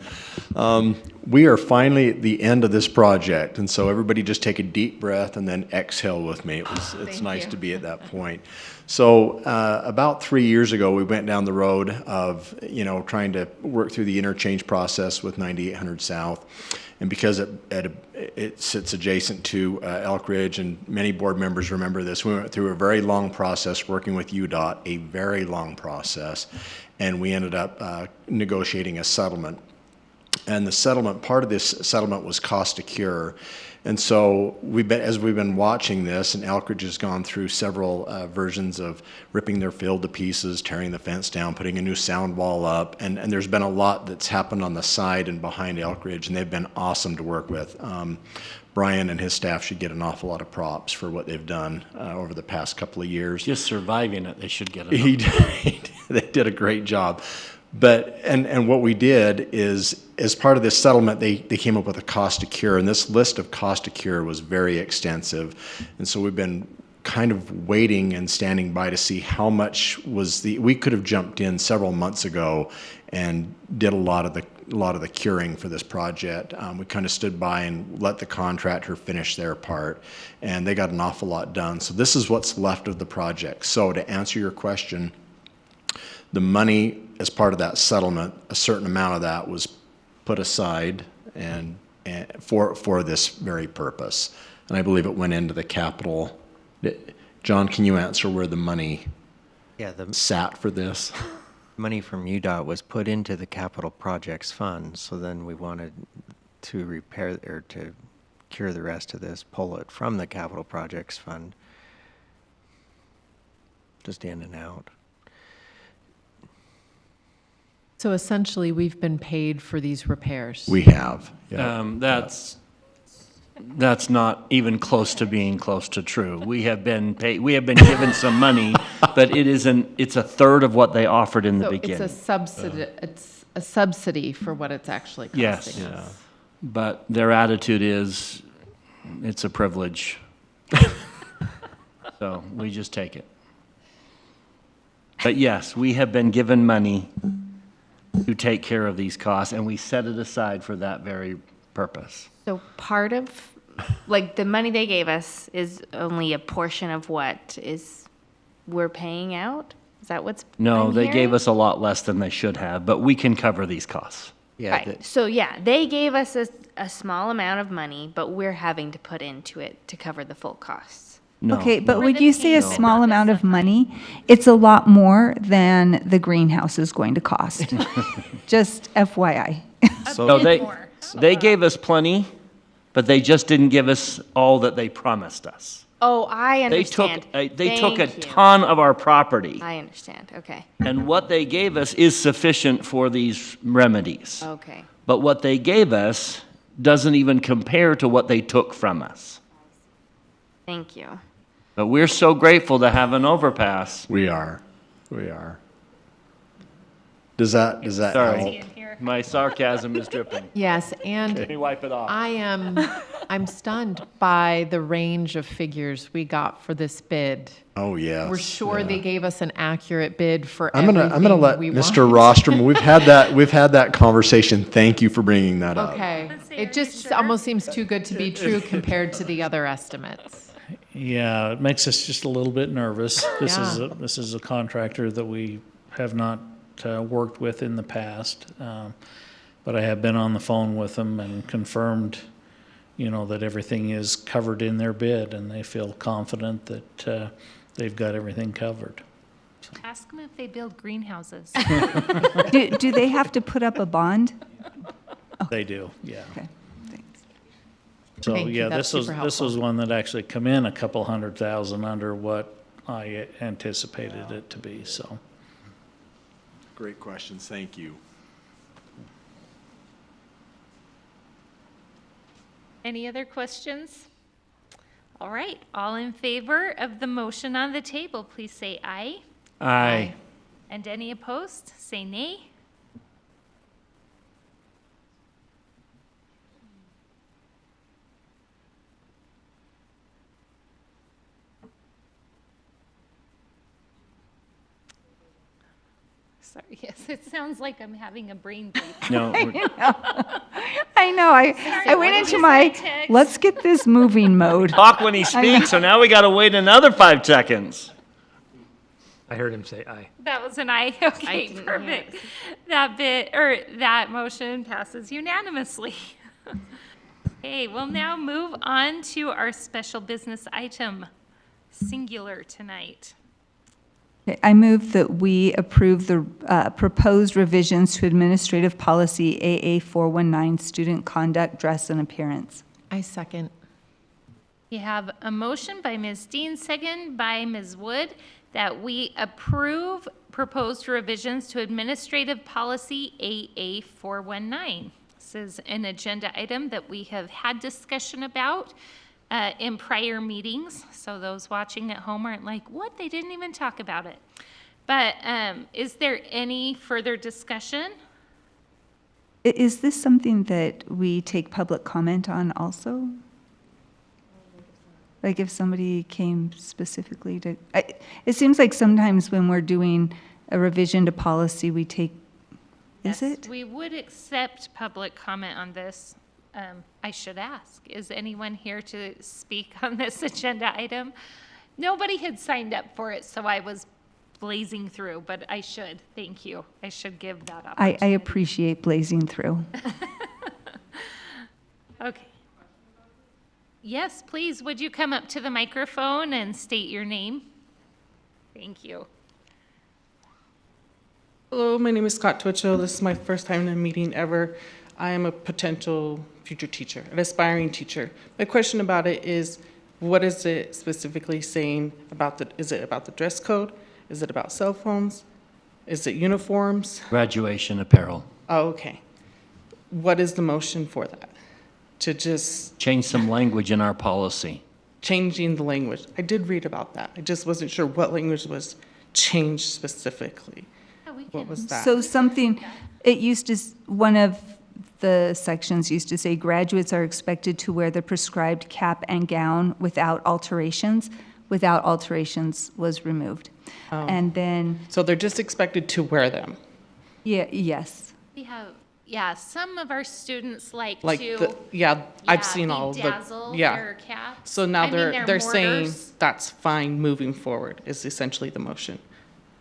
We are finally at the end of this project, and so everybody just take a deep breath and then exhale with me. It's nice to be at that point. So about 3 years ago, we went down the road of trying to work through the interchange process with 9800 South. And because it sits adjacent to Elk Ridge, and many board members remember this, we went through a very long process working with UDOT, a very long process, and we ended up negotiating a settlement. And the settlement, part of this settlement was cost to cure. And so as we've been watching this, and Elk Ridge has gone through several versions of ripping their field to pieces, tearing the fence down, putting a new sound wall up, and there's been a lot that's happened on the side and behind Elk Ridge, and they've been awesome to work with. Brian and his staff should get an awful lot of props for what they've done over the past couple of years. Just surviving it, they should get it. They did a great job. But, and what we did is, as part of this settlement, they came up with a cost to cure, and this list of cost to cure was very extensive. And so we've been kind of waiting and standing by to see how much we could have jumped in several months ago and did a lot of the curing for this project. We kind of stood by and let the contractor finish their part, and they got an awful lot done. So this is what's left of the project. So to answer your question, the money as part of that settlement, a certain amount of that was put aside and for this very purpose. And I believe it went into the capital. John, can you answer where the money sat for this? Money from UDOT was put into the capital projects fund, so then we wanted to repair or to cure the rest of this, pull it from the capital projects fund, just in and out. So essentially, we've been paid for these repairs. We have. That's not even close to being close to true. We have been paid. We have been given some money, but it's a third of what they offered in the beginning. It's a subsidy. It's a subsidy for what it's actually costing Yes, us. but their attitude is, it's a privilege. So we just take it. But yes, we have been given money to take care of these costs, and we set it aside for that very purpose. So part of, like, the money they gave us is only a portion of what we're paying out? Is that what's No, I'm they hearing? gave us a lot less than they should have, but we can cover these costs. Right. So yeah, they gave us a small amount of money, but we're having to put into it to cover the full costs. No. Okay, but We're when the you say a payment, small not the amount of money, it's a lot more than the greenhouse is going to cost. Just FYI. No, they gave us plenty, but they just didn't give us all that they promised us. Oh, I They understand. took a Thank you. ton of our property, I understand. Okay. and what they gave us is sufficient for these remedies. Okay. But what they gave us doesn't even compare to what they took from us. Thank you. But we're so grateful to have an overpass. We are. Does that Sorry, help? my sarcasm is dripping. Yes, and Let me wipe it off. I'm stunned by the range of figures we got for this bid. Oh yes. We're sure yeah. they gave us an accurate bid for I'm gonna let we Mr. want. Rostrom. We've had that conversation. Thank you for bringing that up. Okay, it just almost seems too good to be true compared to the other estimates. Yeah, it makes us just a little bit nervous. Yeah. This is a contractor that we have not worked with in the past, but I have been on the phone with them and confirmed, that everything is covered in their bid, and they feel confident that they've got everything covered. Ask them if they build greenhouses. Do they have to put up a bond? They do, yeah. Okay. So Thank you, yeah, that's this super was helpful. one that actually come in a couple $100,000 under what I anticipated it to be. So Great questions. Thank you. Any other questions? All right, all in favor of the motion on the table, please say aye. Aye. And any opposed, say nay. Sorry, yes, it sounds like I'm having a brain break. No, I know. I went into my let's get this moving mode. talk when he speaks, so now we got to wait another 5 seconds. I heard him say aye. That was an aye. Okay, didn't hear perfect. That motion passes unanimously. Okay, we'll now move on to our special business item, singular tonight. Okay, I move that we approve the proposed revisions to Administrative Policy AA419, Student Conduct, Dress, and Appearance. I second. We have a motion by Ms. Dean, second by Ms. Wood, that we approve proposed revisions to Administrative Policy AA419. This is an agenda item that we have had discussion about in prior meetings, so those watching at home aren't like, what, they didn't even talk about it. But is there any further discussion? Is this something that we take public comment on also? Like if somebody came specifically to, it seems like sometimes when we're doing a revision to policy, we take, is it? We would accept public comment on this. I should ask, is anyone here to speak on this agenda item? Nobody had signed up for it, so I was blazing through, but I should. Thank you. I should give that opportunity. I appreciate blazing through. Okay. Yes, please, would you come up to the microphone and state your name? Thank you. Hello, my name is Scott Twitchell. This is my first time in a meeting ever. I am a potential future teacher, an aspiring teacher. My question about it is, what is it specifically saying about is it about the dress code? Is it about cell phones? Is it uniforms? Graduation apparel. Oh, okay. What is the motion for that? To just Change some language in our policy. changing the language. I did read about that. I just wasn't sure what language was changed specifically. What was that? So something, it used to, one of the sections used to say graduates are expected to wear the prescribed cap and gown without alterations. Without alterations was removed. Oh. And then, So they're just expected to wear them. Yes. We have, yeah, some of our students like Like to. I've seen all of bedazzle the, yeah. their caps. So now I mean, they're saying mortars. that's fine moving forward is essentially the motion.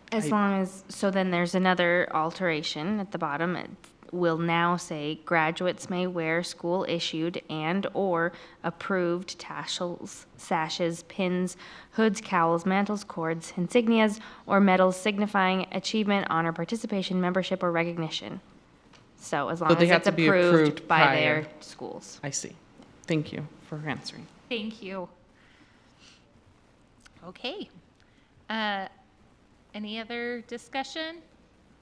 As long as, so then there's another alteration at the bottom. It will now say graduates may wear school-issued and/or approved tassels, sashes, pins, hoods, cowls, mantles, cords, insignias, or medals signifying achievement, honor, participation, membership, or recognition. So as long they as have it's to be approved approved by prior. their schools. I see. Thank you for answering. Thank you. Okay. Any other discussion?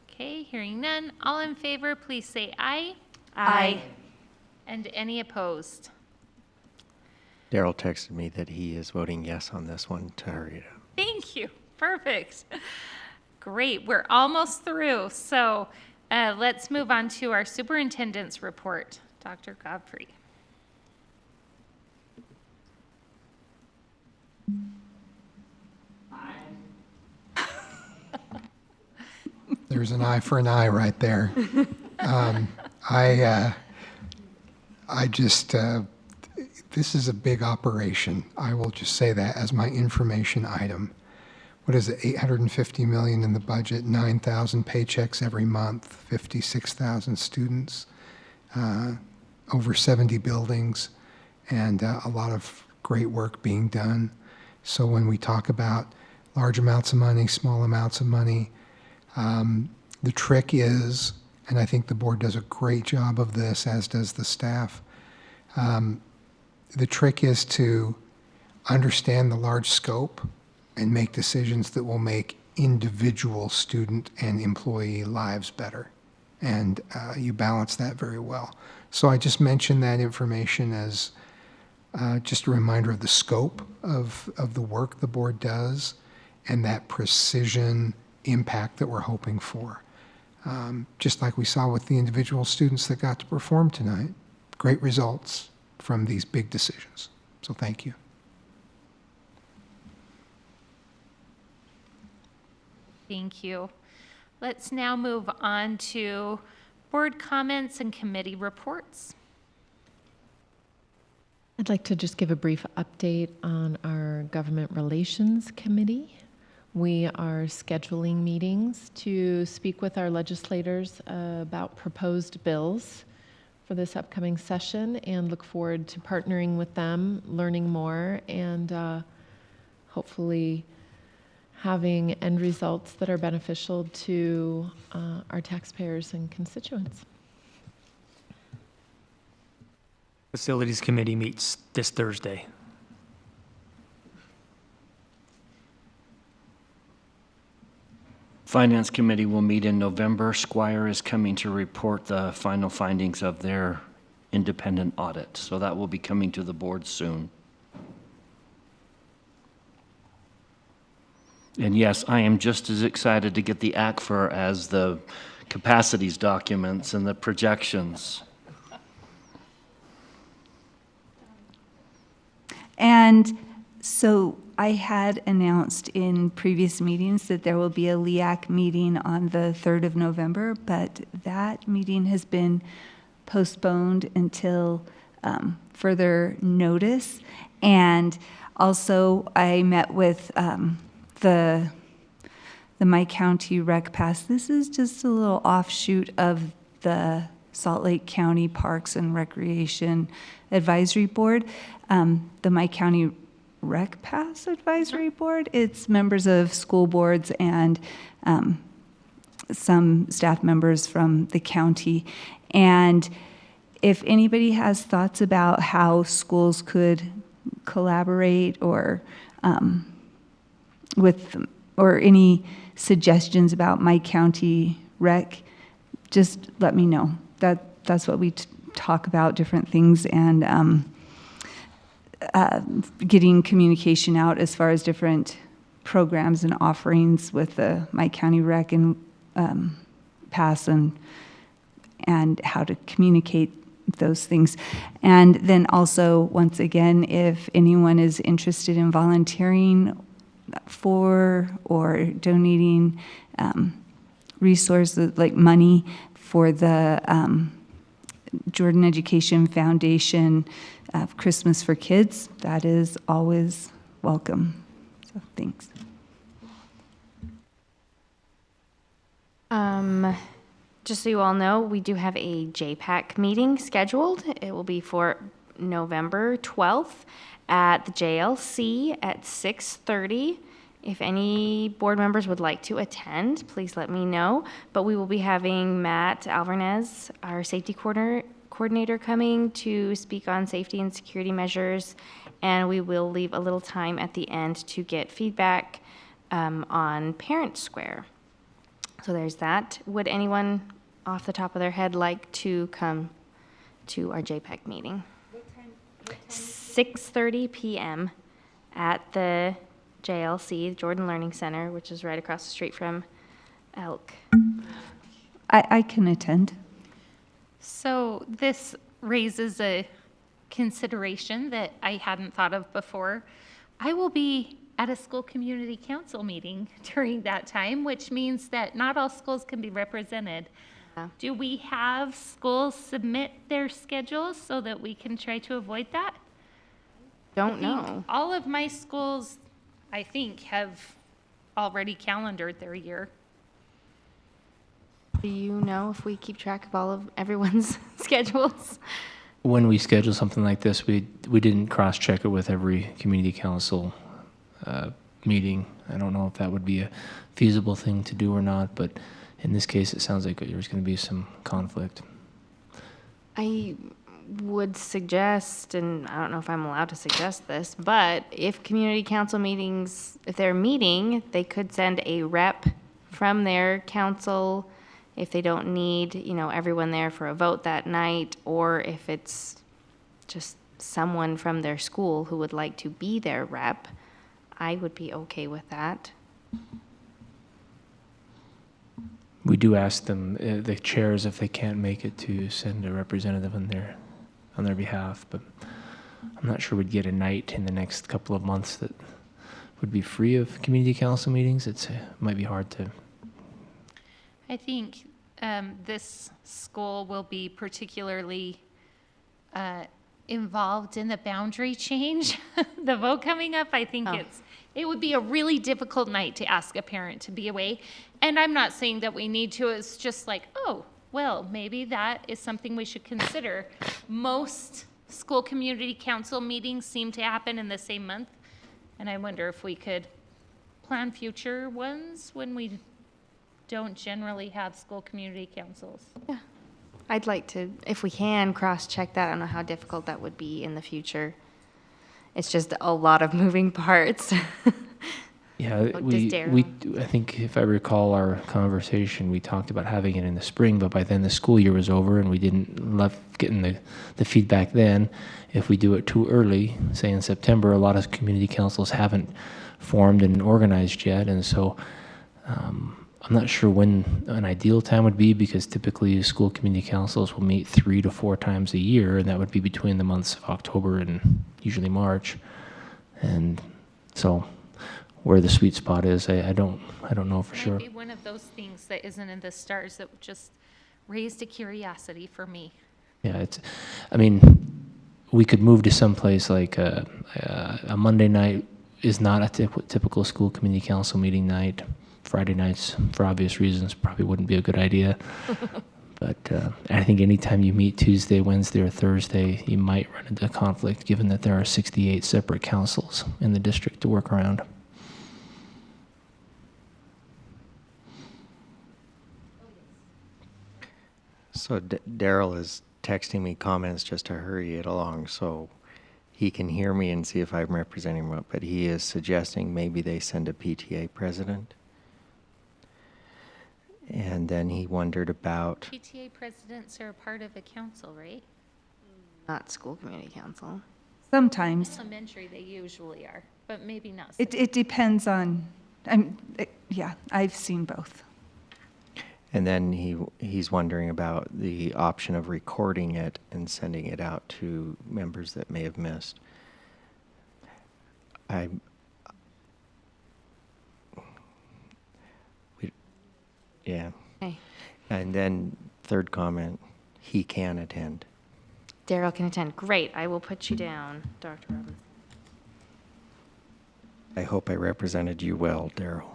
Okay, hearing none. All in favor, please say aye. Aye. And any opposed? Daryl texted me that he is voting yes on this one to hurry it up. Thank you. Perfect. Great. We're almost through. So let's move on to our superintendent's report. Dr. Godfrey. There's an eye for an eye right there. This is a big operation. I will just say that as my information item. What is it, 850 million in the budget, 9,000 paychecks every month, 56,000 students, over 70 buildings, and a lot of great work being done. So when we talk about large amounts of money, small amounts of money, the trick is, and I think the board does a great job of this, as does the staff, the trick is to understand the large scope and make decisions that will make individual student and employee lives better. And you balance that very well. So I just mentioned that information as just a reminder of the scope of the work the board does and that precision impact that we're hoping for. Just like we saw with the individual students that got to perform tonight. Great results from these big decisions. So thank you. Thank you. let's now move on to board comments and committee reports. I'd like to just give a brief update on our Government Relations Committee. We are scheduling meetings to speak with our legislators about proposed bills for this upcoming session and look forward to partnering with them, learning more, and hopefully having end results that are beneficial to our taxpayers and constituents. Facilities Committee meets this Thursday. Finance Committee will meet in November. Squire is coming to report the final findings of their independent audit, so that will be coming to the board soon. And yes, I am just as excited to get the ACFR as the capacities documents and the projections. And so I had announced in previous meetings that there will be a LEAC meeting on the 3rd of November, but that meeting has been postponed until further notice. And also I met with the My County Rec Pass. This is just a little offshoot of the Salt Lake County Parks and Recreation Advisory Board. The My County Rec Pass Advisory Board, it's members of school boards and some staff members from the county. And if anybody has thoughts about how schools could collaborate or or any suggestions about My County Rec, just let me know. That's what we talk about, different things, and getting communication out as far as different programs and offerings with the My County Rec and Pass and how to communicate those things. And then also, once again, if anyone is interested in volunteering for or donating resources like money for the Jordan Education Foundation Christmas for Kids, that is always welcome. So thanks. Just so you all know, we do have a JPAC meeting scheduled. It will be for November 12th at the JLC at 6:30. If any board members would like to attend, please let me know. But we will be having Matt Alvarez, our safety coordinator, coming to speak on safety and security measures. And we will leave a little time at the end to get feedback on Parent Square. So there's that. Would anyone off the top of their head like to come to our JPAC meeting? What time? 6:30 p.m. at the JLC, Jordan Learning Center, which is right across the street from Elk. I can attend. So this raises a consideration that I hadn't thought of before. I will be at a school community council meeting during that time, which means that not all schools can be represented. Do we have schools submit their schedules so that we can try to avoid that? Don't know. All of my schools, I think, have already calendared their year. Do you know if we keep track of all of everyone's schedules? When we schedule something like this, we didn't cross-check it with every community council meeting. I don't know if that would be a feasible thing to do or not, but in this case, it sounds like there's going to be some conflict. I would suggest, and I don't know if I'm allowed to suggest this, but if community council meetings, if they're meeting, they could send a rep from their council if they don't need, everyone there for a vote that night, or if it's just someone from their school who would like to be their rep, I would be okay with that. We do ask them, the chairs, if they can't make it, to send a representative on their behalf, but I'm not sure we'd get a night in the next couple of months that would be free of community council meetings. It might be hard to. I think this school will be particularly involved in the boundary change. The vote coming up, I think it would be a really difficult night to ask a parent to be away. And I'm not saying that we need to. It's just like, oh, well, maybe that is something we should consider. Most school community council meetings seem to happen in the same month. And I wonder if we could plan future ones when we don't generally have school community councils. Yeah. I'd like to, if we can, cross-check that. I don't know how difficult that would be in the future. It's just a lot of moving parts. Yeah, Does we Daryl? I think if I recall our conversation, we talked about having it in the spring, but by then the school year was over and we didn't love getting the feedback then. If we do it too early, say in September, a lot of community councils haven't formed and organized yet, and so I'm not sure when an ideal time would be, because typically school community councils will meet 3 to 4 times a year, and that would be between the months of October and usually March. And so where the sweet spot is, I don't know for sure. Maybe one of those things that isn't in the stars that just raised a curiosity for me. Yeah, I mean, we could move to someplace like a Monday night is not a typical school community council meeting night. Friday nights, for obvious reasons, probably wouldn't be a good idea. But I think anytime you meet Tuesday, Wednesday, or Thursday, you might run into conflict, given that there are 68 separate councils in the district to work around. So Daryl is texting me comments just to hurry it along so he can hear me and see if I'm representing him, but he is suggesting maybe they send a PTA president. And then he wondered about, PTA presidents are a part of a council, right? Not school community council. Sometimes. Elementary, they usually are, but maybe not. It depends on, yeah, I've seen both. and then he's wondering about the option of recording it and sending it out to members that may have missed. Yeah. Okay. And then third comment, he can attend. Daryl can attend. Great. I will put you down, Dr. Robbins. I hope I represented you well, Daryl.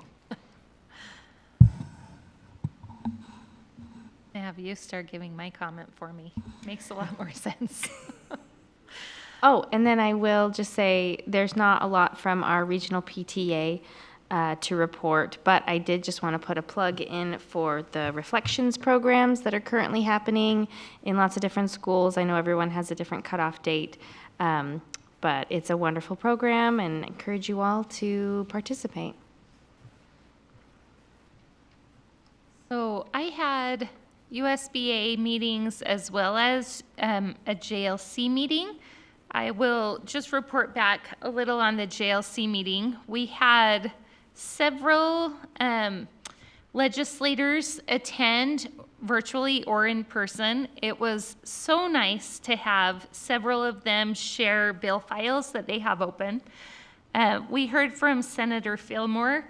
Have you start giving my comment for me? Makes a lot more sense. Oh, and then I will just say there's not a lot from our regional PTA to report, but I did just want to put a plug in for the reflections programs that are currently happening in lots of different schools. I know everyone has a different cutoff date, but it's a wonderful program and I encourage you all to participate. So I had USBA meetings as well as a JLC meeting. I will just report back a little on the JLC meeting. We had several legislators attend virtually or in person. It was so nice to have several of them share bill files that they have open. We heard from Senator Fillmore,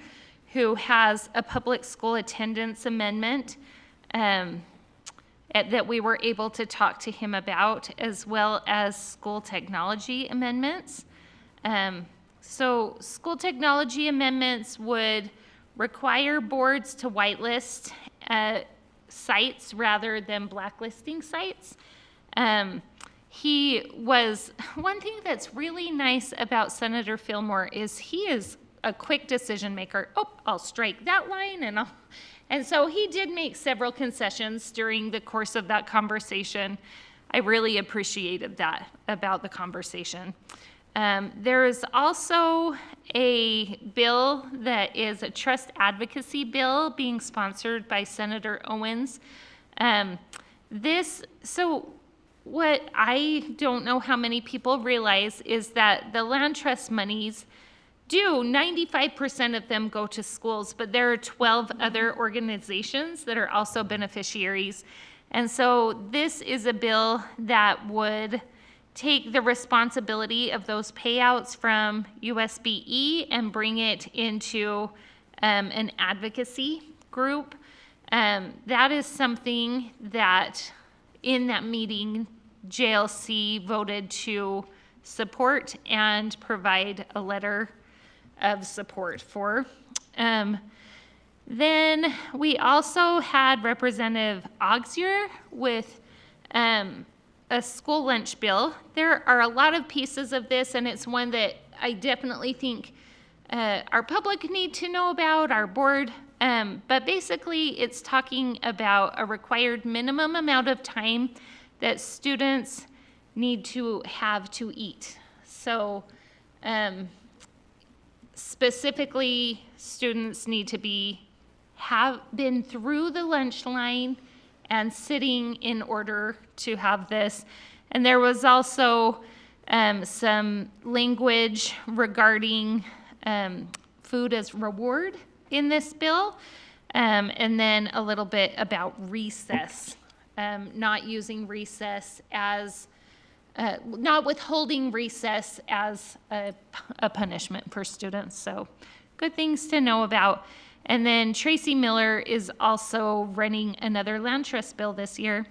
who has a public school attendance amendment that we were able to talk to him about, as well as school technology amendments. So school technology amendments would require boards to whitelist sites rather than blacklisting sites. One thing that's really nice about Senator Fillmore is he is a quick decision maker. Oh, I'll strike that line and so he did make several concessions during the course of that conversation. I really appreciated that about the conversation. There is also a bill that is a trust advocacy bill being sponsored by Senator Owens. What I don't know how many people realize is that the land trust monies 95% of them go to schools, but there are 12 other organizations that are also beneficiaries. And so this is a bill that would take the responsibility of those payouts from USBE and bring it into an advocacy group. That is something that in that meeting, JLC voted to support and provide a letter of support for. Then we also had Representative Auxier with a school lunch bill. There are a lot of pieces of this, and it's one that I definitely think our public need to know about, our board. But basically, it's talking about a required minimum amount of time that students need to have to eat. So specifically, students need to have been through the lunch line and sitting in order to have this. And there was also some language regarding food as reward in this bill, and then a little bit about recess, not using recess as, not withholding recess as a punishment for students. So good things to know about. And then Tracy Miller is also running another land trust bill this year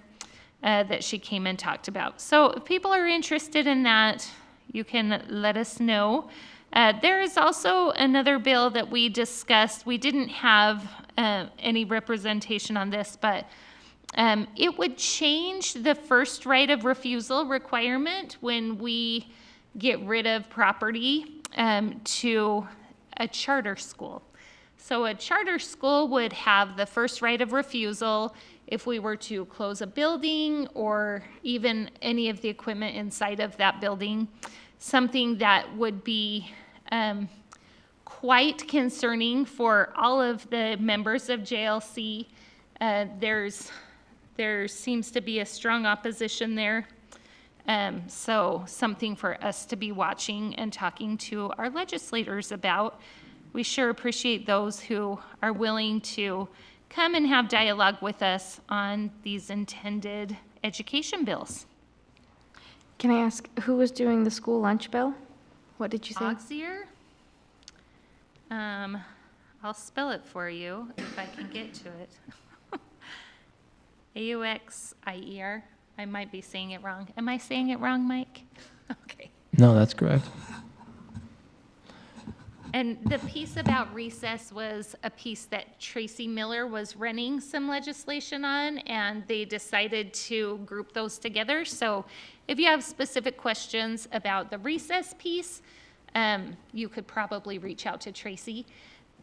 that she came and talked about. So if people are interested in that, you can let us know. There is also another bill that we discussed. We didn't have any representation on this, but it would change the first right of refusal requirement when we get rid of property to a charter school. So a charter school would have the first right of refusal if we were to close a building or even any of the equipment inside of that building, something that would be quite concerning for all of the members of JLC. There seems to be a strong opposition there. So something for us to be watching and talking to our legislators about. We sure appreciate those who are willing to come and have dialogue with us on these intended education bills. Can I ask, who was doing the school lunch bill? What did you say? Auxier. I'll spell it for you if I can get to it. Auxier. I might be saying it wrong. Am I saying it wrong, Mike? Okay. No, that's correct. And the piece about recess was a piece that Tracy Miller was running some legislation on, and they decided to group those together. So if you have specific questions about the recess piece, you could probably reach out to Tracy.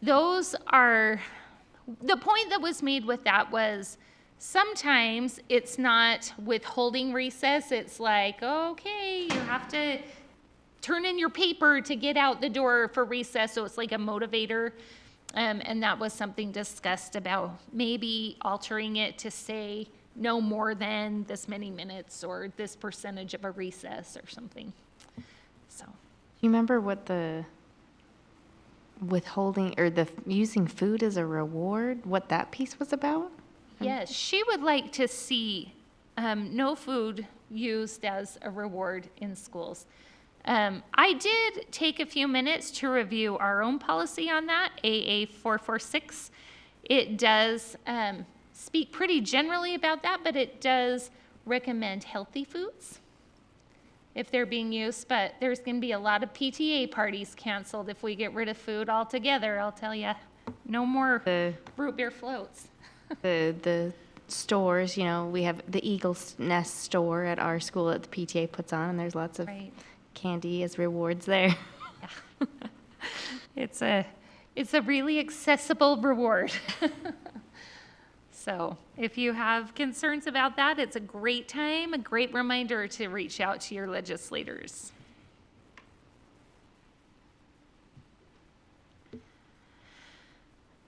Those are, the point that was made with that was sometimes it's not withholding recess. It's like, okay, you have to turn in your paper to get out the door for recess, so it's like a motivator. And that was something discussed about maybe altering it to say no more than this many minutes or this percentage of a recess or something. So, You remember what the withholding or the using food as a reward, what that piece was about? yes, she would like to see no food used as a reward in schools. I did take a few minutes to review our own policy on that, AA 446. It does speak pretty generally about that, but it does recommend healthy foods if they're being used. But there's going to be a lot of PTA parties canceled if we get rid of food altogether, I'll tell you. No more root beer floats. The stores, you know, we have the Eagle's Nest store at our school that the PTA puts on, and there's lots of candy as rewards there. It's a really accessible reward. So if you have concerns about that, it's a great time, a great reminder to reach out to your legislators.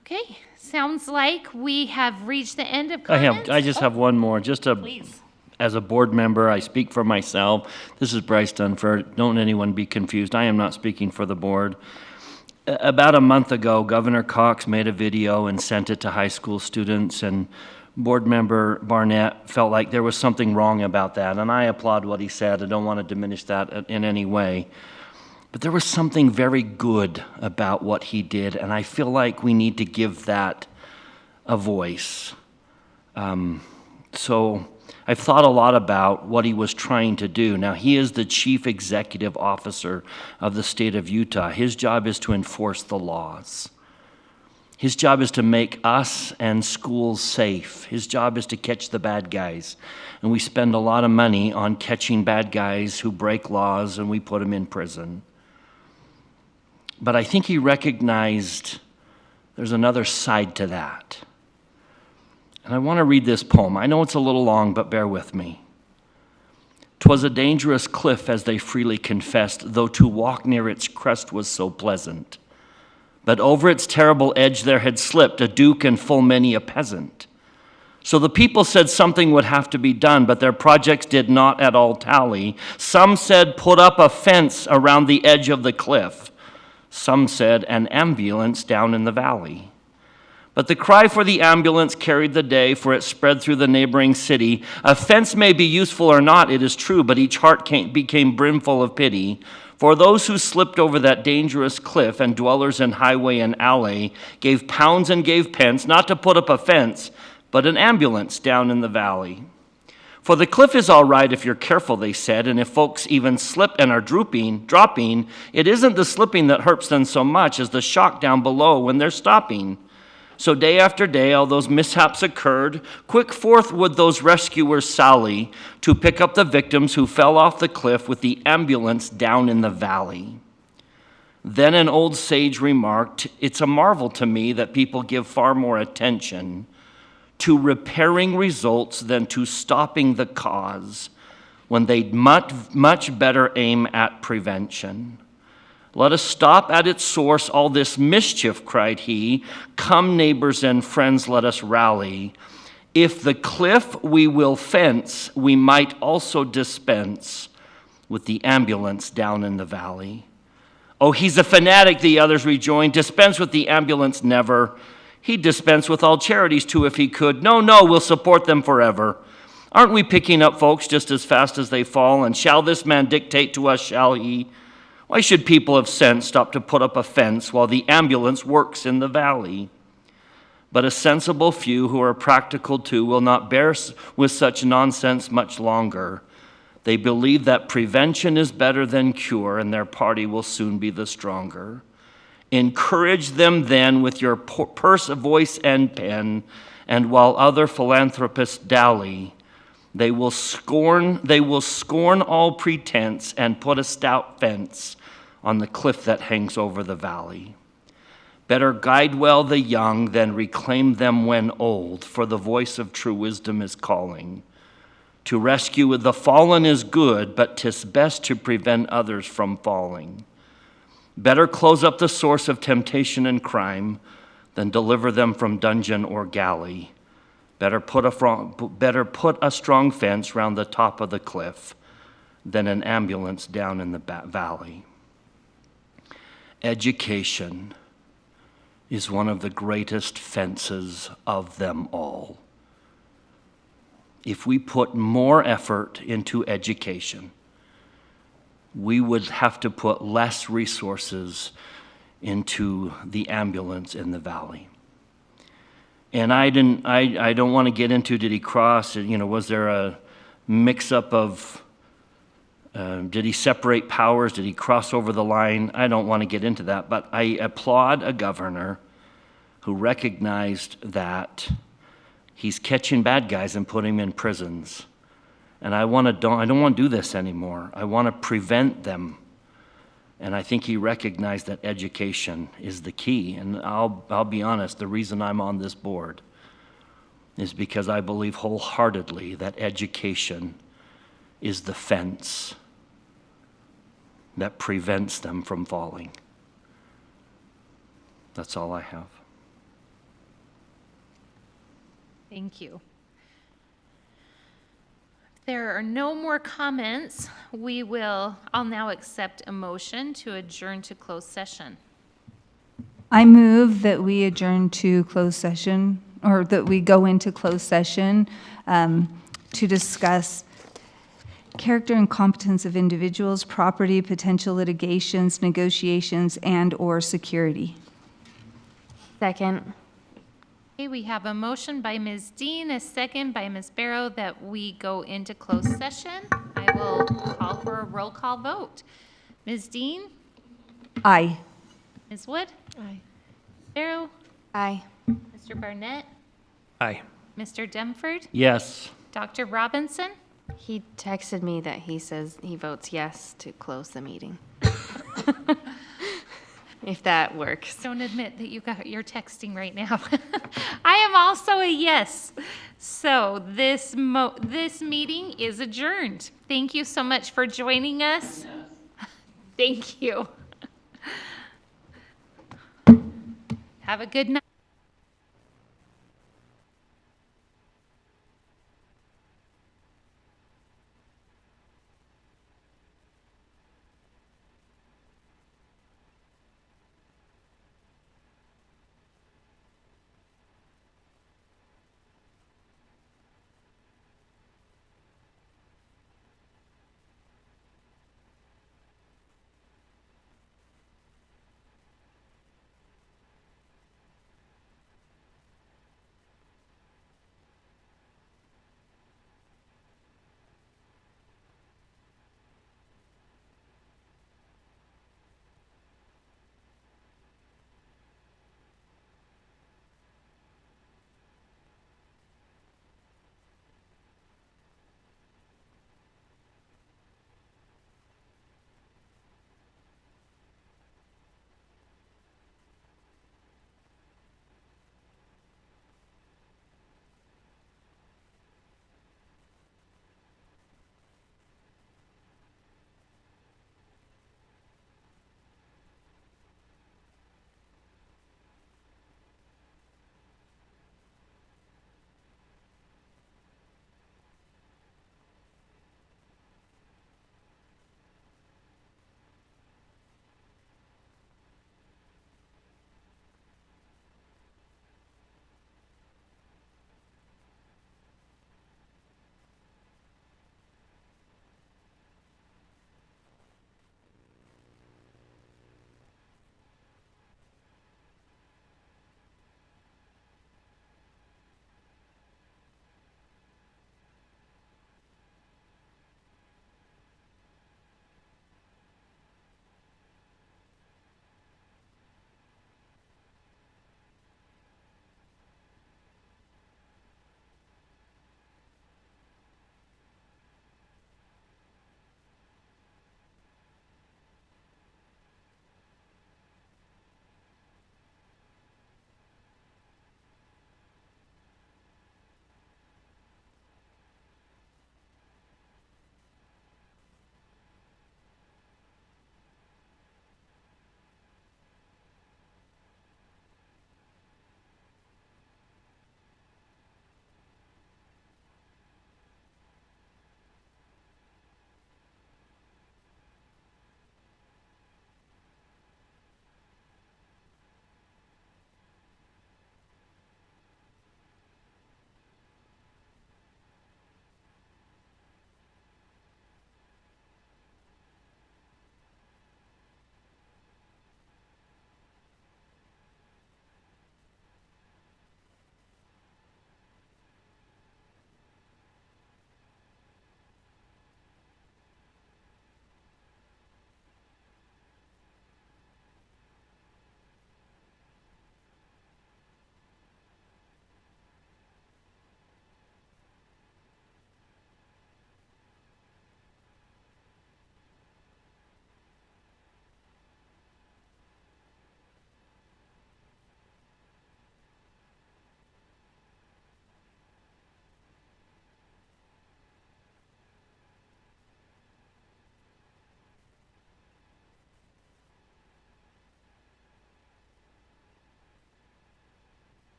Okay, sounds like we have reached the end of comments. I just have one more, Please. As a board member, I speak for myself. This is Bryce Dunford. Don't anyone be confused. I am not speaking for the board. About a month ago, Governor Cox made a video and sent it to high school students, and board member Barnett felt like there was something wrong about that, and I applaud what he said. I don't want to diminish that in any way. But there was something very good about what he did, and I feel like we need to give that a voice. So I've thought a lot about what he was trying to do. Now, he is the chief executive officer of the state of Utah. His job is to enforce the laws. His job is to make us and schools safe. His job is to catch the bad guys. And we spend a lot of money on catching bad guys who break laws, and we put them in prison. But I think he recognized there's another side to that. And I want to read this poem. I know it's a little long, but bear with me. 'Twas a dangerous cliff, as they freely confessed, though to walk near its crest was so pleasant. But over its terrible edge there had slipped a duke and full many a peasant. So the people said something would have to be done, but their projects did not at all tally. Some said, put up a fence around the edge of the cliff. Some said, an ambulance down in the valley. But the cry for the ambulance carried the day, for it spread through the neighboring city. A fence may be useful or not, it is true, but each heart became brimful of pity. For those who slipped over that dangerous cliff, and dwellers in highway and alley, gave pounds and gave pence, not to put up a fence, but an ambulance down in the valley. For the cliff is all right if you're careful, they said, and if folks even slip and are dropping, it isn't the slipping that hurts them so much as the shock down below when they're stopping. So day after day, all those mishaps occurred. Quick forth would those rescuers sally to pick up the victims who fell off the cliff with the ambulance down in the valley. Then an old sage remarked, it's a marvel to me that people give far more attention to repairing results than to stopping the cause, when they'd much better aim at prevention. Let us stop at its source all this mischief, cried he. Come, neighbors and friends, let us rally. If the cliff we will fence, we might also dispense with the ambulance down in the valley. Oh, he's a fanatic, the others rejoined. Dispense with the ambulance never. He'd dispense with all charities too if he could. No, we'll support them forever. Aren't we picking up folks just as fast as they fall? And shall this man dictate to us, shall he? Why should people of sense stop to put up a fence while the ambulance works in the valley? But a sensible few who are practical too will not bear with such nonsense much longer. They believe that prevention is better than cure, and their party will soon be the stronger. Encourage them then with your purse, voice, and pen, and while other philanthropists dally, they will scorn all pretense and put a stout fence on the cliff that hangs over the valley. Better guide well the young than reclaim them when old, for the voice of true wisdom is calling. To rescue the fallen is good, but 'tis best to prevent others from falling. Better close up the source of temptation and crime than deliver them from dungeon or galley. Better put a strong fence round the top of the cliff than an ambulance down in the valley. Education is one of the greatest fences of them all. If we put more effort into education, we would have to put less resources into the ambulance in the valley. And I don't want to get into, did he cross, was there a mix-up of, did he separate powers? Did he cross over the line? I don't want to get into that, but I applaud a governor who recognized that he's catching bad guys and putting them in prisons. And I don't want to do this anymore. I want to prevent them. And I think he recognized that education is the key. And I'll be honest, the reason I'm on this board is because I believe wholeheartedly that education is the fence that prevents them from falling. That's all I have. Thank you. If there are no more comments, I'll now accept a motion to adjourn to closed session. I move that we adjourn to closed session, or that we go into closed session to discuss character and competence of individuals, property, potential litigations, negotiations, and/or security. Second. Okay, we have a motion by Ms. Dean, a second by Ms. Barrow that we go into closed session. I will call for a roll call vote. Ms. Dean? Aye. Ms. Wood? Aye. Barrow? Aye. Mr. Barnett? Aye. Mr. Demford? Yes. Dr. Robinson? He texted me that he says he votes yes to close the meeting. If that works. Don't admit that you're texting right now. I am also a yes. So this meeting is adjourned. Thank you so much for joining us. Thank you. Have a good night.